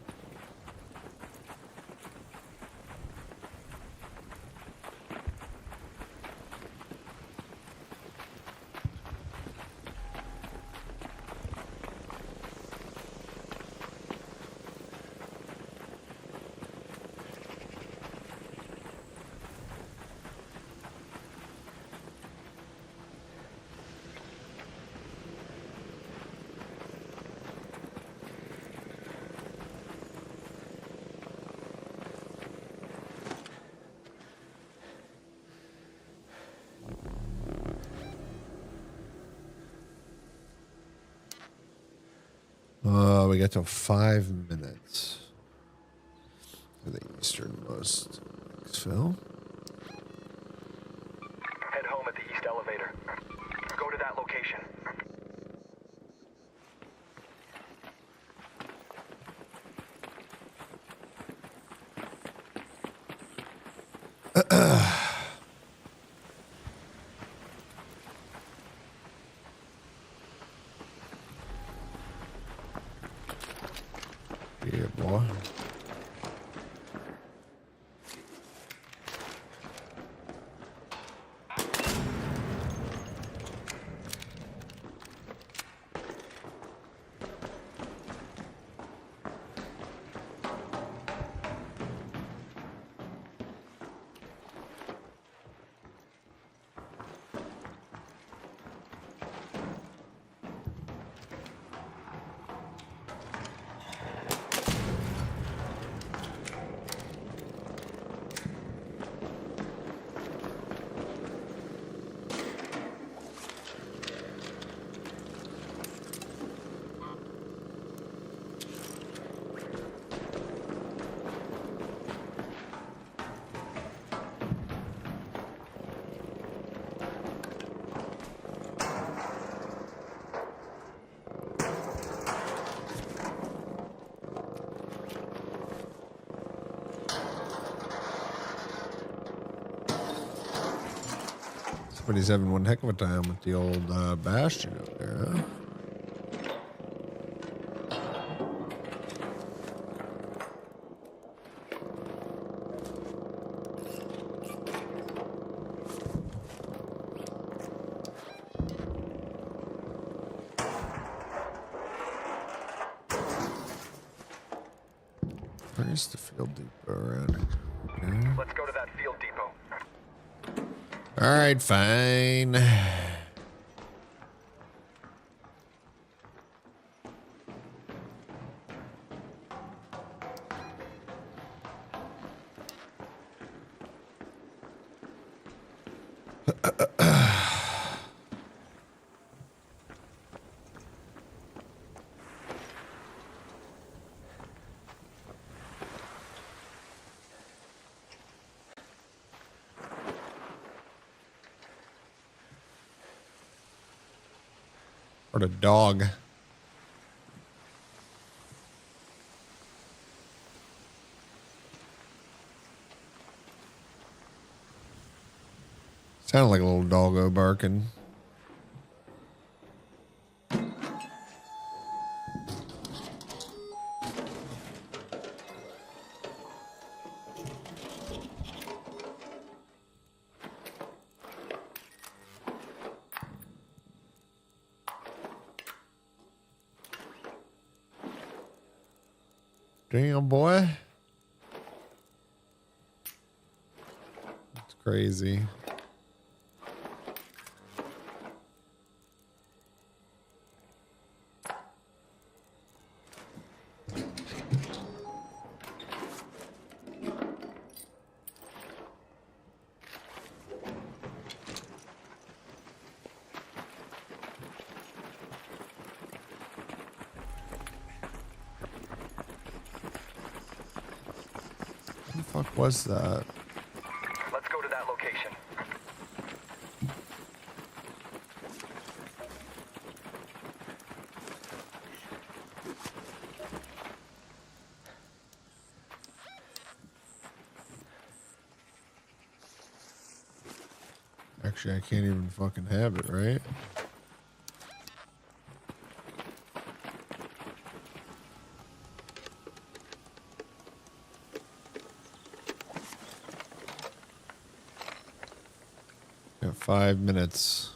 We got till 5 minutes for the easternmost Phil. Head home at the east elevator. Go to that location. Yeah, boy. Somebody's having one heck of a time with the old Bastion up there, huh? Where's the field depot around here? Okay. Let's go to that field depot. All right, fine. Or a dog. Sounded like a little doggo barking. Damn, boy. It's crazy. fuck was that? Let's go to that location. Actually, I can't even fucking have it, right? Got 5 minutes.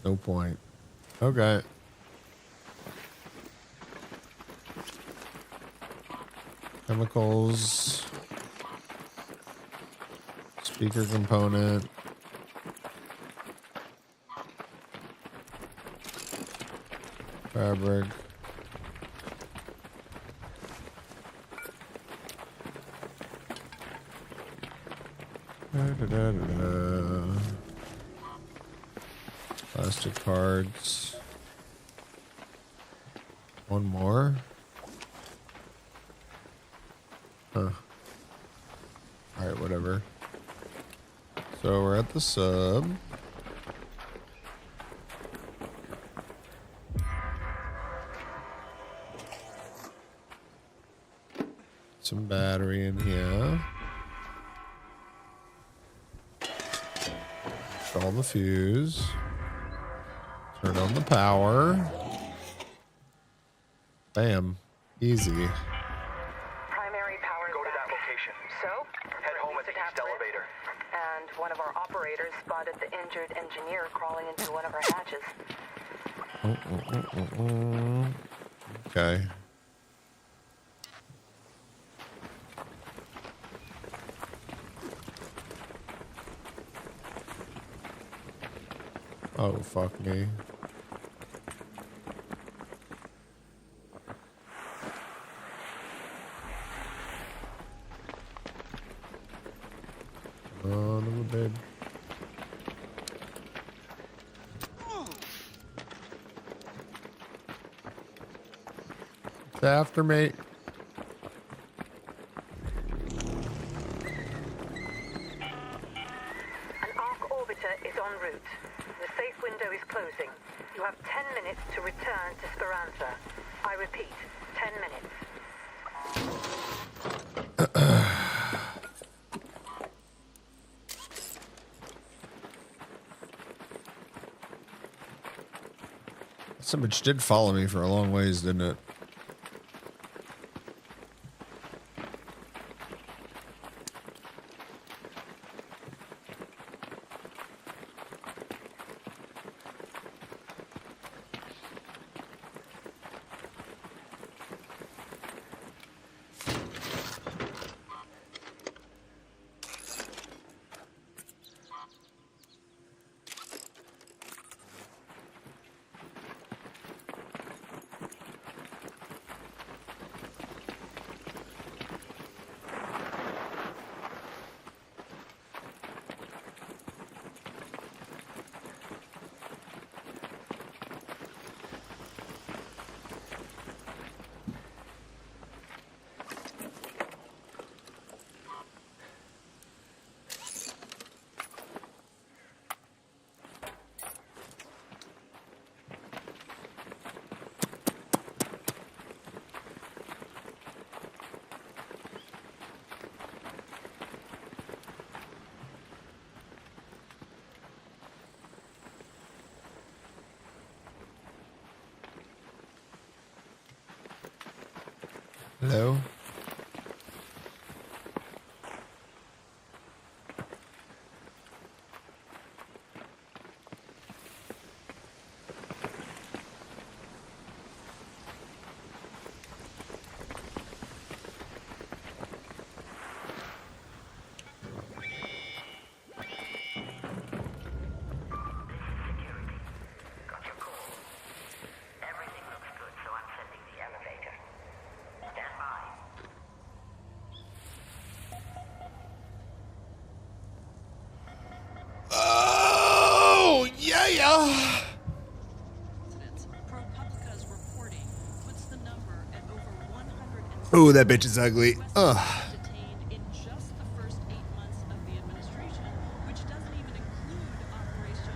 No point. Okay. Chemicals. Speaker component. Fabric. Plastic cards. One more. Huh. Alright, whatever. So we're at the sub. Some battery in here. Install the fuse. Turn on the power. Bam. Easy. Primary power. Go to that location. So? Head home at the east elevator. And one of our operators spotted the injured engineer crawling into one of our hatches. Okay. Oh, fuck me. Oh, no, babe. It's after me. An Arc orbiter is en route. The safe window is closing. You have 10 minutes to return to Speranza. I repeat, 10 minutes. Some bitch did follow me for a long ways, didn't it? Hello? Everything looks good, so I'm sending the elevator. Stand by. Oh, that bitch is ugly. Ugh. detained in just the first 8 months of the administration, which doesn't even include Operation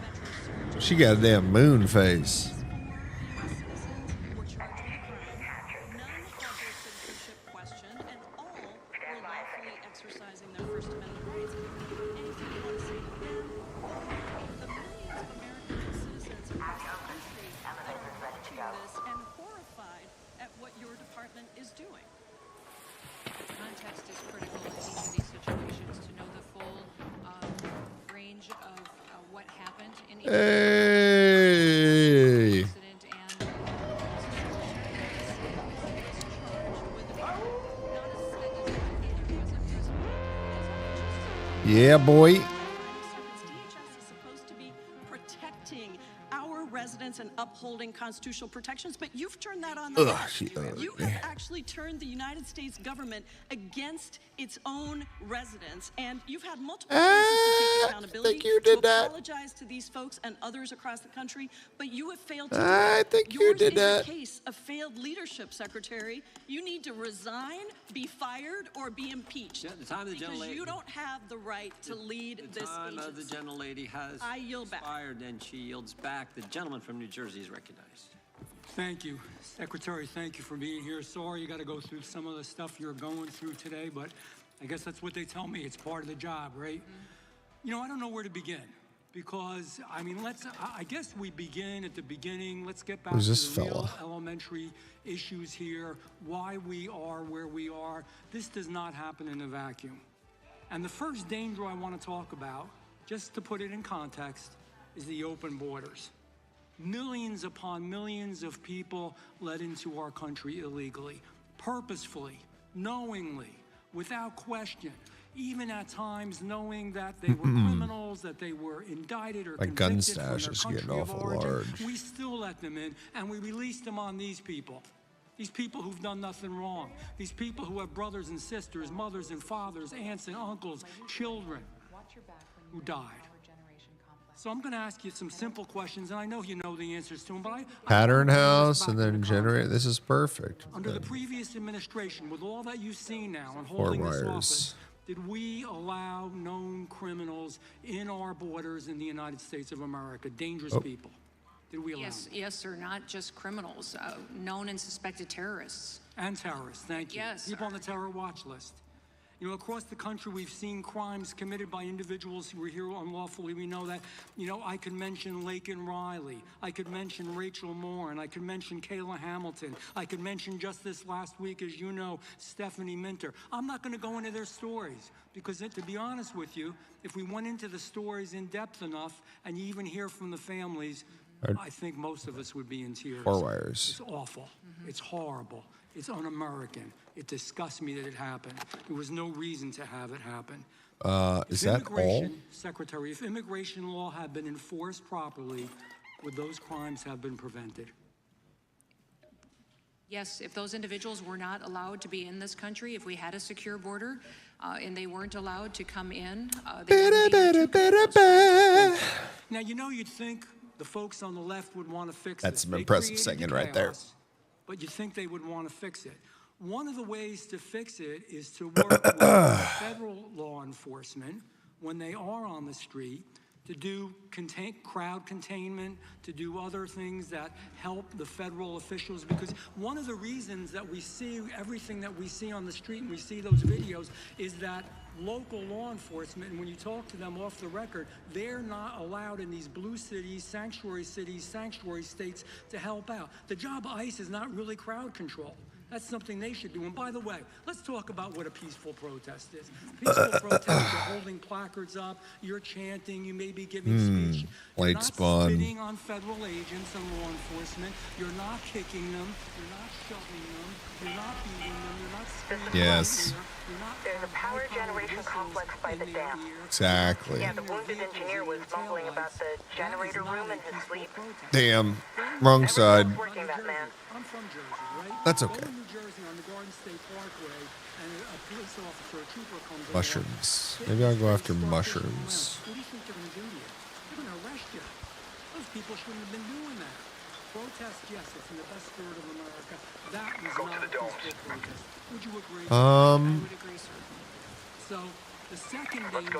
Metro Surge. She got a damn moon face. Questioned, and all were lawfully exercising their First Amendment rights. Anything you want to say to them? The millions of Americans and citizens across the country are watching this and horrified at what your department is doing. Context is critical in each of these situations to know the full range of what happened in each Hey. Yeah, boy. DHS is supposed to be protecting our residents and upholding constitutional protections, but you've turned that on the head. You have actually turned the United States government against its own residents, and you've had multiple chances to take accountability, to apologize to these folks and others across the country, but you have failed to do that. I think you Yours did is that. a case of failed leadership, Secretary. You need to resign, be fired, or be impeached. The time of the because gentlelady- you don't have the right to lead this time of the agency. gentlelady has I yield back. expired, and she yields back. The gentleman from New Jersey is recognized. Thank you. Secretary, thank you for being here. Sorry you got to go through some of the stuff you're going through today, but I guess that's what they tell me. It's part of the job, right? You know, I don't know where to begin because, I mean, I guess we begin at the beginning. Let's get back Who's to this the real fella? elementary issues here, why we are where we are. This does not happen in a vacuum. And the first danger I want to talk about, just to put it in context, is the open borders. Millions upon millions of people let into our country illegally, purposefully, knowingly, without question, even at times knowing that they were criminals, that they were indicted or My gun convicted from stash their is country getting of awful origin. large. We still let them in, and we released them on these people. These people who've done nothing wrong. These people who have brothers and sisters, mothers and fathers, aunts and uncles, children who died. So I'm going to ask you some simple questions, and I know you know the answers to them, but I Pattern house and then generate. This is perfect. under the Then previous administration, with all that you see now and four holding this wires. office, did we allow known criminals in our borders in the United States of America, dangerous people? Did we allow them? Yes, sir, not just criminals, known and suspected terrorists. And terrorists, thank you. Yes, People on the terror watch list. You know, across the country, we've seen crimes committed by individuals who were here unlawfully. We know that. You know, I could mention Laken Riley. I could mention Rachel Moore, and I could mention Kayla Hamilton. I could mention just this last week, as you know, Stephanie Minter. I'm not going to go into their stories because, to be honest with you, if we went into the stories in depth enough, and you even hear from the families, I think most of us would be in tears. Four wires. It's awful. It's horrible. It's un-American. It disgusts me that it happened. There was no reason to have it happen. Is If that all? immigration- Secretary, if immigration law had been enforced properly, would those crimes have been prevented? Yes, if those individuals were not allowed to be in this country, if we had a secure border, and they weren't allowed to come in, they wouldn't be Now, you know, you'd think the folks on the left would want to fix That's this. some They impressive created singing the right there. chaos, but you'd think they would want to fix it. One of the ways to fix it is to work with federal law enforcement when they are on the street to do crowd containment, to do other things that help the federal officials. Because one of the reasons that we see everything that we see on the street and we see those videos is that local law enforcement, and when you talk to them off the record, they're not allowed in these blue cities, sanctuary states to help out. The job of ICE is not really crowd control. That's something they should do. And by the way, let's talk about what a peaceful protest is. Peaceful protest, you're holding placards up, you're chanting, you may be giving speech. You're Light not spawn. spitting on federal agents and law enforcement. You're not kicking them. You're not shoving them. You're not beating them. You're not spitting Yes. on them. You're not There's a power generation complex by the dam. Exactly. Yeah, the wounded engineer was mumbling about the generator room in his sleep. Damn. Wrong side. Working that man. I'm from Jersey, right? That's Go okay. to New Jersey on the Garden State Parkway, and a police officer, a trooper comes along. Mushrooms. Maybe I'll go after mushrooms. What do you think they're going to do to you? They're going to arrest you. Those people shouldn't have been doing that. Protest, yes, it's in the best spirit of America. That was Go not to the a domes. peaceful protest. Would you agree? I would agree, sir. So the second danger.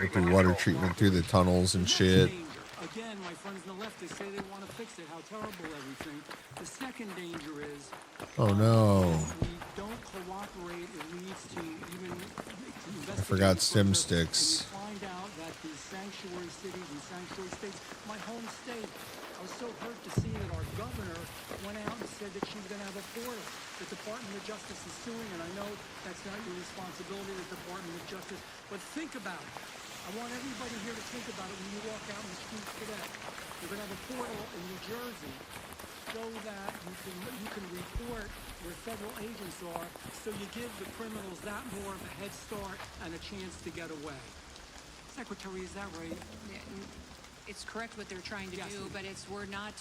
through water treatment through the tunnels and shit. Again, my friends on the left, they say they want to fix it, how terrible everything. The second danger is Oh no. we don't cooperate, it leads to even I forgot stim sticks. find out that these sanctuary cities and sanctuary states, my home state, I was so hurt to see that our governor went out and said that she was going to have a portal. The Department of Justice is suing, and I know that's not your responsibility, the Department of Justice, but think about it. I want everybody here to think about it when you walk out in the streets today. You're going to have a portal in New Jersey so that you can report where federal agents are, so you give the criminals that more of a head start and a chance to get away. Secretary, is that right? It's correct what they're trying to do, but we're not,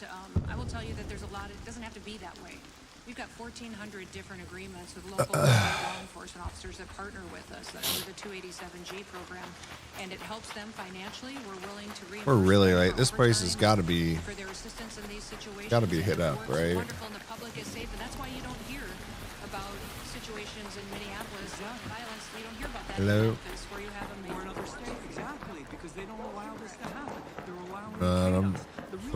I will tell you that there's a lot, it doesn't have to be that way. We've got 1,400 different agreements with local and state law enforcement officers that partner with us under the 287G program, and it helps them financially. We're willing to reimburse We're really them like for this place has got to be for their assistance in these situations. got to be hit up, It's right? wonderful, and the public is safe, and that's why you don't hear about situations in Minneapolis, violence. You don't hear about that Hello? in Memphis, where you have a Or another state, exactly, because they don't allow this to happen. They're allowing I'm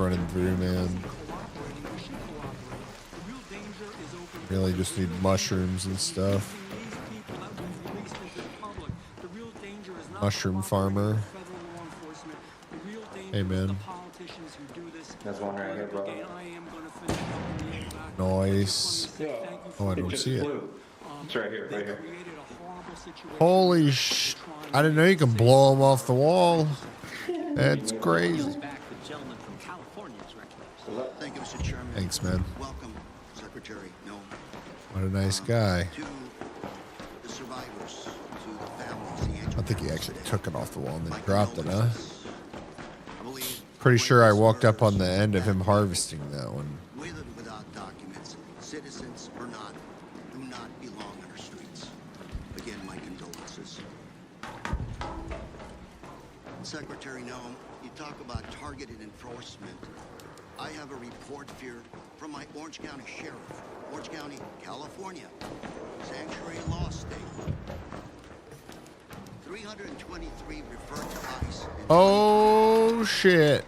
running through, man. cooperating. We should cooperate. The real danger is open. Really just need mushrooms and stuff. These people that we've released into the public. The real danger is not Mushroom farmer. federal law enforcement. The real danger Hey, is man. the politicians who do this. There's one right here, bro. Again, I am going to finish up in the end back. Nice. Oh, I It don't just see it. flew. It's right here, right here. Holy sh! I didn't know you can blow them off the wall. That's crazy. Back, the gentleman from California is recognized. Thank you, Mr. Chairman. Thanks, man. Welcome, Secretary. No, What a nice guy. to the survivors, to the families, the I think he actually took it off the wall and then dropped it, huh? I believe Pretty sure I walked up on the end of him harvesting that one. with and without documents, citizens or not, do not belong on our streets. Again, my condolences. Secretary Noem, you talk about targeted enforcement. I have a report here from my Orange County Sheriff, Orange County, California, sanctuary law state. 323 referred to ICE. Oh shit.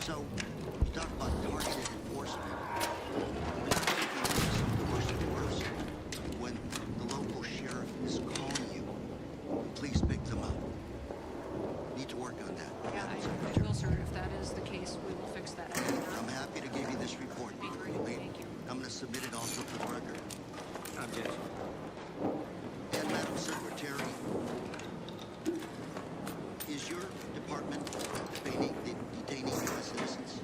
So, you talk about targeted enforcement. We're not taking this worse and worse. When the local sheriff is calling you, please pick them up. Need to work on that. Yeah, I will, sir. If that is the case, we will fix that. I'm happy to give you this report. Thank you. I'm going to submit it also for the record. Objection. And Madam Secretary, is your department detaining U.S. citizens?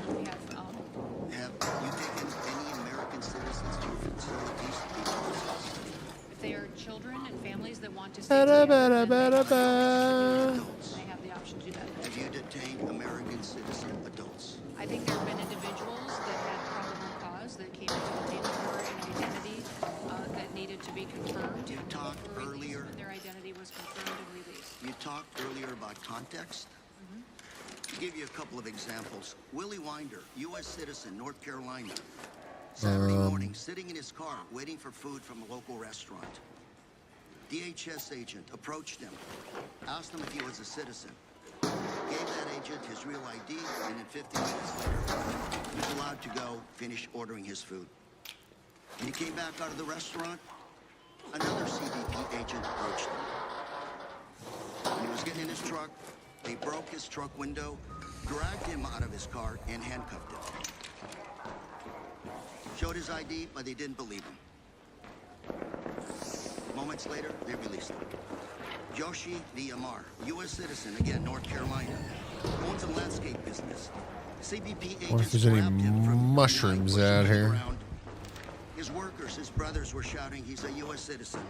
We have, Have you taken any American citizens to your facilities to be processed? if they are children and families that want to stay together, then they have the option to do that. Have you detained American citizen adults? I think there have been individuals that had probable cause that came into the data for an identity that needed to be confirmed. You talked earlier. Their identity was confirmed and released. You talked earlier about context. To give you a couple of examples, Willie Winder, U.S. citizen, North Carolina. Saturday morning, sitting in his car, waiting for food from a local restaurant. DHS agent approached him, asked him if he was a citizen. Gave that agent his real ID, and then 15 minutes later, he was allowed to go finish ordering his food. When he came back out of the restaurant, another CBP agent approached him. When he was getting in his truck, they broke his truck window, dragged him out of his car, and handcuffed him. Showed his ID, but they didn't believe him. Moments later, they released him. Joshi V. Amar, U.S. citizen, again, North Carolina, owns a landscape business. CBP I wonder if agents there's any grabbed him from mushrooms behind, out pushed him to the here. ground. His workers, his brothers were shouting he's a U.S. citizen.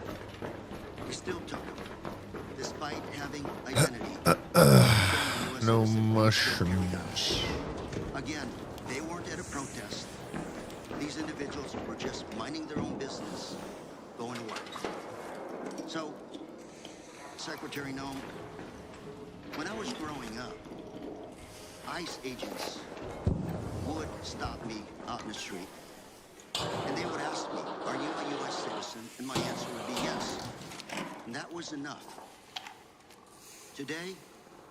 They still took him, despite having identity. No mushrooms. Again, they weren't at a protest. These individuals were just minding their own business, going to work. So, Secretary Noem, when I was growing up, ICE agents would stop me out in the street, and they would ask me, "Are you a U.S. citizen?" And my answer would be yes. And that was enough. Today,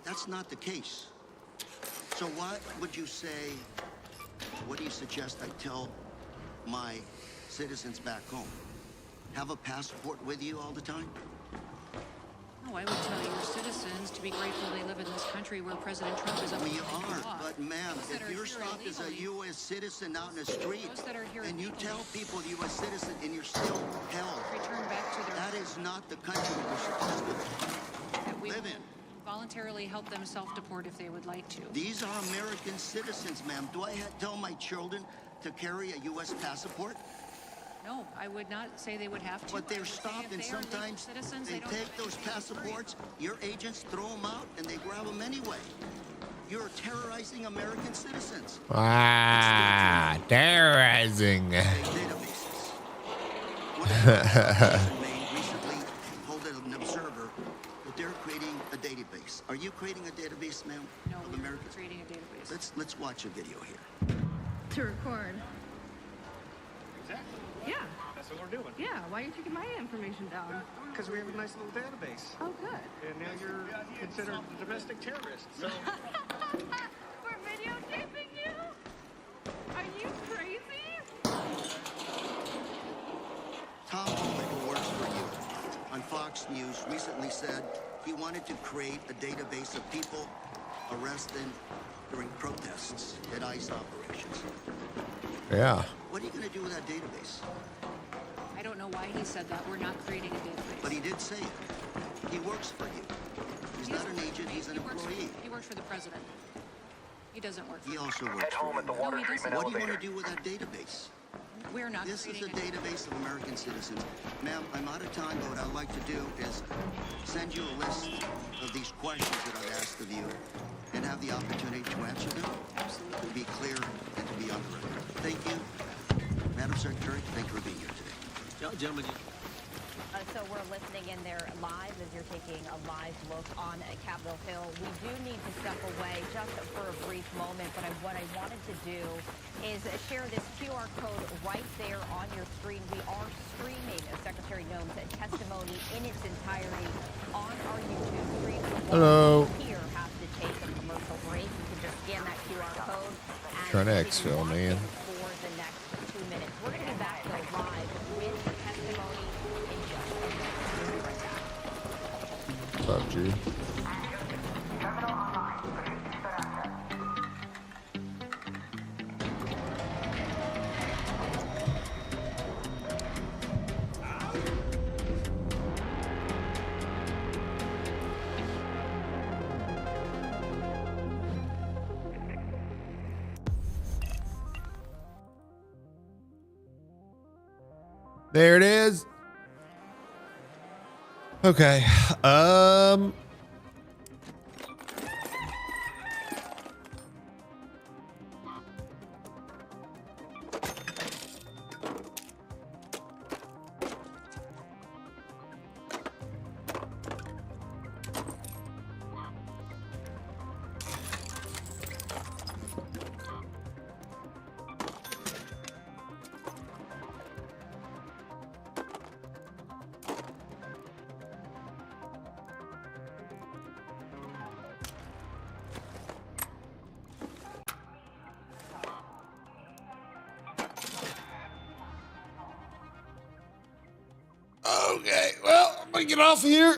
that's not the case. So what would you say, what do you suggest I tell my citizens back home? Have a passport with you all the time? No, I would tell your citizens to be grateful they live in this country where President Trump is We upholding are, the law. but ma'am, Those that if are you're here stopped as a illegally- U.S. citizen out in the street, Those that are here and you illegally- tell people U.S. citizen and you're still held, Return back to their that is not the country we're supposed that we to live in. voluntarily help them self-deport if they would like to. These are American citizens, ma'am. Do I tell my children to carry a U.S. passport? No, I would not say they would have to. But I they're would say stopped, if and they are legal sometimes citizens, they don't take have to those pay for it. passports, your agents throw them out, and they grab them anyway. You're terrorizing American citizens. Ah, terrorizing. Databases. One of the organizations in Maine recently told an observer that they're creating a database. Are you creating a database, ma'am? No, of we're Americans? creating a database. Let's watch a video here. To record. Exactly. Yeah. That's what we're doing. Yeah. Why are you taking my information down? Because we have a nice little database. Oh, good. And now you're considered a domestic terrorist. So We're videotaping you? Are you crazy? Tom Homan, who works for you on Fox News, recently said he wanted to create a database of people arrested during protests at ICE operations. Yeah. What are you going to do with that database? I don't know why he said that. We're not creating a database. But he did say it. He works for you. He's not an agent, he's an employee. He works for the president. He doesn't work for He me. also works Head home for at the you. water he treatment What do you want elevator. to do with that database? We're not This is creating a database of American citizens. Ma'am, I'm out of time, but what I'd like to do is send you a list of these questions that I've asked of you and have the opportunity to answer them. Absolutely. To be clear and to be on the record. Thank you. Madam Secretary, thank you for being here today. Gentlemen, So we're listening in there live as you're taking a live look on Capitol Hill. We do need to step away just for a brief moment, but what I wanted to do is share this QR code right there on your screen. We are streaming Secretary Noem's testimony in its entirety on our YouTube stream. Hello. Here has to take a commercial break. You can just scan that QR code. Trying to exfil, man. For the next 2 minutes. We're going to be back though live with the testimony in just a minute. We'll be right back. What's up, G? There it is. Okay. Okay, well, I'm gonna get off here.